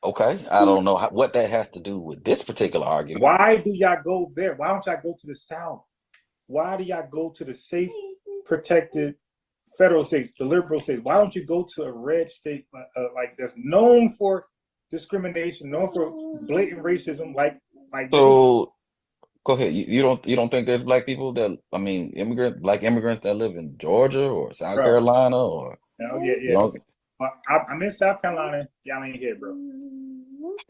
Okay, I don't know what that has to do with this particular argument. Why do y'all go there? Why don't y'all go to the South? why do y'all go to the safe, protected federal states, the liberal states? Why don't you go to a red state like that's known for discrimination, known for blatant racism, like So go ahead. You don't think there's black people that, I mean, black immigrants that live in Georgia or South Carolina or? Oh yeah. You know, I'm in South Carolina. Y'all ain't here, bro.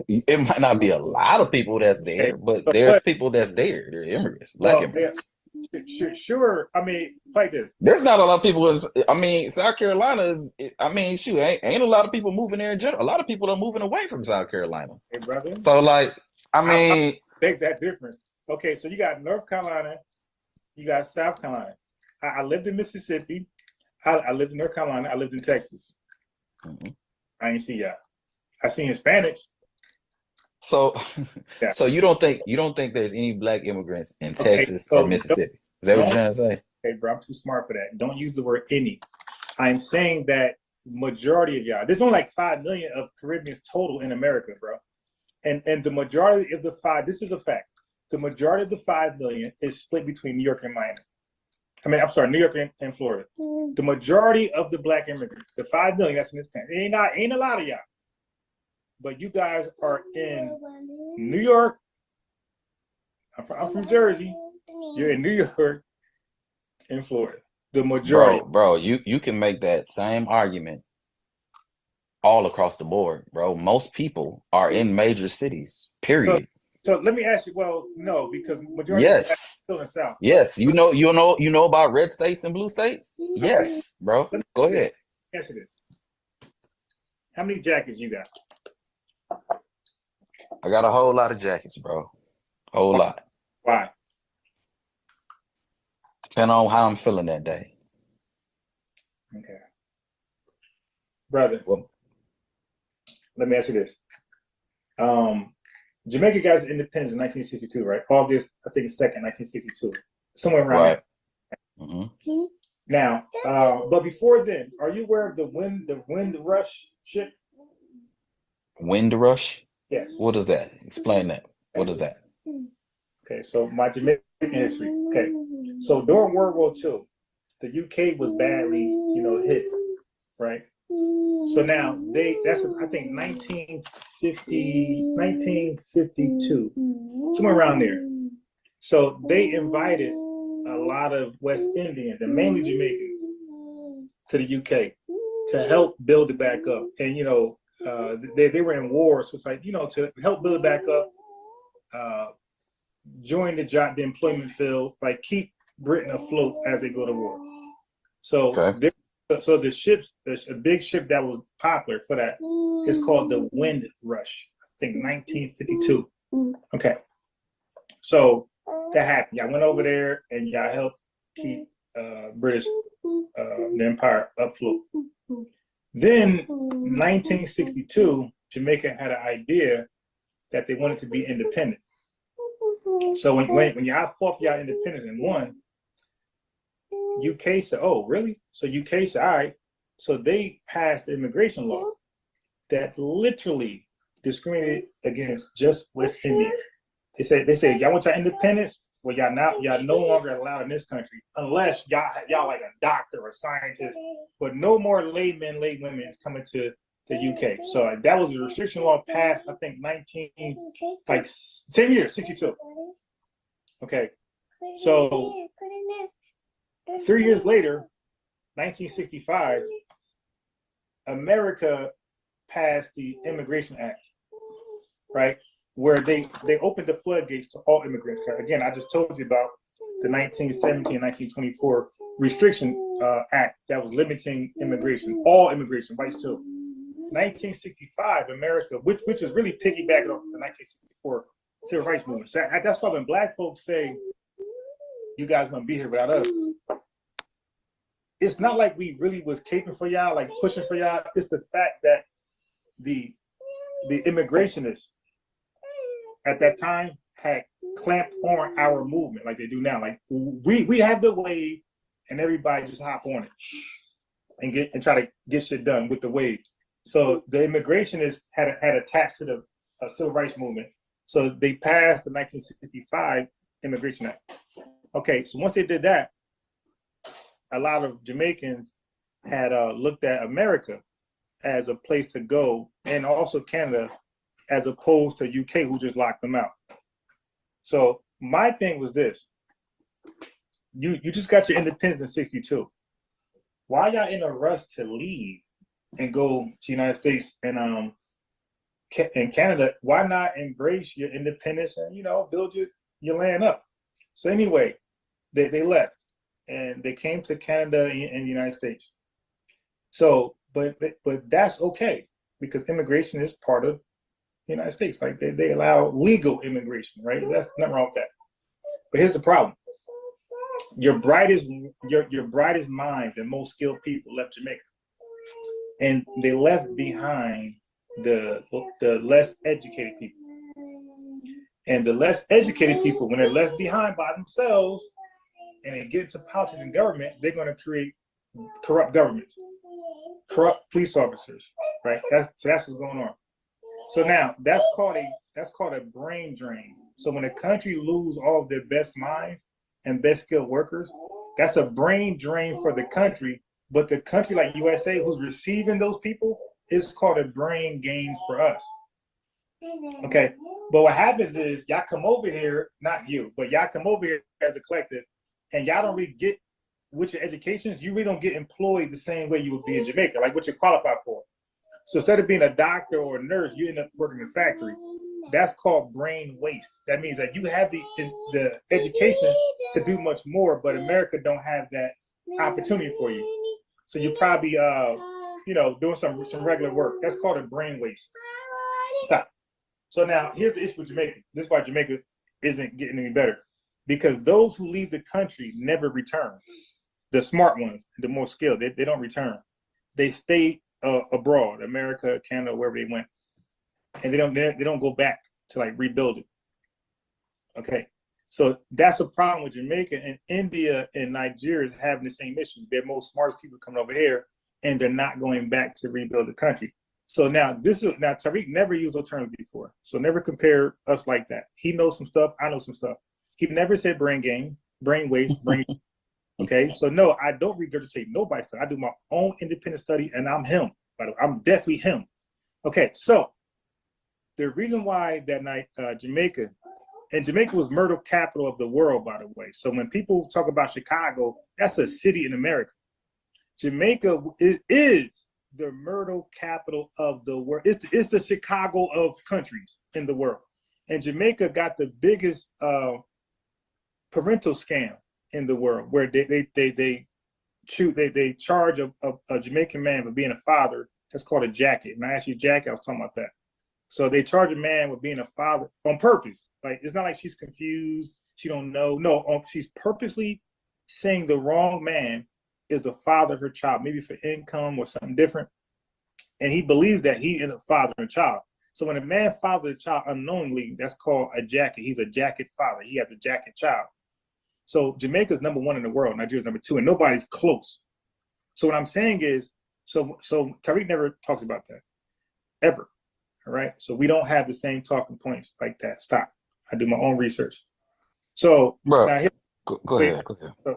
it might not be a lot of people that's there, but there's people that's there. They're immigrants, black immigrants. Sure. I mean, like this. There's not a lot of people in. I mean, South Carolina is. I mean, shoot, ain't a lot of people moving there in general. A lot of people are moving away from South Carolina. Hey, brother. So, like, I mean, I beg that difference. Okay, so you got North Carolina, you got South Carolina. I lived in Mississippi. I lived in North Carolina. I lived in Texas. I ain't see y'all. I seen Hispanics. So, so you don't think there's any black immigrants in Texas or Mississippi? Is that what you're trying to say? Okay, bro, I'm too smart for that. Don't use the word any. I'm saying that majority of y'all. There's only like 5 million of Caribbeans total in America, bro. And the majority of the 5. This is a fact. The majority of the 5 million is split between New York and Miami. I mean, I'm sorry, New York and Florida. The majority of the black immigrants, the 5 million that's in this country, ain't a lot of y'all. But you guys are in New York. I'm from Jersey. You're in New York and Florida. The majority. Bro, you can make that same argument all across the board, bro. Most people are in major cities, period. So let me ask you, well, no, because majority yes. of still in the South. Yes, you know about red states and blue states? Yes, bro. Go ahead. Answer this. How many jackets you got? I got a whole lot of jackets, bro. Whole lot. Why? Depending on how I'm feeling that day. Okay. Brother, let me ask you this. Jamaica got its independence in 1962, right? August, I think, 2nd, 1962. Somewhere around there. Now, but before then, are you aware of the Wind Rush ship? Wind Rush? Yes. What is that? Explain that. What is that? Okay, so my Jamaican history. Okay, so during World War II, the UK was badly, hit, right? So now that's I think 1952, somewhere around there. So they invited a lot of West Indians and mainly Jamaicans to the UK to help build it back up. And they were in war, so it's like to help build it back up, join the employment field, like keep Britain afloat as they go to war. So So the ships, a big ship that was popular for that is called the Wind Rush. I think 1952. Okay. So that happened. Y'all went over there and y'all helped keep British the empire afloat. Then 1962, Jamaica had an idea that they wanted to be independent. So when y'all fought for y'all independence and won, UK said, "Oh, really?" So UK said, "All right." So they passed the immigration law that literally discriminated against just West Indians. They said, "Y'all want your independence? Well, y'all no longer allowed in this country unless y'all like a doctor or scientist, but no more laymen, laywomen is coming to the UK." So that was a restriction law passed, I think, same year, 62. Okay, so 3 years later, 1965, America passed the Immigration Act, right? Where they opened the floodgates to all immigrants. Again, I just told you about the 1917, 1924 Restriction Act that was limiting immigration, all immigration, whites too. 1965, America, which is really piggybacking off the 1964 Civil Rights Movement. So that's why when black folks say, "You guys want to be here without us," it's not like we really was caping for y'all, like pushing for y'all. It's the fact that the immigrationists at that time had clamped on our movement like they do now. Like we have the wave and everybody just hop on it and try to get shit done with the wave. So the immigrationists had attached to the Civil Rights Movement. So they passed the 1965 Immigration Act. Okay, so once they did that, a lot of Jamaicans had looked at America as a place to go, and also Canada, as opposed to UK, who just locked them out. So my thing was this: you just got your independence in '62. Why y'all in a rush to leave and go to the United States and Canada? Why not embrace your independence and build your land up? So anyway, they left and they came to Canada and the United States. So, but that's okay, because immigration is part of the United States. Like they allow legal immigration, right? That's nothing wrong with that. But here's the problem: your brightest minds and most skilled people left Jamaica, and they left behind the less educated people. And the less educated people, when they're left behind by themselves, and they get into politics and government, they're going to create corrupt governments, corrupt police officers, right? That's what's going on. So now that's called a brain drain. So when a country loses all of their best minds and best skilled workers, that's a brain drain for the country. But the country like USA, who's receiving those people, is called a brain gain for us. Okay, but what happens is y'all come over here, not you, but y'all come over here as a collective, and y'all don't really get, with your education, you really don't get employed the same way you would be in Jamaica, like what you're qualified for. So instead of being a doctor or a nurse, you end up working in a factory. That's called brain waste. That means that you have the education to do much more, but America don't have that opportunity for you. So you're probably doing some regular work. That's called a brain waste. Stop. So now here's the issue with Jamaica. This is why Jamaica isn't getting any better, because those who leave the country never return. The smart ones, the more skilled, they don't return. They stay abroad, America, Canada, wherever they went, and they don't go back to like rebuild it. Okay, so that's a problem with Jamaica, and India and Nigeria is having the same issue. They're most smartest people coming over here, and they're not going back to rebuild the country. So now Tariq never used those terms before, so never compare us like that. He knows some stuff, I know some stuff. He never said brain gain, brain waste, brain. Okay, so no, I don't regurgitate nobody's stuff. I do my own independent study, and I'm him. By the way, I'm definitely him. Okay, so the reason why that night Jamaica was murder capital of the world, by the way. So when people talk about Chicago, that's a city in America. Jamaica is the murder capital of the world. It's the Chicago of countries in the world. And Jamaica got the biggest parental scam in the world, where they charge a Jamaican man for being a father. That's called a jacket. And I asked you, Jack, I was talking about that. So they charge a man with being a father on purpose. Like, it's not like she's confused, she don't know. No, she's purposely saying the wrong man is the father of her child, maybe for income or something different. And he believes that he is a father and child. So when a man fathers a child unknowingly, that's called a jacket. He's a jacket father. He has a jacket child. So Jamaica's number one in the world, Nigeria's number two, and nobody's close. So what I'm saying is, so Tariq never talks about that, ever. All right. So we don't have the same talking points like that. Stop. I do my own research. So bro, now go ahead.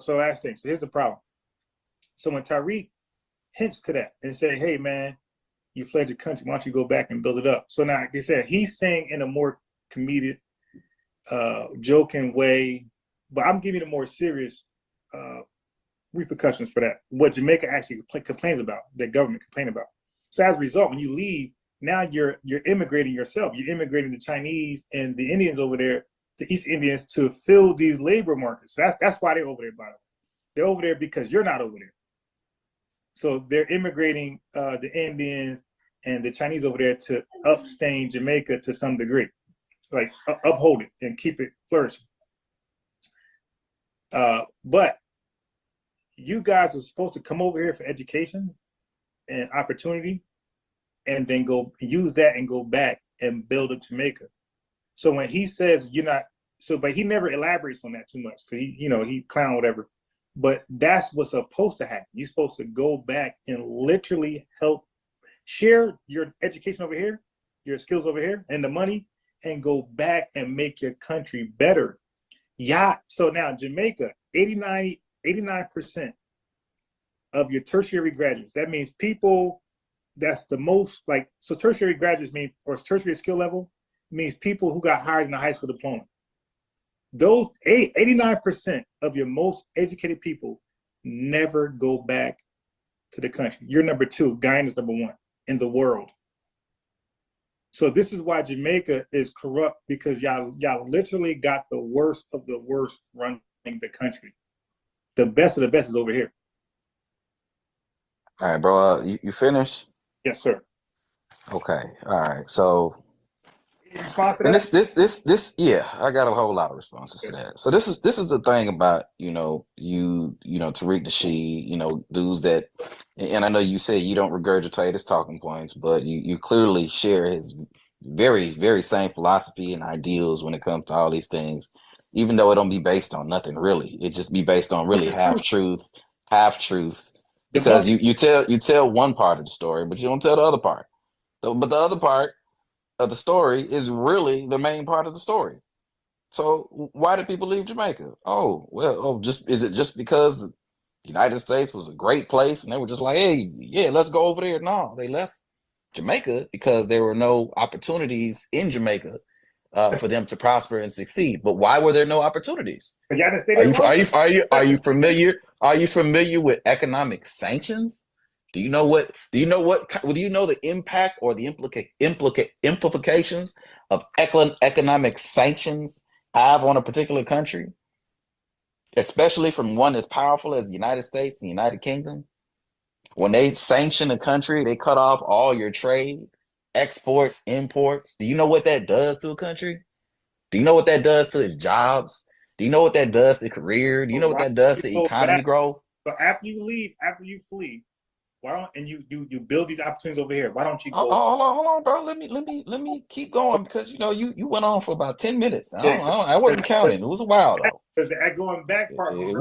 So last thing. So here's the problem. So when Tariq hints to that and say, hey man, you fled the country, why don't you go back and build it up? So now, like I said, he's saying in a more comedic, joking way, but I'm giving a more serious repercussions for that. What Jamaica actually complains about, the government complain about. So as a result, when you leave, now you're immigrating yourself. You're immigrating the Chinese and the Indians over there, the East Indians, to fill these labor markets. So that's why they're over there, by the way. They're over there because you're not over there. So they're immigrating the Indians and the Chinese over there to upstain Jamaica to some degree, like uphold it and keep it flourishing. But you guys are supposed to come over here for education and opportunity, and then go use that and go back and build up Jamaica. So when he says you're not, but he never elaborates on that too much, because he clown whatever. But that's what's supposed to happen. You're supposed to go back and literally help share your education over here, your skills over here, and the money, and go back and make your country better. Yeah. So now Jamaica, 89% of your tertiary graduates. That means people, that's the most, like, so tertiary graduates mean, or tertiary skill level means people who got hired in a high school diploma. Those 89% of your most educated people never go back to the country. You're number 2. Guyana's number 1 in the world. So this is why Jamaica is corrupt, because y'all literally got the worst of the worst running the country. The best of the best is over here. All right, bro. You finished? Yes, sir. Okay. All right. So, response to and that? this, yeah, I got a whole lot of responses to that. So this is the thing about, Tariq Nasheed, dudes that, and I know you say you don't regurgitate his talking points, but you clearly share his very, very same philosophy and ideals when it comes to all these things, even though it don't be based on nothing really. It just be based on really half truths, because you tell one part of the story, but you don't tell the other part. But the other part of the story is really the main part of the story. So why did people leave Jamaica? Is it just because the United States was a great place and they were just like, hey, yeah, let's go over there? No, they left Jamaica because there were no opportunities in Jamaica for them to prosper and succeed. But why were there no opportunities? Are you familiar with economic sanctions? Do you know the impact or the implications of economic sanctions have on a particular country, especially from one as powerful as the United States and the United Kingdom? When they sanction a country, they cut off all your trade, exports, imports. Do you know what that does to a country? Do you know what that does to its jobs? Do you know what that does to career? Do you know what that does to economy growth? So after you flee, why don't, and you build these opportunities over here? Why don't you go? Hold on, bro. Let me keep going, because you went on for about 10 minutes. I wasn't counting. It was a while though. Because the going back part, it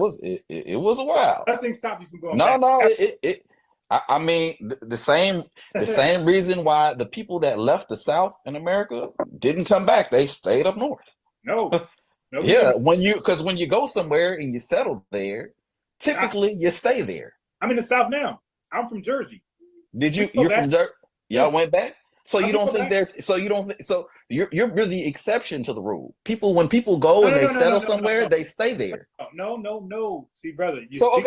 was a while. Nothing stopped you from going back. I mean, the same reason why the people that left the South in America didn't come back. They stayed up north. No. Yeah, when you go somewhere and you settle there, typically you stay there. I'm in the South now. I'm from Jersey. You're from Jersey? Y'all went back? So you don't think you're the exception to the rule. When people go and they settle somewhere, they stay there. No. See, brother. So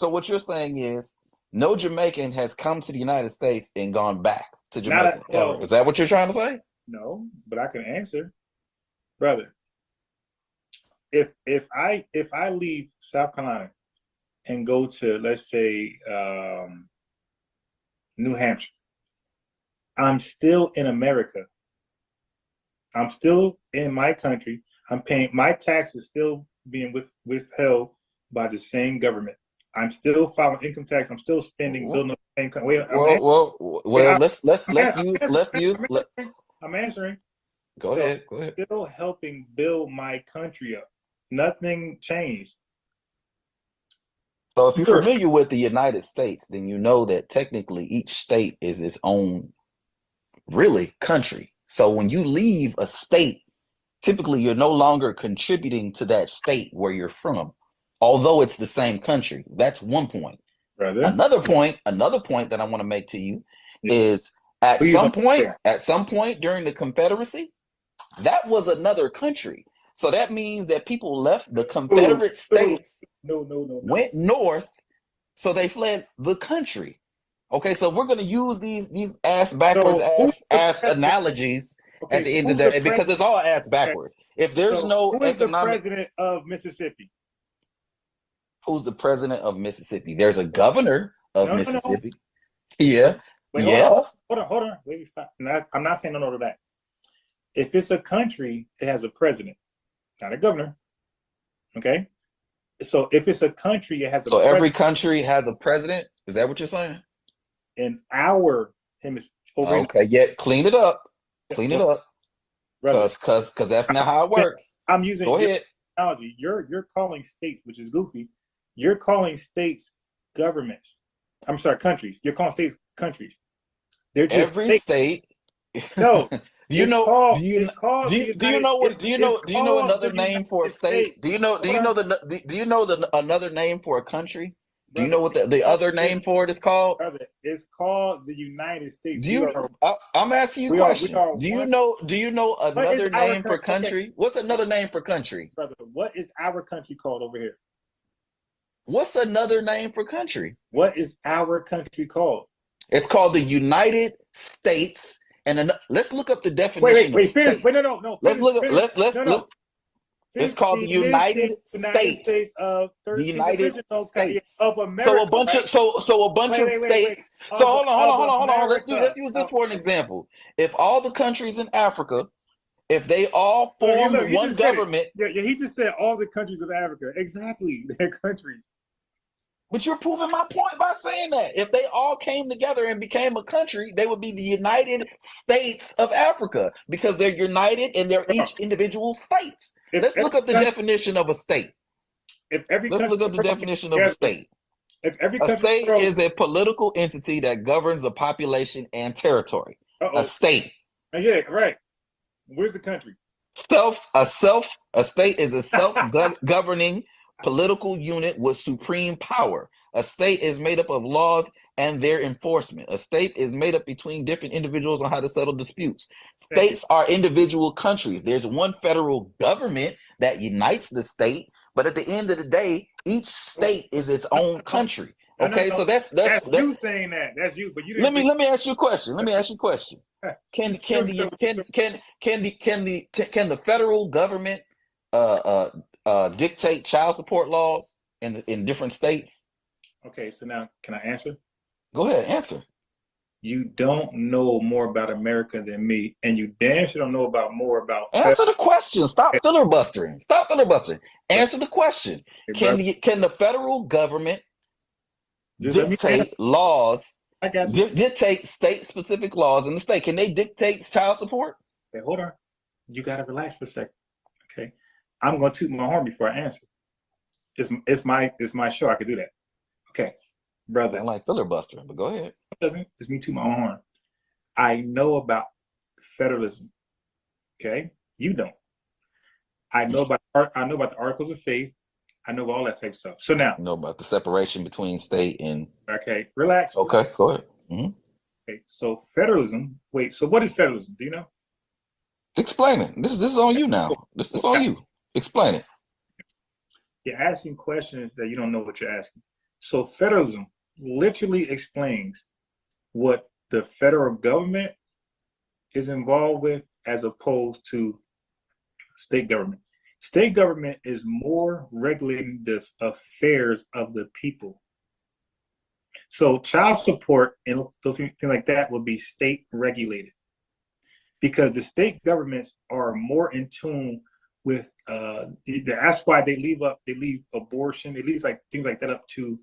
what you're saying is no Jamaican has come to the United States and gone back to Jamaica. Is that what you're trying to say? No, but I can answer, brother. If I leave South Carolina and go to, let's say, New Hampshire, I'm still in America. I'm still in my country. I'm paying, my taxes still being withheld by the same government. I'm still filing income tax. I'm still spending, building up the income. I'm answering. Go ahead. Still helping build my country up. Nothing changed. So if you're familiar with the United States, then you know that technically each state is its own really country. So when you leave a state, typically you're no longer contributing to that state where you're from, although it's the same country. That's one point. Brother. Another point that I want to make to you is at some point during the Confederacy, that was another country. So that means that people left the Confederate States, went north, so they fled the country. Okay, so we're going to use these ass backwards ass analogies at the end of the day, because it's all ass backwards. If there's no who is the president of Mississippi? Who's the president of Mississippi? There's a governor of Mississippi. No. Yeah. Hold on. Wait, stop. I'm not saying no to that. If it's a country, it has a president, not a governor. Okay? So if it's a country, it has a president. Every country has a president? Is that what you're saying? In our hemisphere. Clean it up. Because that's not how it works. I'm using Go ahead. Technology. You're calling states, which is goofy. You're calling states governments. I'm sorry, countries. You're calling states countries. They're just every state. No. Do you know? Called, do you know another name for a state? Do you know another name for a country? Do you know what the other name for it is called? Brother, it's called the United States. I'm asking you a question. Do you know another name for country? Okay. What's another name for country? Brother, what is our country called over here? What's another name for country? What is our country called? It's called the United States. And let's look up the definition of state. Wait, no. It's called the United States of the United States of America. So a bunch of states. So hold on. Let's use this for an example. If all the countries in Africa, if they all form one government, he just said all the countries of Africa. Exactly, their countries. But you're proving my point by saying that. If they all came together and became a country, they would be the United States of Africa because they're united and they're each individual states. Let's look up the definition of a state. Let's look up the definition of a state. A state is a political entity that governs a population and territory. A state. Yeah, right. Where's the country? A state is a self-governing political unit with supreme power. A state is made up of laws and their enforcement. A state is made up between different individuals on how to settle disputes. States are individual countries. There's one federal government that unites the state, but at the end of the day, each state is its own country. Okay, so that's you saying that. That's you, but you didn't. Let me ask you a question. Can the federal government dictate child support laws in different states? Okay, so now can I answer? Go ahead, answer. You don't know more about America than me, and you damn sure don't know more about. Answer the question. Stop filibustering. Answer the question. Can the federal government dictate laws? Dictate state-specific laws in the state? Can they dictate child support? Okay, hold on. You gotta relax for a second. Okay, I'm gonna toot my horn before I answer. It's my show. I could do that. Okay, brother. I like filibustering, but go ahead. It's me toot my own horn. I know about federalism. Okay, you don't. I know about the Articles of Faith. I know all that type of stuff. So now, I know about the separation between state and. Okay, relax. Okay, go ahead. Mm-hmm. Okay, so federalism. Wait, so what is federalism? Do you know? Explain it. This is on you now. This is on you. Explain it. You're asking questions that you don't know what you're asking. So federalism literally explains what the federal government is involved with as opposed to state government. State government is more regulating the affairs of the people. So child support and things like that will be state regulated because the state governments are more in tune with that's why they leave abortion, they leave things like that up to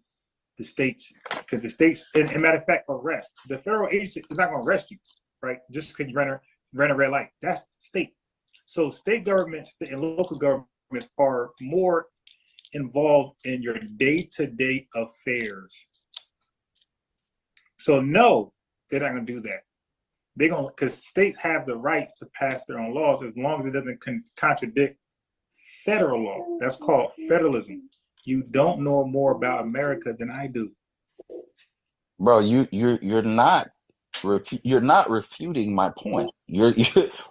the states, because the states, and matter of fact, arrest. The federal agency is not going to arrest you, right? Just because you ran a red light. That's state. So state governments and local governments are more involved in your day-to-day affairs. So no, they're not going to do that. They're going to, because states have the rights to pass their own laws as long as it doesn't contradict federal law. That's called federalism. You don't know more about America than I do. Bro, you're not refuting my point.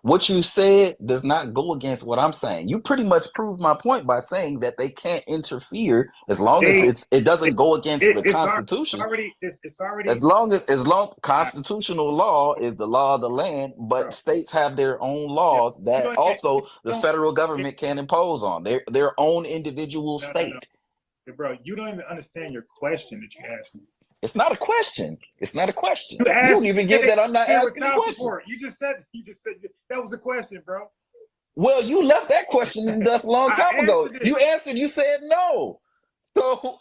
What you said does not go against what I'm saying. You pretty much proved my point by saying that they can't interfere as long as it doesn't go against the Constitution. It's already as long constitutional law is the law of the land, but states have their own laws that also the federal government can impose on their own individual state. Bro, you don't even understand your question that you asked me. It's not a question. It's not a question. You don't even get that I'm not asking a question. You just said that was a question, bro. Well, you left that question in dust a long time ago. You answered, you said no. So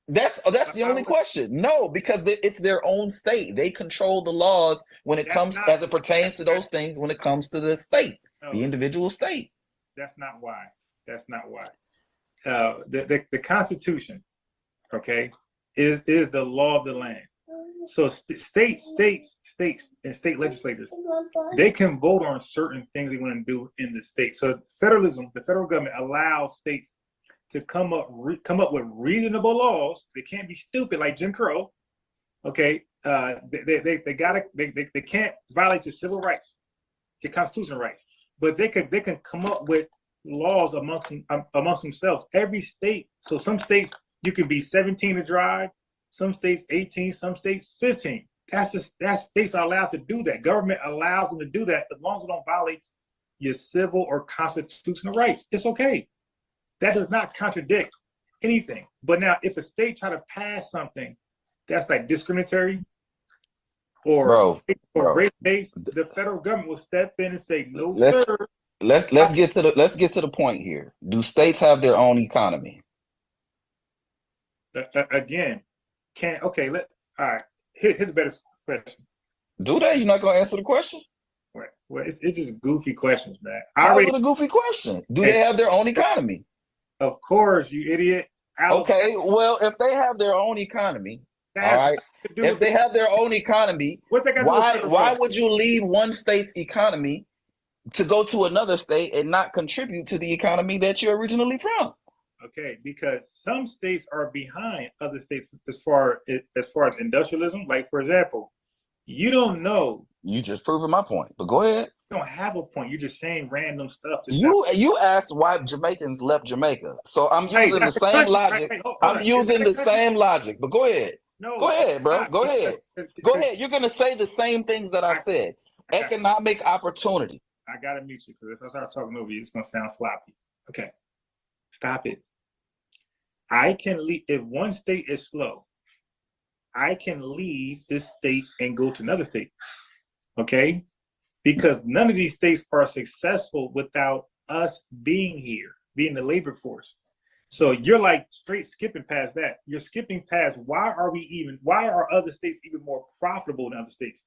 that's the only question. No, because it's their own state. They control the laws when it comes as it pertains to those things when it comes to the state, the individual state. That's not why. That's not why. The Constitution, okay, is the law of the land. So states, and state legislators, they can vote on certain things they want to do in the state. So federalism, the federal government allows states to come up with reasonable laws. They can't be stupid like Jim Crow. Okay, they can't violate your civil rights, your constitutional rights, but they can come up with laws amongst themselves. Every state. So some states you can be 17 to drive, some states 18, some states 15. That states are allowed to do that. Government allows them to do that as long as it don't violate your civil or constitutional rights. It's okay. That does not contradict anything. But now, if a state try to pass something that's like discriminatory or race-based, the federal government will step in and say, "No, sir." Let's get to the point here. Do states have their own economy? Again, all right. Here's a better question. Do they? You're not gonna answer the question? Well, it's just goofy questions, man. How is it a goofy question? Do they have their own economy? Of course, you idiot. Okay, well, if they have their own economy, all right. If they have their own economy, why would you leave one state's economy to go to another state and not contribute to the economy that you're originally from? Okay, because some states are behind other states as far as industrialism. Like, for example, you don't know. You just proving my point, but go ahead. You don't have a point. You're just saying random stuff. You asked why Jamaicans left Jamaica, so I'm using the same logic. I'm using the same logic, but go ahead. No, go ahead, bro. Go ahead. Go ahead. You're gonna say the same things that I said. Economic opportunity. I gotta mute you because if I start talking over you, it's gonna sound sloppy. Okay, stop it. I can leave if one state is slow. I can leave this state and go to another state. Okay, because none of these states are successful without us being here, being the labor force. So you're like straight skipping past that. You're skipping past why are other states even more profitable than other states?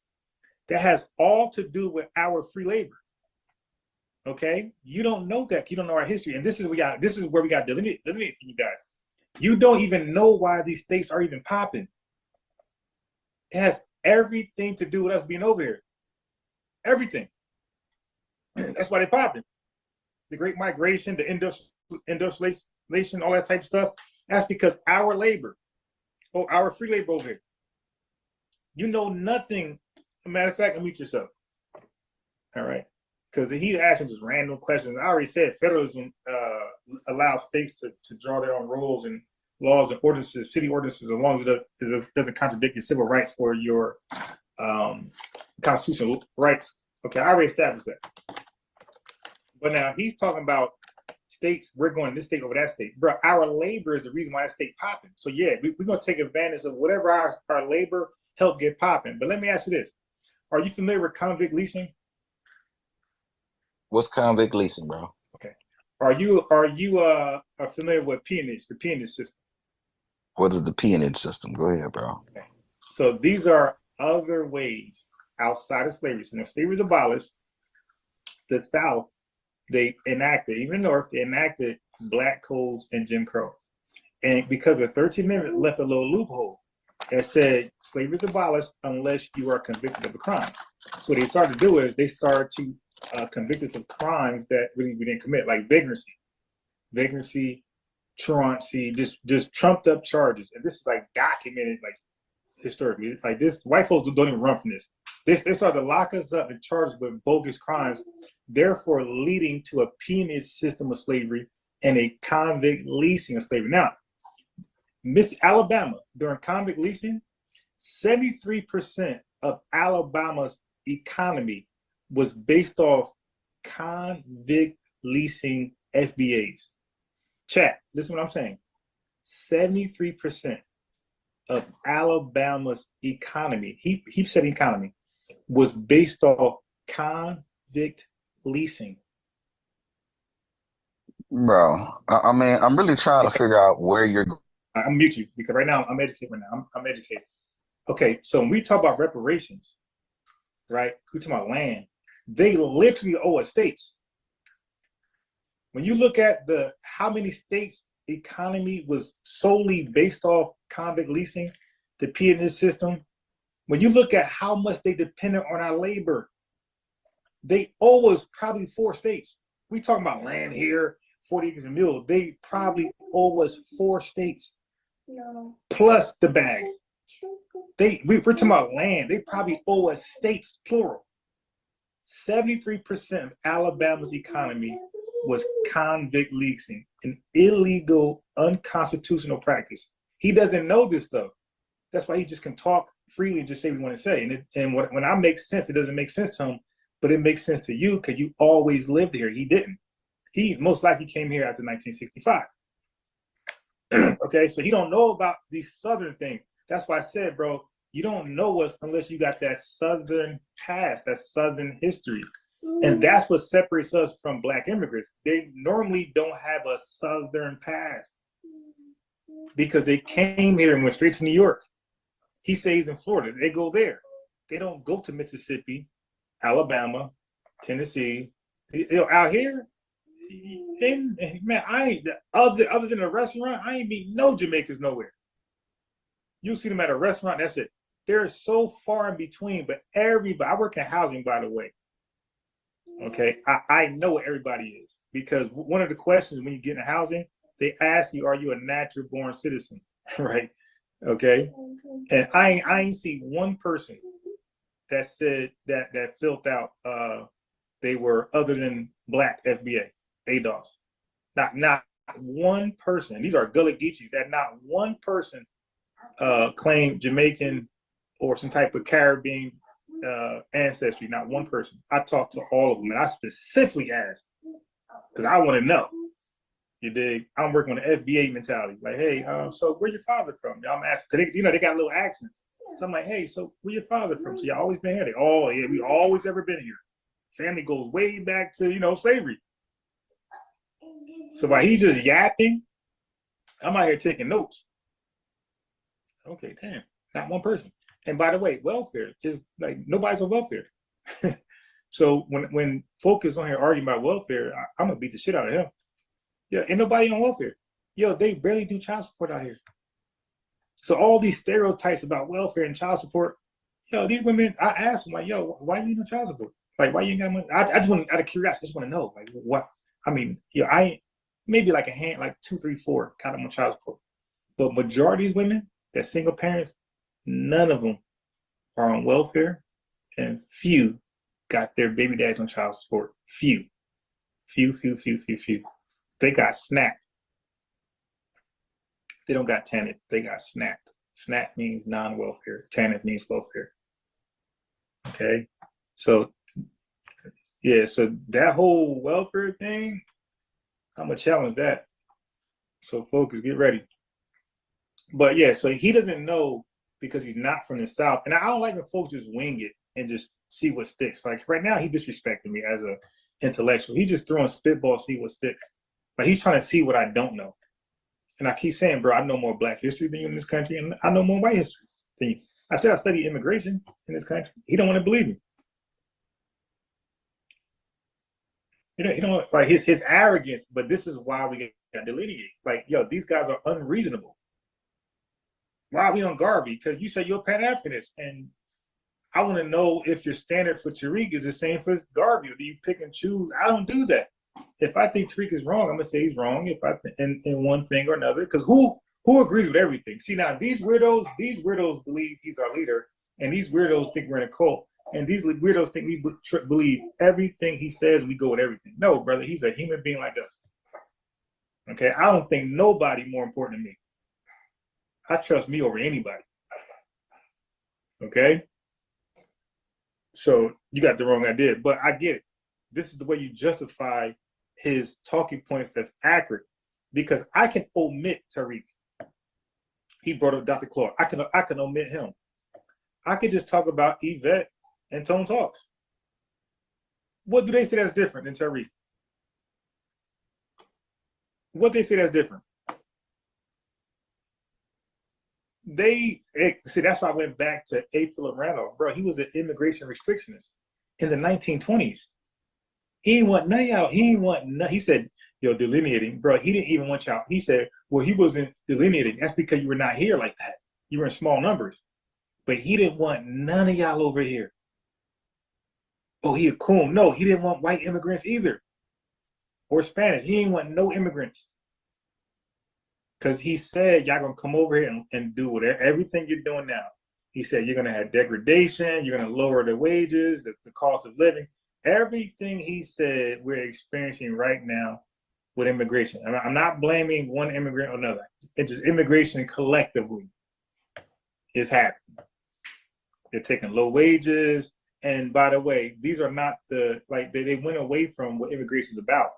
That has all to do with our free labor. Okay, you don't know that. You don't know our history, and this is where we got delineate for you guys. You don't even know why these states are even popping. It has everything to do with us being over here. Everything. That's why they're popping. The Great Migration, the industrialization, all that type of stuff. That's because our labor, our free labor over here. You know nothing. As a matter of fact, unmute yourself. All right. Because he's asking just random questions. I already said federalism allows states to draw their own rules and laws and ordinances, city ordinances, as long as it doesn't contradict your civil rights or your constitutional rights. Okay, I already established that. But now he's talking about states. We're going this state over that state. Bro, our labor is the reason why that state popping. So yeah, we're going to take advantage of whatever our labor help get popping. But let me ask you this. Are you familiar with convict leasing? What's convict leasing, bro? Okay. Are you familiar with peonage, the peonage system? What is the peonage system? Go ahead, bro. Okay. So these are other ways outside of slavery. So when slavery was abolished, the South, they enacted, even the North, they enacted black codes and Jim Crow. And because the 13th Amendment left a little loophole that said slavery is abolished unless you are convicted of a crime. So what they started to do is they started to convict us of crimes that really we didn't commit, like vagrancy, truancy, just trumped up charges. And this is like documented, like historically. Like this, white folks don't even run from this. They started to lock us up and charge us with bogus crimes, therefore leading to a peonage system of slavery and a convict leasing of slavery. Now, Miss Alabama, during convict leasing, 73% of Alabama's economy was based off convict leasing FBAs. Chat, listen to what I'm saying. 73% of Alabama's economy, he said economy, was based off convict leasing. Bro, I mean, I'm really trying to figure out where you're going. I'm mute you because right now I'm educated right now. I'm educated. Okay, so when we talk about reparations, right? We talk about land. They literally owe us states. When you look at how many states' economy was solely based off convict leasing, the peonage system, When you look at how much they depended on our labor, they owe us probably 4 states. We talking about land here, 40 acres a mule. They probably owe us 4 states, plus the bag. We're talking about land. They probably owe us states, plural. 73% of Alabama's economy was convict leasing, an illegal, unconstitutional practice. He doesn't know this stuff. That's why he just can talk freely and just say what he want to say. And when I make sense, it doesn't make sense to him, but it makes sense to you because you always lived here. He didn't. He most likely came here after 1965. Okay, so he don't know about these Southern things. That's why I said, bro, you don't know us unless you got that Southern past, that Southern history. And that's what separates us from Black immigrants. They normally don't have a Southern past because they came here and went straight to New York. He says in Florida, they go there. They don't go to Mississippi, Alabama, Tennessee. Out here, man, I ain't other than a restaurant, I ain't meet no Jamaicans nowhere. You'll see them at a restaurant, that's it. They're so far in between, but everybody, I work in housing, by the way. Okay, I know what everybody is because one of the questions when you get in housing, they ask you, are you a natural born citizen? Right? Okay. And I ain't seen one person that said that filled out they were other than Black FBA, ADOS. Not one person. These are Gullah Geechees. That not one person claimed Jamaican or some type of Caribbean ancestry. Not one person. I talked to all of them, and I specifically asked because I want to know. You dig? I'm working on the FBA mentality. Like, hey, so where your father from? I'm asking because they got little accents. So I'm like, hey, so where your father from? So y'all always been here? Yeah, we always ever been here. Family goes way back to slavery. So while he's just yapping, I'm out here taking notes. Okay, damn, not one person. And by the way, welfare is like nobody's on welfare. So when folk is on here arguing about welfare, I'm gonna beat the shit out of him. Yeah, ain't nobody on welfare. Yo, they barely do child support out here. So all these stereotypes about welfare and child support, yo, these women, I asked them like, yo, why you no child support? Like, why you ain't got money? I just want, out of curiosity, I just want to know, like, what? I mean, I maybe like a hand, like 2, 3, 4, kind of on child support. But majority of these women that single parents, none of them are on welfare, and few got their baby dads on child support. Few. They got snapped. They don't got TANF. They got snapped. SNAP means non-welfare. TANF means welfare. Okay, so yeah, so that whole welfare thing, I'm gonna challenge that. So focus, get ready. But yeah, so he doesn't know because he's not from the South, and I don't like when folks just wing it and just see what sticks. Like right now, he disrespecting me as a intellectual. He just throwing spitball, see what sticks. But he's trying to see what I don't know. And I keep saying, bro, I know more Black history than you in this country, and I know more white history than you. I said I study immigration in this country. He don't want to believe me. He don't like his arrogance, but this is why we got delineate. Like, yo, these guys are unreasonable. Why are we on Garvey? Because you say you're a Pan-Africanist, and I want to know if your standard for Tariq is the same for Garvey, or do you pick and choose? I don't do that. If I think Tariq is wrong, I'm gonna say he's wrong. If I in one thing or another, because who agrees with everything? See, now these weirdos believe he's our leader, and these weirdos think we're in a cult, and these weirdos think we believe everything he says. We go with everything. No, brother, he's a human being like us. Okay, I don't think nobody more important than me. I trust me over anybody. Okay, so you got the wrong idea, but I get it. This is the way you justify his talking points that's accurate, because I can omit Tariq. He brought up Dr. Claude. I can omit him. I could just talk about Yvette and Tone Talks. What do they say that's different than Tariq? What they say that's different? See, that's why I went back to A. Philip Randolph. Bro, he was an immigration restrictionist in the 1920s. He didn't want none of y'all. He didn't want none. He said, yo, delineating. Bro, he didn't even want y'all. He said, well, he wasn't delineating. That's because you were not here like that. You were in small numbers. But he didn't want none of y'all over here. Oh, he a coon. No, he didn't want white immigrants either. Or Spanish. He didn't want no immigrants. Because he said, y'all gonna come over here and do whatever, everything you're doing now. He said, you're gonna have degradation, you're gonna lower the wages, the cost of living. Everything he said we're experiencing right now with immigration. I'm not blaming one immigrant or another. It's just immigration collectively is happening. They're taking low wages. And by the way, these are not they went away from what immigration is about.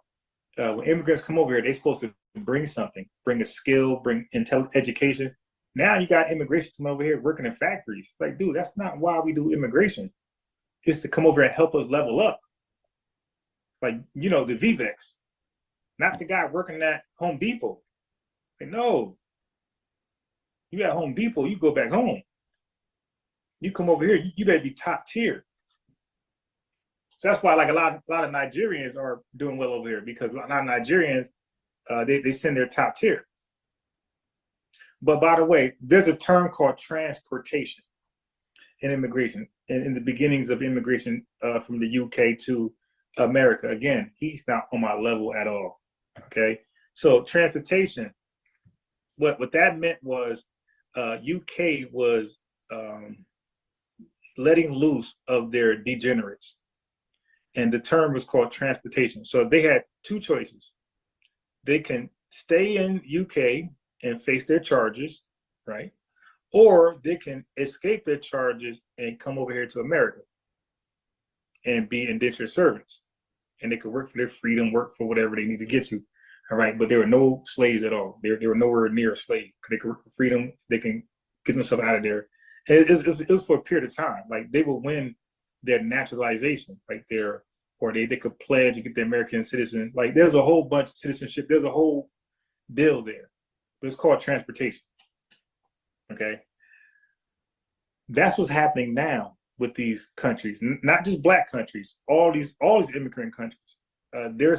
When immigrants come over here, they're supposed to bring something, bring a skill, bring education. Now you got immigration come over here working in factories. Like, dude, that's not why we do immigration. It's to come over and help us level up. Like, you know, the VVEX, not the guy working at Home Depot. Like, no, you at Home Depot, you go back home. You come over here, you better be top tier. So that's why, like, a lot of Nigerians are doing well over here, because a lot of Nigerians, they send their top tier. But by the way, there's a term called transportation in immigration, in the beginnings of immigration from the UK to America. Again, he's not on my level at all. Okay, so transportation, what that meant was UK was letting loose of their degenerates. And the term was called transportation. So they had two choices. They can stay in UK and face their charges, right? Or they can escape their charges and come over here to America and be indentured servants. And they could work for their freedom, work for whatever they need to get to, all right? But there were no slaves at all. They were nowhere near a slave. They could work for freedom. They can get themselves out of there. And it was for a period of time. Like, they would win their naturalization, like or they could pledge to get the American citizen. Like, there's a whole bunch of citizenship. There's a whole deal there. But it's called transportation. Okay. That's what's happening now with these countries, not just black countries, all these immigrant countries. They're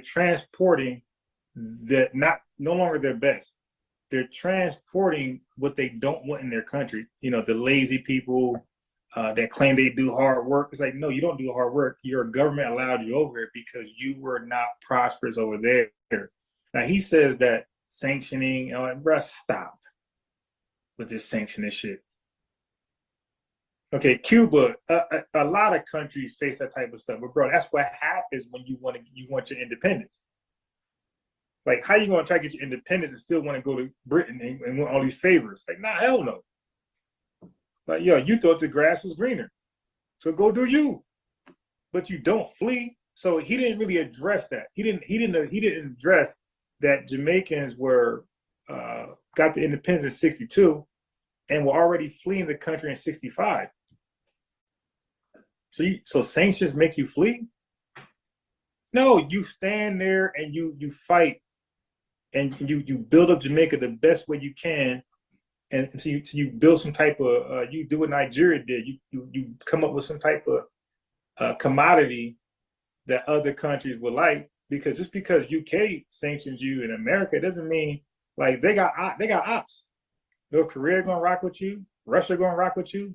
transporting no longer their best. They're transporting what they don't want in their country. You know, the lazy people that claim they do hard work. It's like, no, you don't do hard work. Your government allowed you over here because you were not prosperous over there. Now, he says that sanctioning, I'm like, bruh, stop with this sanctioning shit. Okay, Cuba, a lot of countries face that type of stuff, but bro, that's what happens when you want your independence. Like, how you gonna try to get your independence and still want to go to Britain and want all these favors? Like, nah, hell no. Like, yo, you thought the grass was greener, so go do you. But you don't flee. So he didn't really address that. He didn't address that Jamaicans were got the independence in '62 and were already fleeing the country in '65. So sanctions make you flee? No, you stand there and you fight and you build up Jamaica the best way you can, and until you build some type of you do what Nigeria did. You come up with some type of commodity that other countries would like, because just because UK sanctions you in America doesn't mean, like, they got ops. North Korea gonna rock with you, Russia gonna rock with you,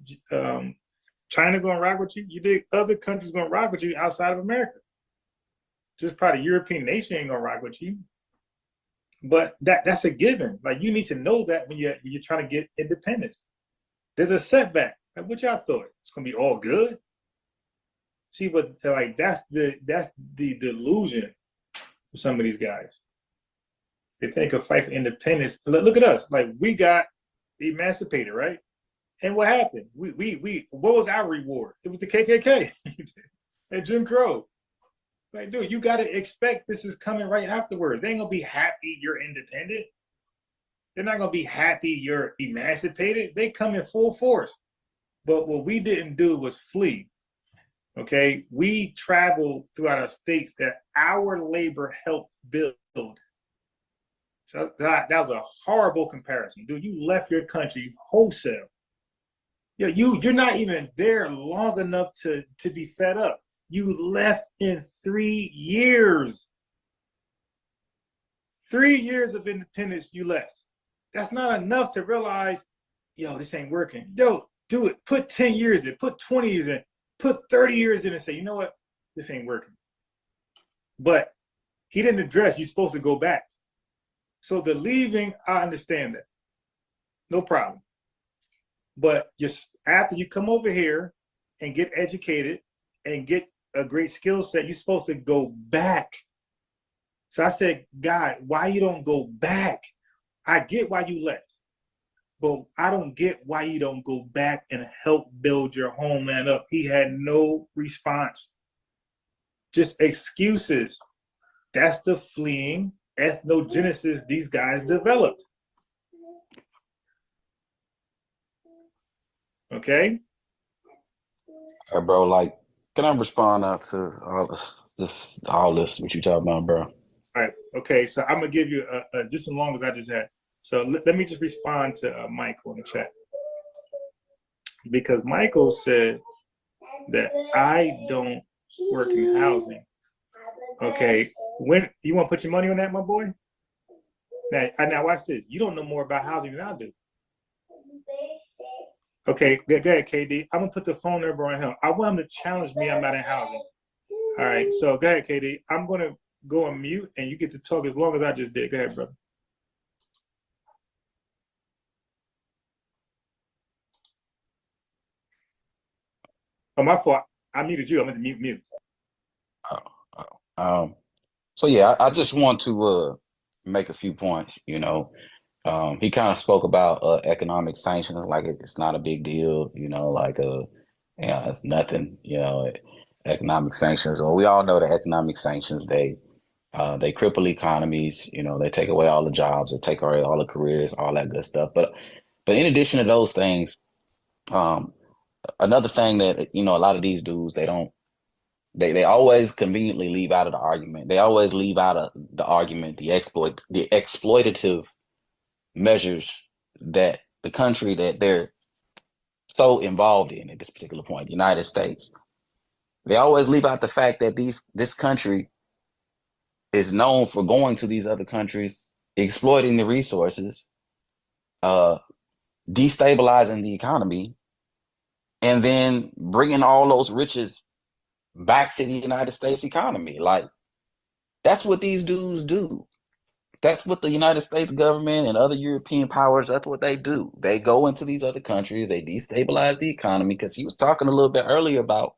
China gonna rock with you. You think other countries gonna rock with you outside of America? Just probably European nation ain't gonna rock with you. But that's a given. Like, you need to know that when you're trying to get independence. There's a setback. Like, what y'all thought? It's gonna be all good? See, but like that's the delusion for some of these guys. They think of fight for independence. Look at us. Like, we got emancipated, right? And what happened? We what was our reward? It was the KKK and Jim Crow. Like, dude, you got to expect this is coming right afterwards. They ain't gonna be happy you're independent. They're not gonna be happy you're emancipated. They come in full force. But what we didn't do was flee. Okay, we traveled throughout our states that our labor helped build. So that was a horrible comparison, dude. You left your country wholesale. You're not even there long enough to be fed up. You left in 3 years. 3 years of independence you left. That's not enough to realize yo, this ain't working. Yo, do it. Put 10 years in, put 20 years in, put 30 years in and say, you know what? This ain't working. But he didn't address, you're supposed to go back. So the leaving, I understand that. No problem. But just after you come over here and get educated and get a great skill set, you're supposed to go back. So I said, God, why you don't go back? I get why you left, but I don't get why you don't go back and help build your homeland up. He had no response. Just excuses. That's the fleeing ethnogenesis these guys developed. Okay? All right, bro, like, can I respond now to all this what you talking about, bro? All right, okay, so I'm gonna give you just as long as I just had. So let me just respond to Michael in the chat. Because Michael said that I don't work in housing. Okay, when you want to put your money on that, my boy? Now watch this. You don't know more about housing than I do. Okay, go ahead, KD. I'm gonna put the phone number on him. I want him to challenge me. I'm not in housing. All right, so go ahead, KD. I'm gonna go on mute, and you get to talk as long as I just did. Go ahead, brother. Oh, my fault. I muted you. I'm going to mute. So yeah, I just want to make a few points. You know, he kind of spoke about economic sanctions, like it's not a big deal. You know, like yeah, it's nothing. You know, economic sanctions. Well, we all know that economic sanctions they cripple economies. You know, they take away all the jobs, they take away all the careers, all that good stuff. But in addition to those things, another thing that a lot of these dudes they always conveniently leave out of the argument. They always leave out of the argument the exploitative measures that the country that they're so involved in at this particular point, the United States. They always leave out the fact that this country is known for going to these other countries, exploiting the resources, destabilizing the economy, and then bringing all those riches back to the United States economy. Like, that's what these dudes do. That's what the United States government and other European powers, that's what they do. They go into these other countries, they destabilize the economy, because he was talking a little bit earlier about,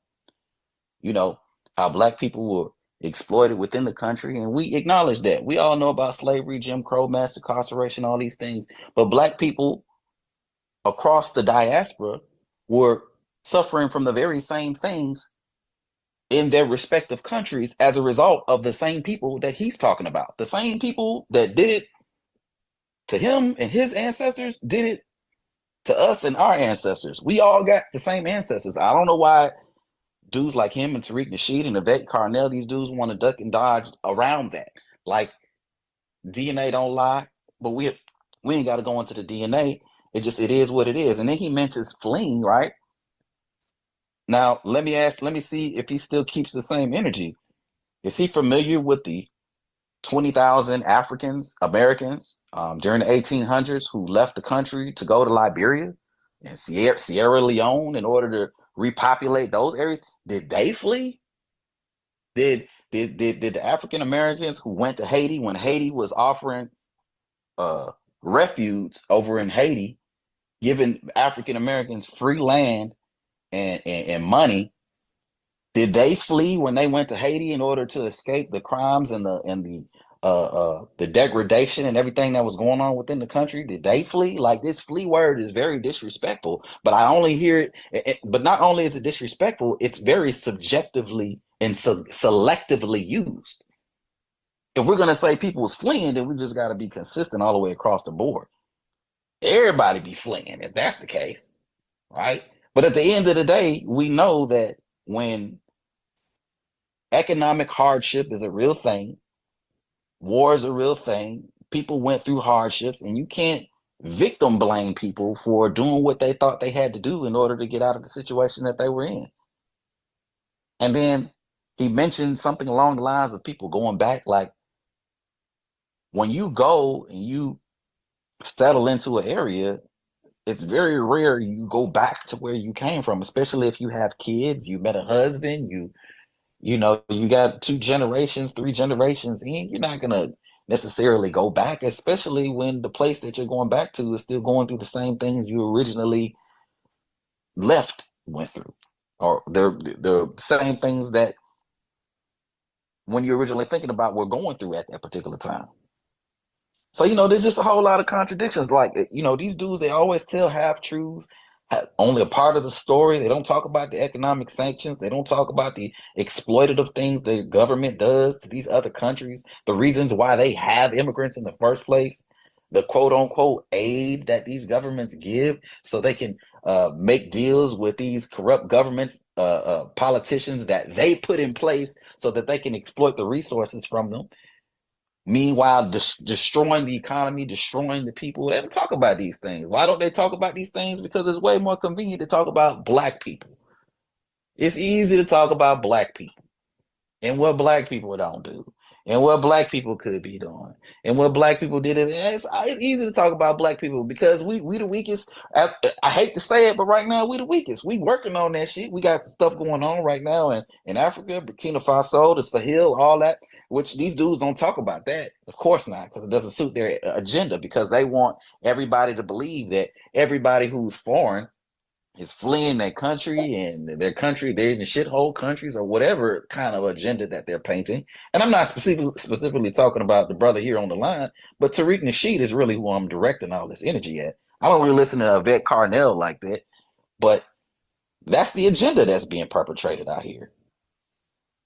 how Black people were exploited within the country, and we acknowledge that. We all know about slavery, Jim Crow, mass incarceration, all these things, but Black people across the diaspora were suffering from the very same things in their respective countries as a result of the same people that he's talking about. The same people that did it to him and his ancestors did it to us and our ancestors. We all got the same ancestors. I don't know why dudes like him and Tariq Nasheed and Yvette Carnell, these dudes want to duck and dodge around that. Like, DNA don't lie, but we ain't got to go into the DNA. It is what it is. And then he mentions fleeing, right? Now, let me see if he still keeps the same energy. Is he familiar with the 20,000 Americans during the 1800s who left the country to go to Liberia and Sierra Leone in order to repopulate those areas? Did they flee? Did the African Americans who went to Haiti when Haiti was offering refuge over in Haiti, giving African Americans free land and money, did they flee when they went to Haiti in order to escape the crimes and the degradation and everything that was going on within the country? Did they flee? Like, this flee word is very disrespectful, but I only hear it. But not only is it disrespectful, it's very subjectively and selectively used. If we're going to say people was fleeing, then we just got to be consistent all the way across the board. Everybody be fleeing if that's the case, right? But at the end of the day, we know that when economic hardship is a real thing, war is a real thing, people went through hardships, and you can't victim blame people for doing what they thought they had to do in order to get out of the situation that they were in. And then he mentioned something along the lines of people going back. Like, when you go and you settle into an area, it's very rare you go back to where you came from, especially if you have kids, you met a husband, you know, you got 2 generations, 3 generations in, you're not gonna necessarily go back, especially when the place that you're going back to is still going through the same things you originally went through, or the same things that when you're originally thinking about were going through at that particular time. So, you know, there's just a whole lot of contradictions. Like, you know, these dudes, they always tell half truths, only a part of the story. They don't talk about the economic sanctions. They don't talk about the exploitative things the government does to these other countries, the reasons why they have immigrants in the first place, the quote unquote aid that these governments give so they can make deals with these corrupt governments, politicians that they put in place so that they can exploit the resources from them. Meanwhile, destroying the economy, destroying the people. They don't talk about these things. Why don't they talk about these things? Because it's way more convenient to talk about Black people. It's easy to talk about Black people and what Black people don't do and what Black people could be doing and what Black people did. It's easy to talk about Black people because we the weakest. I hate to say it, but right now we the weakest. We working on that shit. We got stuff going on right now in Africa, Burkina Faso, the Sahel, all that, which these dudes don't talk about that. Of course not, because it doesn't suit their agenda, because they want everybody to believe that everybody who's foreign is fleeing their country, and they're in the shithole countries or whatever kind of agenda that they're painting. And I'm not specifically talking about the brother here on the line, but Tariq Nasheed is really who I'm directing all this energy at. I don't really listen to Yvette Carnell like that, but that's the agenda that's being perpetrated out here.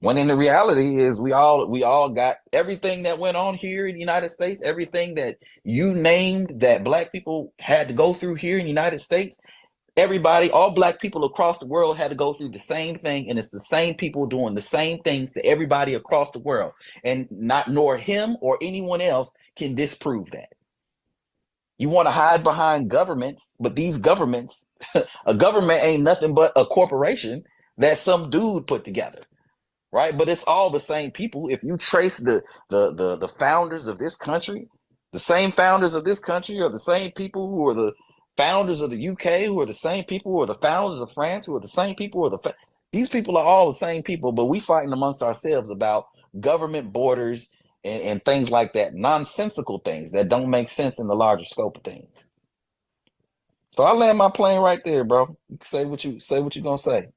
When in the reality is we all got everything that went on here in the United States, everything that you named that Black people had to go through here in the United States. Everybody, all Black people across the world had to go through the same thing, and it's the same people doing the same things to everybody across the world, and nor him or anyone else can disprove that. You want to hide behind governments, but these governments, a government ain't nothing but a corporation that some dude put together, right? But it's all the same people. If you trace the founders of this country, the same founders of this country are the same people who are the founders of the UK, who are the same people who are the founders of France, who are the same people who are these people are all the same people, but we fighting amongst ourselves about government borders and things like that, nonsensical things that don't make sense in the larger scope of things. So I land my plane right there, bro. You can say what you're gonna say.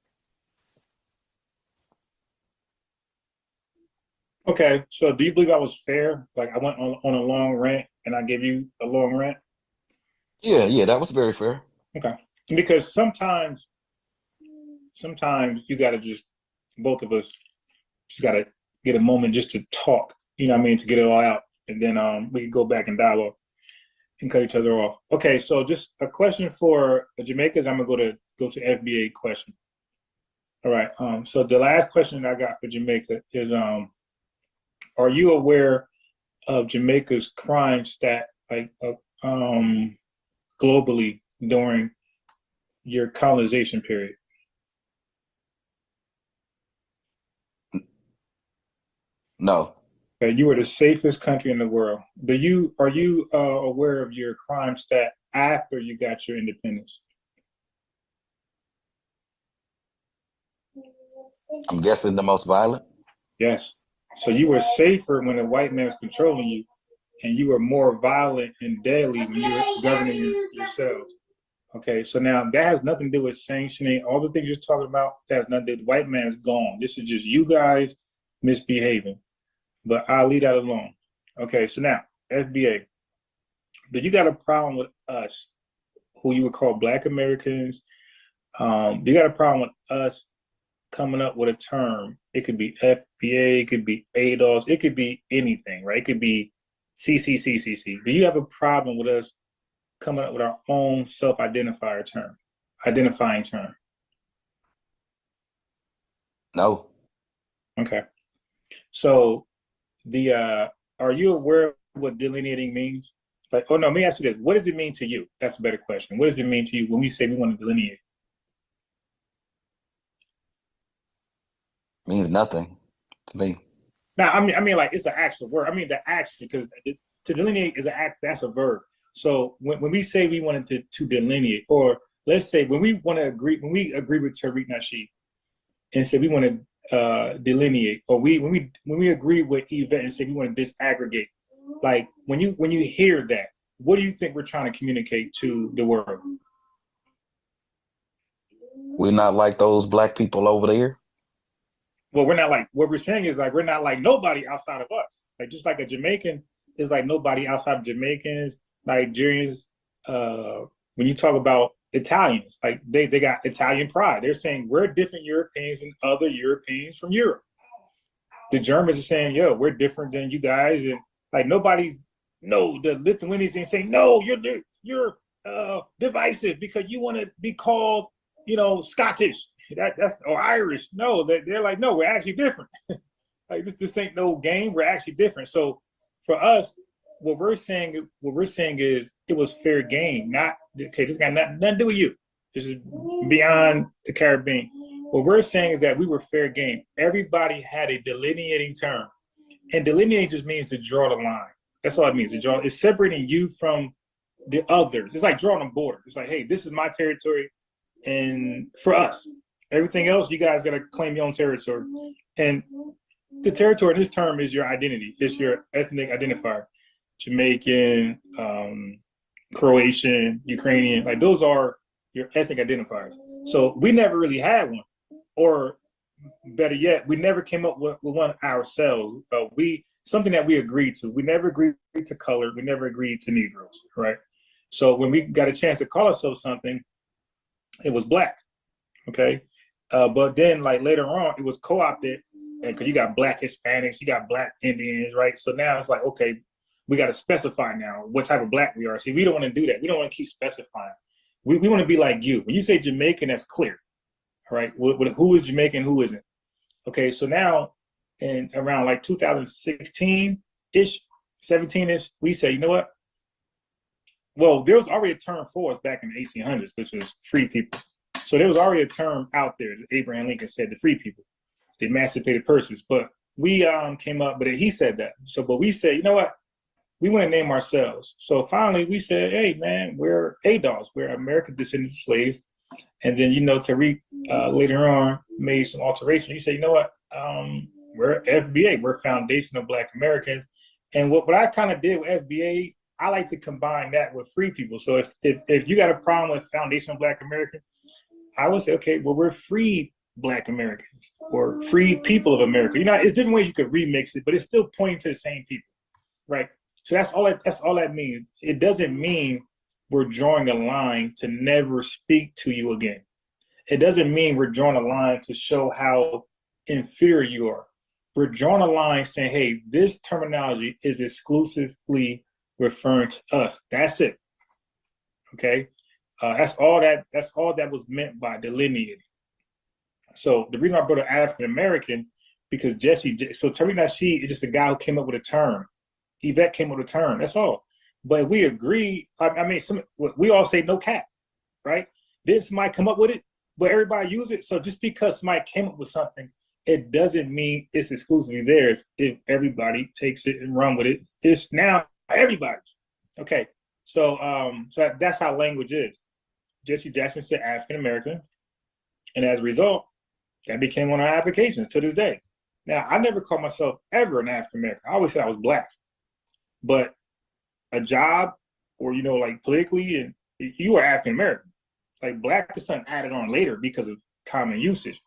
Okay, so do you believe I was fair? Like I went on a long rant and I gave you a long rant? Yeah, that was very fair. Okay, because sometimes you gotta both of us just gotta get a moment just to talk, you know what I mean, to get it all out, and then we can go back and dialogue and cut each other off. Okay, so just a question for Jamaicans. I'm gonna go to FBA question. All right, so the last question I got for Jamaica is are you aware of Jamaica's crime stat, like globally during your colonization period? No. Okay, you were the safest country in the world. Are you aware of your crime stat after you got your independence? I'm guessing the most violent? Yes. So you were safer when a white man was controlling you, and you were more violent and deadly when you were governing yourselves. Okay, so now that has nothing to do with sanctioning. All the things you're talking about, that has nothing to do. The white man's gone. This is just you guys misbehaving. But I'll leave that alone. Okay, so now, FBA, do you got a problem with us, who you would call Black Americans? Do you got a problem with us coming up with a term? It could be FBA, it could be ADOS, it could be anything, right? It could be CCCCC. Do you have a problem with us coming up with our own self-identifying term? No. Okay. So are you aware of what delineating means? Like, oh no, let me ask you this. What does it mean to you? That's a better question. What does it mean to you when we say we want to delineate? Means nothing to me. Now, I mean, like it's an actual word. I mean, the action, because to delineate is an act. That's a verb. So when we say we wanted to delineate, or let's say when we agree with Tariq Nasheed and say we want to delineate, or when we agree with Yvette and say we want to disaggregate, like when you hear that, what do you think we're trying to communicate to the world? We're not like those black people over there. Well, we're not like, what we're saying is like, we're not like nobody outside of us. Like, just like a Jamaican is like nobody outside of Jamaicans, Nigerians. When you talk about Italians, like they got Italian pride. They're saying we're different Europeans than other Europeans from Europe. The Germans are saying, yo, we're different than you guys. And like the Lithuanians ain't saying, no, you're divisive because you want to be called, Scottish. That's or Irish. No, they're like, no, we're actually different. Like this ain't no game. We're actually different. So for us, what we're saying is it was fair game. Not okay. This got nothing to do with you. This is beyond the Caribbean. What we're saying is that we were fair game. Everybody had a delineating term, and delineating just means to draw the line. That's all it means. To draw. It's separating you from the others. It's like drawing a border. It's like, hey, this is my territory, and for us. Everything else, you guys got to claim your own territory. And the territory in this term is your identity. It's your ethnic identifier. Jamaican, Croatian, Ukrainian, like those are your ethnic identifiers. So we never really had one. Or better yet, we never came up with one ourselves. Something that we agreed to. We never agreed to color. We never agreed to Negroes, right? So when we got a chance to call ourselves something, it was Black, okay? But then, like later on, it was co-opted, and because you got Black Hispanics, you got Black Indians, right? So now it's like, okay, we got to specify now what type of Black we are. See, we don't want to do that. We don't want to keep specifying. We want to be like you. When you say Jamaican, that's clear, all right? Who is Jamaican, who isn't? Okay, so now in around like 2016-ish, 17-ish, we say, you know what? Well, there was already a term for us back in the 1800s, which was free people. So there was already a term out there that Abraham Lincoln said, the free people, the emancipated persons. But we came up, but he said that. So, but we said, you know what? We want to name ourselves. So finally we said, hey, man, we're ADOS. We're American descendants of slaves. And then, Tariq later on made some alteration. He said, you know what? We're FBA. We're Foundational Black Americans. And what I kind of did with FBA, I like to combine that with free people. So if you got a problem with Foundational Black American, I would say, okay, well, we're free Black Americans or free people of America. It's different ways you could remix it, but it's still pointing to the same people, right? So that's all that means. It doesn't mean we're drawing a line to never speak to you again. It doesn't mean we're drawing a line to show how inferior you are. We're drawing a line saying, hey, this terminology is exclusively referring to us. That's it. Okay. That's all that was meant by delineating. So the reason I brought up African American, because so Tariq Nasheed is just a guy who came up with a term. Yvette came up with a term. That's all. But we agree. We all say no cap, right? Did somebody come up with it? But everybody use it. So just because somebody came up with something, it doesn't mean it's exclusively theirs. If everybody takes it and run with it, it's now everybody's. Okay. So that's how language is. Jesse Jackson said African American, and as a result, that became one of our applications to this day. Now, I never called myself ever an African American. I always said I was Black, but a job or like politically, and you are African American. Like Black is something added on later because of common usage,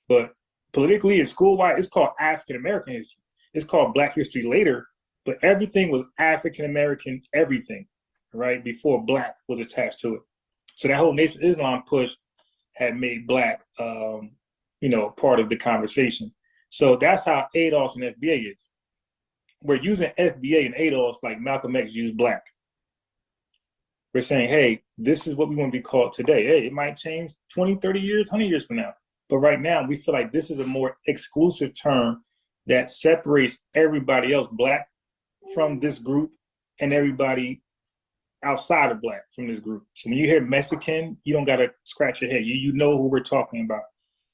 but politically and school-wide, it's called African American history. It's called Black history later, but everything was African American everything, right? Before Black was attached to it. So that whole Nation of Islam push had made Black, part of the conversation. So that's how ADOS and FBA is. We're using FBA and ADOS like Malcolm X used Black. We're saying, hey, this is what we want to be called today. Hey, it might change 20, 30 years, 100 years from now. But right now, we feel like this is a more exclusive term that separates everybody else Black from this group and everybody outside of Black from this group. So when you hear Mexican, you don't got to scratch your head. You know who we're talking about.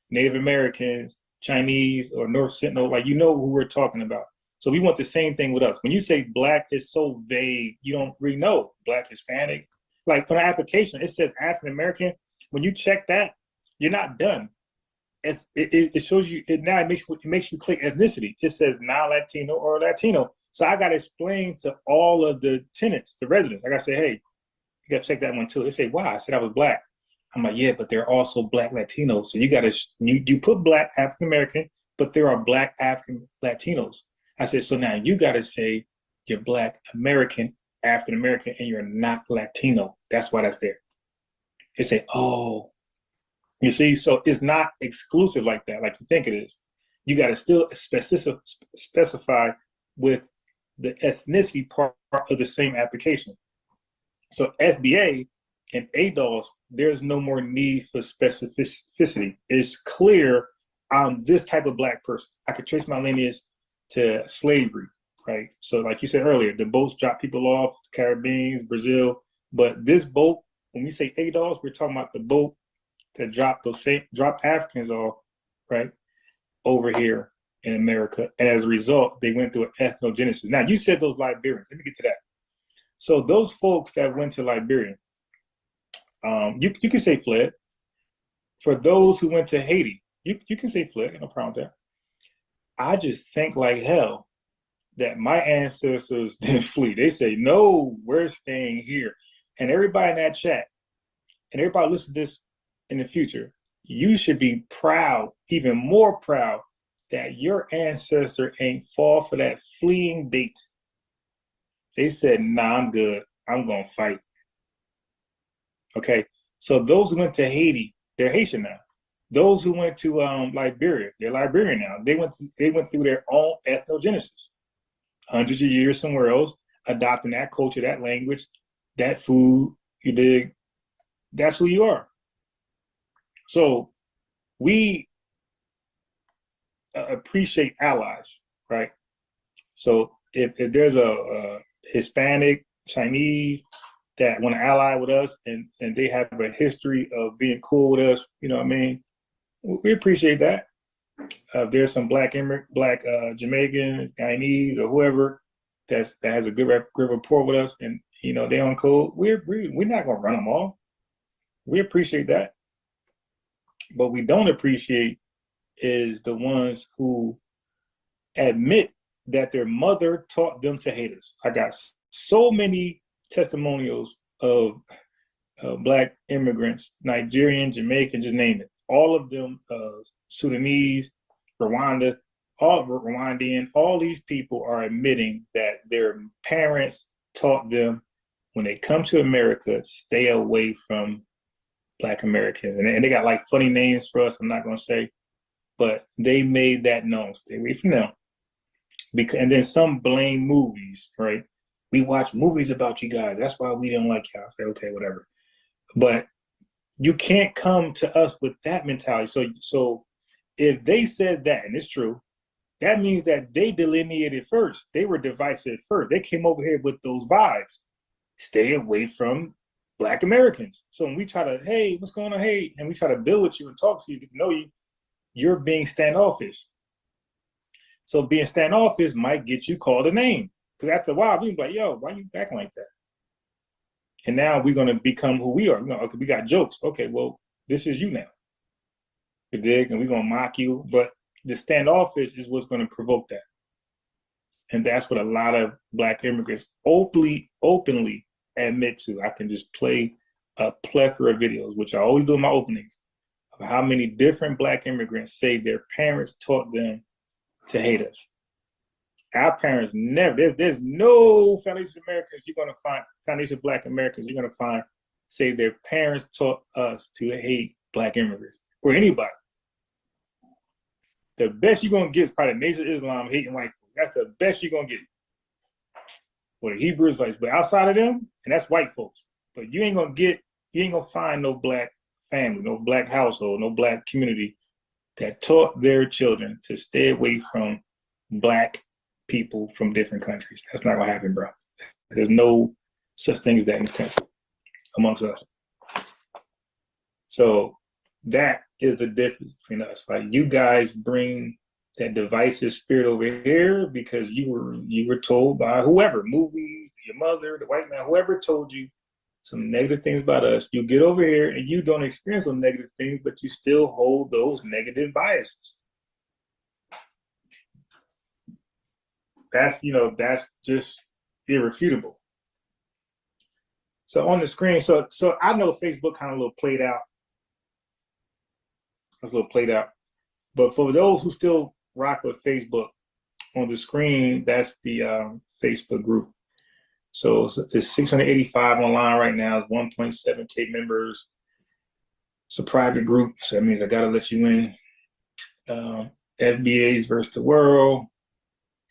Native Americans, Chinese, or North Sentinel, like you know who we're talking about. So we want the same thing with us. When you say black, it's so vague. You don't really know. Black, Hispanic. Like on an application, it says African American. When you check that, you're not done. It shows you, it makes you click ethnicity. It says non-Latino or Latino. So I got to explain to all of the tenants, the residents. I got to say, hey, you got to check that one too. They say, why? I said I was black. I'm like, yeah, but there are also black Latinos. So you got to, you put black African American, but there are black African Latinos. I said, so now you got to say you're black American, African American, and you're not Latino. That's why that's there. They say, oh, you see, so it's not exclusive like that, like you think it is. You got to still specify with the ethnicity part of the same application. So FBA and ADOS, there's no more need for specificity. It's clear I'm this type of black person. I could trace my lineage to slavery, right? So like you said earlier, the boats drop people off, Caribbean, Brazil, but this boat, when we say ADOS, we're talking about the boat that drop Africans off, right, over here in America. And as a result, they went through an ethnogenesis. Now, you said those Liberians. Let me get to that. So those folks that went to Liberia, you can say fled. For those who went to Haiti, you can say fled, no problem with that. I just think like hell that my ancestors didn't flee. They say, no, we're staying here. And everybody in that chat, and everybody listen to this in the future, you should be proud, even more proud, that your ancestor ain't fall for that fleeing bait. They said, nah, I'm good. I'm going to fight. Okay, so those who went to Haiti, they're Haitian now. Those who went to Liberia, they're Liberian now. They went through their own ethnogenesis. Hundreds of years somewhere else, adopting that culture, that language, that food, you dig? That's who you are. So we appreciate allies, right? So if there's a Hispanic, Chinese that want to ally with us and they have a history of being cool with us, you know what I mean? We appreciate that. There's some black Jamaican, Guyanese, or whoever that has a good rapport with us, and you know they on code. We're not gonna run them off. We appreciate that. But we don't appreciate is the ones who admit that their mother taught them to hate us. I got so many testimonials of black immigrants, Nigerian, Jamaican, just name it. All of them, Sudanese, Rwanda, all Rwandan, all these people are admitting that their parents taught them when they come to America, stay away from Black Americans. And they got like funny names for us, I'm not gonna say, but they made that known, stay away from them. And then some blame movies, right? We watch movies about you guys, that's why we don't like y'all. I say, okay, whatever. But you can't come to us with that mentality. So if they said that, and it's true, that means that they delineated first. They were divisive first. They came over here with those vibes. Stay away from Black Americans. So when we try to, hey, what's going on? Hey, and we try to build with you and talk to you, get to know you, you're being standoffish. So being standoffish might get you called a name. Because after a while, we be like, yo, why you acting like that? And now we're going to become who we are. Okay, we got jokes. Okay, well, this is you now. You dig? And we're going to mock you. But the standoffish is what's going to provoke that. And that's what a lot of Black immigrants openly admit to. I can just play a plethora of videos, which I always do in my openings, of how many different Black immigrants say their parents taught them to hate us. Our parents never, there's no foundation Americans you're going to find, foundation Black Americans you're going to find say their parents taught us to hate Black immigrants or anybody. The best you're going to get is probably the Nation of Islam hating white folks. That's the best you're going to get. Or the Hebrew Israelites. But outside of them, and that's white folks. But you ain't going to find no Black family, no Black household, no Black community that taught their children to stay away from Black people from different countries. That's not gonna happen, bro. There's no such thing as that in this country amongst us. So that is the difference between us. Like, you guys bring that divisive spirit over here because you were told by whoever, movie, your mother, the white man, whoever told you some negative things about us. You get over here and you don't experience those negative things, but you still hold those negative biases. That's just irrefutable. So on the screen, so I know Facebook kind of a little played out. That's a little played out. But for those who still rock with Facebook, on the screen, that's the Facebook group. So it's 685 online right now. 1.7K members. It's a private group, so that means I gotta let you in. FBA's versus the world.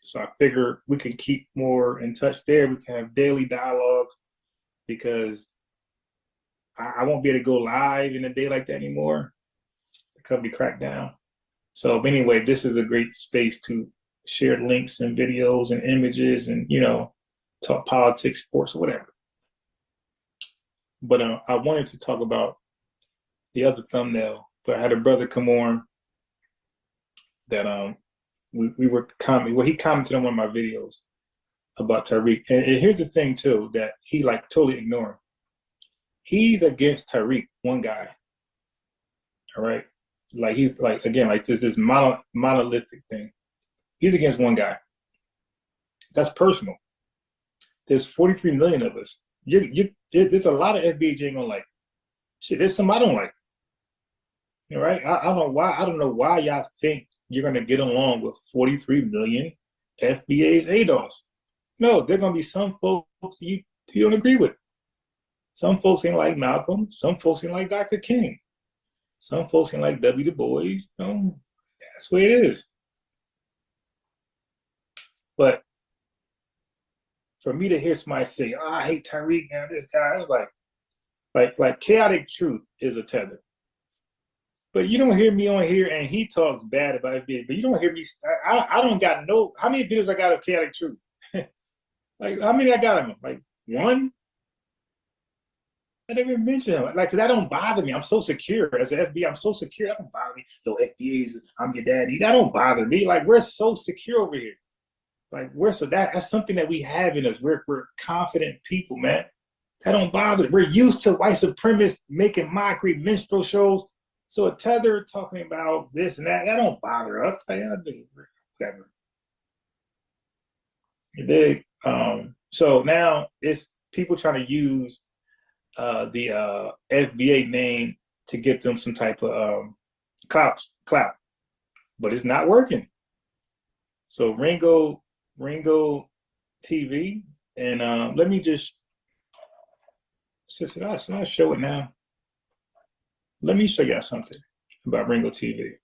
So I figure we can keep more in touch there. We can have daily dialogue because I won't be able to go live in a day like that anymore. It could be cracked down. So anyway, this is a great space to share links and videos and images and, talk politics, sports, or whatever. But I wanted to talk about the other thumbnail, but I had a brother come on that we were commenting. Well, he commented on one of my videos about Tariq. And here's the thing too, that he totally ignoring. He's against Tariq, one guy. All right. He's this monolithic thing. He's against one guy. That's personal. There's 43 million of us. There's a lot of FBA you ain't gonna like. Shit, there's some I don't like. All right. I don't know why y'all think you're gonna get along with 43 million FBA's ADOS. No, there are gonna be some folks you don't agree with. Some folks ain't like Malcolm. Some folks ain't like Dr. King. Some folks ain't like W. Du Bois. That's the way it is. But for me to hear somebody say, "Oh, I hate Tariq now," this guy, it's like chaotic truth is a tether. But you don't hear me on here, and he talks bad about FBA. But you don't hear me. I don't got no. How many videos I got of chaotic truth? How many I got of him? One. I didn't even mention him. Cause that don't bother me. I'm so secure as an FBA. I'm so secure. That don't bother me. Yo, FBA's, I'm your daddy. That don't bother me. We're so secure over here. That's something that we have in us. We're confident people, man. That don't bother. We're used to white supremacists making mockery, minstrel shows. So a Tether talking about this and that don't bother us. Whatever. You dig? So now it's people trying to use the FBA name to get them some type of clout, but it's not working. So Ringo TV, and let me just should I show it now? Let me show y'all something about Ringo TV.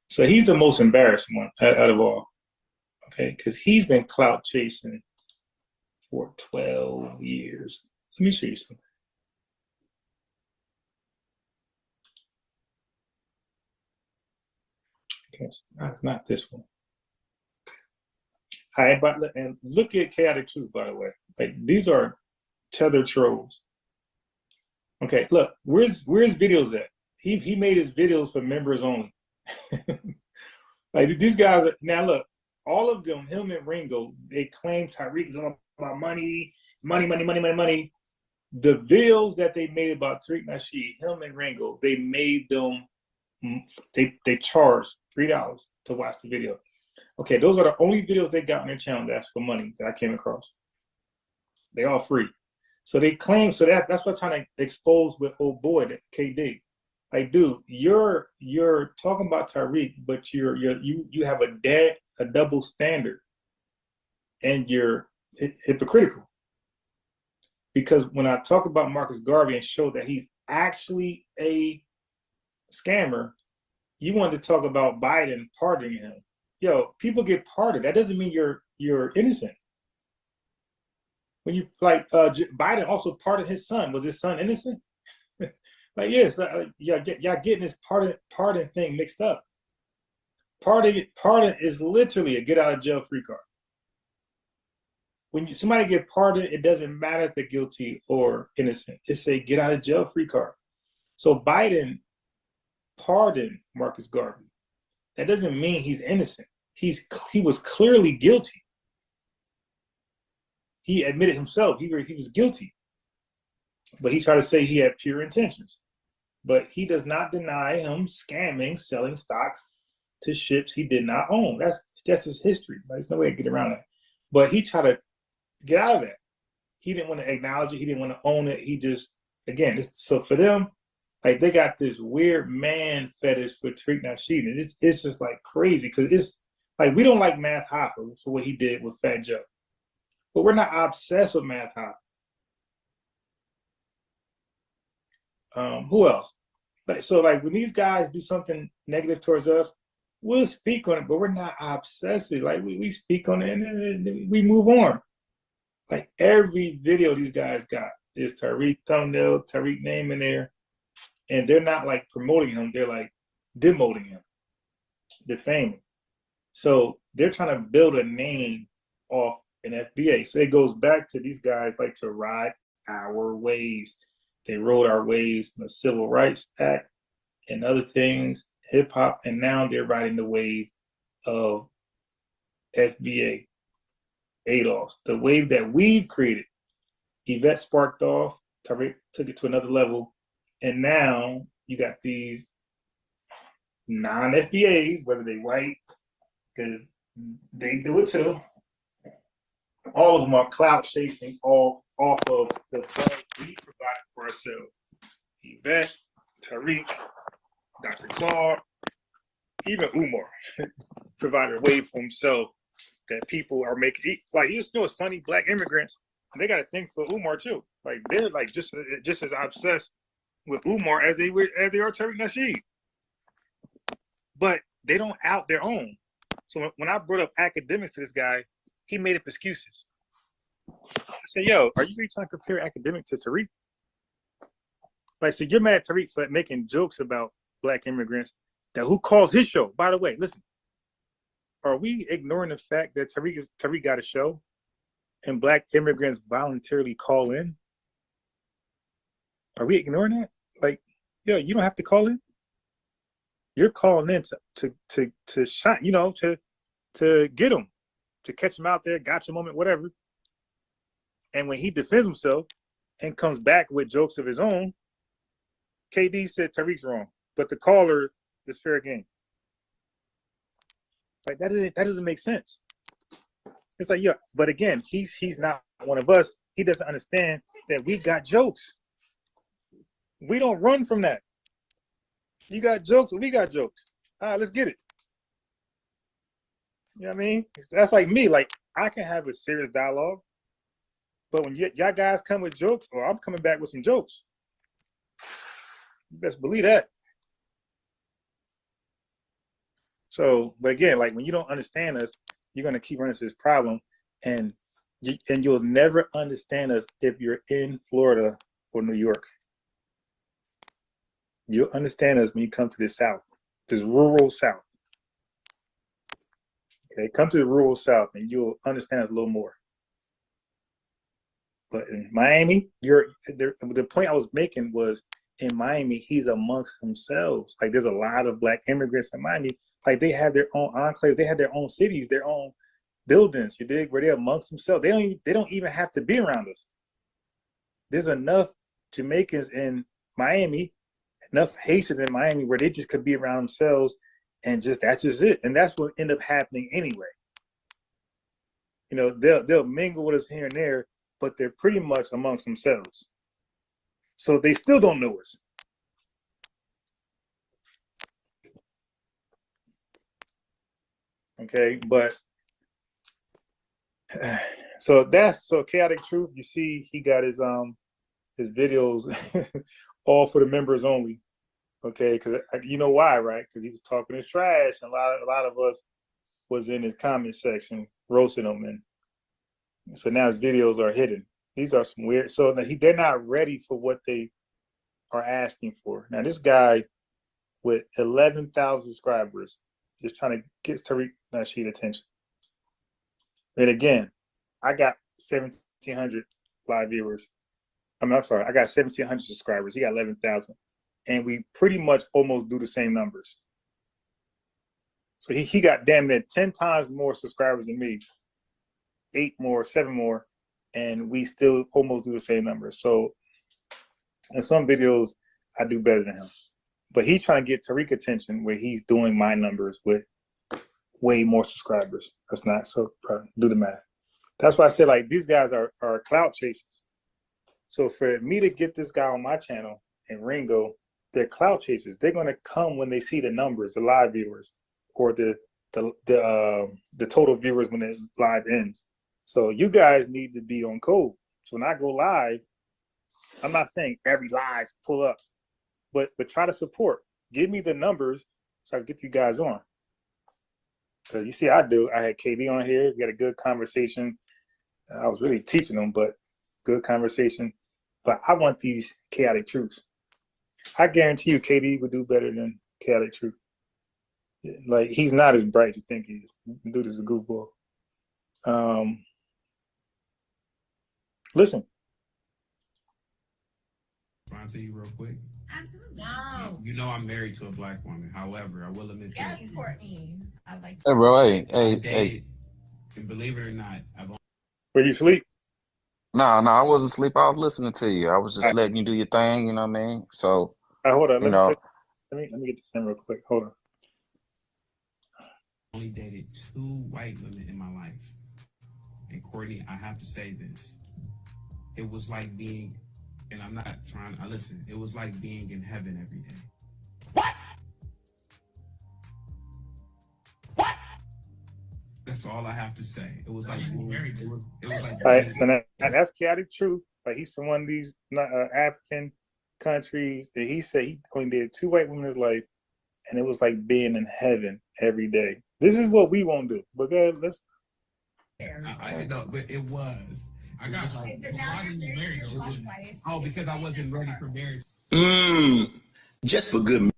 So he's the most embarrassed one out of all, okay? Because he's been clout chasing for 12 years. Let me show you something. Okay, so it's not this one. Okay. All right, and look at Chaotic Truth, by the way. These are Tether trolls. Okay, look, where's videos at? He made his videos for members only. These guys, now look, all of them, him and Ringo, they claim Tariq is all about money. The videos that they made about Tariq Nasheed, him and Ringo, they made them, they charged $3 to watch the video. Okay, those are the only videos they got on their channel that's for money that I came across. They all free. So they claim, so that's what I'm trying to expose with old boy, that KD. Dude, you're talking about Tariq, but you have a double standard, and you're hypocritical. Because when I talk about Marcus Garvey and show that he's actually a scammer, you wanted to talk about Biden pardoning him. Yo, people get pardoned. That doesn't mean you're innocent. When you Biden also pardoned his son. Was his son innocent? Yes, y'all getting this pardon thing mixed up. Pardon is literally a get out of jail free card. When somebody get pardoned, it doesn't matter if they're guilty or innocent. It's a get out of jail free card. So Biden pardoned Marcus Garvey. that doesn't mean he's innocent. He was clearly guilty. He admitted himself he was guilty, but he tried to say he had pure intentions. But he does not deny him scamming, selling stocks to ships he did not own. That's his history. There's no way to get around that. But he tried to get out of that. He didn't want to acknowledge it. He didn't want to own it. He just, again, so for them, like they got this weird man fetish for Tariq Nasheed. And it's just like crazy because it's like we don't like Math Hoffa for what he did with Fat Joe. But we're not obsessed with Math Hoffa. Who else? So when these guys do something negative towards us, we'll speak on it, but we're not obsessive. Like we speak on it and we move on. Like every video these guys got is Tariq thumbnail, Tariq name in there, and they're not like promoting him. They're like demoting him, defaming him. So they're trying to build a name off an FBA. So it goes back to these guys like to ride our waves. They rode our waves in the Civil Rights Act and other things, hip hop, and now they're riding the wave of FBA, ADOS, the wave that we've created. Yvette sparked off, Tariq took it to another level, and now you got these non-FBAs, whether they white, because they do it too. All of them are clout chasing off of the flag we provided for ourselves. Yvette, Tariq, Dr. Claude, even Umar provided a wave for himself that people are making. Like, you know, it's funny, Black immigrants, they got a thing for Umar too. Like they're like just as obsessed with Umar as they are Tariq Nasheed. But they don't out their own. So when I brought up academics to this guy, he made up excuses. I said, yo, are you really trying to compare academic to Tariq? Like, so you're mad at Tariq for making jokes about Black immigrants. Now, who calls his show? By the way, listen, are we ignoring the fact that Tariq got a show and Black immigrants voluntarily call in? Are we ignoring that? Like, yo, you don't have to call in. You're calling in to shine, you know, to get him, to catch him out there, gotcha moment, whatever. And when he defends himself and comes back with jokes of his own, KD said Tariq's wrong, but the caller is fair game. Like that doesn't make sense. It's like, yeah, but again, he's not one of us. He doesn't understand that we got jokes. We don't run from that. You got jokes, we got jokes. All right, let's get it. You know what I mean? That's like me. Like, I can have a serious dialogue, but when y'all guys come with jokes, or I'm coming back with some jokes, you best believe that. So, but again, like when you don't understand us, you're gonna keep running into this problem, and you'll never understand us if you're in Florida or New York. You'll understand us when you come to the South, this rural South. Okay, come to the rural South, and you'll understand us a little more. But in Miami, the point I was making was, in Miami, he's amongst themselves. Like, there's a lot of Black immigrants in Miami. Like, they have their own enclaves, they have their own cities, their own buildings. You dig? Where they're amongst themselves. They don't even have to be around us. There's enough Jamaicans in Miami, enough Haitians in Miami where they just could be around themselves, and that's just it. And that's what end up happening anyway. You know, they'll mingle with us here and there, but they're pretty much amongst themselves. So they still don't know us. Okay, but so Chaotic Truth, you see he got his videos all for the members only. Okay, because you know why, right? Because he was talking his trash, and a lot of us was in his comment section roasting him, and so now his videos are hidden. These are some weird. So they're not ready for what they are asking for. Now this guy with 11,000 subscribers is trying to get Tariq Nasheed attention. And again, I got 1,700 live viewers. I'm sorry, I got 1,700 subscribers. He got 11,000. And we pretty much almost do the same numbers. So he got damn near 10 times more subscribers than me, 8 more, 7 more, and we still almost do the same numbers. So in some videos, I do better than him. But he's trying to get Tariq attention where he's doing my numbers with way more subscribers. That's not so, do the math. That's why I said, like, these guys are clout chasers. So for me to get this guy on my channel and Ringo, they're clout chasers. They're going to come when they see the numbers, the live viewers, or the total viewers when the live ends. So you guys need to be on code. So when I go live, I'm not saying every live pull up, but try to support. Give me the numbers so I can get you guys on. So you see, I had KD on here. We had a good conversation. I was really teaching them, but good conversation. But I want these chaotic truths. I guarantee you, KD would do better than chaotic truth. Like, he's not as bright as you think he is. The dude is a goofball. Listen. Can I answer you real quick? Absolutely. Wow. You know I'm married to a black woman. However, I will admit Yes, this. Courtney. I like Hey, bro. Hey. And believe it or not, Where you sleep? Nah, I wasn't asleep. I was listening to you. I was just letting you do your thing. You know what I mean? So, hold on. you know. Let me get this in real quick. Hold on. I only dated 2 white women in my life. And Courtney, I have to say this. It was like being, and I'm not trying to listen, it was like being in heaven every day. What? That's all I have to say. It was like being married. It was like. All right, so now, that's chaotic truth. Like, he's from one of these African countries. And he said he only dated 2 white women in his life, and it was like being in heaven every day. This is what we won't do. But let's. I know, but it was. I got like, why didn't you marry those women? Oh, because I wasn't ready for marriage. Just for good.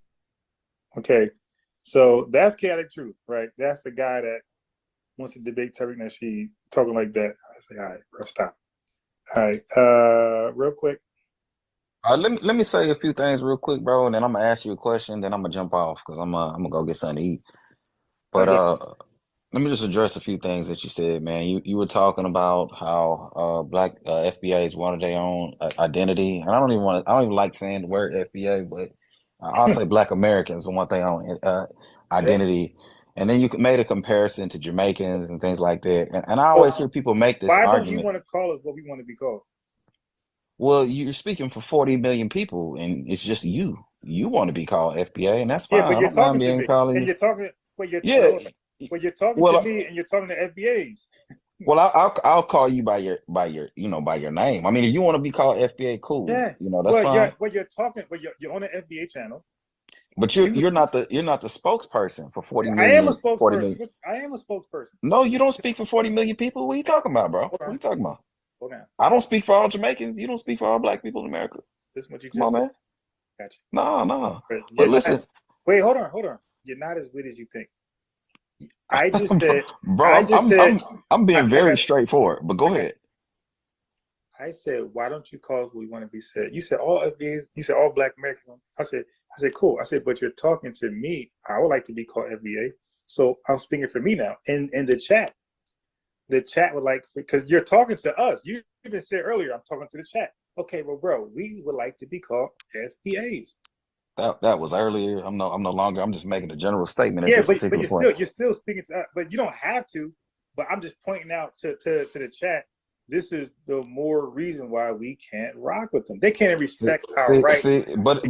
Okay, so that's chaotic truth, right? That's the guy that wants to debate Tariq Nasheed talking like that. I say, all right, bro, stop. All right, real quick. Let me say a few things real quick, bro, and then I'm gonna ask you a question. Then I'm gonna jump off because I'm gonna go get something to eat. But let me just address a few things that you said, man. You were talking about how black FBAs wanted their own identity, and I don't even like saying the word FBA, but I'll say Black Americans want their own identity. And then you made a comparison to Jamaicans and things like that. And I always hear people make this argument. Why don't you want to call us what we want to be called? Well, you're speaking for 40 million people, and it's just you. You want to be called FBA, and that's fine. Yeah, but you're talking to me, and you're talking. Well, you're talking to me, and you're talking to FBAs. Well, I'll call you by your name. I mean, if you want to be called FBA, cool. Yeah, that's fine. You're talking. Well, you're on the FBA channel. But you're not the spokesperson for 40 million. I am a spokesperson. I am a spokesperson. No, you don't speak for 40 million people. What are you talking about, bro? What are you talking about? Hold on. I don't speak for all Jamaicans. You don't speak for all black people in America. This is what you Come on, man. Gotcha. No. But listen. Wait, hold on. You're not as witty as you think. I just said, bro. I'm being very straightforward. But go ahead. I said, why don't you call us what we want to be said? You said all FBAs. You said all Black Americans. I said, cool. I said, but you're talking to me. I would like to be called FBA. So I'm speaking for me now. In the chat would like, because you're talking to us. You even said earlier, I'm talking to the chat. Okay, well, bro, we would like to be called FBAs. That was earlier. I'm no longer. I'm just making a general statement. Yeah, but you're still speaking to us. But you don't have to. But I'm just pointing out to the chat. This is the more reason why we can't rock with them. They can't respect our rights. But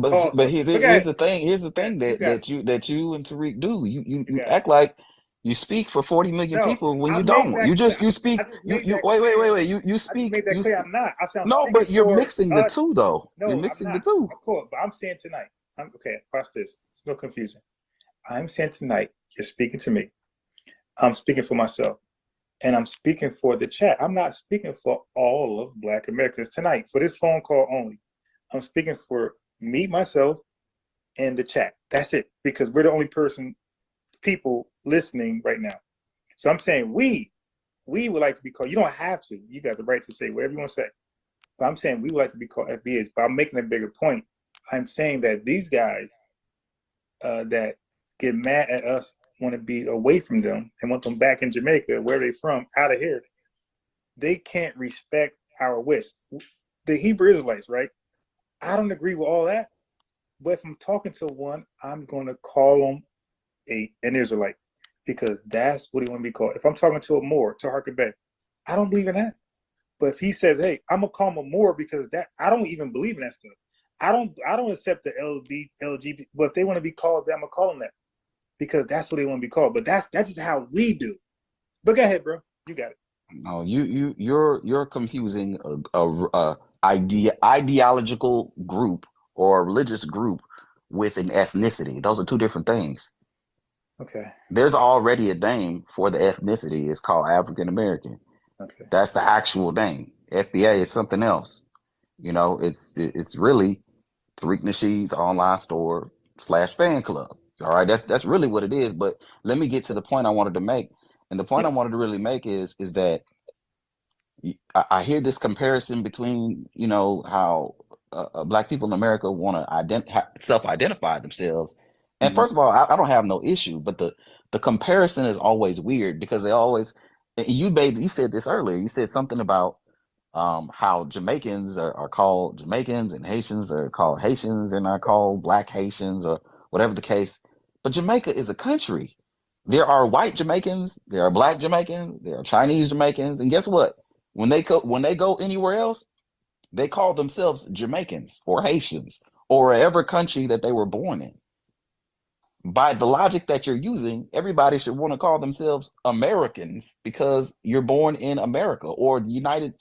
here's the thing. Here's the thing that you and Tariq do. You act like you speak for 40 million people when you don't. You speak. Wait. You speak. I'm not. No, but you're mixing the two, though. No, you're mixing the two. Of course, but I'm saying tonight. Okay, watch this. It's no confusion. I'm saying tonight, you're speaking to me. I'm speaking for myself. And I'm speaking for the chat. I'm not speaking for all of Black Americans tonight, for this phone call only. I'm speaking for me, myself, and the chat. That's it, because we're the only people listening right now. So I'm saying we would like to be called. You don't have to. You got the right to say whatever you want to say. But I'm saying we would like to be called FBAs. But I'm making a bigger point. I'm saying that these guys that get mad at us want to be away from them and want them back in Jamaica, where they from, out of here. They can't respect our wish. The Hebrew Israelites, right? I don't agree with all that, but if I'm talking to one, I'm going to call them an Israelite, because that's what he want to be called. If I'm talking to a Moor, to harken back, I don't believe in that. But if he says, hey, I'm gonna call him a Moor, because that, I don't even believe in that stuff. I don't accept the LGBT, but if they want to be called that, I'm gonna call them that, because that's what they want to be called. But that's just how we do. But go ahead, bro. You got it. No, you're confusing a ideological group or a religious group with an ethnicity. Those are two different things. Okay. There's already a name for the ethnicity. It's called African American. Okay. That's the actual name. FBA is something else. You know, it's really Tariq Nasheed's online store / fan club. All right, that's really what it is. But let me get to the point I wanted to make. And the point I wanted to really make is that I hear this comparison between, you know, how Black people in America want to self-identify themselves. And first of all, I don't have no issue, but the comparison is always weird, because they always, you said this earlier. You said something about how Jamaicans are called Jamaicans and Haitians are called Haitians and are called Black Haitians, or whatever the case. But Jamaica is a country. There are white Jamaicans, there are Black Jamaicans, there are Chinese Jamaicans, and guess what? When they go anywhere else, they call themselves Jamaicans or Haitians or wherever country that they were born in. By the logic that you're using, everybody should want to call themselves Americans because you're born in America, or the United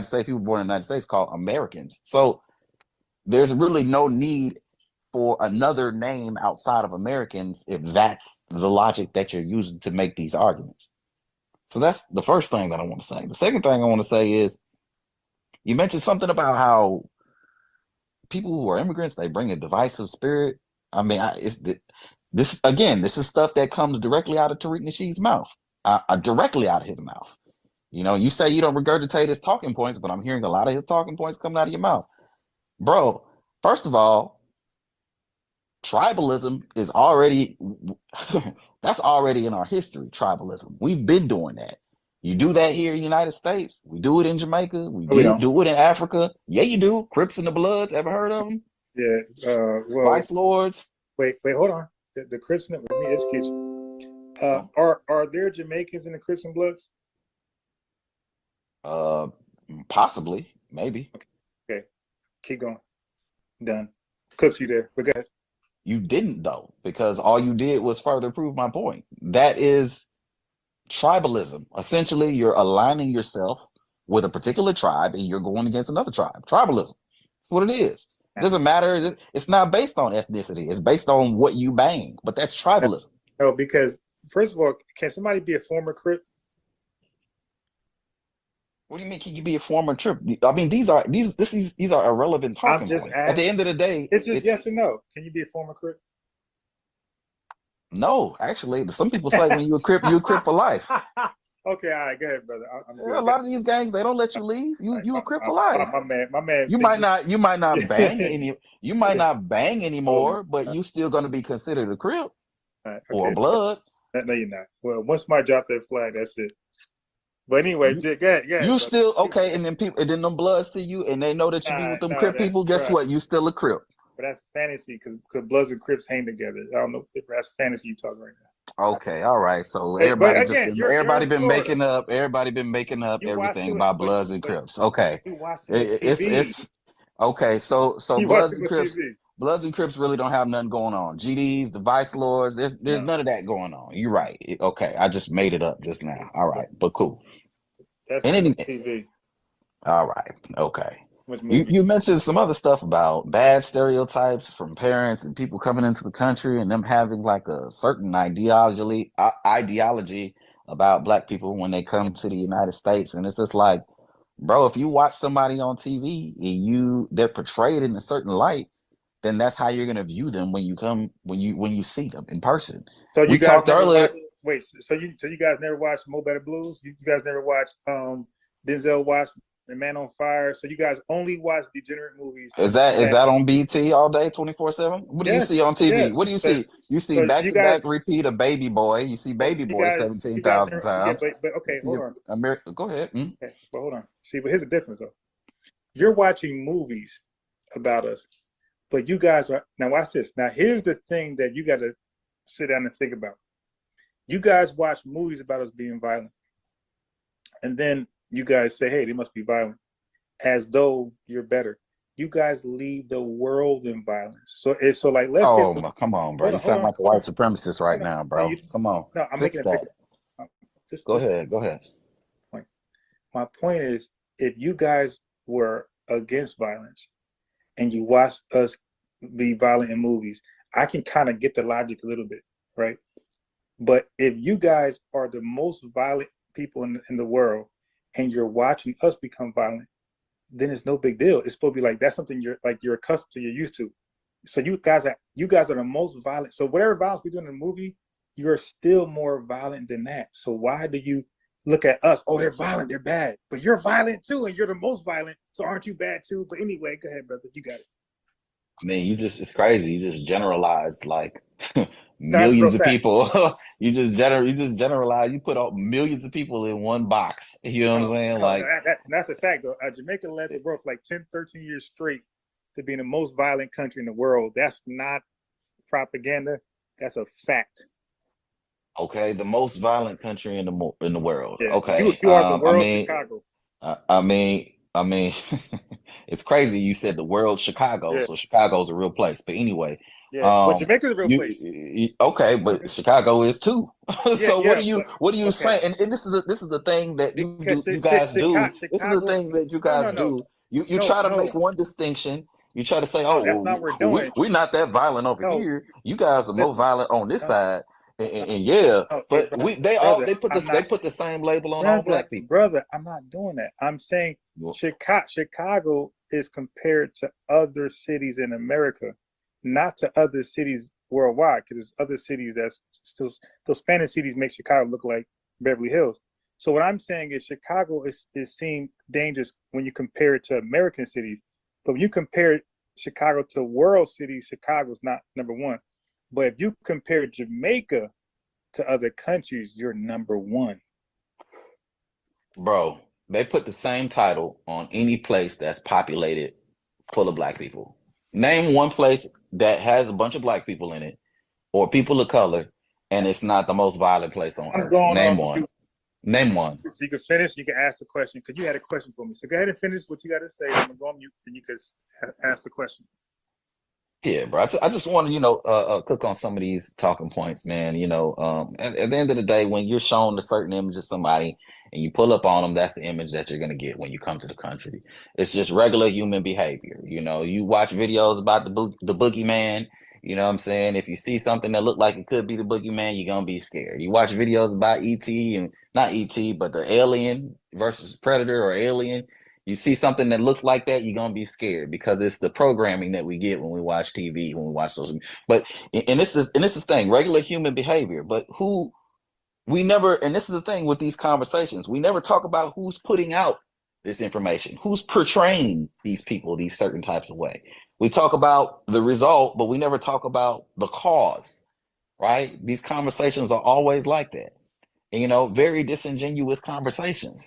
States, people born in the United States called Americans. So there's really no need for another name outside of Americans if that's the logic that you're using to make these arguments. So that's the first thing that I want to say. The second thing I want to say is, you mentioned something about how people who are immigrants, they bring a divisive spirit. I mean, this is stuff that comes directly out of Tariq Nasheed's mouth, directly out of his mouth. You know, you say you don't regurgitate his talking points, but I'm hearing a lot of his talking points coming out of your mouth. Bro, first of all, tribalism is already, that's already in our history, tribalism. We've been doing that. You do that here in the United States. We do it in Jamaica. We do it in Africa. Yeah, you do. Crips and the Bloods. Ever heard of them? Yeah. Vice Lords. Wait, hold on. The Crips and let me educate you. Are there Jamaicans in the Crips and Bloods? Possibly, maybe. Okay. Keep going. Done. Cooked you there. But go ahead. You didn't, though, because all you did was further prove my point. That is tribalism. Essentially, you're aligning yourself with a particular tribe and you're going against another tribe. Tribalism. That's what it is. It doesn't matter. It's not based on ethnicity. It's based on what you bang. But that's tribalism. No, because first of all, can somebody be a former Crip? What do you mean? Can you be a former Crip? I mean, these are irrelevant talking points. At the end of the day, it's just yes or no. Can you be a former Crip? No, actually, some people say when you're a Crip for life. Okay, all right, go ahead, brother. A lot of these gangs, they don't let you leave. You a Crip for life. My man. You might not bang anymore, but you still gonna be considered a Crip or a Blood. No, you're not. Well, once somebody drop that flag, that's it. But anyway, go ahead. You still okay, and then them Bloods see you and they know that you be with them Crip people. Guess what? You still a Crip. But that's fantasy because Bloods and Crips hang together. I don't know if that's fantasy you're talking right now. Okay, all right. So everybody been making up everything about Bloods and Crips. Okay, it's okay. So Bloods and Crips really don't have nothing going on. GDs, the Vice Lords, there's none of that going on. You're right. Okay, I just made it up just now. All right, but cool. That's TV. All right. Okay. You mentioned some other stuff about bad stereotypes from parents and people coming into the country and them having like a certain ideology about Black people when they come to the United States. And it's just like, bro, if you watch somebody on TV and they're portrayed in a certain light, then that's how you're gonna view them when you see them in person. So we talked earlier. So you guys never watched Mo Better Blues? You guys never watched Denzel Washington? and Man on Fire. So you guys only watch degenerate movies. Is that on BT all day, 24/7? What do you see on TV? Yes. What do you see? You see So back you to guys, back repeat of Baby Boy. You see Baby Boy 17,000 times. but okay, hold on. Go ahead. Okay, but hold on. See, but here's the difference though. You're watching movies about us, but you guys are, now watch this. Now here's the thing that you got to sit down and think about. You guys watch movies about us being violent, and then you guys say, hey, they must be violent, as though you're better. You guys lead the world in violence. So it's so like, let's say, come on, bro. You sound like a white supremacist right now, bro. Come on. No, I'm making it bigger. Go ahead. My point is, if you guys were against violence and you watch us be violent in movies, I can kind of get the logic a little bit, right? But if you guys are the most violent people in the world and you're watching us become violent, then it's no big deal. It's supposed to be like, that's something you're accustomed to, you're used to. So you guys are the most violent. So whatever violence we do in the movie, you're still more violent than that. So why do you look at us? Oh, they're violent, they're bad. But you're violent too, and you're the most violent. So aren't you bad too? But anyway, go ahead, brother. You got it. I mean, it's crazy. You just generalize like millions of people. you just generalize. You put all millions of people in one box. You know what I'm saying? Like that's a fact though. Jamaica led the world for like 10, 13 years straight to being the most violent country in the world. That's not propaganda. That's a fact. Okay, the most violent country in the world. Yeah. Okay, you are the world, Chicago. I mean, it's crazy. You said the world, Chicago. So Chicago's a real place. But anyway, but Jamaica's a real place. Okay, but Chicago is too. So what are you saying? And this is the thing that you guys do. This is the thing that you guys do. You try to make one distinction. You try to say, that's not what we're doing. We're not that violent over here. You guys are more violent on this side. And but they put the same label on all black people. Brother, I'm not doing that. I'm saying Chicago is compared to other cities in America, not to other cities worldwide, because there's other cities that's still, those Spanish cities make Chicago look like Beverly Hills. So what I'm saying is Chicago is seen dangerous when you compare it to American cities. But when you compare Chicago to world cities, Chicago's not number one. But if you compare Jamaica to other countries, you're number one. Bro, they put the same title on any place that's populated full of black people. Name one place that has a bunch of black people in it or people of color, and it's not the most violent place on earth. Name one. Name one. So you can finish, you can ask the question, because you had a question for me. So go ahead and finish what you got to say. I'm going to go on mute, and you can ask the question. Yeah, bro. I just want to, cook on some of these talking points, man. At the end of the day, when you're shown a certain image of somebody and you pull up on them, that's the image that you're going to get when you come to the country. It's just regular human behavior. You watch videos about the boogeyman. You know what I'm saying? If you see something that look like it could be the boogeyman, you're going to be scared. You watch videos about E.T. and not E.T., but the alien versus predator or alien. You see something that looks like that, you're gonna be scared because it's the programming that we get when we watch TV, when we watch social media. But this is the thing, regular human behavior. But we never, and this is the thing with these conversations, we never talk about who's putting out this information, who's portraying these people these certain types of way. We talk about the result, but we never talk about the cause, right? These conversations are always like that. And, very disingenuous conversations,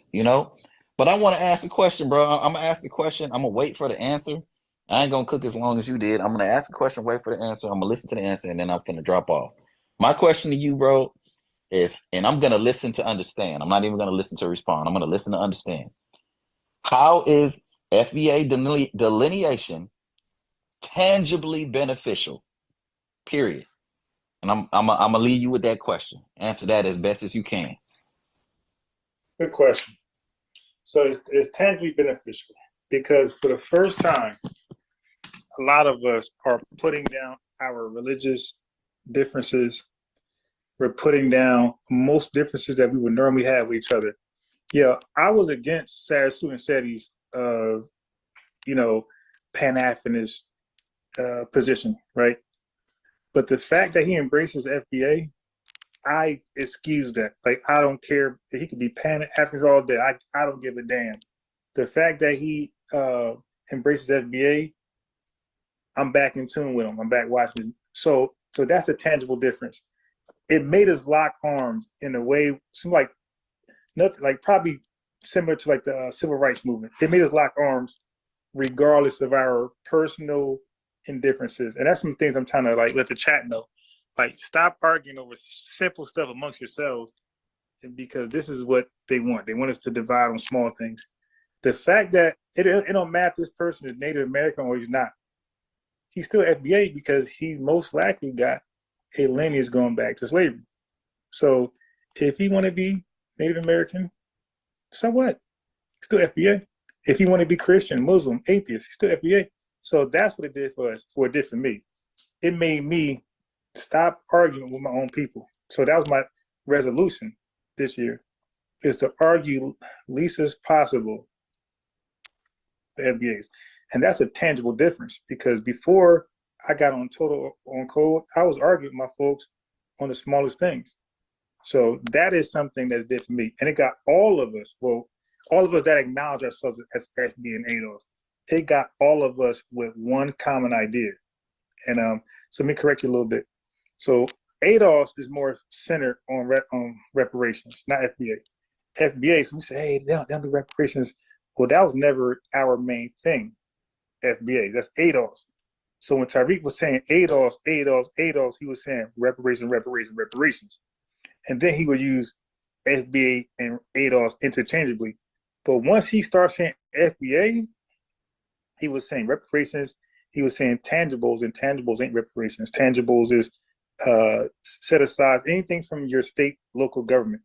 But I want to ask a question, bro. I'm going to ask the question. I'm going to wait for the answer. I ain't going to cook as long as you did. I'm going to ask a question, wait for the answer. I'm going to listen to the answer, and then I'm going to drop off. My question to you, bro, is, and I'm going to listen to understand. I'm not even going to listen to respond. I'm going to listen to understand. How is FBA delineation tangibly beneficial? Period. And I'm going to leave you with that question. Answer that as best as you can. Good question. So it's tangibly beneficial because for the first time, a lot of us are putting down our religious differences. We're putting down most differences that we would normally have with each other. Yeah, I was against Sarasu and Seti's, Pan-Africanist position, right? But the fact that he embraces FBA, I excuse that. Like, I don't care. He could be Pan-Africans all day. I don't give a damn. The fact that he embraces FBA, I'm back in tune with him. I'm back watching. So that's a tangible difference. It made us lock arms in a way, seemed like nothing, like probably similar to like the civil rights movement. It made us lock arms regardless of our personal indifferences. And that's some things I'm trying to like let the chat know. Like, stop arguing over simple stuff amongst yourselves, because this is what they want. They want us to divide on small things. The fact that it don't matter if this person is Native American or he's not. He's still FBA because he most likely got a lineage going back to slavery. So if he want to be Native American, so what? He's still FBA. If he want to be Christian, Muslim, atheist, he's still FBA. So that's what it did for us, what it did for me. It made me stop arguing with my own people. So that was my resolution this year, is to argue least as possible the FBAs. And that's a tangible difference, because before I got on code, I was arguing with my folks on the smallest things. So that is something that's different for me. And it got all of us, well, all of us that acknowledge ourselves as FBA and ADOS, it got all of us with one common idea. And so let me correct you a little bit. So ADOS is more centered on reparations, not FBA. FBA, so we say, hey, they'll do reparations. Well, that was never our main thing. FBA, that's ADOS. So when Tariq was saying ADOS, he was saying reparations. And then he would use FBA and ADOS interchangeably. But once he starts saying FBA, he was saying reparations, he was saying tangibles, and tangibles ain't reparations. Tangibles is set aside anything from your state, local government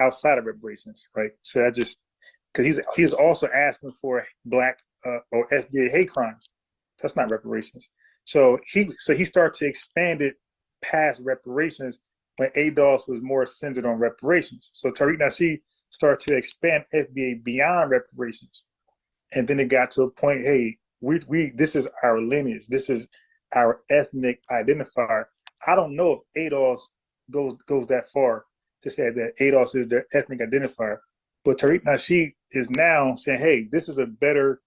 outside of reparations, right? So I just, because he's also asking for Black or FBA hate crimes. That's not reparations. So he started to expand it past reparations when ADOS was more centered on reparations. So Tariq Nasheed started to expand FBA beyond reparations. And then it got to a point, hey, we this is our lineage. This is our ethnic identifier. I don't know if ADOS goes that far to say that ADOS is their ethnic identifier. But Tariq Nasheed is now saying, hey, this is a better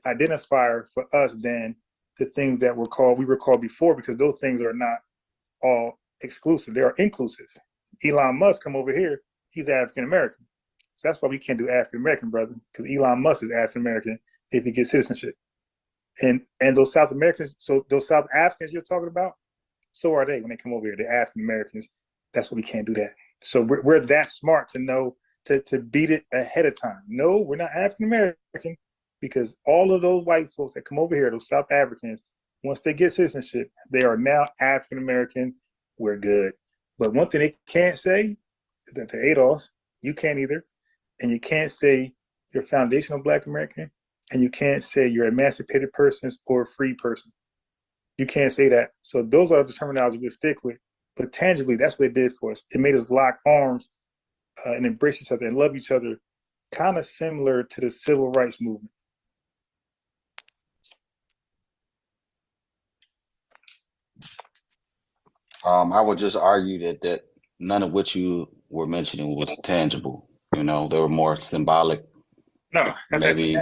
identifier for us than the things that we were called before, because those things are not all exclusive. They are inclusive. Elon Musk come over here, he's African American. So that's why we can't do African American, brother, because Elon Musk is African American if he gets citizenship. And those South Americans, so those South Africans you're talking about, so are they when they come over here. They're African Americans. That's why we can't do that. So we're that smart to know to beat it ahead of time. No, we're not African American, because all of those white folks that come over here, those South Africans, once they get citizenship, they are now African American. We're good. But one thing they can't say is that the ADOS, you can't either. And you can't say you're foundational Black American, and you can't say you're emancipated persons or a free person. You can't say that. So those are the terminology we stick with. But tangibly, that's what it did for us. It made us lock arms and embrace each other and love each other, kind of similar to the civil rights movement. I would just argue that none of what you were mentioning was tangible. You know, they were more symbolic. No, that's maybe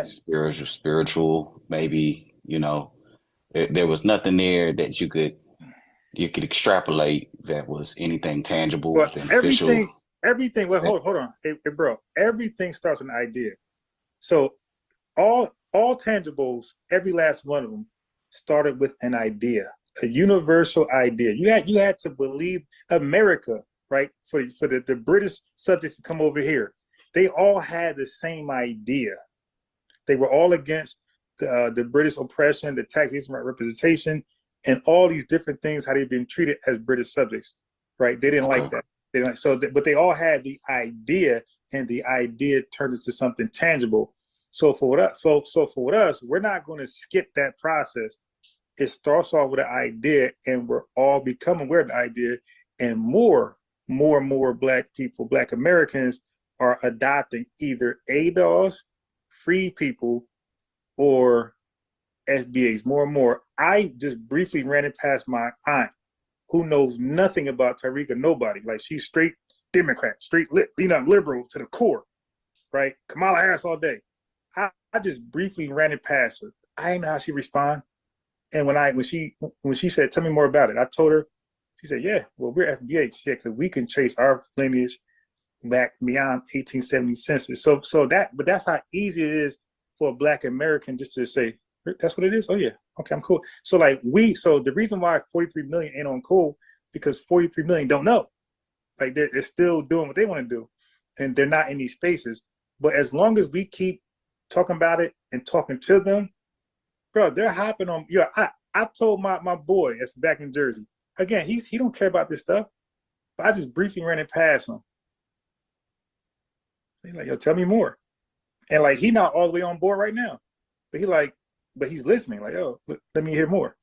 spiritual. Maybe, you know, there was nothing there that you could extrapolate that was anything tangible. Well, official. everything. Well, hold on, hey, bro. Everything starts with an idea. So all tangibles, every last one of them, started with an idea, a universal idea. You had to believe America, right? For the British subjects to come over here, they all had the same idea. They were all against the British oppression, the taxation representation, and all these different things, how they've been treated as British subjects, right? They didn't like that. But they all had the idea, and the idea turned into something tangible. So for us, we're not going to skip that process. It starts off with an idea, and we're all becoming aware of the idea, and more Black people, Black Americans, are adopting either ADOS, free people, or FBAs. More and more. I just briefly ran it past my aunt, who knows nothing about Tariq or nobody. Like, she's straight Democrat, straight liberal to the core, right? Kamala Harris all day. I just briefly ran it past her. I didn't know how she respond. And when she said, "Tell me more about it," I told her. She said, "Yeah, well, we're FBA, because we can trace our lineage back beyond 1870 census." But that's how easy it is for a Black American just to say, "That's what it is." Oh yeah, okay, I'm cool. So the reason why 43 million ain't on cool, because 43 million don't know. Like they're still doing what they want to do, and they're not in these spaces. But as long as we keep talking about it and talking to them, bro, they're hopping on. Yeah, I told my boy that's back in Jersey. Again, he don't care about this stuff, but I just briefly ran it past him. He's like, "Yo, tell me more." And like, he not all the way on board right now, but he's listening. Like, "Oh, let me hear more."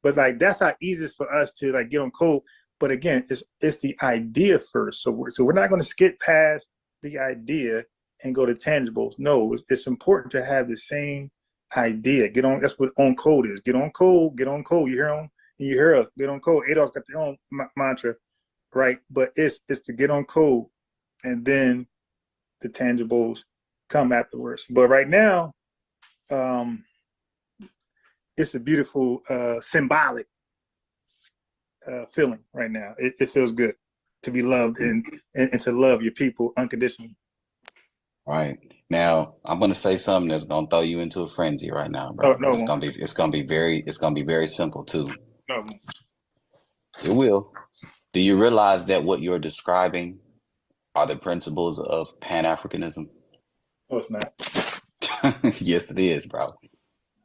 But like, that's how easy it's for us to like get on code. But again, it's the idea first. So we're not going to skip past the idea and go to tangibles. No, it's important to have the same idea. Get on. That's what on code is. Get on code. Get on code. You hear them? You hear us. Get on code. Adolf's got their own mantra, right? But it's to get on code, and then the tangibles come afterwards. But right now, it's a beautiful symbolic feeling right now. It feels good to be loved and to love your people unconditionally. Right. Now, I'm gonna say something that's gonna throw you into a frenzy right now, bro. No, it's gonna be very simple too. No. It will. Do you realize that what you're describing are the principles of Pan-Africanism? No, it's not. Yes, it is, bro.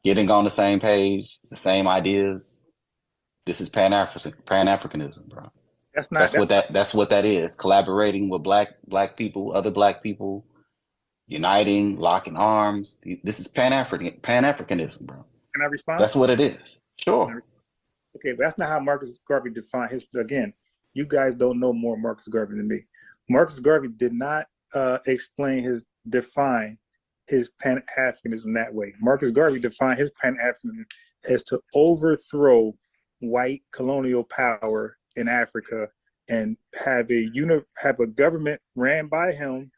Getting on the same page, the same ideas. This is Pan-Africanism, bro. That's what that is. Collaborating with black people, other black people, uniting, locking arms. This is Pan-Africanism, bro. Can I respond? That's what it is. Sure. Okay, but that's not how Marcus Garvey defined his. Again, you guys don't know more Marcus Garvey than me. Marcus Garvey did not define his Pan-Africanism that way. Marcus Garvey defined his Pan-Africanism as to overthrow white colonial power in Africa and have a government ran by him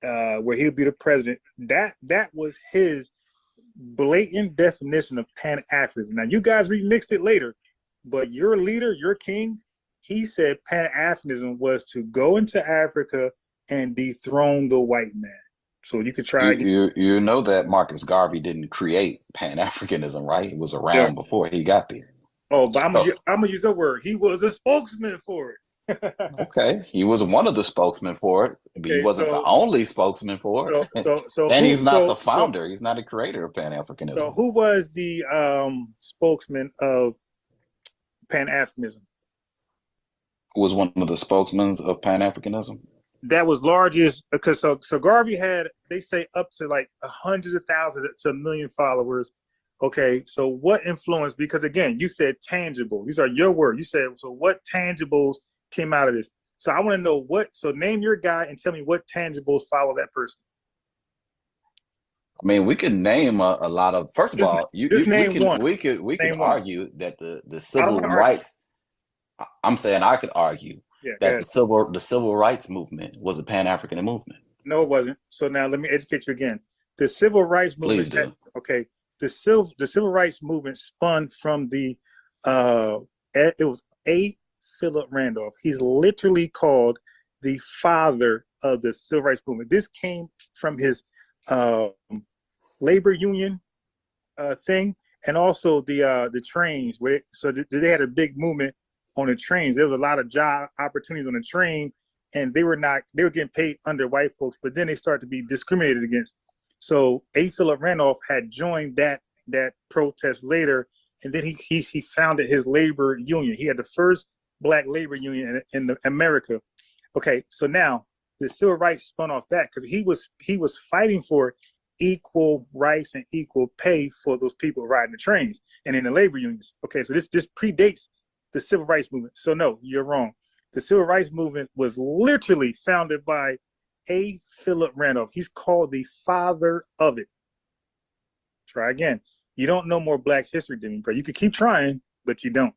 where he'll be the president. That was his blatant definition of Pan-Africanism. Now you guys remixed it later, but your leader, your king, he said Pan-Africanism was to go into Africa and dethrone the white man. So you could try again. You know that Marcus Garvey didn't create Pan-Africanism, right? It was around before he got there. Oh, but I'm gonna use that word. He was a spokesman for it. Okay, he was one of the spokesmen for it, but he wasn't the only spokesman for it. And he's not the founder. He's not the creator of Pan-Africanism. So who was the spokesman of Pan-Africanism? Who was one of the spokesmen of Pan-Africanism? That was largest because so Garvey had, they say, up to like hundreds of thousands to 1 million followers. Okay, so what influence? Because again, you said tangible. These are your words. You said, so what tangibles came out of this? So I want to know so name your guy and tell me what tangibles follow that person. I mean, we could name a lot of. First of all, we could argue that the civil rights. I'm saying I could argue that the civil rights movement was a Pan-African movement. No, it wasn't. So now let me educate you again. The civil rights movement. The civil rights movement spun from it was A. Philip Randolph. He's literally called the father of the civil rights movement. This came from his labor union thing, and also the trains. They had a big movement on the trains. There was a lot of job opportunities on the train, and they were getting paid under white folks, but then they started to be discriminated against. So A. Philip Randolph had joined that protest later, and then he founded his labor union. He had the first Black labor union in America. Okay, so now the civil rights spun off that because he was fighting for equal rights and equal pay for those people riding the trains and in the labor unions. Okay, so this predates the civil rights movement. So no, you're wrong. The civil rights movement was literally founded by A. Philip Randolph. He's called the father of it. Try again. You don't know more Black history than me, bro. You could keep trying, but you don't.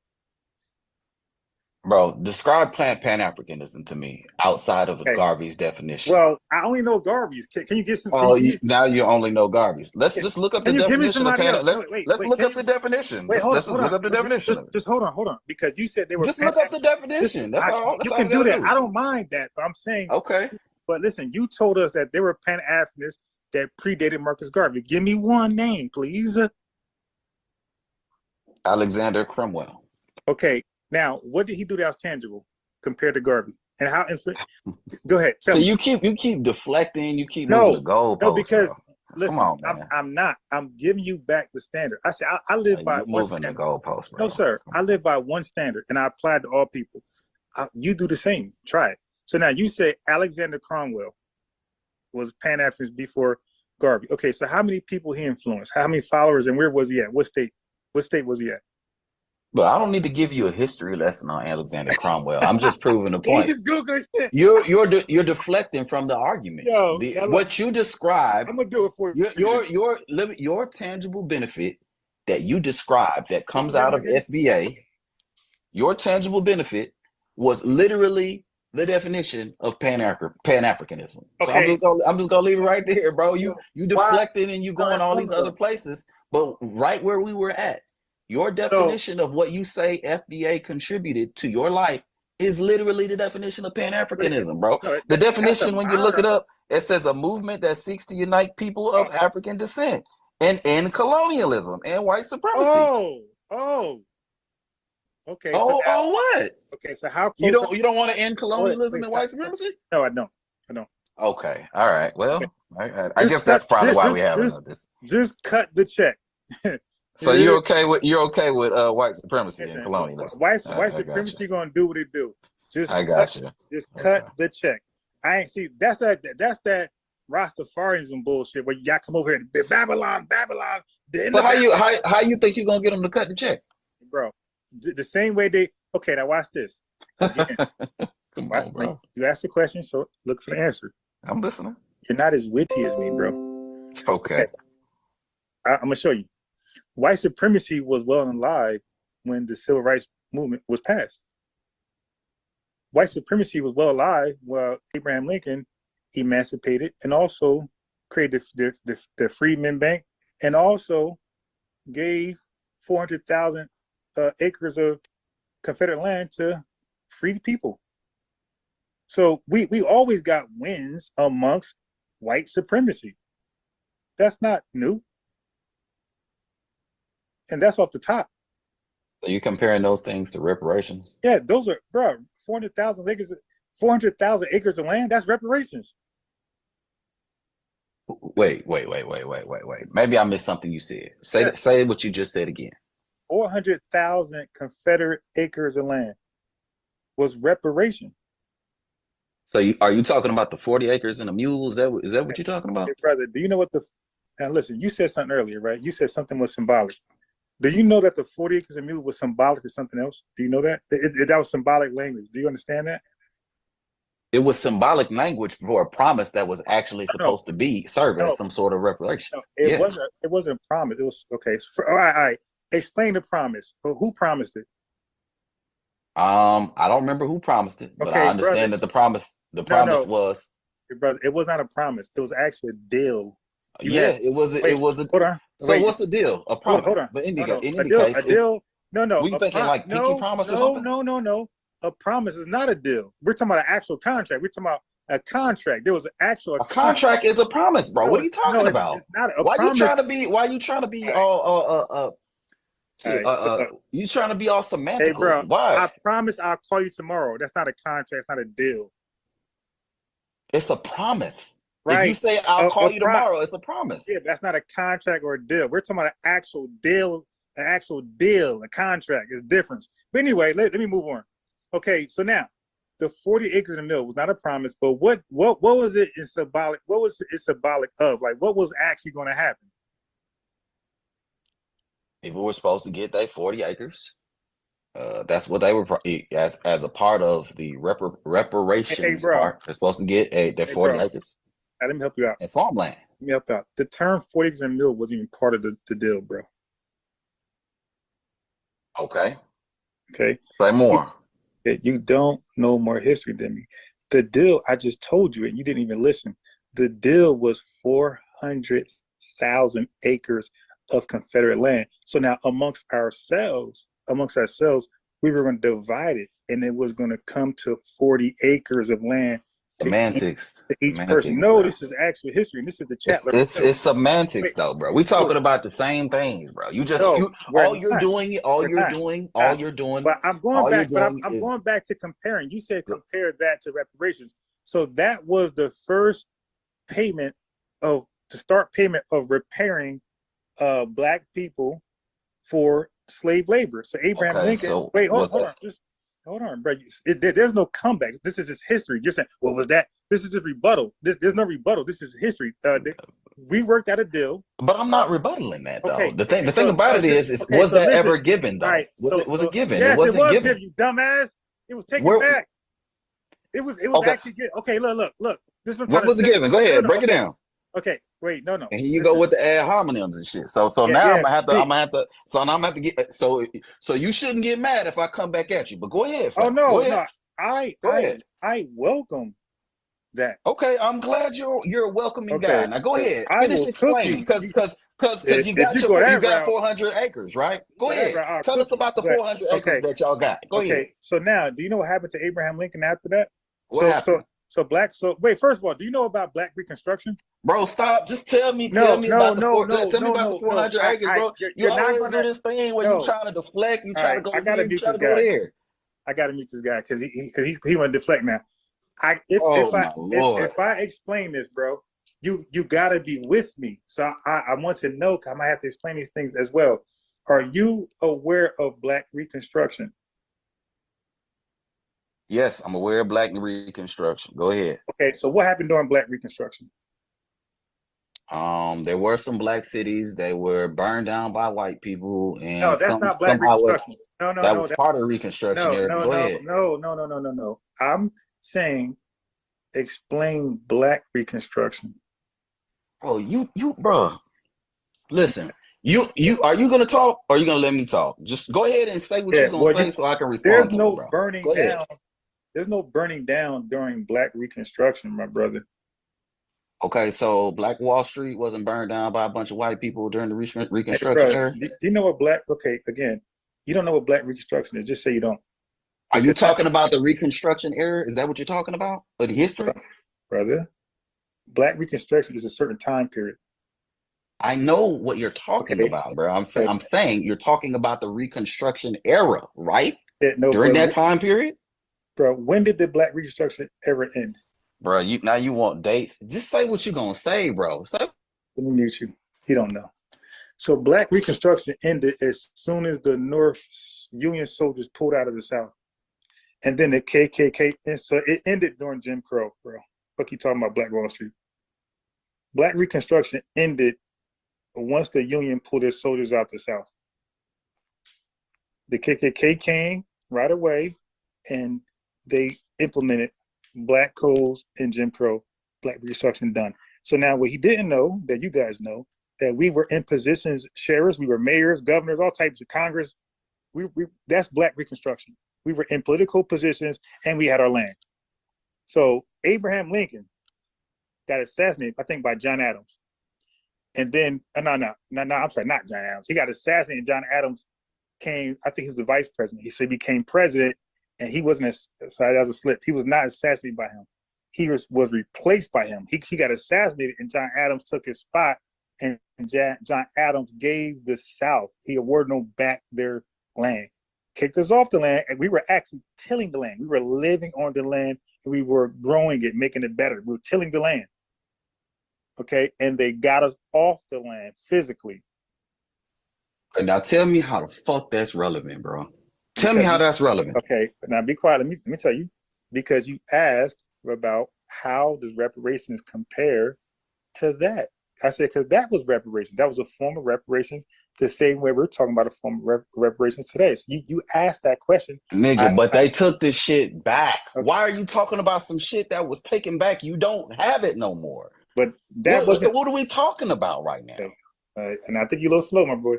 Bro, describe Pan-Africanism to me outside of Garvey's definition. Well, I only know Garvey's. Can you get some? Oh, now you only know Garvey's. Let's just look up the definition of Pan. Let's look up the definition. Let's just look up the definition. Just hold on, because you said they were. Just look up the definition. That's all. You can do that. I don't mind that, but I'm saying. Okay. But listen, you told us that they were Pan-Africanists that predated Marcus Garvey. Give me one name, please. Alexander Cromwell. Okay. Now, what did he do that was tangible compared to Garvey? And how? Go ahead. So you keep deflecting. You keep moving the goalposts. No, because listen, come on, man. I'm not. I'm giving you back the standard. I said I live by one moving standard. The goalposts, bro. No, sir. I live by one standard, and I apply it to all people. You do the same. Try it. So now you say Alexander Cromwell was Pan-Africanist before Garvey. Okay, so how many people he influenced? How many followers, and where was he at? What state? What state was he at? But I don't need to give you a history lesson on Alexander Cromwell. I'm just proving the point. Just Google shit. You're deflecting from the argument. Yo, what you described. I'm gonna do it for you. Your tangible benefit that you described that comes out of FBA. Your tangible benefit was literally the definition of Pan-Africanism. Okay. So I'm just gonna leave it right there, bro. You deflecting and you going all these other places, but right where we were at. Your definition of what you say FBA contributed to your life is literally the definition of Pan-Africanism, bro. The definition, when you look it up, it says a movement that seeks to unite people of African descent and end colonialism and white supremacy. Okay. What? Okay, so how close you don't want to end colonialism and white supremacy? No, I don't. Okay. All right. Well, I guess that's probably why we have this. Just cut the check. So you're okay with white supremacy and colonialism? White supremacy gonna do what it do. I got you. Just cut the check. I ain't see that's that Rastafarianism bullshit where you got to come over here and Babylon. So how you think you're gonna get them to cut the check, bro? The same way they. Okay, now watch this. Again, come on, bro. You asked the question, so look for the answer. I'm listening. You're not as witty as me, bro. Okay. I'm gonna show you. White supremacy was well and alive when the civil rights movement was passed. White supremacy was well alive while Abraham Lincoln emancipated and also created the Freedmen Bank and also gave 400,000 acres of Confederate land to free people. So we always got wins amongst white supremacy. That's not new. And that's off the top. So you comparing those things to reparations? Yeah, those are, bro, 400,000 acres of land, that's reparations. Wait. Maybe I missed something you said. Say what you just said again. 400,000 Confederate acres of land was reparation. So are you talking about the 40 acres and a mule? Is that what you're talking about? Hey, brother, do you know what now listen, you said something earlier, right? You said something was symbolic. Do you know that the 40 acres and mule was symbolic to something else? Do you know that? That was symbolic language. Do you understand that? It was symbolic language for a promise that was actually supposed to be served as some sort of reparation. No, it wasn't a promise. It was okay. All right. Explain the promise. Who promised it? I don't remember who promised it, but I understand that the promise was. Brother, it was not a promise. It was actually a deal. It was a. Hold on. So what's the deal? A promise. Hold on. But in any case, a deal. No. Were you thinking like pinky promise or something? No. A promise is not a deal. We're talking about an actual contract. We're talking about a contract. There was an actual. A contract is a promise, bro. What are you talking about? It's not why you trying to be all you trying to be all semantical? Hey, bro. Why? I promise I'll call you tomorrow. That's not a contract. It's not a deal. It's a promise. Right. If you say I'll call you tomorrow, it's a promise. Yeah, that's not a contract or a deal. We're talking about an actual deal. A contract is different. But anyway, let me move on. Okay, so now the 40 acres and a mill was not a promise, but what was it in symbolic? What was it symbolic of? Like, what was actually going to happen? People were supposed to get their 40 acres. That's what they were as a part of the reparations part. They're supposed to get their 40 acres. Let me help you out. And farmland. Let me help you out. The term 40 acres and a mill wasn't even part of the deal, bro. Okay. Okay. Say more. that you don't know more history than me. The deal I just told you, and you didn't even listen. The deal was 400,000 acres of Confederate land. So now amongst ourselves, we were going to divide it, and it was going to come to 40 acres of land Semantics. to each Semantics, person. No, bro. This is actual history, and this is the chat. It's semantics, though, bro. We talking about the same things, bro. All you're doing. But I'm going back. I'm going back to comparing. You said compare that to reparations. So that was the first payment to start payment of repairing black people for slave labor. So Abraham Lincoln. Wait, hold on, bro. There's no comeback. This is just history. You're saying, what was that? This is just rebuttal. There's no rebuttal. This is history. We worked out a deal. But I'm not rebuttaling that, though. Okay. The thing about it is was that ever given, though? Right, was it given? Yes, it wasn't given. Given, you dumbass. It was taken back. It was actually given. Okay, look. This one. What was it given? Go ahead, break it down. Okay, wait, no. And here you go with the ad hominems and shit. So now I'm gonna have to get. So you shouldn't get mad if I come back at you. But go ahead. Oh no, go ahead. I welcome that. Okay, I'm glad you're a welcoming guy. Now go ahead, finish explaining because you got 400 acres, right? Go ahead, tell us about the 400 acres that y'all got. Go ahead. So now, do you know what happened to Abraham Lincoln after that? What happened? Wait, first of all, do you know about Black Reconstruction? Bro, stop. Just tell me about the 400 acres, bro. You always do this thing where you trying to deflect, you trying to go here, you trying to go there. I gotta mute this guy because he want to deflect now. If I explain this, bro, you gotta be with me. So I want to know, because I might have to explain these things as well. Are you aware of Black Reconstruction? Yes, I'm aware of Black Reconstruction. Go ahead. Okay, so what happened during Black Reconstruction? There were some black cities that were burned down by white people, and no, that's not Black Reconstruction. That was part of Reconstruction. Go ahead. No. I'm saying explain Black Reconstruction. Oh, you, bro. Listen, you are you gonna talk or are you gonna let me talk? Just go ahead and say what you're gonna say so I can respond. There's no burning down. There's no burning down during Black Reconstruction, my brother. Okay, so Black Wall Street wasn't burned down by a bunch of white people during the Reconstruction era? Do you know what again, you don't know what Black Reconstruction is. Just say you don't. Are you talking about the Reconstruction era? Is that what you're talking about? Or the history? Brother, Black Reconstruction is a certain time period. I know what you're talking about, bro. I'm saying you're talking about the Reconstruction era, right? During that time period? Bro, when did the Black Reconstruction era end? Bro, now you want dates. Just say what you're gonna say, bro. Let me mute you. You don't know. So Black Reconstruction ended as soon as the North Union soldiers pulled out of the South. And then the KKK, and so it ended during Jim Crow, bro. Fuck you talking about Black Wall Street. Black Reconstruction ended once the Union pulled their soldiers out the South. The KKK came right away and they implemented Black codes and Jim Crow. Black Reconstruction done. So now what he didn't know, that you guys know, that we were in positions, sheriffs, we were mayors, governors, all types of Congress. That's Black Reconstruction. We were in political positions and we had our land. So Abraham Lincoln got assassinated, I think, by John Adams. And then, I'm sorry, not John Adams. He got assassinated. John Adams came, I think he was the vice president. So he became president, and he wasn't, sorry, that was a slip. He was not assassinated by him. He was replaced by him. He got assassinated, and John Adams took his spot, and John Adams gave the South, he awarded them back their land. Kicked us off the land, and we were actually tilling the land. We were living on the land, and we were growing it, making it better. We were tilling the land. Okay, and they got us off the land physically. And now tell me how the fuck that's relevant, bro. Tell me how that's relevant. Okay, now be quiet. Let me tell you, because you asked about how does reparations compare to that. I said, because that was reparations. That was a form of reparations, the same way we're talking about a form of reparations today. So you asked that question. Nigga, but they took this shit back. Okay. Why are you talking about some shit that was taken back? You don't have it no more. But that wasn't. So what are we talking about right now? Okay. And I think you're a little slow, my boy.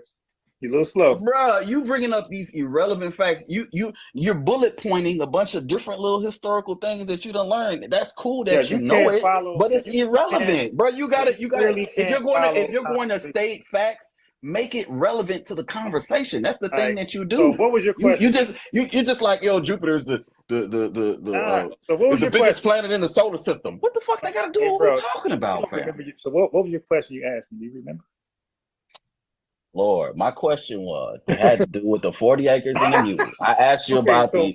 You're a little slow. Bruh, you bringing up these irrelevant facts. You're bullet pointing a bunch of different little historical things that you done learned. That's cool that you know it, but it's irrelevant, bro. You gotta. If you're going to state facts, make it relevant to the conversation. That's the thing that you do. So what was your question? You just like, yo, Jupiter's the biggest planet in the solar system. What the fuck they gotta do with what we're talking about, fam? So what was your question you asked me? Do you remember? Lord, my question was, it had to do with the 40 acres and the mule. I asked you about you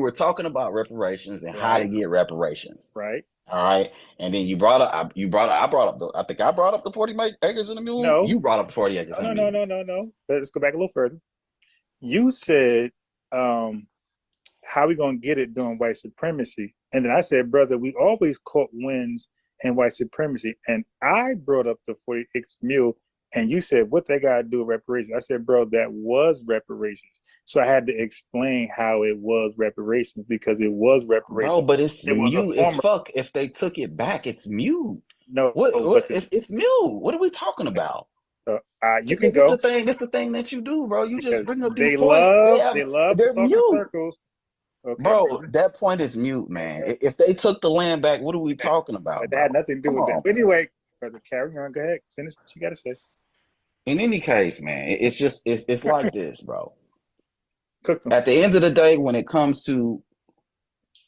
were talking about reparations and how to get reparations. Right. All right. And then I brought up the 40 acres and the mule. No. You brought up the 40 acres and the mule. No. Let's go back a little further. You said, how we gonna get it during white supremacy? And then I said, brother, we always caught wins and white supremacy. And I brought up the 40 acres mule, and you said, what they got to do with reparations? I said, bro, that was reparations. So I had to explain how it was reparations, because it was reparations. Bro, but it's mute as fuck. If they took it back, it's mute. No, it's mute. What are we talking about? You can go. It's the thing that you do, bro. You just bring up these they points. Love to talk in circles. Okay, bro, that point is mute, man. If they took the land back, what are we talking about? That had nothing to do with that. But anyway, brother, carry on. Go ahead. Finish what you got to say. In any case, man, it's like this, bro. At the end of the day, when it comes to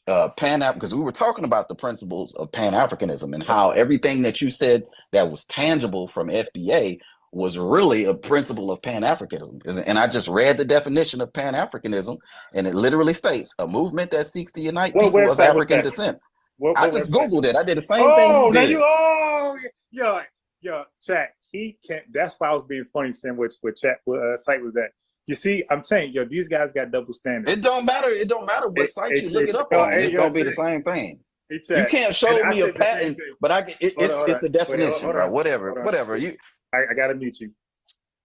because we were talking about the principles of Pan-Africanism and how everything that you said that was tangible from FBA was really a principle of Pan-Africanism. And I just read the definition of Pan-Africanism, and it literally states a movement that seeks to unite people of African descent. I just Googled it. I did the same thing. Yo, chat. He can't. That's why I was being funny saying what chat site was that. You see, I'm telling you, these guys got double standards. It don't matter what site you look it up on. It's gonna be the same thing. You can't show me a patent, but it's a definition, bro. Whatever. I gotta mute you.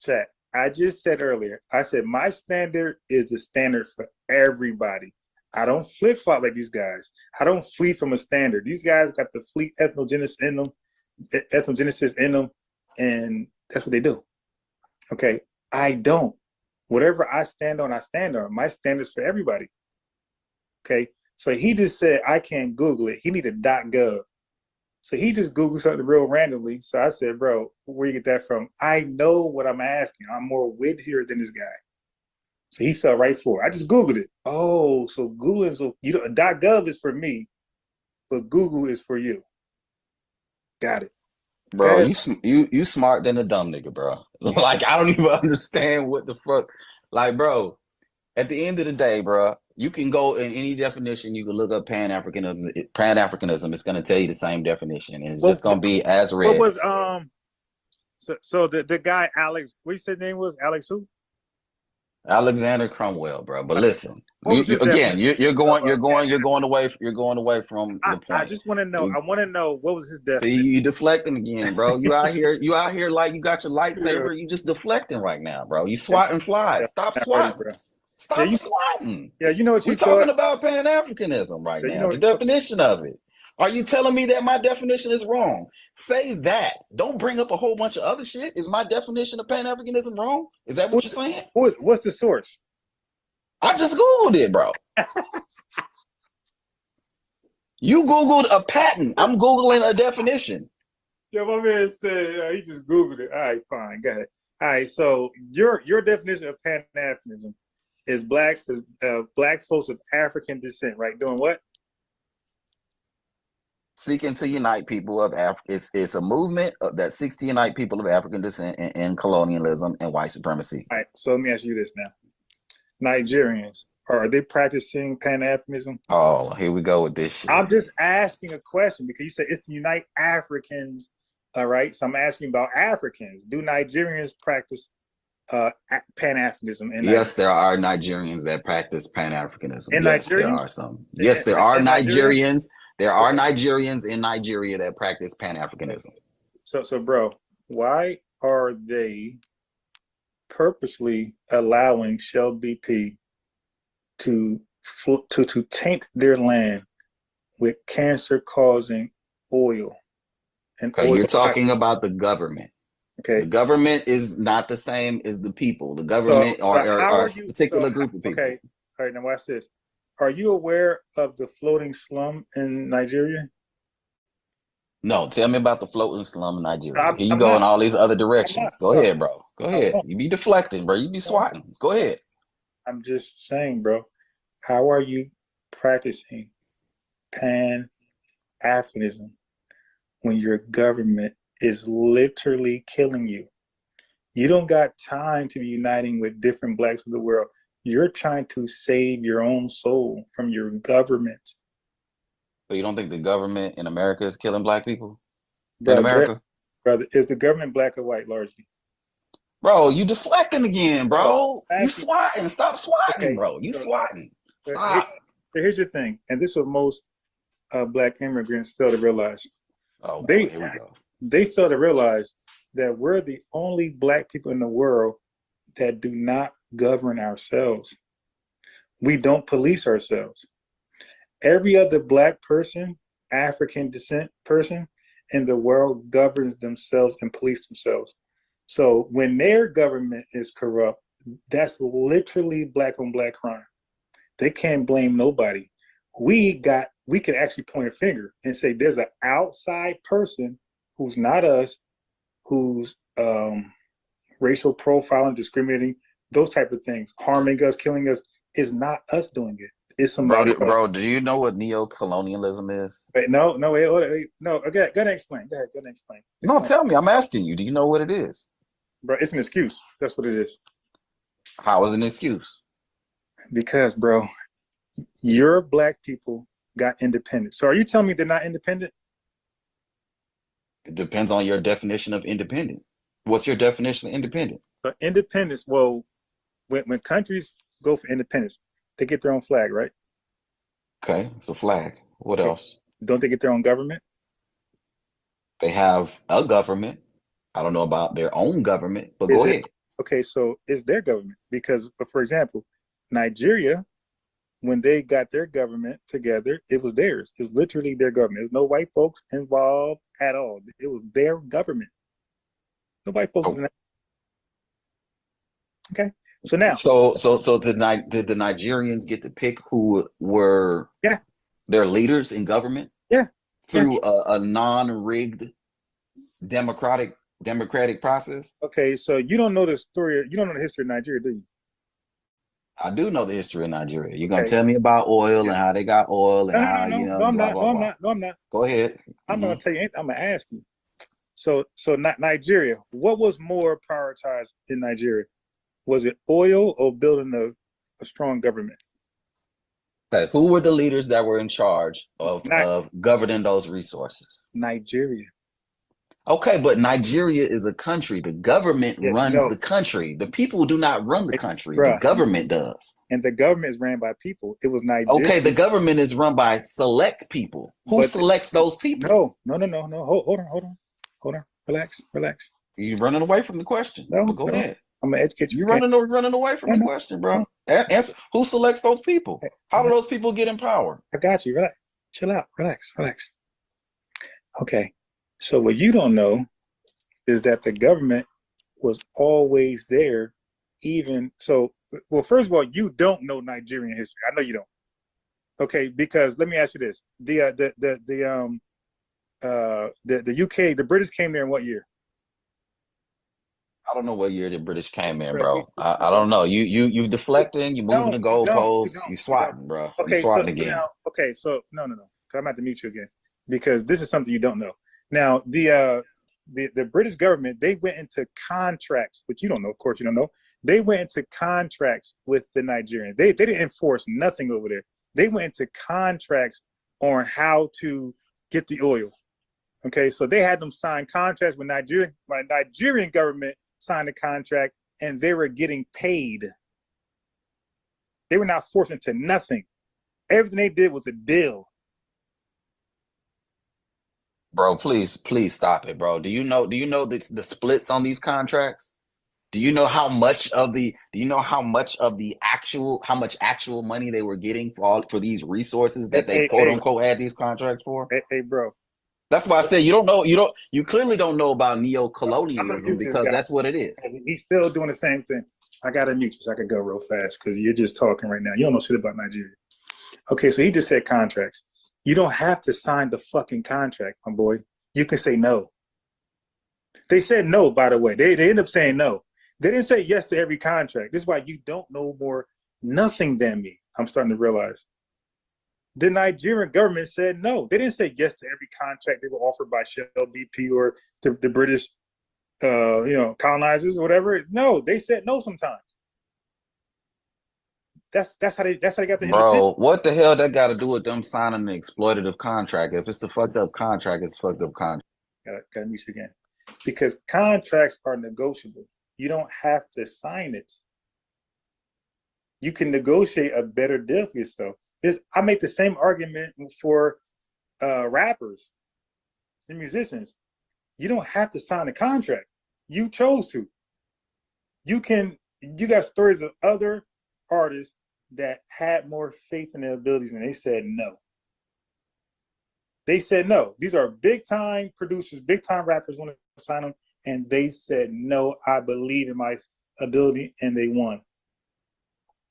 Chat. I just said earlier, I said my standard is the standard for everybody. I don't flip-flop like these guys. I don't flee from a standard. These guys got the fleet ethnogenesis in them, and that's what they do. Okay. I don't. Whatever I stand on, I stand on. My standards for everybody. Okay. So he just said I can't Google it. He needed .gov. So he just Googled something real randomly. So I said, bro, where you get that from? I know what I'm asking. I'm more wittier than this guy. So he fell right for it. I just Googled it. Oh, so Google is, .gov is for me, but Google is for you. Got it. Bro, you smart than a dumb nigga, bro. Like, I don't even understand what the fuck. Like, bro, at the end of the day, bro, you can go in any definition. You can look up Pan-Africanism. Pan-Africanism is going to tell you the same definition. And it's just going to be as read. What was so the guy Alex? What you said his name was? Alex who? Alexander Cromwell, bro. But listen, you're going away from the point. I just want to know. I want to know what was his definition. See, you deflecting again, bro. You out here like you got your lightsaber. You just deflecting right now, bro. You swatting flies. Stop swatting, bro. Stop swatting. Yeah, you know what we're talking about Pan-Africanism right now. The definition of it. Are you telling me that my definition is wrong? Say that. Don't bring up a whole bunch of other shit. Is my definition of Pan-Africanism wrong? Is that what you're saying? What's the source? I just Googled it, bro. You Googled a patent. I'm Googling a definition. Yeah, my man said he just Googled it. All right, fine. Go ahead. All right, so your definition of Pan-Africanism is black folks of African descent, right? Doing what? Seeking to unite people of Africa. It's a movement that seeks to unite people of African descent in colonialism and white supremacy. All right, so let me ask you this now. Nigerians, are they practicing Pan-Africanism? Oh, here we go with this shit. I'm just asking a question because you said it's to unite Africans, all right? So I'm asking about Africans. Do Nigerians practice Pan-Africanism? Yes, there are Nigerians that practice Pan-Africanism. Yes, there are some. Yes, there are Nigerians. There are Nigerians in Nigeria that practice Pan-Africanism. So, bro, why are they purposely allowing Shell BP to taint their land with cancer-causing oil? And you're talking about the government. The government is not the same as the people. The government are a particular group of people. Okay, all right, now watch this. Are you aware of the floating slum in Nigeria? No, tell me about the floating slum in Nigeria. Here you go in all these other directions. Go ahead, bro. Go ahead. You be deflecting, bro. You be swatting. Go ahead. I'm just saying, bro. How are you practicing Pan-Africanism when your government is literally killing you? You don't got time to be uniting with different blacks of the world. You're trying to save your own soul from your government. So you don't think the government in America is killing black people? Brother, in America? Brother, is the government black or white largely? Bro, you deflecting again, bro. You swatting. Stop swatting, okay, bro. You so, swatting. Stop. Here's the thing, and this is what most black immigrants fail to realize. Oh, boy, here we go. They fail to realize that we're the only black people in the world that do not govern ourselves. We don't police ourselves. Every other black person, African descent person in the world governs themselves and police themselves. So when their government is corrupt, that's literally black on black crime. They can't blame nobody. We can actually point a finger and say there's an outside person who's not us, who's racial profiling, discriminating, those type of things, harming us, killing us, is not us doing it. It's somebody else. Bro, do you know what neo-colonialism is? Wait, no, okay, go ahead, explain. Go ahead, explain. No, tell me. I'm asking you. Do you know what it is? Bro, it's an excuse. That's what it is. How is it an excuse? Because, bro, your black people got independent. So are you telling me they're not independent? It depends on your definition of independent. What's your definition of independent? But independence, well, when countries go for independence, they get their own flag, right? Okay, it's a flag. What else? Don't they get their own government? They have a government. I don't know about their own government, but go ahead. Okay, so it's their government. Because, for example, Nigeria, when they got their government together, it was theirs. It was literally their government. There's no white folks involved at all. It was their government. No white folks. Okay, so now. So did the Nigerians get to pick who were their leaders in government? Yeah. Through a non-rigged democratic process? Okay, so you don't know the story, you don't know the history of Nigeria, do you? I do know the history of Nigeria. You're gonna tell me about oil and how they got oil and how you know. No, I'm not. Go ahead. I'm not gonna tell you anything. I'm gonna ask you. So Nigeria, what was more prioritized in Nigeria? Was it oil or building a strong government? Okay, who were the leaders that were in charge of governing those resources? Nigeria. Okay, but Nigeria is a country. The government runs the country. The people do not run the country. The government does. And the government is ran by people. It was Nigeria. Okay, the government is run by select people. Who selects those people? No. Hold on. Relax. You're running away from the question. No, go ahead. I'm gonna educate you. You're running away from the question, bro. Answer. Who selects those people? How do those people get in power? I got you. Relax. Chill out. Relax. Okay. So what you don't know is that the government was always there, even so. Well, first of all, you don't know Nigerian history. I know you don't. Okay, because let me ask you this: the UK, the British came there in what year? I don't know what year the British came in, bro. I don't know. You deflecting. You moving the goalposts. You swatting, bro. Okay, you swatting again. So no. I'm about to mute you again because this is something you don't know. Now, the British government, they went into contracts, which you don't know, of course you don't know. They went into contracts with the Nigerians. They didn't enforce nothing over there. They went into contracts on how to get the oil. Okay, so they had them sign contracts with Nigerian government signed a contract and they were getting paid. They were not forced into nothing. Everything they did was a deal. Bro, please stop it, bro. Do you know the splits on these contracts? Do you know how much actual money they were getting for these resources that they quote unquote had these contracts for? Hey bro, That's why I say you clearly don't know about neo-colonialism because guy. that's what it is. He's still doing the same thing. I got to mute you so I could go real fast because you're just talking right now. You don't know shit about Nigeria. Okay, so he just said contracts. You don't have to sign the fucking contract, my boy. You can say no. They said no, by the way. They ended up saying no. They didn't say yes to every contract. This is why you don't know more nothing than me. I'm starting to realize. The Nigerian government said no. They didn't say yes to every contract they were offered by Shell, BP, or the British, colonizers or whatever. No, they said no sometimes. That's how they got the independence. Bro, what the hell that got to do with them signing an exploitative contract? If it's a fucked up contract, it's a fucked up contract. Gotta mute you again. Because contracts are negotiable. You don't have to sign it. You can negotiate a better deal for yourself. I make the same argument for rappers and musicians. You don't have to sign a contract. You chose to. You got stories of other artists that had more faith in their abilities and they said no. They said no. These are big time producers, big time rappers want to sign them, and they said no, I believe in my ability, and they won.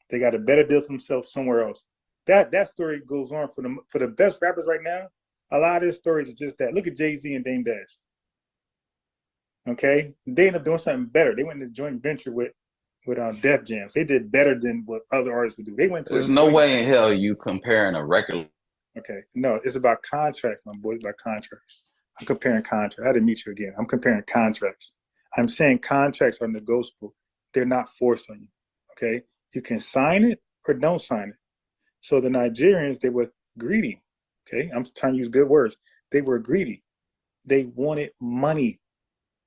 They got a better deal for themselves somewhere else. That story goes on for the best rappers right now. A lot of their stories are just that. Look at Jay-Z and Dame Dash. Okay, they ended up doing something better. They went into joint venture with Def Jams. They did better than what other artists would do. They went to. There's no way in hell you comparing a record. Okay, no, it's about contracts, my boy. It's about contracts. I'm comparing contracts. I had to meet you again. I'm comparing contracts. I'm saying contracts are negotiable. They're not forced on you. Okay, you can sign it or don't sign it. So the Nigerians, they were greedy. Okay, I'm trying to use good words. They were greedy. They wanted money.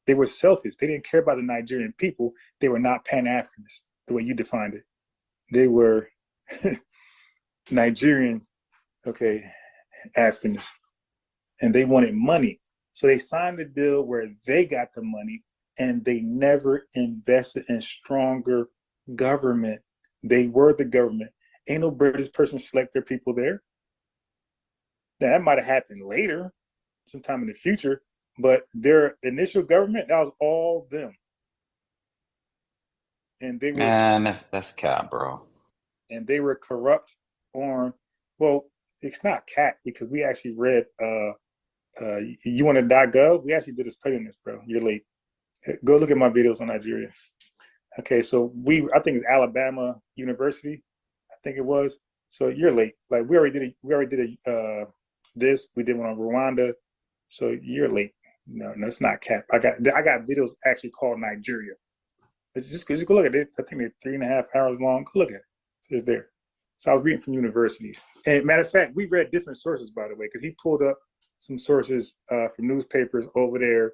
They were selfish. They didn't care about the Nigerian people. They were not Pan-Africanists, the way you defined it. They were Nigerian, Africanists. And they wanted money. So they signed a deal where they got the money and they never invested in stronger government. They were the government. Ain't no British person select their people there. Now, that might have happened later, sometime in the future, but their initial government, that was all them. And they were, man, that's cap, bro. And they were corrupt on, well, it's not cat because we actually read you want to .gov? We actually did a study on this, bro. You're late. Go look at my videos on Nigeria. Okay, so I think it's Alabama University, I think it was. So you're late. Like we already did this. We did one on Rwanda. So you're late. No, it's not cap. I got videos actually called Nigeria. Just go look at it. I think they're 3.5 hours long. Go look at it. It's there. So I was reading from universities. And matter of fact, we read different sources, by the way, because he pulled up some sources from newspapers over there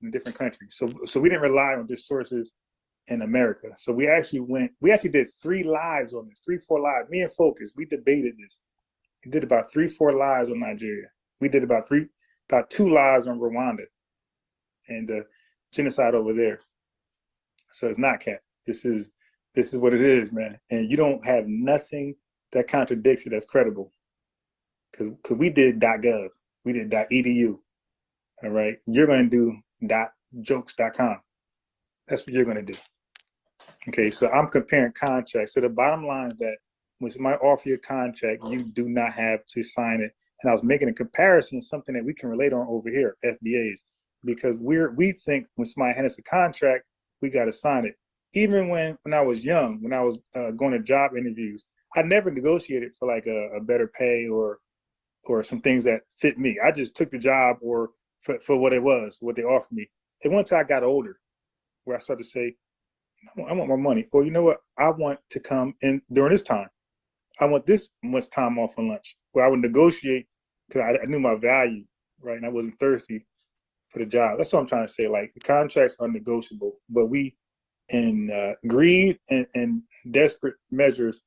in different countries. So we didn't rely on just sources in America. So we actually did 3 lives on this, 3-4 lives. Me and Focus, we debated this. We did about 3-4 lives on Nigeria. We did about 2 lives on Rwanda and the genocide over there. So it's not cat. This is what it is, man. And you don't have nothing that contradicts it that's credible. Cause we did .gov, we did .edu. All right, you're gonna do .jokes.com. That's what you're gonna do. Okay, so I'm comparing contracts. So the bottom line is that when somebody offers you a contract, you do not have to sign it. And I was making a comparison, something that we can relate on over here, FBAs, because we think when somebody hands us a contract, we got to sign it. Even when I was young, when I was going to job interviews, I never negotiated for like a better pay or some things that fit me. I just took the job or for what it was, what they offered me. And once I got older, where I started to say, I want more money, or you know what, I want to come in during this time. I want this much time off on lunch, where I would negotiate because I knew my value, right? And I wasn't thirsty for the job. That's what I'm trying to say. Like the contracts are negotiable, but we in greed and desperate measures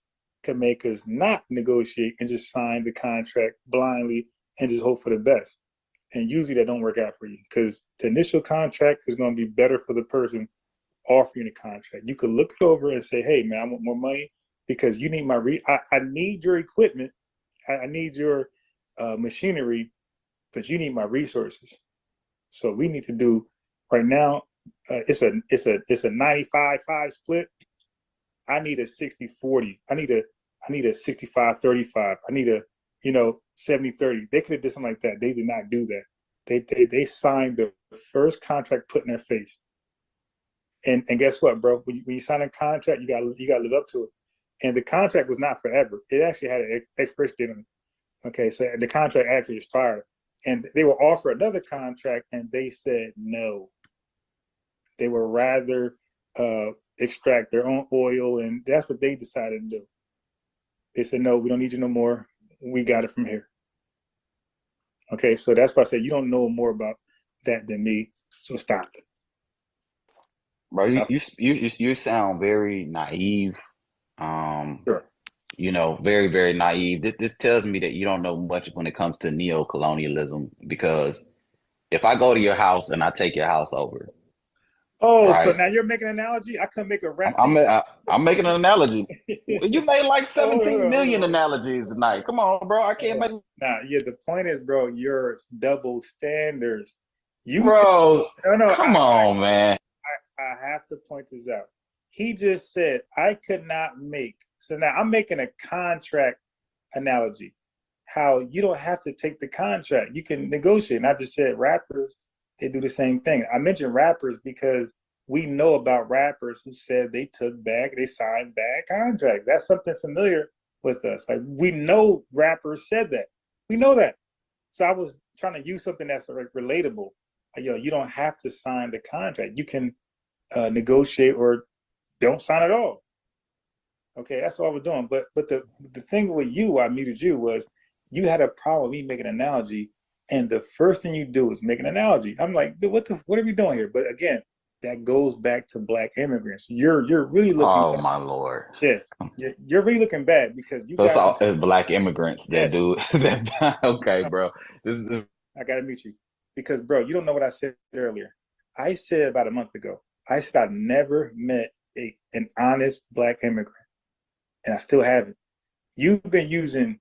can make us not negotiate and just sign the contract blindly and just hope for the best. And usually that don't work out for you because the initial contract is going to be better for the person offering the contract. You could look it over and say, hey, man, I want more money because you need I need your equipment. I need your machinery but you need my resources. So we need to do right now. It's a 95-5 split. I need a 60-40. I need a 65-35. I need a 70-30. They could have did something like that. They did not do that. They signed the first contract put in their face. And guess what, bro? When you sign a contract, you got to live up to it. And the contract was not forever. It actually had an expiration date on it. Okay, so the contract actually expired. And they were offered another contract, and they said no. They would rather extract their own oil, and that's what they decided to do. They said, no, we don't need you no more. We got it from here. Okay, so that's why I said you don't know more about that than me, so stop. Bro, you sound very naive. Sure. Very, very naive. This tells me that you don't know much when it comes to neo-colonialism, because if I go to your house and I take your house over. Oh, right? So now you're making an analogy? I couldn't make a rap. I'm making an analogy. You made like 17 million analogies tonight. Come on, bro. I can't make. Nah, yeah. The point is, bro, you're double standards. Come on, man. I have to point this out. He just said I could not make. So now I'm making a contract analogy. How you don't have to take the contract. You can negotiate. And I just said rappers, they do the same thing. I mentioned rappers because we know about rappers who said they signed bad contracts. That's something familiar with us. Like, we know rappers said that. We know that. So I was trying to use something that's relatable. You don't have to sign the contract. You can negotiate or don't sign at all. Okay, that's all we're doing. But the thing with you, I muted you, was you had a problem with me making an analogy, and the first thing you do is make an analogy. I'm like, what are we doing here? But again, that goes back to Black immigrants. You're really looking. Oh my Lord. Yeah, you're really looking bad because you. So it's Black immigrants that do that. Okay, bro. This is. I gotta meet you because, bro, you don't know what I said earlier. I said about a month ago. I said I've never met an honest Black immigrant, and I still haven't. You've been using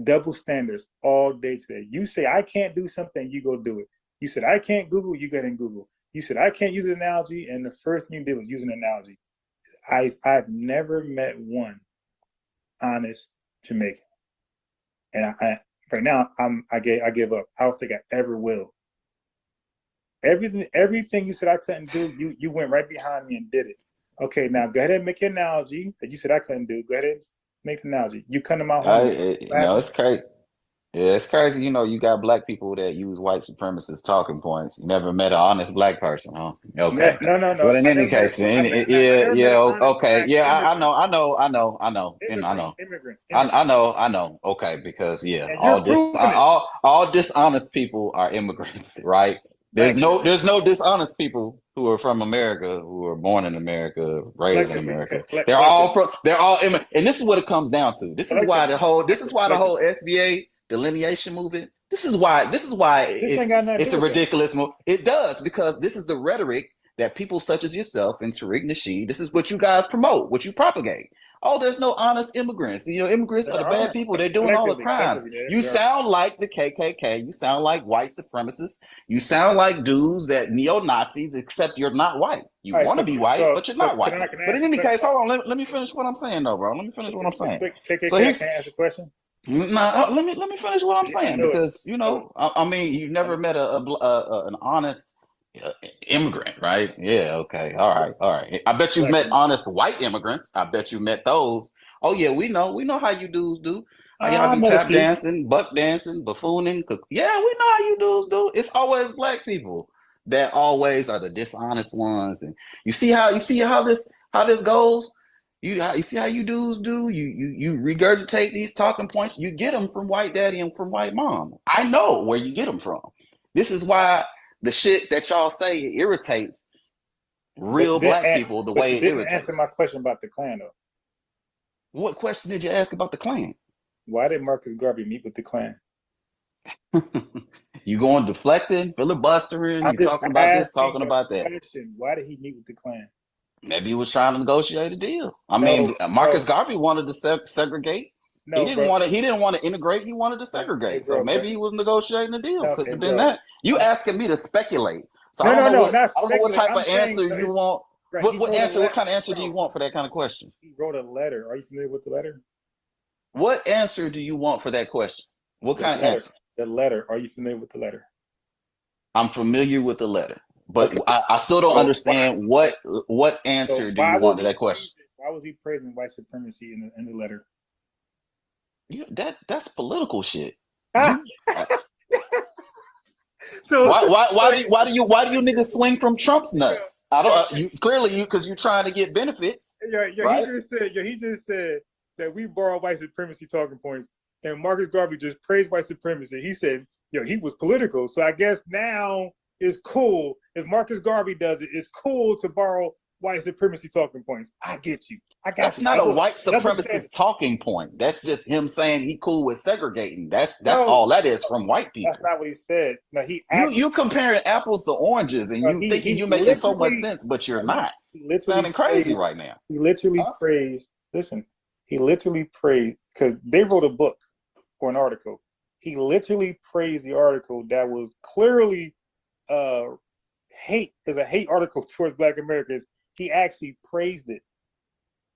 double standards all day today. You say I can't do something, you go do it. You said I can't Google, you get in Google. You said I can't use an analogy, and the first thing you did was use an analogy. I've never met one honest Jamaican, and I right now I give up. I don't think I ever will. Everything you said I couldn't do, you went right behind me and did it. Okay, now go ahead and make your analogy that you said I couldn't do. Go ahead and make the analogy. You come to my home. It's crazy. Yeah, it's crazy. You got Black people that use white supremacist talking points. You never met an honest Black person, huh? Okay. No. But in any case, okay. Yeah, I know. Immigrant. I know. Okay, because all dishonest people are immigrants, right? There's no dishonest people who are from America, who are born in America, raised in America. They're all immigrants, and this is what it comes down to. This is why the whole FBA delineation movement. This is why it's a ridiculous move. It does, because this is the rhetoric that people such as yourself and Tariq Nasheed, this is what you guys promote, what you propagate. Oh, there's no honest immigrants. Immigrants are the bad people. They're doing all the crimes. You sound like the KKK. You sound like white supremacists. You sound like dudes that neo-Nazis, except you're not white. You want to be white, but you're not white. But in any case, hold on. Let me finish what I'm saying, though, bro. Let me finish what I'm saying. So can I ask a question? Let me finish what I'm saying, because I mean, you've never met an honest immigrant, right? Yeah, okay, all right. I bet you've met honest white immigrants. I bet you met those. Oh yeah, we know how you dudes do. Y'all be tap dancing, buck dancing, buffooning. Yeah, we know how you dudes do. It's always Black people that always are the dishonest ones. And you see how this goes. You see how you dudes do? You regurgitate these talking points. You get them from white daddy and from white mom. I know where you get them from. This is why the shit that y'all say irritates real Black people the way it irritates. You didn't answer my question about the Klan, though. What question did you ask about the Klan? Why did Marcus Garvey meet with the Klan? You going deflecting, filibustering, you talking about this, talking about that. Why did he meet with the Klan? Maybe he was trying to negotiate a deal. I mean, Marcus Garvey wanted to segregate No, he didn't want to. He didn't want to integrate. He wanted to segregate. Hey, bro, so maybe he was negotiating a deal. no, Could hey, have been bro. that. You asking me to speculate. So No, I don't know what. not I don't know what speculate. type I'm of saying, answer you want. right, What answer? What kind of answer do you want for that kind of question? He wrote a letter. Are you familiar with the letter? What answer do you want for that question? What kind of answer? The letter. Are you familiar with the letter? I'm familiar with the letter, but I still don't understand what answer do you want to that question? Why was he praising white supremacy in the letter? That's political shit. So why do you niggas swing from Trump's nuts? I don't because you're trying to get benefits. Right? He just said that we borrow white supremacy talking points, and Marcus Garvey just praised white supremacy. He said, he was political. So I guess now it's cool if Marcus Garvey does it. It's cool to borrow white supremacy talking points. I get you. I got That's you. not a white supremacist talking point. That's just him saying he cool with segregating. That's all that is from white people. That's not what he said. No, you comparing apples to oranges and you thinking you're making so much sense, but you're not. Sounding crazy right now. He literally praised. Listen, he literally praised because they wrote a book or an article. He literally praised the article that was clearly hate is a hate article towards Black Americans. He actually praised it.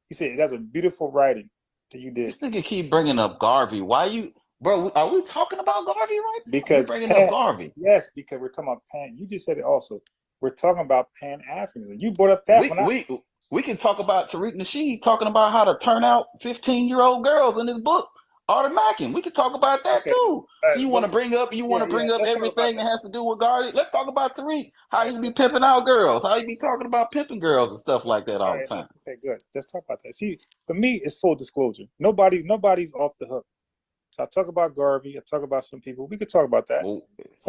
He said that's a beautiful writing that you did. This nigga keep bringing up Garvey. Why you, bro? Are we talking about Garvey right now? Because you bringing up Garvey. Yes, because we're talking about Pan. You just said it also. We're talking about Pan-Africanism. You brought up that. We can talk about Tariq Nasheed talking about how to turn out 15-year-old girls in his book. Automatic. We can talk about that too. So you want to bring up everything that has to do with Garvey? Let's talk about Tariq. How he be pimping out girls? How he be talking about pimping girls and stuff like that all the time? Okay, good. Let's talk about that. See, for me, it's full disclosure. Nobody's off the hook. So I talk about Garvey. I talk about some people. We could talk about that. Well,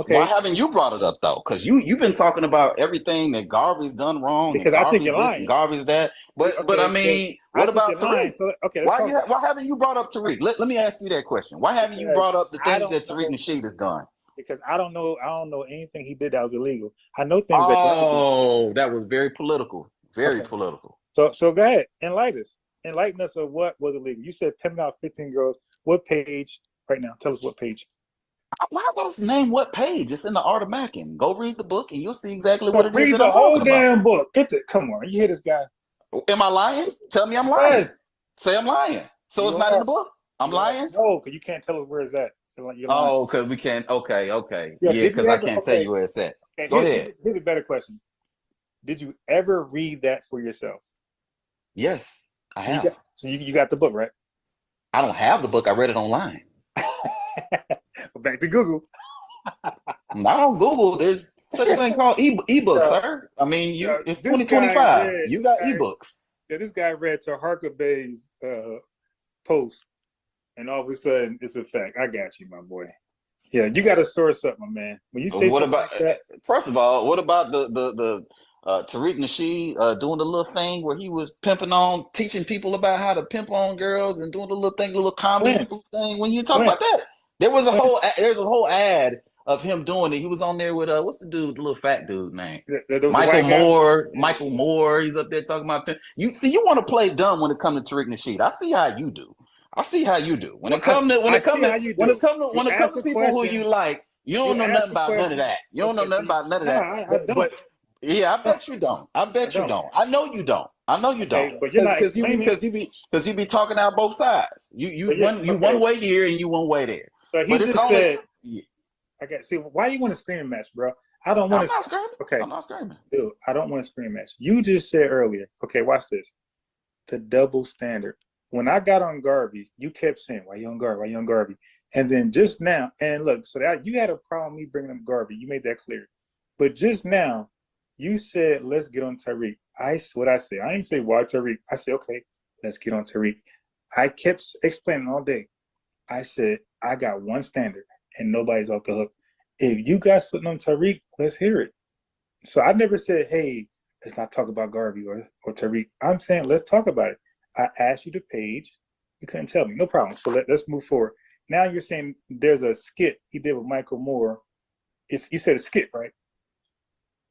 why haven't you brought it up though? Because you've been talking about everything that Garvey's done wrong. Because I think you're lying. Garvey's that. But I mean, what about Tariq? So, why haven't you brought up Tariq? Let me ask you that question. Why haven't you brought up the things that Tariq Nasheed has done? Because I don't know anything he did that was illegal. I know things. That was very political. Very political. So go ahead, enlighten us of what was illegal. You said pimping out 15 girls. What page right now? Tell us what page. Why gotta name what page? It's in the Automatic. Go read the book and you'll see exactly what it is. Read the whole damn book. Come on, you hear this guy? Am I lying? Tell me I'm lying. Yes. Say I'm lying. So it's not in the book. I'm lying. No, because you can't tell us where it's at. Oh, because we can't. Okay. Yeah, because I can't tell you where it's at. Okay, go ahead. Here's a better question. Did you ever read that for yourself? Yes, I have. So you got the book, right? I don't have the book. I read it online. Back to Google. Not on Google. There's such a thing called ebooks, sir. I mean, it's 2025. You got ebooks. Yeah, this guy read Taharka Bay's post, and all of a sudden it's a fact. I got you, my boy. Yeah, you got to source up, my man. When you say what about first of all, what about the Tariq Nasheed doing the little thing where he was teaching people about how to pimp on girls and doing the little comedy spoof thing? When you talk about that, there's a whole ad of him doing it. He was on there with what's the dude, the little fat dude name? Michael Moore. Michael Moore. He's up there talking about pimp. You want to play dumb when it comes to Tariq Nasheed. I see how you do. When it comes to people who you like, you don't know nothing about none of that. You don't know nothing about none of that. But yeah, I bet you don't. I know you don't. But you're not because you be talking out both sides. You one way here and you one way there. So he just said, "I got see why you want to scream match, bro? I don't want to. I'm not screaming. Okay, I'm not screaming, dude. I don't want to scream match. You just said earlier. Okay, watch this. The double standard. When I got on Garvey, you kept saying, "Why you on Garvey? Why you on Garvey?" And then just now, and look, so that you had a problem me bringing up Garvey. You made that clear. But just now, you said, "Let's get on Tariq." What I say? I ain't say why Tariq. I said, "Okay, let's get on Tariq." I kept explaining all day. I said, "I got one standard, and nobody's off the hook. If you got something on Tariq, let's hear it." So I never said, "Hey, let's not talk about Garvey or Tariq." I'm saying, let's talk about it. I asked you the page. You couldn't tell me. No problem. So let's move forward. Now you're saying there's a skit he did with Michael Moore. You said a skit, right?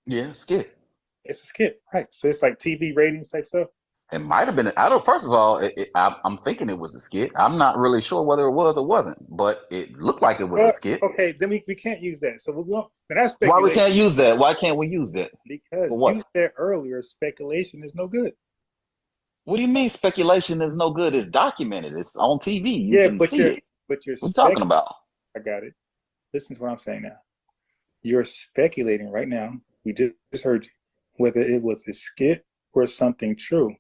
Yeah, skit. It's a skit, right? So it's like TV ratings type stuff. It might have been. I don't. First of all, I'm thinking it was a skit. I'm not really sure whether it was or wasn't, but it looked like it was a skit. Okay, then we can't use that. So we won't. That's why we can't use that? Why can't we use that? Because you said earlier, speculation is no good. What do you mean speculation is no good? It's documented. It's on TV. You can but see it. But you're what talking about? I got it. Listen to what I'm saying now. You're speculating right now. We just heard you, whether it was a skit or something true.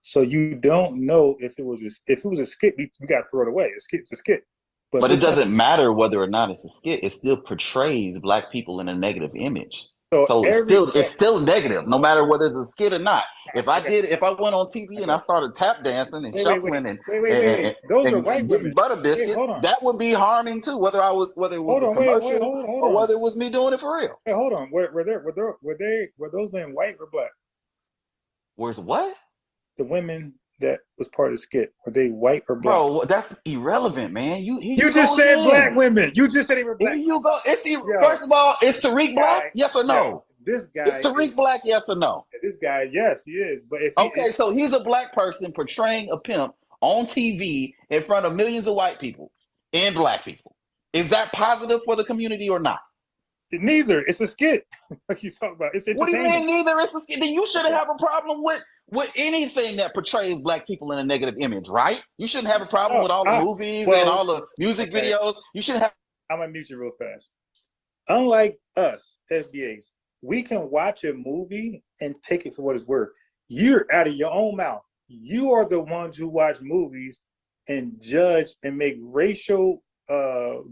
So you don't know if it was a skit. We got to throw it away. It's a skit. But it doesn't matter whether or not it's a skit. It still portrays Black people in a negative image. So it's still negative, no matter whether it's a skit or not. If I went on TV and I started tap dancing and shuffling and those are white women. Butter biscuits, that would be harming too. Whether it was a commercial or whether it was me doing it for real. Hey, hold on. Were those men white or black? Where's what? The women that was part of the skit, were they white or black? Bro, that's irrelevant, man. You just said black women. You just said they were black. Here you go. First of all, is Tariq black? Yes or no? This guy is Tariq black? Yes or no? This guy, yes, he is. But so he's a black person portraying a pimp on TV in front of millions of white people and Black people. Is that positive for the community or not? Neither. It's a skit. Like you talk about. It's what do you mean neither? It's a skit. Then you shouldn't have a problem with anything that portrays Black people in a negative image, right? You shouldn't have a problem with all the movies and all the music videos. You shouldn't have. I'm gonna mute you real fast. Unlike us, FBAs, we can watch a movie and take it for what it's worth. You're out of your own mouth. You are the ones who watch movies and judge and make racial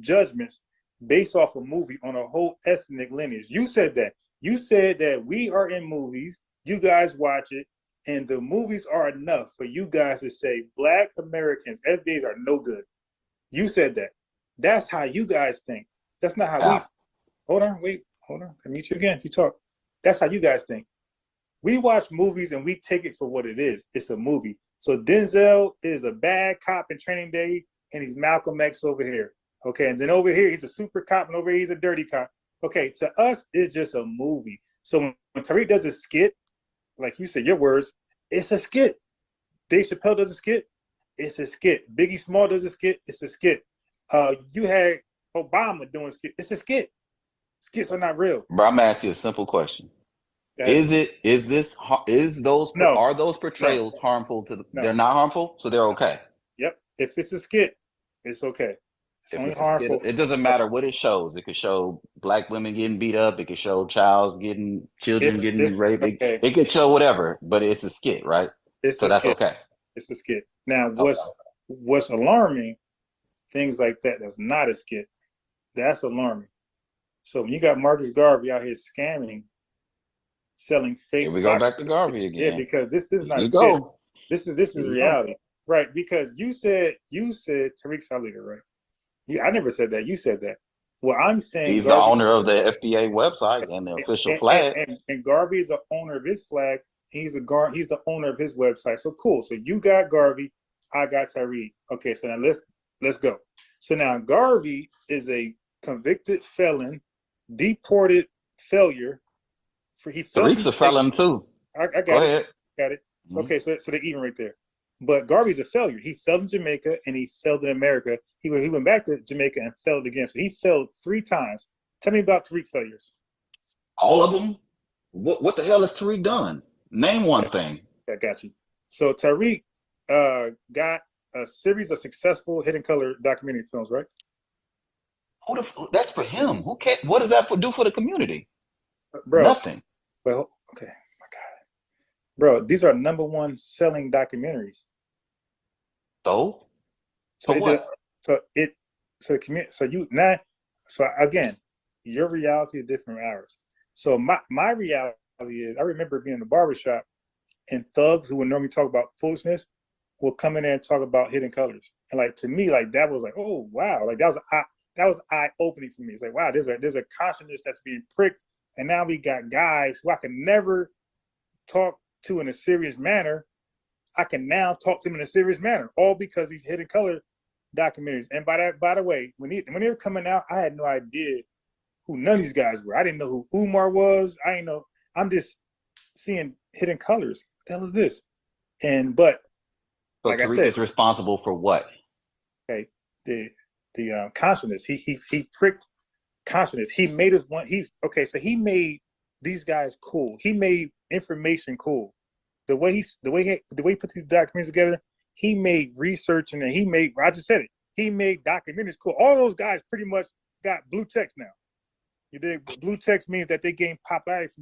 judgments based off a movie on a whole ethnic lineage. You said that. You said that we are in movies, you guys watch it, and the movies are enough for you guys to say Black Americans, FBAs are no good. You said that. That's how you guys think. That's not how we. Hold on. I mute you again. You talk. That's how you guys think. We watch movies and we take it for what it is. It's a movie. So Denzel is a bad cop in Training Day, and he's Malcolm X over here. Okay, and then over here he's a super cop, and over here he's a dirty cop. Okay, to us it's just a movie. So when Tariq does a skit, like you said, your words, it's a skit. Dave Chappelle does a skit, it's a skit. Biggie Small does a skit, it's a skit. You had Obama doing skit, it's a skit. Skits are not real. Bro, I'm asking you a simple question. Are those portrayals harmful to the? They're not harmful, so they're okay. Yep. If it's a skit, it's okay. It's harmful. It doesn't matter what it shows. It could show Black women getting beat up. It could show children getting raped. Okay. It could show whatever, but it's a skit, right? So that's okay. It's a skit. Now, what's alarming? Things like that's not a skit. That's alarming. So when you got Marcus Garvey out here scamming, selling fake. Here we go back to Garvey again. Yeah, because this is not a skit. This is reality, right? Because you said Tariq's our leader, right? I never said that. You said that. Well, I'm saying he's the owner of the FBA website and the official flag. And Garvey is the owner of his flag. He's the owner of his website. So cool. So you got Garvey, I got Tariq. Okay, so now let's go. So now Garvey is a convicted felon, deported failure. Tariq's a felon too. I got go it. Ahead. Got it. Mm-hmm. Okay, so they're even right there. But Garvey's a failure. He failed in Jamaica and he failed in America. He went back to Jamaica and failed again. So he failed 3 times. Tell me about Tariq failures. All of them? What the hell has Tariq done? Name one thing. I got you. So Tariq got a series of successful Hidden Color documentary films, right? That's for him. Who cares? What does that do for the community? Bro, nothing. Well, okay. My God. Bro, these are #1 selling documentaries. So what? So again, your reality is different from ours. So my reality is, I remember being in the barbershop and thugs who would normally talk about foolishness will come in there and talk about Hidden Colors. And like, to me, like, that was like, oh wow, like that was eye opening for me. It's like, wow, there's a consciousness that's being pricked, and now we got guys who I can never talk to in a serious manner. I can now talk to them in a serious manner, all because these Hidden Color documentaries. And by the way, when they were coming out, I had no idea who none of these guys were. I didn't know who Umar was. I didn't know. I'm just seeing Hidden Colors. What the hell is this? But so like I Tariq said, is responsible for what? Okay, the consciousness. He pricked consciousness. He made us one. So he made these guys cool. He made information cool. The way he put these documents together, he made research, and he made. I just said it. He made documentaries cool. All those guys pretty much got blue checks now. You dig? Blue checks means that they gained popularity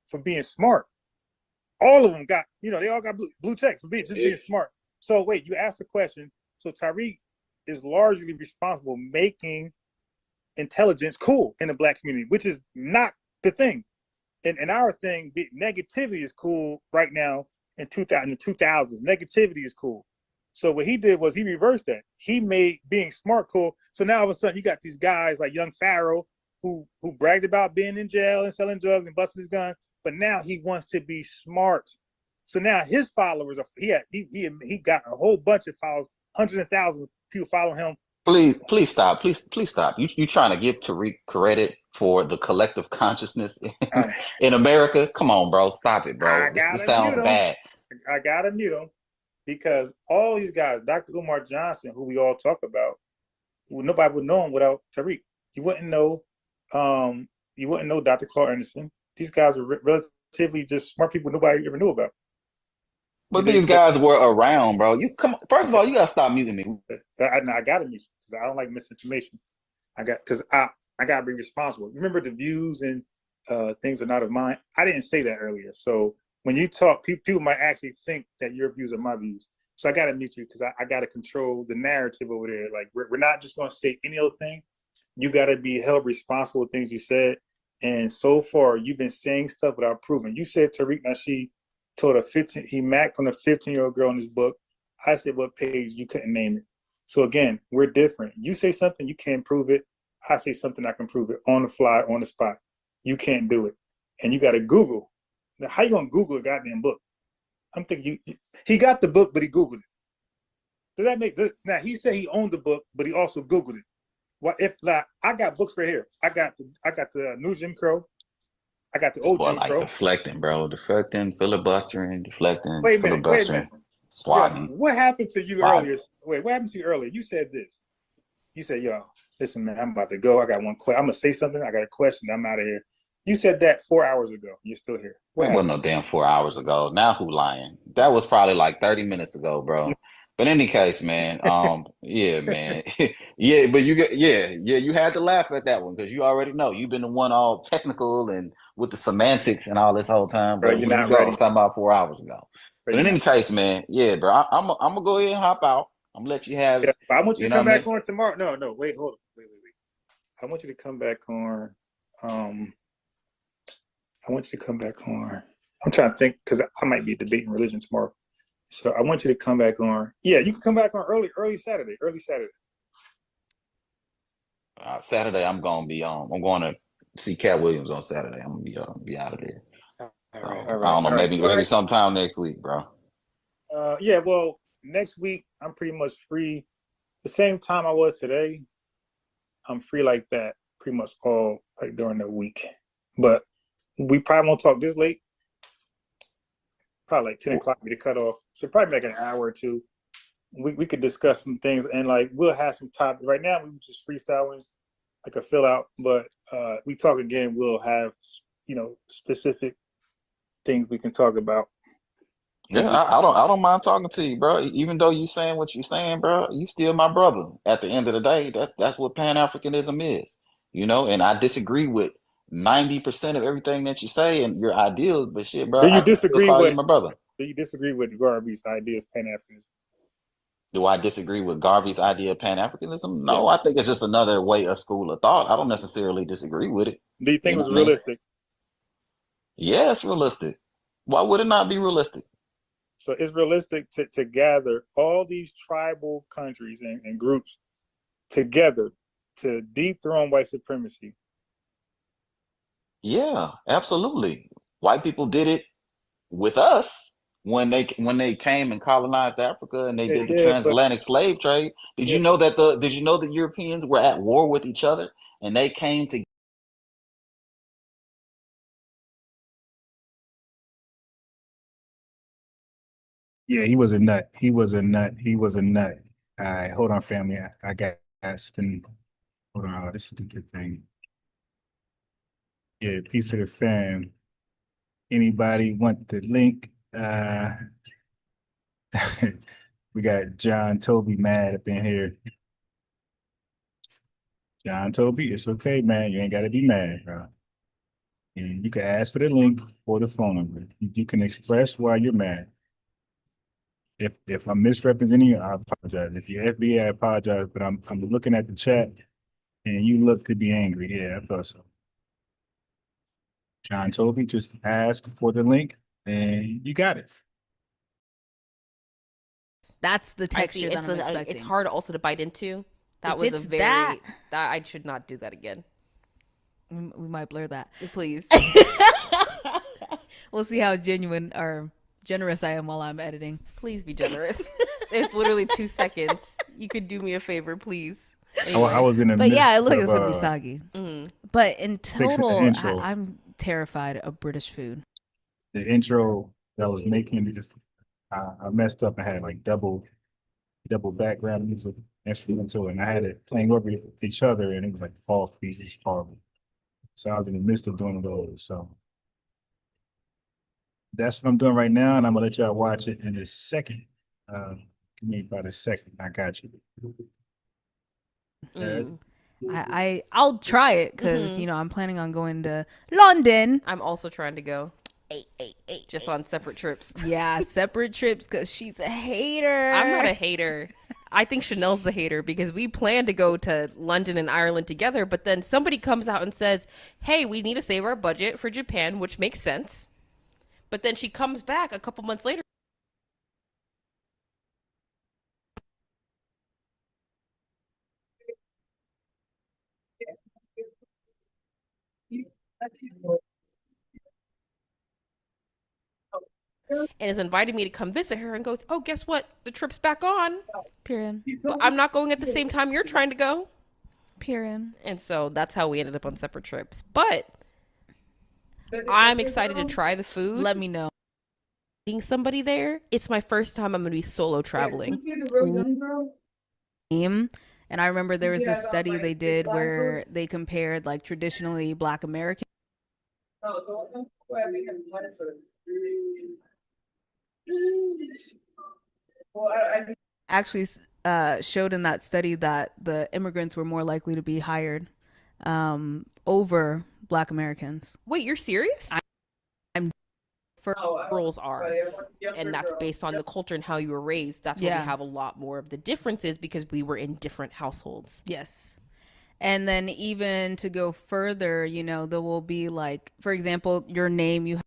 for being smart. All of them got, they all got blue checks for being smart. So wait, you asked the question. So Tariq is largely responsible making intelligence cool in the Black community, which is not the thing. And our thing, negativity is cool right now in the 2000s. Negativity is cool. So what he did was he reversed that. He made being smart cool. So now all of a sudden you got these guys like young Pharaoh who bragged about being in jail and selling drugs and busting his gun, but now he wants to be smart. So now his followers he got a whole bunch of followers, hundreds of thousands of people follow him. Please stop. Please stop. You trying to give Tariq credit for the collective consciousness in America? Come on, bro. Stop it, bro. This sounds bad. I gotta mute him because all these guys, Dr. Umar Johnson, who we all talk about, nobody would know him without Tariq. You wouldn't know Dr. Clark Anderson. These guys are relatively just smart people nobody ever knew about. But these guys were around, bro. First of all, you gotta stop muting me. I gotta mute you because I don't like misinformation. I gotta be responsible. Remember, the views and things are not of mine. I didn't say that earlier. So when you talk, people might actually think that your views are my views. So I gotta mute you because I gotta control the narrative over there. Like we're not just gonna say any other thing. You gotta be held responsible for things you said. And so far, you've been saying stuff without proving. You said Tariq Nasheed told he macked on a 15-year-old girl in his book. I said, what page? You couldn't name it. So again, we're different. You say something, you can't prove it. I say something, I can prove it on the fly, on the spot. You can't do it. And you got to Google. Now, how you going to Google a goddamn book? I'm thinking he got the book, but he Googled it. Does that make now he said he owned the book, but he also Googled it. What if like I got books right here? I got the New Jim Crow. I got the old Jim Crow. Deflecting, bro. Deflecting, filibustering, deflecting, Wait a minute. swatting. Yo, what happened to you earlier? Wait, what happened to you earlier? You said this. You said, yo, listen, man, I'm about to go. I got one question. I'm going to say something. I got a question. I'm out of here. You said that 4 hours ago. You're still here. It wasn't no damn 4 hours ago. Now who lying? That was probably like 30 minutes ago, bro. But in any case, man, yeah, man. Yeah, but you had to laugh at that one because you already know you've been the one all technical and with the semantics and all this whole time. Bro, you're not ready. I'm talking about 4 hours ago. But in any case, man, yeah, bro, I'm gonna go ahead and hop out. I'm gonna let you have it. I want you to come back on tomorrow. No, wait, hold on. Wait. I want you to come back on. I want you to come back on. I'm trying to think because I might be debating religion tomorrow. So I want you to come back on. Yeah, you can come back on early Saturday. Saturday, I'm gonna be on. I'm going to see Cat Williams on Saturday. I'm gonna be out of there. All right. I don't know. Maybe sometime next week, bro. Yeah. Well, next week I'm pretty much free. The same time I was today. I'm free like that pretty much all like during the week. But we probably won't talk this late. Probably like 10 o'clock be the cutoff. So probably like an hour or two. We could discuss some things and like we'll have some topics. Right now we just freestyling like a fill out, but we talk again, we'll have specific things we can talk about. Yeah, I don't mind talking to you, bro. Even though you saying what you're saying, bro, you still my brother. At the end of the day, that's what Pan-Africanism is, And I disagree with 90% of everything that you say and your ideals, but shit, bro, I still call you my brother. Do you disagree with Garvey's idea of Pan-Africanism? Do I disagree with Garvey's idea of Pan-Africanism? No, I think it's just another way, a school of thought. I don't necessarily disagree with it. Do you think it was realistic? Yeah, it's realistic. Why would it not be realistic? So it's realistic to gather all these tribal countries and groups together to dethrone white supremacy. Yeah, absolutely. White people did it with us when they came and colonized Africa and they did the transatlantic slave trade. Did you know that the Europeans were at war with each other and they came to Yeah, he was a nut. He was a nut. He was a nut. All right, hold on, family. I got asked and hold on. This stupid thing. Yeah, peace to the fam. Anybody want the link? We got John Toby mad up in here. John Toby, it's okay, man. You ain't got to be mad, bro. And you can ask for the link or the phone number. You can express why you're mad. If I'm misrepresenting you, I apologize. If you're FBA, I apologize. But I'm looking at the chat, and you look to be angry. Yeah, I thought so. John Toby, just ask for the link, and you got it. That's the texture that I'm expecting. It's hard also to bite into. That was a very that I should not do that again. We might blur that. Please. We'll see how genuine or generous I am while I'm editing. Please be generous. It's literally 2 seconds. You could do me a favor, please. Anyway. I was in the but yeah, it looks like it's gonna be soggy. Mm-hmm. But in total, I'm terrified of British food. The intro that I was making, I messed up. I had like double background music instrumental, and I had it playing over each other, and it was like off beat. It's horrible. So I was in the midst of doing those. So that's what I'm doing right now, and I'm gonna let y'all watch it in a second. Give me about a second. I got you. I'll try it because you know I'm planning on going to London. I'm also trying to go. Just on separate trips. Yeah, separate trips because she's a hater. I'm not a hater. I think Chanel's the hater because we plan to go to London and Ireland together, but then somebody comes out and says, hey, we need to save our budget for Japan, which makes sense. But then she comes back a couple months later. And has invited me to come visit her and goes, oh, guess what? The trip's back on. Period. But I'm not going at the same time you're trying to go. Period. And so that's how we ended up on separate trips. But I'm excited to try the food. Let me know. Being somebody there, it's my first time I'm going to be solo traveling. And I remember there was this study they did where they compared like traditionally Black American. Actually showed in that study that the immigrants were more likely to be hired over Black Americans. Wait, you're serious? I'm for girls are, and that's based on the culture and how you were raised. That's where we have a lot more of the differences because we were in different households. Yes. And then even to go further, you know, there will be like, for example, your name, you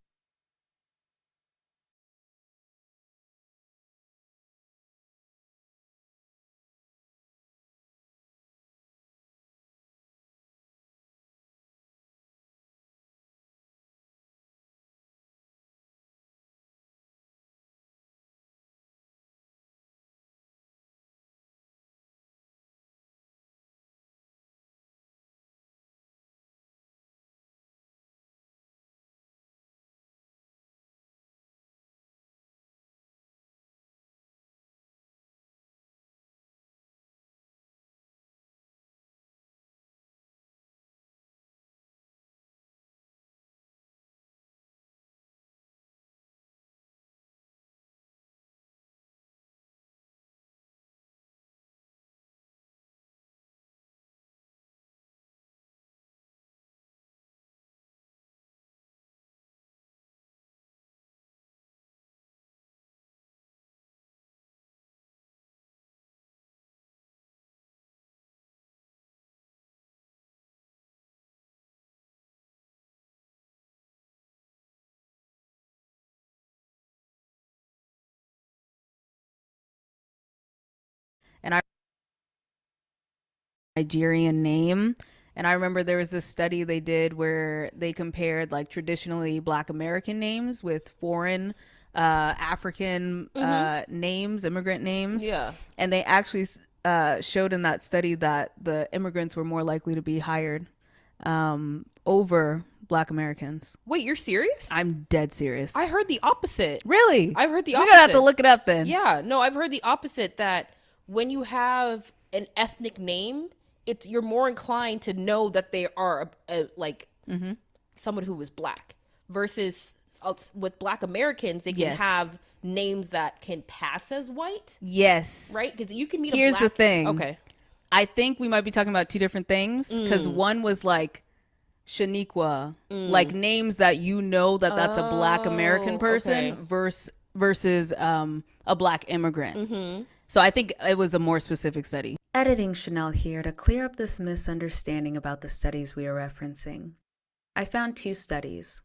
and I Nigerian name. And I remember there was this study they did where they compared like traditionally Black American names with foreign African names, immigrant names. Yeah. And they actually showed in that study that the immigrants were more likely to be hired over Black Americans. Wait, you're serious? I'm dead serious. I heard the opposite. Really? I've heard the We're opposite. gonna have to look it up then. Yeah, no, I've heard the opposite, that when you have an ethnic name, you're more inclined to know that they are someone who is Black, versus with Black Americans, they can have names that can pass as white. Yes. Right? Because you can meet Here's a Black... the thing. Okay. I think we might be talking about two different things, because one was like Shaniqua, like names that you know that's a Black American person versus a Black immigrant. So I think it was a more specific study. Editing Chanel here to clear up this misunderstanding about the studies we are referencing. I found two studies.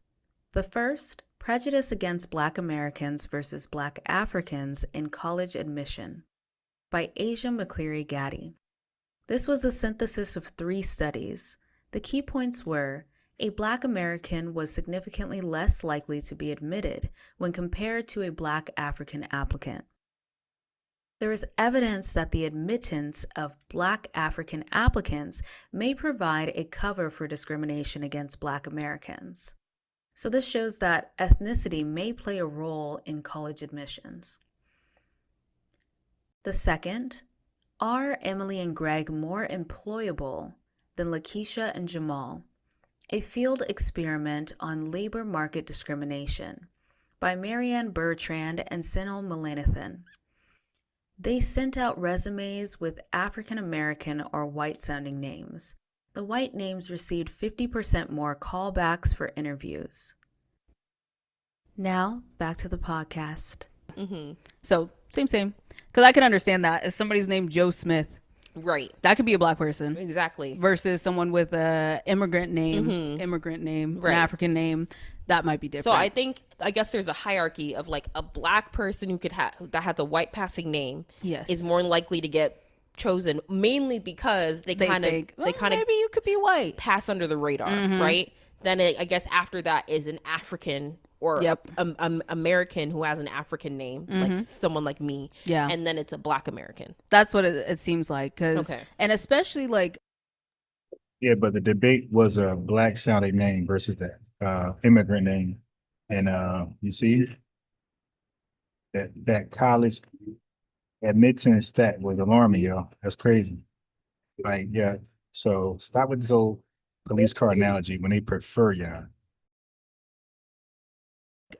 The first, Prejudice Against Black Americans versus Black Africans in College Admission, by Asia McCleary Gaddy. This was a synthesis of 3 studies. The key points were: a Black American was significantly less likely to be admitted when compared to a Black African applicant. There is evidence that the admittance of Black African applicants may provide a cover for discrimination against Black Americans. So this shows that ethnicity may play a role in college admissions. The second, are Emily and Greg more employable than Lakeisha and Jamal? A field experiment on labor market discrimination, by Marianne Bertrand and Senil Mullainathan. They sent out resumes with African American or white-sounding names. The white names received 50% more callbacks for interviews. Now, back to the podcast. So, same. Because I can understand that. If somebody's named Joe Smith, right, that could be a Black person. Exactly. Versus someone with a immigrant name, an African name, that might be different. So I guess there's a hierarchy of like a Black person who that has a white passing name is more likely to get chosen, mainly because they kind of maybe you could be white, pass under the radar, right? Then I guess after that is an African or American who has an African name, like someone like me, and then it's a Black American. That's what it seems like, and especially like, but the debate was a Black sounding name versus the immigrant name, and you see that college admittance stat was alarming, yo. That's crazy. Like, so stop with this old police car analogy when they prefer y'all.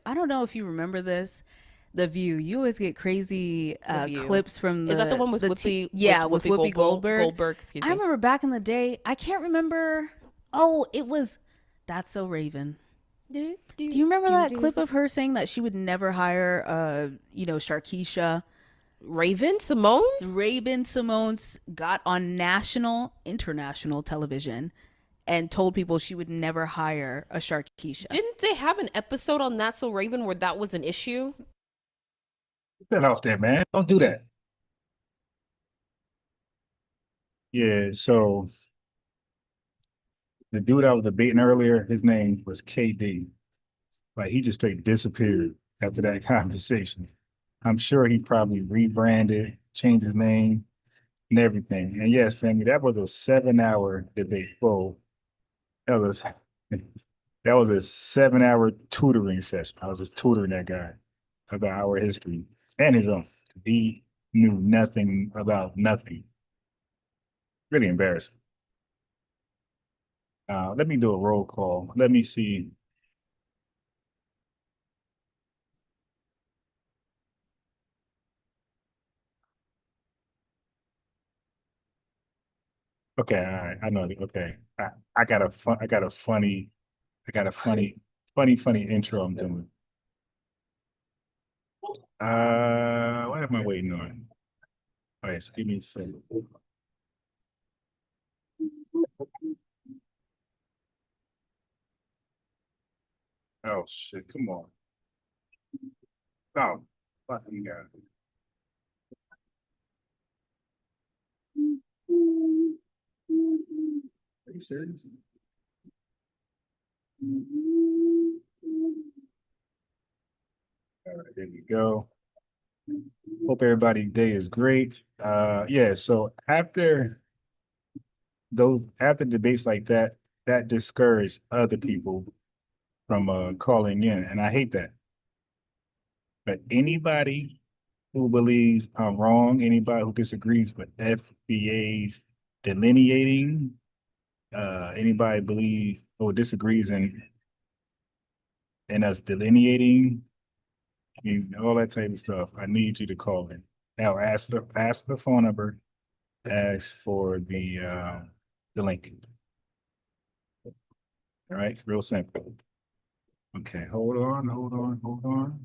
I don't know if you remember this, The View. You always get crazy clips from Is that the one with Whoopi? With Whoopi Goldberg. Excuse I me. remember back in the day. I can't remember. Oh, it was That's So Raven. Do you remember that clip of her saying that she would never hire, Sharkeisha? Raven Simone got on international television and told people she would never hire a Sharkeisha. Didn't they have an episode on That's So Raven where that was an issue? Get that off there, man. Don't do that. Yeah, so the dude I was debating earlier, his name was KD. Like, he just straight disappeared after that conversation. I'm sure he probably rebranded, changed his name, and everything. And yes, family, that was a 7-hour debate. Whoa. That was a 7-hour tutoring session. I was just tutoring that guy about our history and his own. He knew nothing about nothing. Really embarrassing. Let me do a roll call. Let me see. Okay, all right. I know. Okay, I got a funny intro I'm doing. What am I waiting on? All right, so give me a second. Oh shit! Come on. Oh, fucking God. Are you serious? All right, there we go. Hope everybody's day is great. So after debates like that, that discouraged other people from calling in, and I hate that. But anybody who believes I'm wrong, anybody who disagrees with FBA's delineating, anybody believe or disagrees in us delineating, I mean, all that type of stuff, I need you to call in. Now ask for the phone number, ask for the link. All right, it's real simple. Okay, hold on.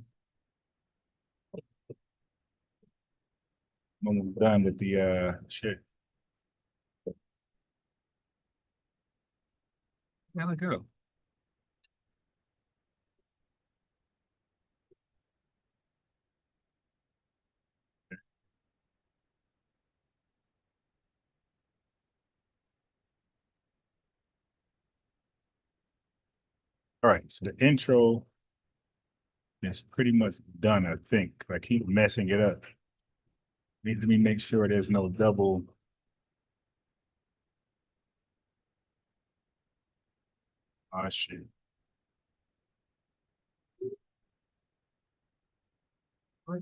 I'm done with the shit. Where'd it go? All right, so the intro is pretty much done, I think. I keep messing it up. Let me make sure there's no double. Oh, shit. What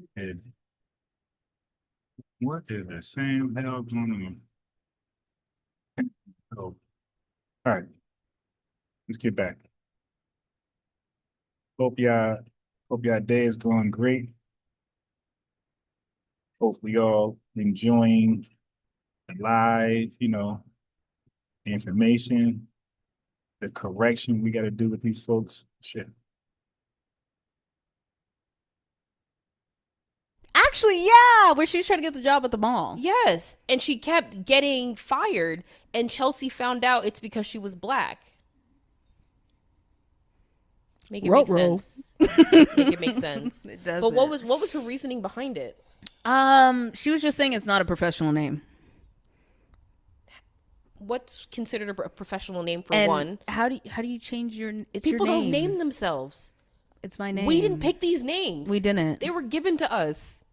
is the same hell going on? Oh, all right. Let's get back. Hope y'all day is going great. Hope we all enjoying the live, the information, the correction we got to do with these folks. Shit. Actually, yeah, where she was trying to get the job at the mall. Yes, and she kept getting fired, and Chelsea found out it's because she was black. Make it make sense. Make it make sense. It does. But what was her reasoning behind it? She was just saying it's not a professional name. What's considered a professional name for And one? How do you change your? It's People your name. don't name themselves. It's my name. We didn't pick these names. We didn't. They were given to us.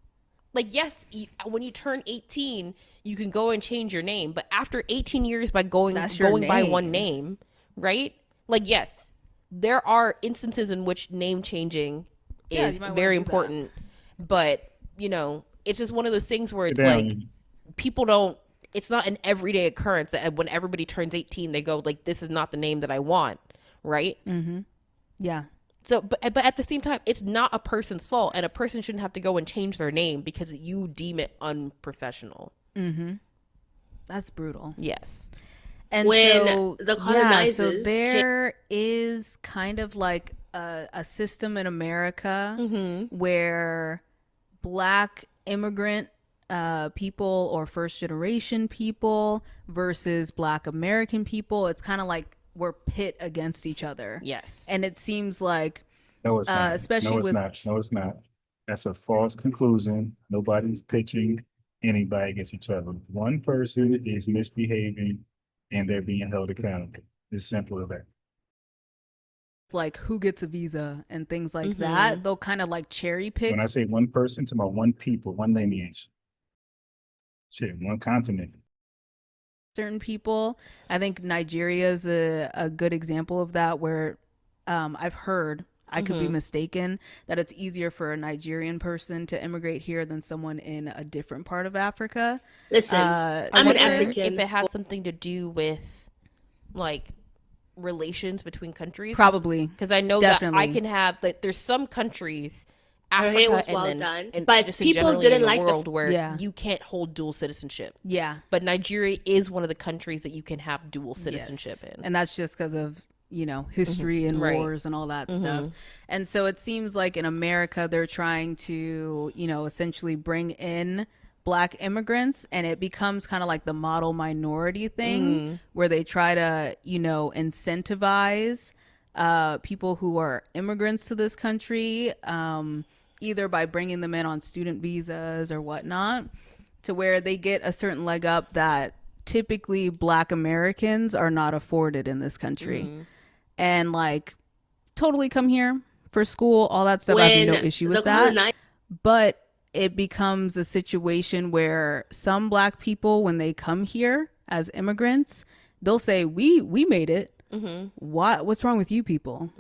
Like, yes, when you turn 18, you can go and change your name. But after 18 years by going by one name, right? Like, yes, there are instances in which name changing is very important. But, it's just one of those things where it's like people don't, it's not an everyday occurrence that when everybody turns 18, they go like, this is not the name that I want, right? Mm-hmm. Yeah. So, but at the same time, it's not a person's fault, and a person shouldn't have to go and change their name because you deem it unprofessional. Mm-hmm. That's brutal. Yes. And when so, the colonizers so there is kind of like a system in America where Black immigrant people or first generation people versus Black American people, it's kind of like we're pit against each other. Yes. And it seems like No, it's not. especially No, it's not. That's a false conclusion. Nobody's pitching anybody against each other. One person is misbehaving and they're being held accountable. It's simple as that. like who gets a visa and things like that. They'll kind of like cherry pick. When I say one person, it's about one people, one lineage. Shit, one continent. Certain people. I think Nigeria is a good example of that, where I've heard, I could be mistaken, that it's easier for a Nigerian person to immigrate here than someone in a different part of Africa. Listen, I'm an African. If it has something to do with like relations between countries, Probably, because I know definitely. that I can have like there's some countries, Her Africa hair was and well then done, and but just people generally didn't in the like the world where Yeah. you can't hold dual citizenship. Yeah. But Nigeria is one of the countries that you can have dual citizenship Yes. in. And that's just because of, history and Right. wars and all that stuff. And so it seems like in America, they're trying to, essentially bring in Black immigrants, and it becomes kind of like the model minority thing where they try to, incentivize people who are immigrants to this country, either by bringing them in on student visas or whatnot, to where they get a certain leg up that typically Black Americans are not afforded in this country. And like totally come here for school, all that stuff. I have no issue with that. But it becomes a situation where some Black people, when they come here as immigrants, they'll say, we made it. What's wrong with you people?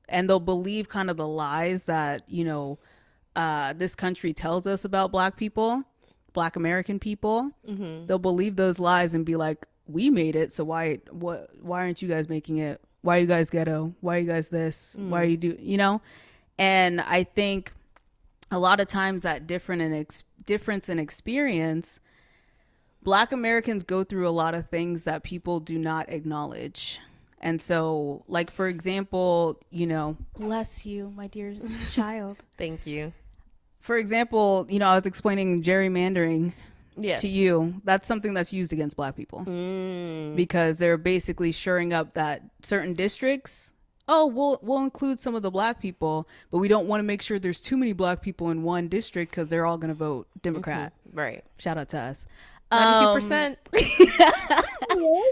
And they'll believe kind of the lies that, you know, this country tells us about Black people, Black American people. They'll believe those lies and be like, we made it, so why aren't you guys making it? Why are you guys ghetto? Why are you guys this? Why are you you know? And I think a lot of times that difference in experience, Black Americans go through a lot of things that people do not acknowledge. And so, like, for example, you know, bless you, my dear child. Thank you. For example, you know, I was explaining gerrymandering to you. That's something that's used against Black people because they're basically shoring up that certain districts. Oh, we'll include some of the Black people, but we don't want to make sure there's too many Black people in one district because they're all going to vote Democrat. Right. Shout out to us. 92%.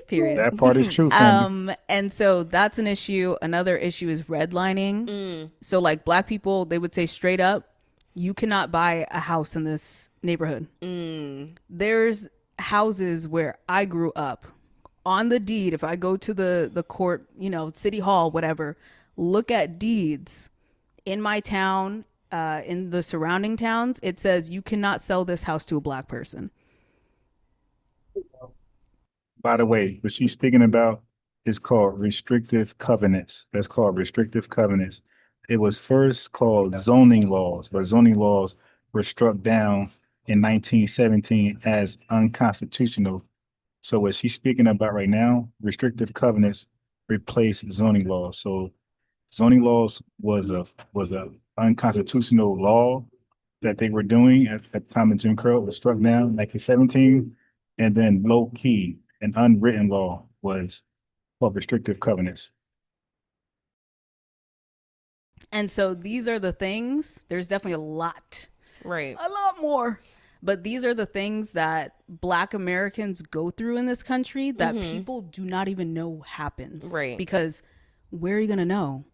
Period. That part is true. And so that's an issue. Another issue is redlining. So like Black people, they would say straight up, you cannot buy a house in this neighborhood. There's houses where I grew up on the deed. If I go to the court, you know, city hall, whatever, look at deeds in my town, in the surrounding towns, it says you cannot sell this house to a Black person. By the way, what she's speaking about is called restrictive covenants. That's called restrictive covenants. It was first called zoning laws, but zoning laws were struck down in 1917 as unconstitutional. So what she's speaking about right now, restrictive covenants replaced zoning laws. So zoning laws was a unconstitutional law that they were doing at the time of Jim Crow. It was struck down in 1917, and then low key, an unwritten law was called restrictive covenants. And so these are the things, there's definitely a lot. Right. A lot more. But these are the things that Black Americans go through in this country that people do not even know happens. Right. Because where are you going to know?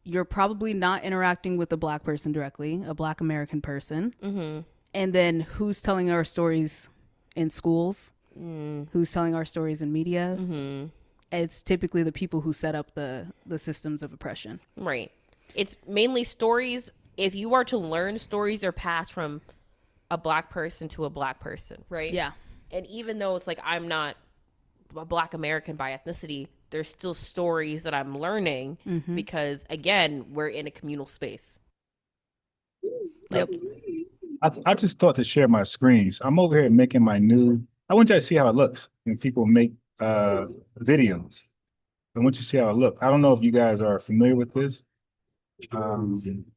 You're probably not interacting with a Black person directly, a Black American person. And then who's telling our stories in schools? Who's telling our stories in media? It's typically the people who set up the systems of oppression. Right. It's mainly stories. If you are to learn, stories are passed from a Black person to a Black person, right? Yeah. And even though it's like I'm not a Black American by ethnicity, there's still stories that I'm learning because, again, we're in a communal space. Yep. I just thought to share my screens. I'm over here making my new, I want you to see how it looks when people make videos. I want you to see how it looks. I don't know if you guys are familiar with this.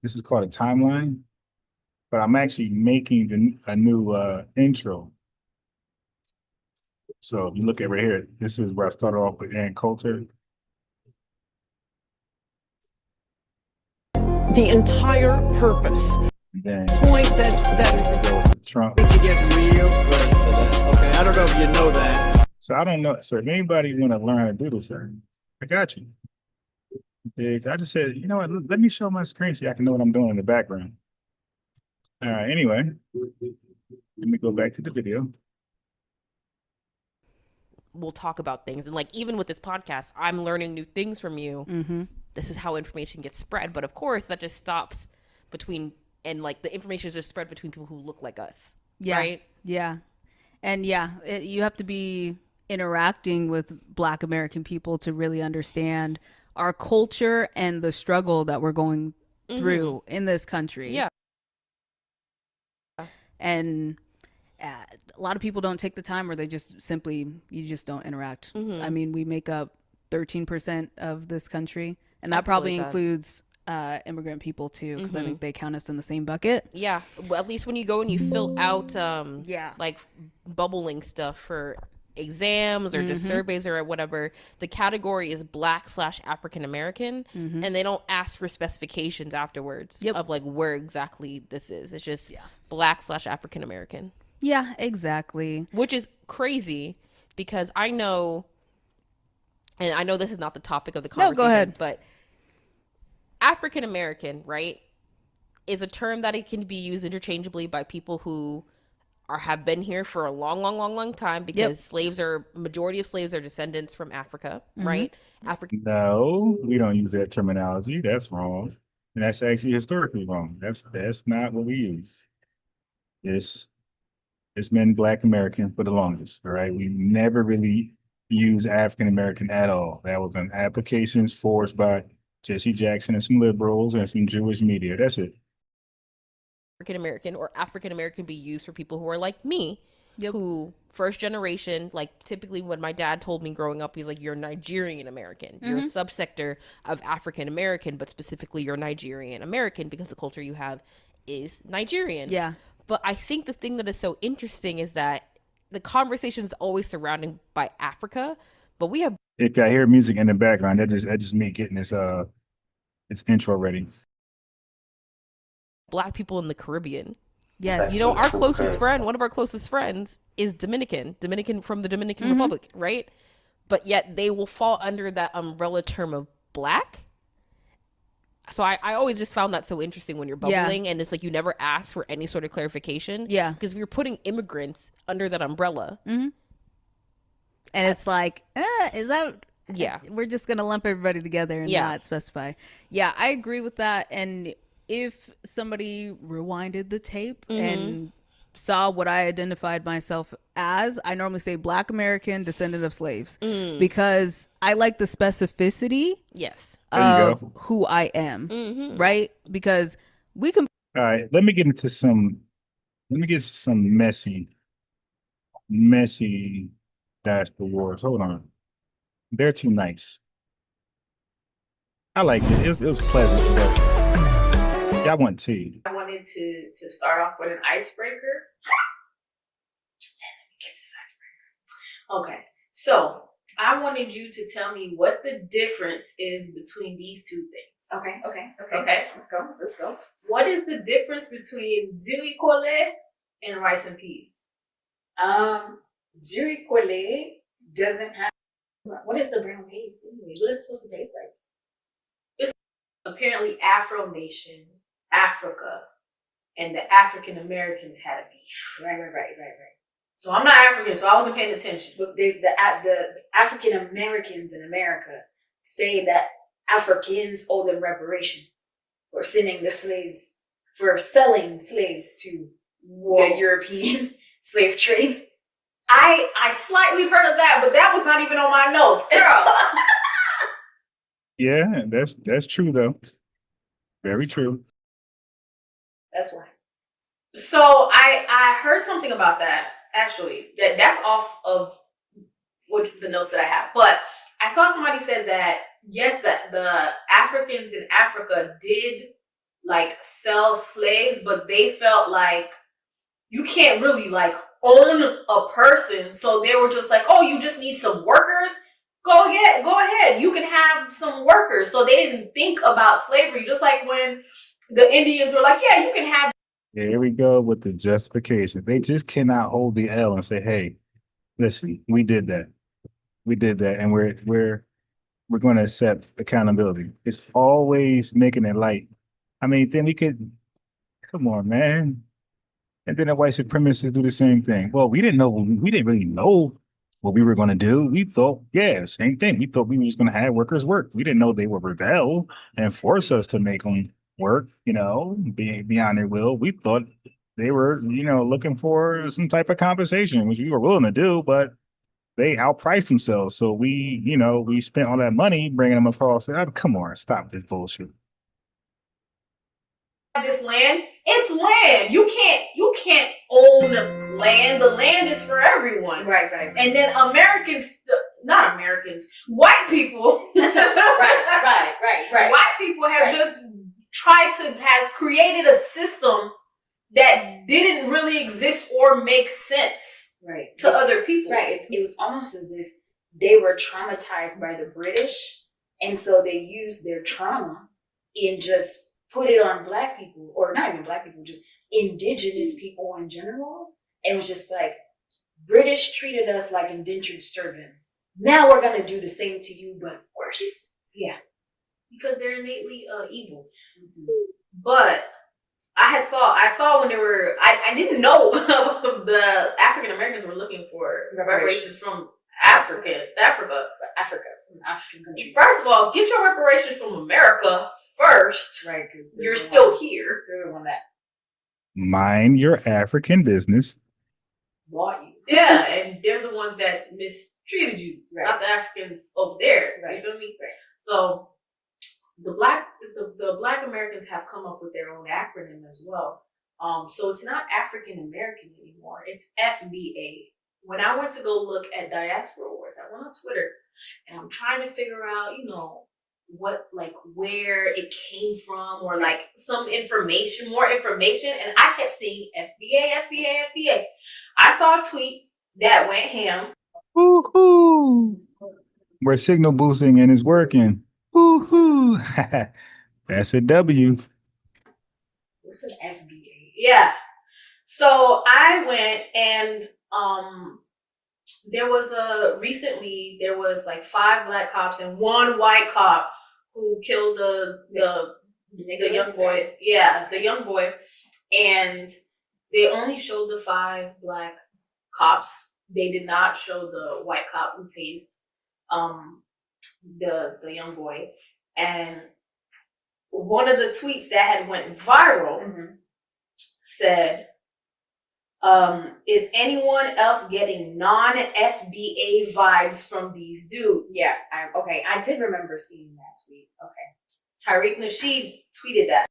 This is called a timeline, but I'm actually making a new intro. So if you look at right here, this is where I started off with Ann Coulter. The entire purpose. Then Point that Trump. to get real close to this. Okay, I don't know if you know that. So I don't know. So if anybody want to learn how to do this, I got you. I just said, you know what? Let me show my screen so I can know what I'm doing in the background. All right. Anyway, let me go back to the video. We'll talk about things. And like, even with this podcast, I'm learning new things from you. This is how information gets spread. But of course, that just stops between, and like the information is just spread between people who look like us. Yeah. Right? Yeah. And yeah, you have to be interacting with Black American people to really understand our culture and the struggle that we're going through in this country. Yeah. And a lot of people don't take the time, or they just simply, you just don't interact. I mean, we make up 13% of this country, and that probably includes immigrant people too, because I think they count us in the same bucket. Yeah. Well, at least when you go and you fill out like bubbling stuff for exams or just surveys or whatever, the category is Black/African American, and they don't ask for specifications afterwards of like where exactly this is. It's just Black/African American. Yeah, exactly. Which is crazy because I know, and I know this is not the topic of the conversation, go ahead. But African American, right, is a term that it can be used interchangeably by people who have been here for a long time because majority of slaves are descendants from Africa, right? No, we don't use that terminology. That's wrong. And that's actually historically wrong. That's not what we use. It's been Black American for the longest, all right? We never really used African American at all. That was an applications forced by Jesse Jackson and some liberals and some Jewish media. That's it. African American or African American be used for people who are like me, who first generation, like typically when my dad told me growing up, he's like, you're Nigerian American. You're a subsector of African American, but specifically you're Nigerian American because the culture you have is Nigerian. Yeah. But I think the thing that is so interesting is that the conversation is always surrounding by Africa, but we have. If I hear music in the background, that's just me getting this intro ready. Black people in the Caribbean. Yes. You know, our closest friend, one of our closest friends is Dominican from the Dominican Republic, right? But yet they will fall under that umbrella term of Black. So I always just found that so interesting when you're bubbling and it's like you never ask for any sort of clarification. Yeah. Because we were putting immigrants under that umbrella. And it's like, is that... Yeah. We're just going to lump everybody together and not specify. Yeah, I agree with that. And if somebody rewinded the tape and saw what I identified myself as, I normally say Black American descendant of slaves because I like the specificity of who I am, right? Because we can. All right, let me get some messy diaspora wars. Hold on. They're too nice. I like it. It was pleasant, but y'all want tea. I wanted to start off with an icebreaker. Let me get this icebreaker. Okay, so I wanted you to tell me what the difference is between these two things. Okay. Let's go. What is the difference between ziri kole and rice and peas? Ziri kole doesn't have. What is the brown paste anyway? What is it supposed to taste like? It's apparently Afro Nation, Africa, and the African Americans had a beef. Right. So I'm not African, so I wasn't paying attention. But there's the African Americans in America say that Africans owe them reparations for selling slaves to the European slave trade. I slightly heard of that, but that was not even on my notes, girl. Yeah, that's true though. Very true. That's why. So I heard something about that actually. That's off of what the notes that I have, but I saw somebody said that yes, that the Africans in Africa did like sell slaves, but they felt like you can't really like own a person, so they were just like, oh, you just need some workers, go ahead, you can have some workers. So they didn't think about slavery, just like when the Indians were like, yeah, you can have. Yeah, here we go with the justification. They just cannot hold the L and say, hey, listen, we did that, and we're going to accept accountability. It's always making it light. I mean, then we could, come on, man. And then the white supremacists do the same thing. Well, we didn't really know what we were going to do. We thought, same thing. We thought we were just going to have workers work. We didn't know they would rebel and force us to make them work, beyond their will. We thought they were, looking for some type of compensation, which we were willing to do, but they outpriced themselves. So we spent all that money bringing them across. Come on, stop this bullshit. This land, it's land. You can't own land. The land is for everyone. Right. And then not Americans, white people. Right. White people have just tried to have created a system that didn't really exist or make sense to other people. Right. It was almost as if they were traumatized by the British, and so they used their trauma in just put it on Black people, or not even Black people, just indigenous people in general. It was just like, British treated us like indentured servants. Now we're going to do the same to you, but worse. Yeah. Because they're innately evil. But I I saw when they were, I didn't know the African Americans were looking for reparations from Africa, from African countries. First of all, get your reparations from America first. Right, because you're still here. They're the one that Mind your African business. bought you. Yeah, and they're the ones that mistreated you, not the Africans over there. Right. You feel me? Right. So the black Americans have come up with their own acronym as well. So it's not African American anymore. It's FBA. When I went to go look at Diaspora Wars, I went on Twitter and I'm trying to figure out, what, where it came from, or some information, more information. And I kept seeing FBA. I saw a tweet that went ham. Woohoo! We're signal boosting and it's working. Woohoo! That's a W. What's an FBA? Yeah. So I went and there was recently 5 black cops and 1 white cop who killed the young boy. Yeah, the young boy. And they only showed the 5 black cops. They did not show the white cop who tased the young boy. And one of the tweets that had went viral said, is anyone else getting non-FBA vibes from these dudes? Yeah, I did remember seeing that tweet. Okay. Tariq Nasheed tweeted that.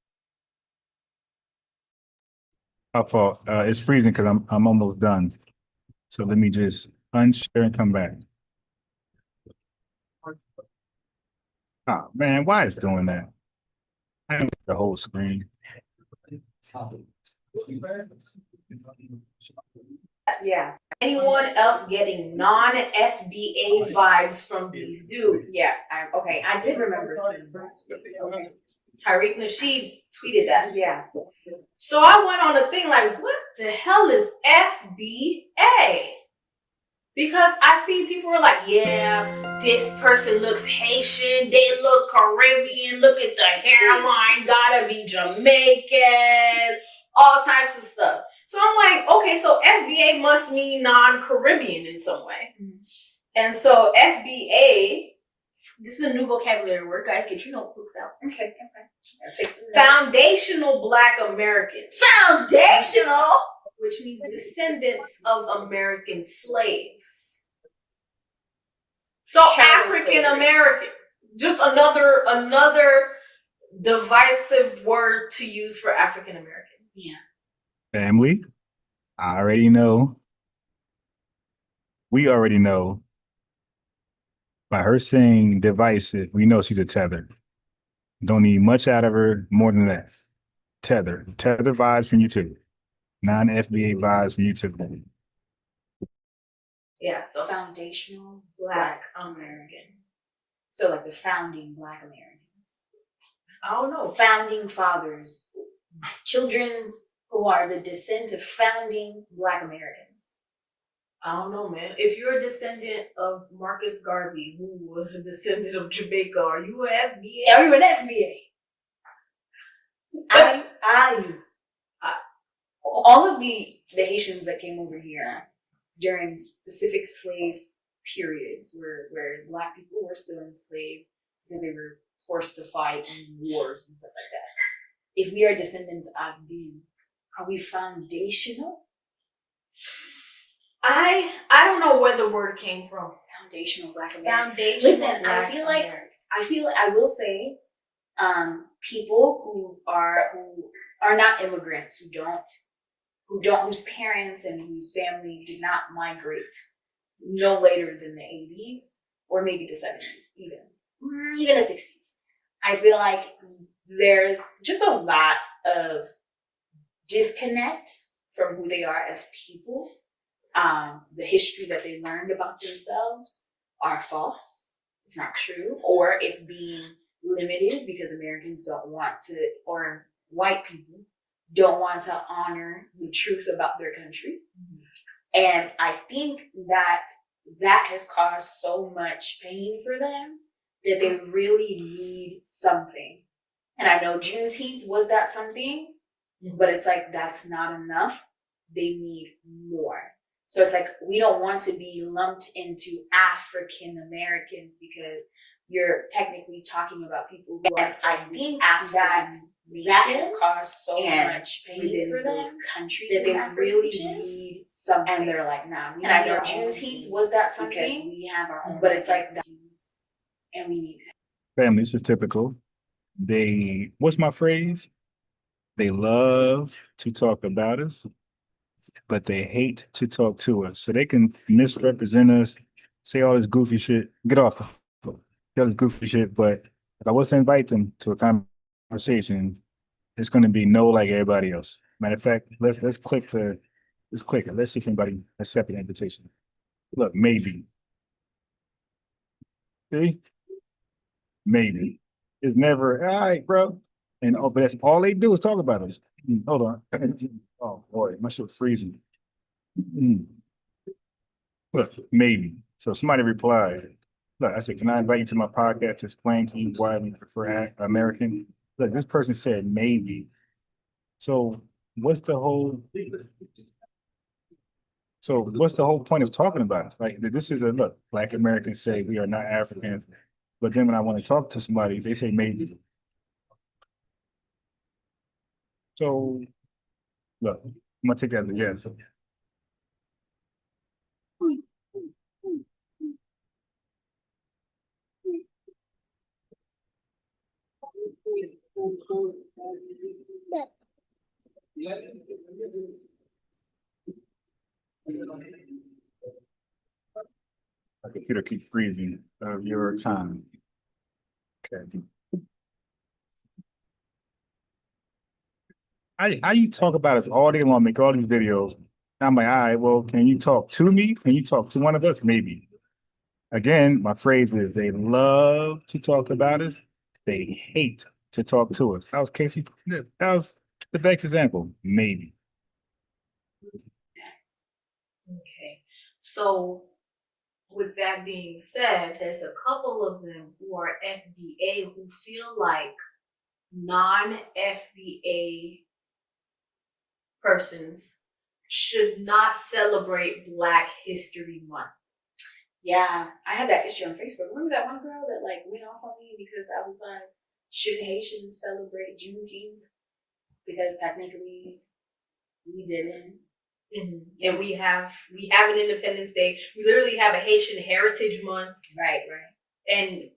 My fault. It's freezing because I'm almost done. So let me just unshare and come back. Oh man, why is doing that? I don't get the whole screen. Yeah. Anyone else getting non-FBA vibes from these dudes? Yeah, I did remember seeing that. Okay. Tariq Nasheed tweeted that. Yeah. So I went on a thing like, what the hell is FBA? Because I see people were like, yeah, this person looks Haitian, they look Caribbean, look at the hairline, gotta be Jamaican, all types of stuff. So I'm like, okay, so FBA must mean non-Caribbean in some way. And so FBA, this is a new vocabulary word, guys, get your notebooks out. Okay. That takes some Foundational Black Americans. Foundational? Which means descendants of American slaves. So African American, just another divisive word to use for African American. Yeah. Family, I already know. We already know. By her saying divisive, we know she's a tether. Don't need much out of her more than that. Tether. Tether vibes from you too. Non-FBA vibes from you too. Yeah, so foundational Black American. So like the founding Black Americans. I don't know. Founding fathers. Children who are the descendants of founding Black Americans. I don't know, man. If you're a descendant of Marcus Garvey, who was a descendant of Jamaica, are you an FBA? Are you an FBA? Are you? All of the Haitians that came over here during specific slave periods where Black people were still enslaved because they were forced to fight in wars and stuff like that. If we are descendants of them, are we foundational? I don't know where the word came from. Foundational Black American. Foundational. Listen, Black I feel like I will say, people who are not immigrants, whose parents and whose family did not migrate no later than the 80s or maybe the 70s, even the 60s. I feel like there's just a lot of disconnect from who they are as people. The history that they learned about themselves are false. It's not true, or it's being limited because Americans don't want to, or white people don't want to honor the truth about their country. And I think that has caused so much pain for them that they really need something. And I know Juneteenth was that something, But it's like, that's not enough. They need more. So it's like, we don't want to be lumped into African Americans because you're technically talking about people who are, I think that has caused so much pain for those countries that they really need something. And they're like, nah. And I know Juneteenth was that something because we have our own, but it's like, and we need Family, this is typical. What's my phrase? They love to talk about us, but they hate to talk to us. So they can misrepresent us, say all this goofy shit, get off the floor, say all this goofy shit. But if I was to invite them to a conversation, it's going to be no like everybody else. Matter of fact, let's click it. Let's see if anybody accepted the invitation. Look, maybe. See? Maybe. It's never, all right, bro. And but that's all they do is talk about us. Hold on. Oh boy, my shit's freezing. Look, maybe. So somebody replied, look, I said, can I invite you to my podcast to explain to you why we prefer American? Look, this person said maybe. So what's the whole point of talking about it? Like, this is look, Black Americans say we are not Africans, but then when I want to talk to somebody, they say maybe. So look, I'm gonna take that as a yes. My computer keeps freezing of your time. Okay. How you talk about us all day long, make all these videos. I'm like, all right, well, can you talk to me? Can you talk to one of us? Maybe. Again, my phrase is they love to talk about us. They hate to talk to us. That was Casey. That was the best example. Maybe. Okay. So with that being said, there's a couple of them who are FBA who feel like non-FBA persons should not celebrate Black History Month. Yeah, I had that issue on Facebook. Remember that one girl that like went off on me because I was like, should Haitians celebrate Juneteenth? Because technically we didn't. Mm-hmm. And we have an Independence Day. We literally have a Haitian Heritage Month. Right. And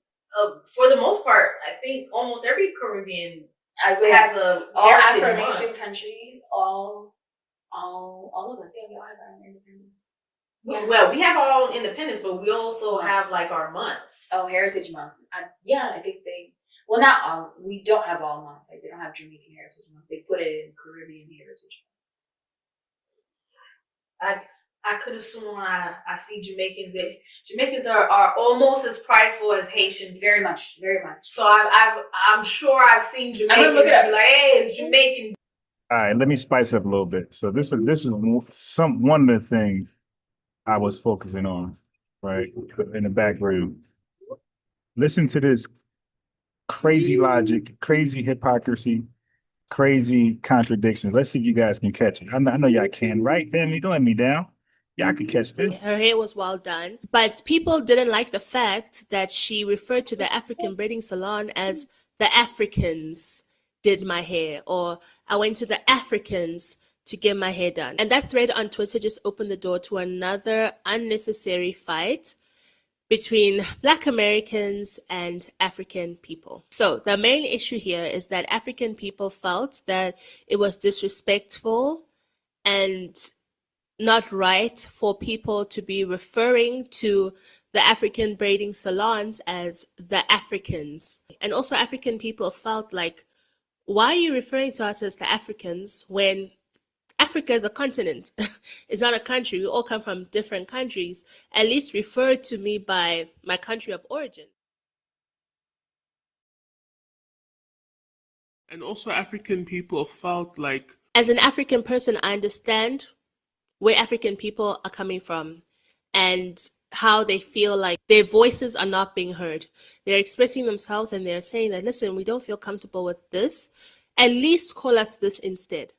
for the most part, I think almost every Caribbean has a all Heritage Afro-Nation Month. countries, all of us, yeah, we all have our own independence. Yeah. Well, we have our own independence, but we also have like our months. Oh, Heritage Month. I think well, not all. We don't have all months. Like they don't have Jamaican Heritage Month. They put it in Caribbean Heritage Month. I could assume when I see Jamaicans, Jamaicans are almost as prideful as Haitians. Very much. So I'm sure I've seen Jamaicans be like, hey, it's Jamaican. All right, let me spice it up a little bit. So this is one of the things I was focusing on, right, in the back room. Listen to this crazy logic, crazy hypocrisy, crazy contradictions. Let's see if you guys can catch it. I know y'all can, right, family? Don't let me down. Y'all can catch this. Her hair was well done, but people didn't like the fact that she referred to the African braiding salon as the Africans did my hair, or I went to the Africans to get my hair done. And that thread on Twitter just opened the door to another unnecessary fight between Black Americans and African people. So the main issue here is that African people felt that it was disrespectful and not right for people to be referring to the African braiding salons as the Africans. And also African people felt like, why are you referring to us as the Africans when Africa is a continent? It's not a country. We all come from different countries. At least refer to me by my country of origin. And also African people felt like, as an African person, I understand where African people are coming from and how they feel like their voices are not being heard. They're expressing themselves and they're saying that, listen, we don't feel comfortable with this. At least call us this instead.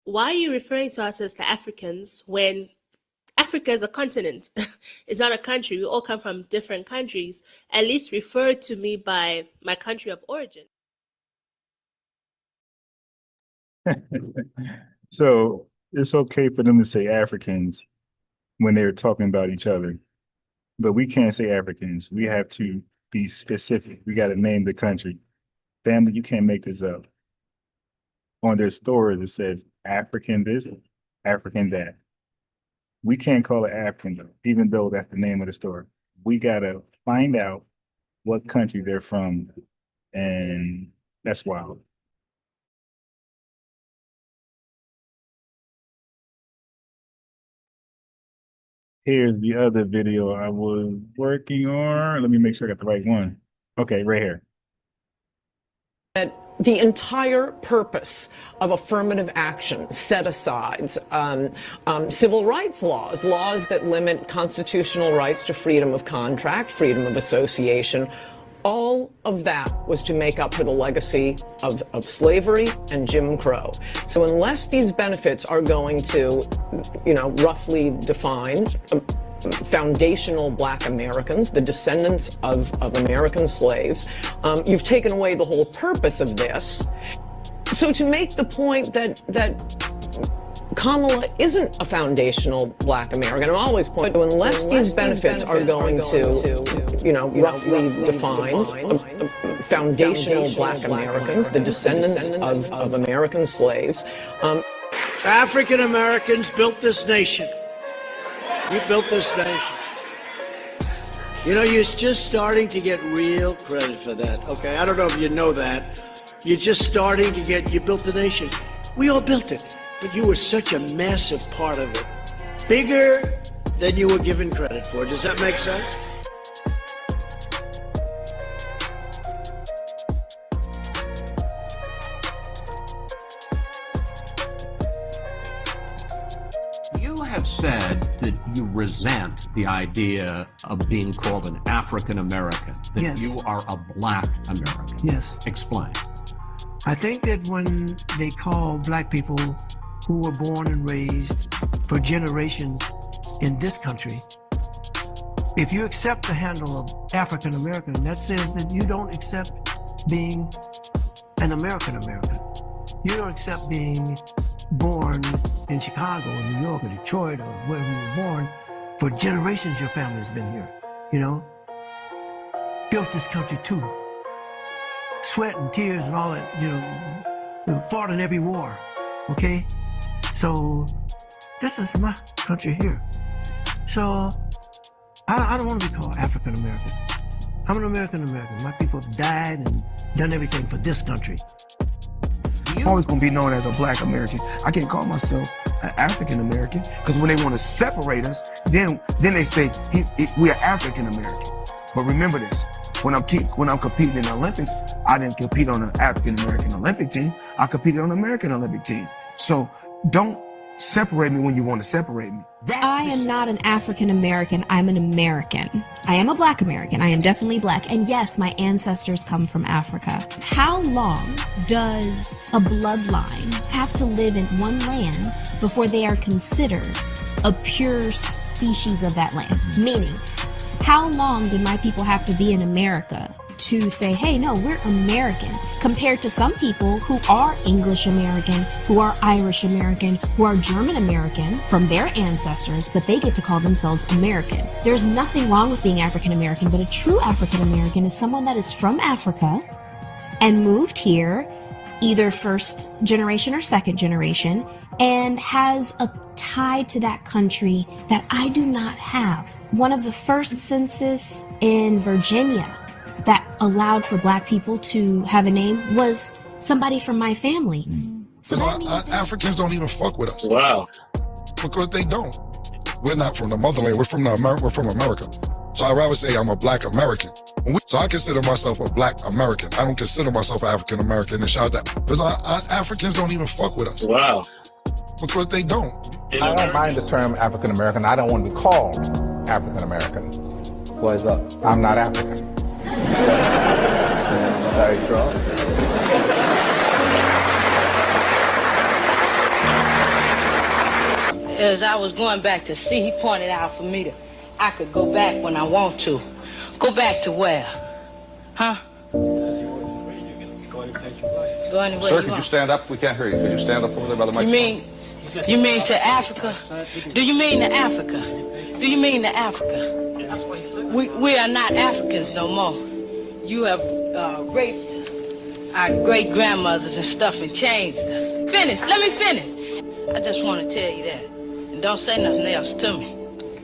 why are you referring to us as the Africans when Africa is a continent? It's not a country. We all come from different countries. At least refer to me by my country of origin. So it's okay for them to say Africans when they're talking about each other, but we can't say Africans. We have to be specific. We got to name the country. Family, you can't make this up. On their stores, it says African this, African that. We can't call it African though, even though that's the name of the store. We got to find out what country they're from, and that's wild. Here's the other video I was working on. Let me make sure I got the right one. Okay, right here. That the entire purpose of affirmative action, set-asides, civil rights laws, laws that limit constitutional rights to freedom of contract, freedom of association, all of that was to make up for the legacy of slavery and Jim Crow. So unless these benefits are going to, roughly defined, foundational Black Americans, the descendants of American slaves, you've taken away the whole purpose of this. So to make the point that Kamala isn't a foundational Black American, I'm always pointing to unless these benefits are going to, roughly defined, foundational Black Americans, the descendants of American slaves. African Americans built this nation. You built this nation. You're just starting to get real credit for that. Okay, I don't know if you know that. You're just starting to you built the nation. We all built it, but you were such a massive part of it. Bigger than you were given credit for. Does that make sense? You have said that you resent the idea of being called an African American, that Yes. you are a Black American. Yes. Explain. I think that when they call Black people who were born and raised for generations in this country, if you accept the handle of African American, that says that you don't accept being an American American. You don't accept being born in Chicago or New York or Detroit or wherever you were born. For generations your family's been here, built this country too. Sweat and tears and all that, fought in every war, okay? So this is my country here. So I don't want to be called African American. I'm an American American. My people have died and done everything for this country. I'm always gonna be known as a Black American. I can't call myself an African American because when they want to separate us, then they say we are African American. But remember this: when I'm competing in the Olympics, I didn't compete on an African American Olympic team. I competed on an American Olympic team. So don't separate me when you want to separate me. I am not an African American, I'm an American. I am a Black American, I am definitely Black, and yes, my ancestors come from Africa. How long does a bloodline have to live in one land before they are considered a pure species of that land? Meaning, how long did my people have to be in America to say, hey, no, we're American, compared to some people who are English American, who are Irish American, who are German American from their ancestors, but they get to call themselves American. There's nothing wrong with being African American, but a true African American is someone that is from Africa and moved here, either first generation or second generation, and has a tie to that country that I do not have. One of the first census in Virginia that allowed for Black people to have a name was somebody from my family. So that means Africans don't even fuck with us. Wow. Because they don't. We're not from the motherland. We're from America. So I'd rather say I'm a Black American. So I consider myself a Black American. I don't consider myself African American and shout that. Because Africans don't even fuck with us. Wow. Because they don't. I don't mind the term African American. I don't want to be called African American. Why is that? I'm not African. Very strong. as I was going back to see, he pointed out for me I could go back when I want to. Go back to where? Huh? Go anywhere Sir, you could you want. stand up? We can't hear you. Could you stand up over there by the microphone? You mean to Africa? Do you mean to Africa? Do you mean to Africa? We are not Africans no more. You have raped our great-grandmothers and stuff and changed us. Finish. Let me finish. I just want to tell you that. And don't say nothing else to me.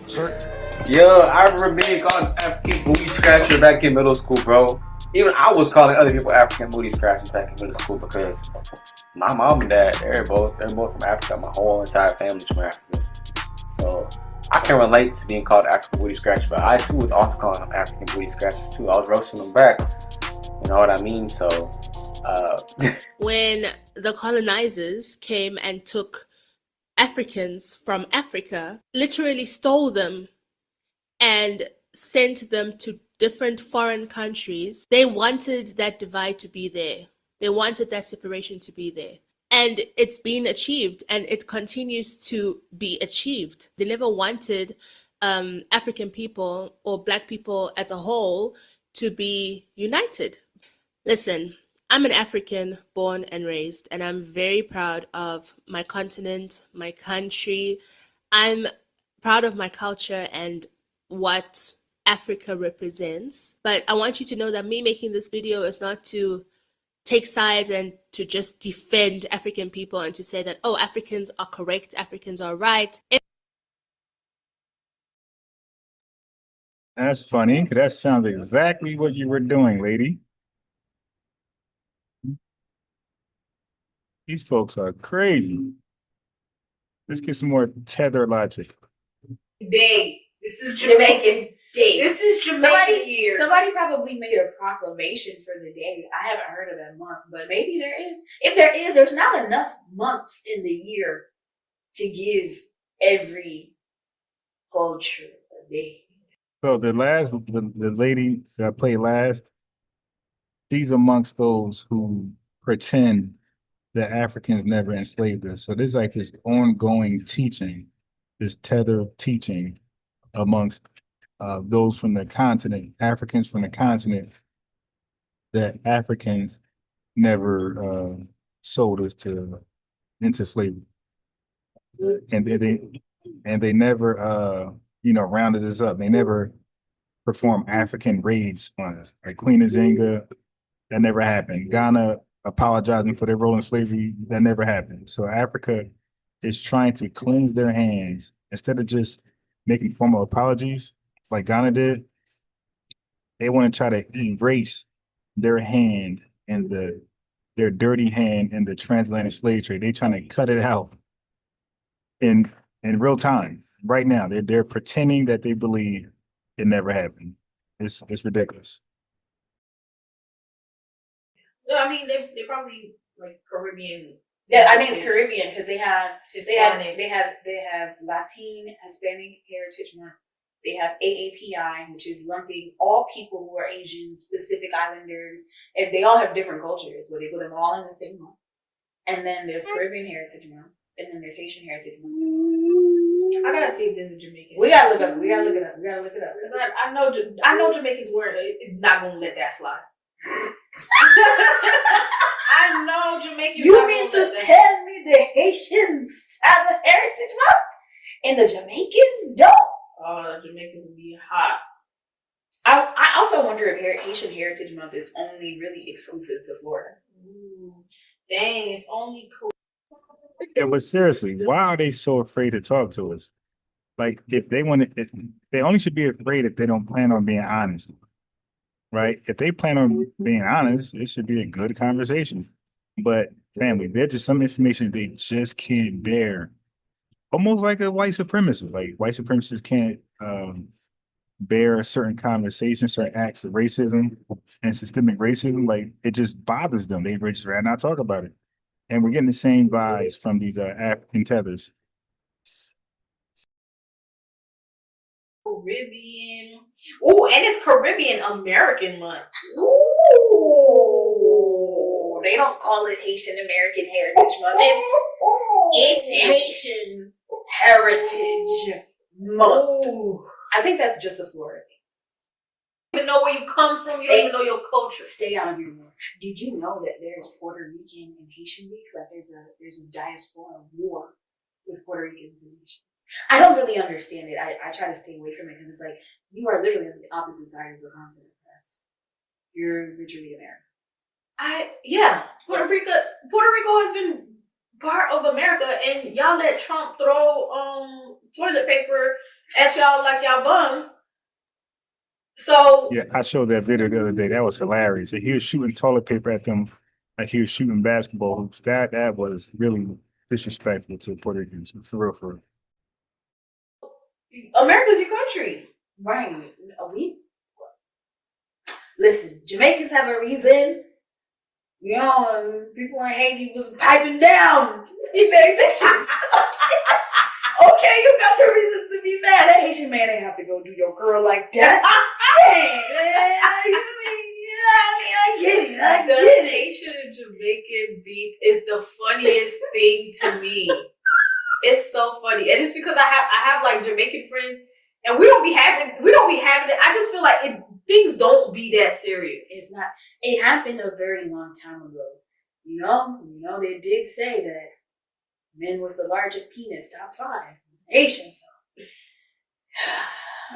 Sir? Yeah, I remember being called African booty scratcher back in middle school, bro. Even I was calling other people African booty scratchers back in middle school because my mom and dad, they're both from Africa. My whole entire family's from Africa. So I can relate to being called African booty scratcher, but I too was also calling them African booty scratchers too. I was roasting them back. You know what I mean? So when the colonizers came and took Africans from Africa, literally stole them and sent them to different foreign countries, they wanted that divide to be there. They wanted that separation to be there. And it's been achieved, and it continues to be achieved. They never wanted African people or Black people as a whole to be united. Listen, I'm an African born and raised, and I'm very proud of my continent, my country. I'm proud of my culture and what Africa represents. But I want you to know that me making this video is not to take sides and to just defend African people and to say that, oh, Africans are correct, Africans are right. That's funny, 'cause that sounds exactly what you were doing, lady. These folks are crazy. Let's get some more Tether logic. Day. This is Jamaican Day. This is Jamaican year. Somebody probably made a proclamation for the day. I haven't heard of that month, but maybe there is. If there is, there's not enough months in the year to give every culture a day. So the lady that played last, she's amongst those who pretend that Africans never enslaved us. So there's like this ongoing teaching, this tether teaching amongst those from the continent, Africans from the continent, that Africans never sold us into slavery, and they never rounded us up. They never performed African raids on us, like Queen Nzinga. That never happened. Ghana apologizing for their role in slavery. That never happened. So Africa is trying to cleanse their hands instead of just making formal apologies like Ghana did. They want to try to erase their hand in their dirty hand in the transatlantic slave trade. They're trying to cut it out in real time right now. They're pretending that they believe it never happened. It's ridiculous. No, I mean they probably like Caribbean. Yeah, I think it's Caribbean because they have Hispanic. they have Latin Hispanic Heritage Month. They have AAPI, which is lumping all people who are Asian, Pacific Islanders, and they all have different cultures, so they put them all in the same month. And then there's Caribbean Heritage Month, and then there's Haitian Heritage Month. I gotta see if there's a Jamaican. We gotta look up. We gotta look it up. Because I know Jamaicans were not gonna let that slide. I know Jamaicans. You mean to tell me the Haitians have a Heritage Month and the Jamaicans don't? Oh, Jamaicans would be hot. I also wonder if Haitian Heritage Month is only really exclusive to Florida. Ooh, dang, it's only cool. Yeah, but seriously, why are they so afraid to talk to us? Like, if they only should be afraid if they don't plan on being honest, right? If they plan on being honest, it should be a good conversation. But family, there's just some information they just can't bear. Almost like a white supremacist. Like, white supremacists can't bear certain conversations, certain acts of racism and systemic racism. Like, it just bothers them. They just rather not talk about it. And we're getting the same vibes from these African tethers. Caribbean. Oh, and it's Caribbean American Month. Ooh, they don't call it Haitian American Heritage Month. It's Haitian Heritage Month. Ooh. I think that's just a Florida thing. You don't even know where you come from. You don't even know your culture. Stay out of your war. Did you know that there's Puerto Rican and Haitian beef? Like there's a diaspora war with Puerto Ricans and Haitians. I don't really understand it. I try to stay away from it because it's like you are literally on the opposite side of the continent. You're literally America. Puerto Rico has been part of America, and y'all let Trump throw toilet paper at y'all like y'all bums. So yeah, I showed that video the other day. That was hilarious. He was shooting toilet paper at them like he was shooting basketball hoops. That was really disrespectful to Puerto Ricans. For real, for real. America's your country. Right. Listen, Jamaicans have a reason. You know, people in Haiti was piping down. They bitches. Okay, you got your reasons to be mad. That Haitian man ain't have to go do your girl like that. Hey, man. I get it. I get it. Haitian and Jamaican beef is the funniest thing to me. It's so funny. And it's because I have like Jamaican friends, and we don't be having it. I just feel like things don't be that serious. It's not. It happened a very long time ago. You know, they did say that men with the largest penis, top 5, Haitians.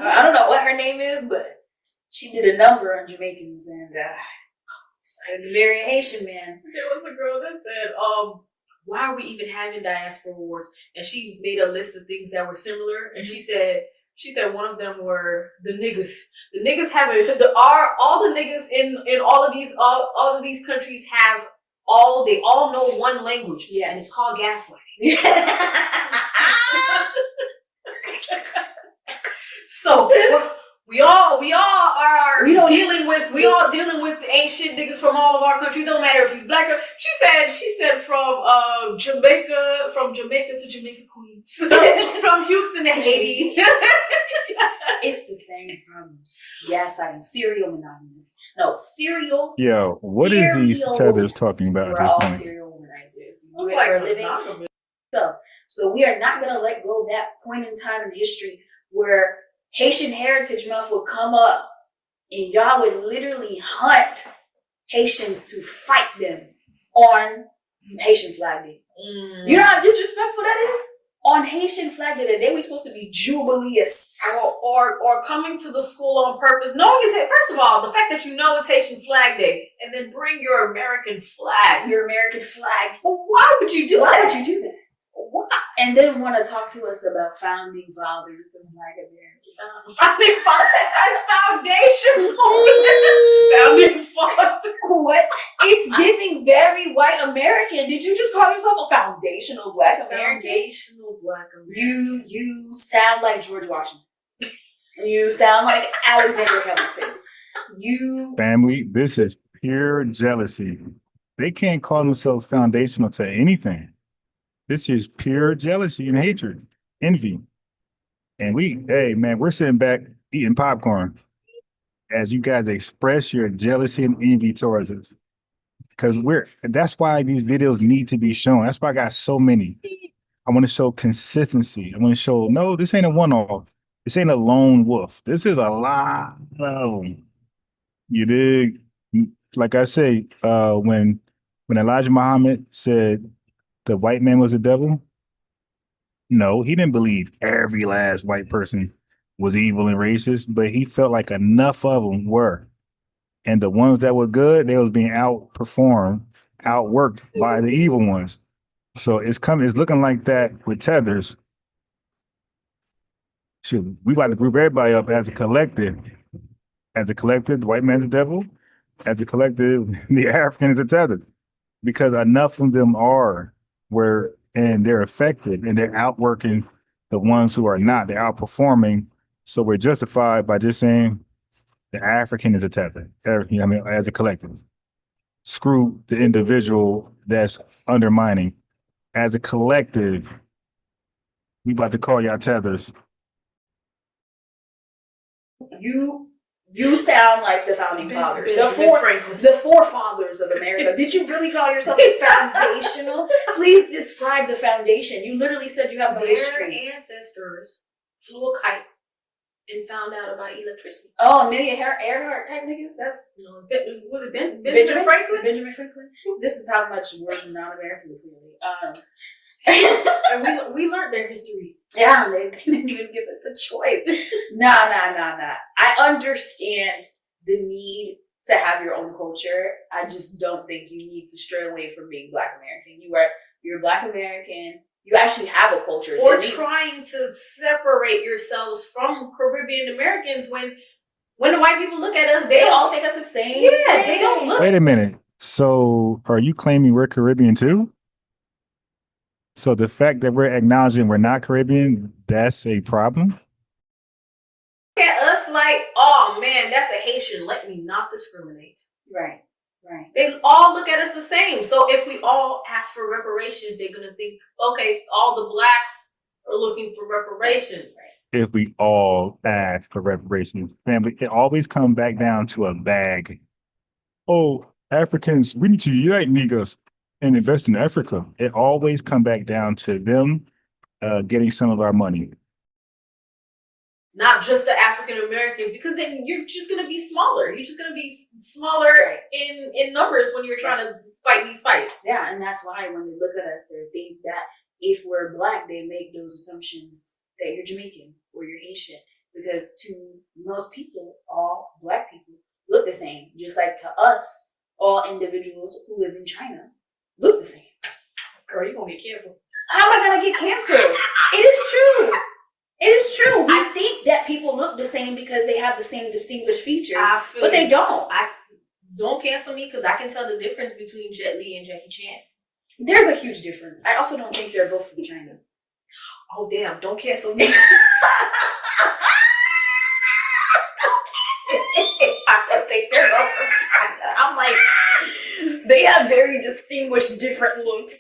I don't know what her name is, but she did a number on Jamaicans and decided to marry a Haitian man. There was a girl that said, why are we even having diaspora wars? And she made a list of things that were similar, and she said one of them were the niggas. The niggas have all the niggas in all of these countries have they all know one language. Yeah, and it's called gaslighting. So we all dealing with the ain't shit niggas from all of our country. Don't matter if he's black or she said from Jamaica to Jamaica Queens. From Houston to Haiti. It's the same problem. Gaslighting, serial monogamous. No, serial. Yo, what is these tethers talking about at We're this all point? serial womanizers. You do it for a living. So we are not gonna let go of that point in time in history where Haitian Heritage Month would come up and y'all would literally hunt Haitians to fight them on Haitian Flag Day. You know how disrespectful that is? On Haitian Flag Day, they were supposed to be jubileous. Or coming to the school on purpose, knowing first of all, the fact that you know it's Haitian Flag Day, and then bring your American flag. Your American flag. Well, why would you do that? Why would you do that? Why? And then want to talk to us about founding fathers of Black Americans. Founding fathers, that's foundation. Founding father. What? It's giving very white American. Did you just call yourself a foundational Black American? Foundational Black American. You sound like George Washington. You sound like Alexander Hamilton. Family, this is pure jealousy. They can't call themselves foundational to anything. This is pure jealousy and hatred, envy. And we're sitting back eating popcorn as you guys express your jealousy and envy towards us. Because that's why these videos need to be shown. That's why I got so many. I want to show consistency. I want to show, no, this ain't a one-off. This ain't a lone wolf. This is a lot of them. You dig? Like I say, when Elijah Muhammad said the white man was the devil, no, he didn't believe every last white person was evil and racist, but he felt like enough of them were. And the ones that were good, they was being outperformed, outworked by the evil ones. So it's looking like that with tethers. Shoot, we about to group everybody up as a collective. As a collective, the white man's the devil. As a collective, the African is a tether. Because enough of them and they're effective and they're outworking the ones who are not. They're outperforming. So we're justified by just saying the African is a tether. As a collective. Screw the individual that's undermining. As a collective, we about to call y'all tethers. You sound like the founding fathers, the forefathers of America. Did you really call yourself foundational? Please describe the foundation. You literally said you have no history. Their ancestors flew a kite and found out about electricity. Oh, Amelia Earhart type niggas? Was it Benjamin Franklin? Benjamin Franklin. This is how much we're non-American, clearly. And we learned their history. Yeah, they didn't even give us a choice. Nah. I understand the need to have your own culture. I just don't think you need to stray away from being Black American. You're Black American. You actually have a culture. Or trying to separate yourselves from Caribbean Americans when the white people look at us, they all think us the same. Yeah, they don't look. Wait a minute. So are you claiming we're Caribbean too? So the fact that we're acknowledging we're not Caribbean, that's a problem? Look at us like, oh man, that's a Haitian. Let me not discriminate. Right. They all look at us the same. So if we all ask for reparations, they're gonna think, okay, all the Blacks are looking for reparations. If we all ask for reparations, family, it always comes back down to a bag. Oh, Africans, we need to unite niggas and invest in Africa. It always comes back down to them getting some of our money. Not just the African American, because then you're just gonna be smaller. You're just gonna be smaller in numbers when you're trying to fight these fights. Yeah, and that's why when they look at us, they think that if we're Black, they make those assumptions that you're Jamaican or you're Haitian. Because to most people, all Black people look the same. Just like to us, all individuals who live in China look the same. Girl, you're gonna get canceled. How am I gonna get canceled? It is true. It is true. We think that people look the same because they have the same distinguished features, but they don't. Don't cancel me because I can tell the difference between Jet Li and Jackie Chan. There's a huge difference. I also don't think they're both from China. Oh damn! Don't cancel me. I don't think they're both from China. I'm like, they have very distinguished, different looks.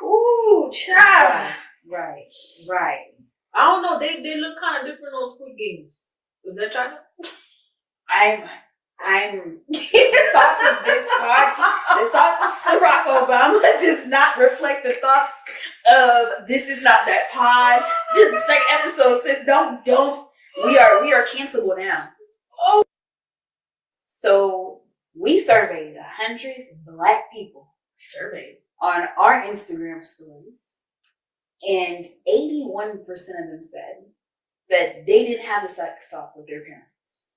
Ooh, child. Right. I don't know. They look kind of different on Squid Games. Was that China? I'm the thoughts of this podcast, the thoughts of Barack Obama does not reflect the thoughts of This Is Not That Pod. This is the second episode, sis. Don't. We are cancelable now. Oh. So we surveyed 100 Black people on our Instagram stories. And 81% of them said that they didn't have the sex talk with their parents.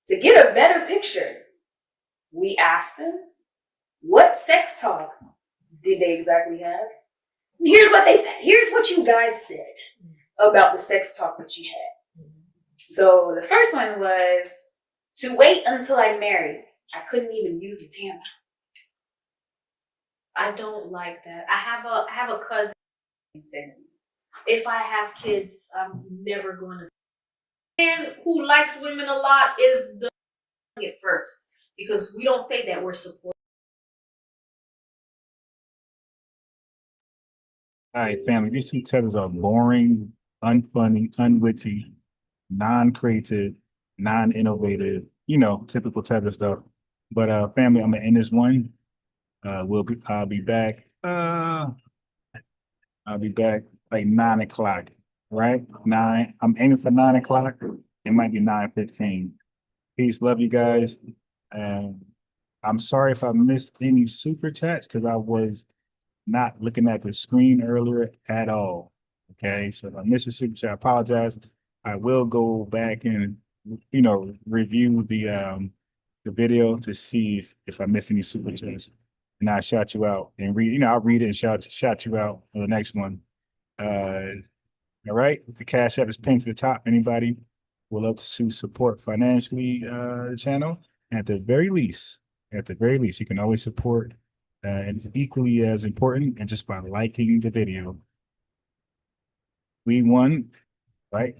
To get a better picture, we asked them, what sex talk did they exactly have? And here's what they said. Here's what you guys said about the sex talk that you had. So the first one was, to wait until I'm married. I couldn't even use a tampon. I don't like that. I have a cousin. If I have kids, I'm never going to. Man who likes women a lot is the it first, because we don't say that we're supporting. All right, family. These two tethers are boring, unfunny, unwitty, non-creative, non-innovative. Typical tether stuff. But family, I'm gonna end this one. I'll be back. I'll be back like 9 o'clock, right? 9. I'm aiming for 9 o'clock. It might be 9:15. Peace, love you guys. I'm sorry if I missed any super chats because I was not looking at the screen earlier at all. Okay, so if I missed a super chat, I apologize. I will go back and review the video to see if I missed any super chats. And I'll shout you out and read, I'll read it and shout you out for the next one. All right. The Cash App is pinned to the top. Anybody would love to support financially the channel. At the very least, you can always support and it's equally as important and just by liking the video. We won, right?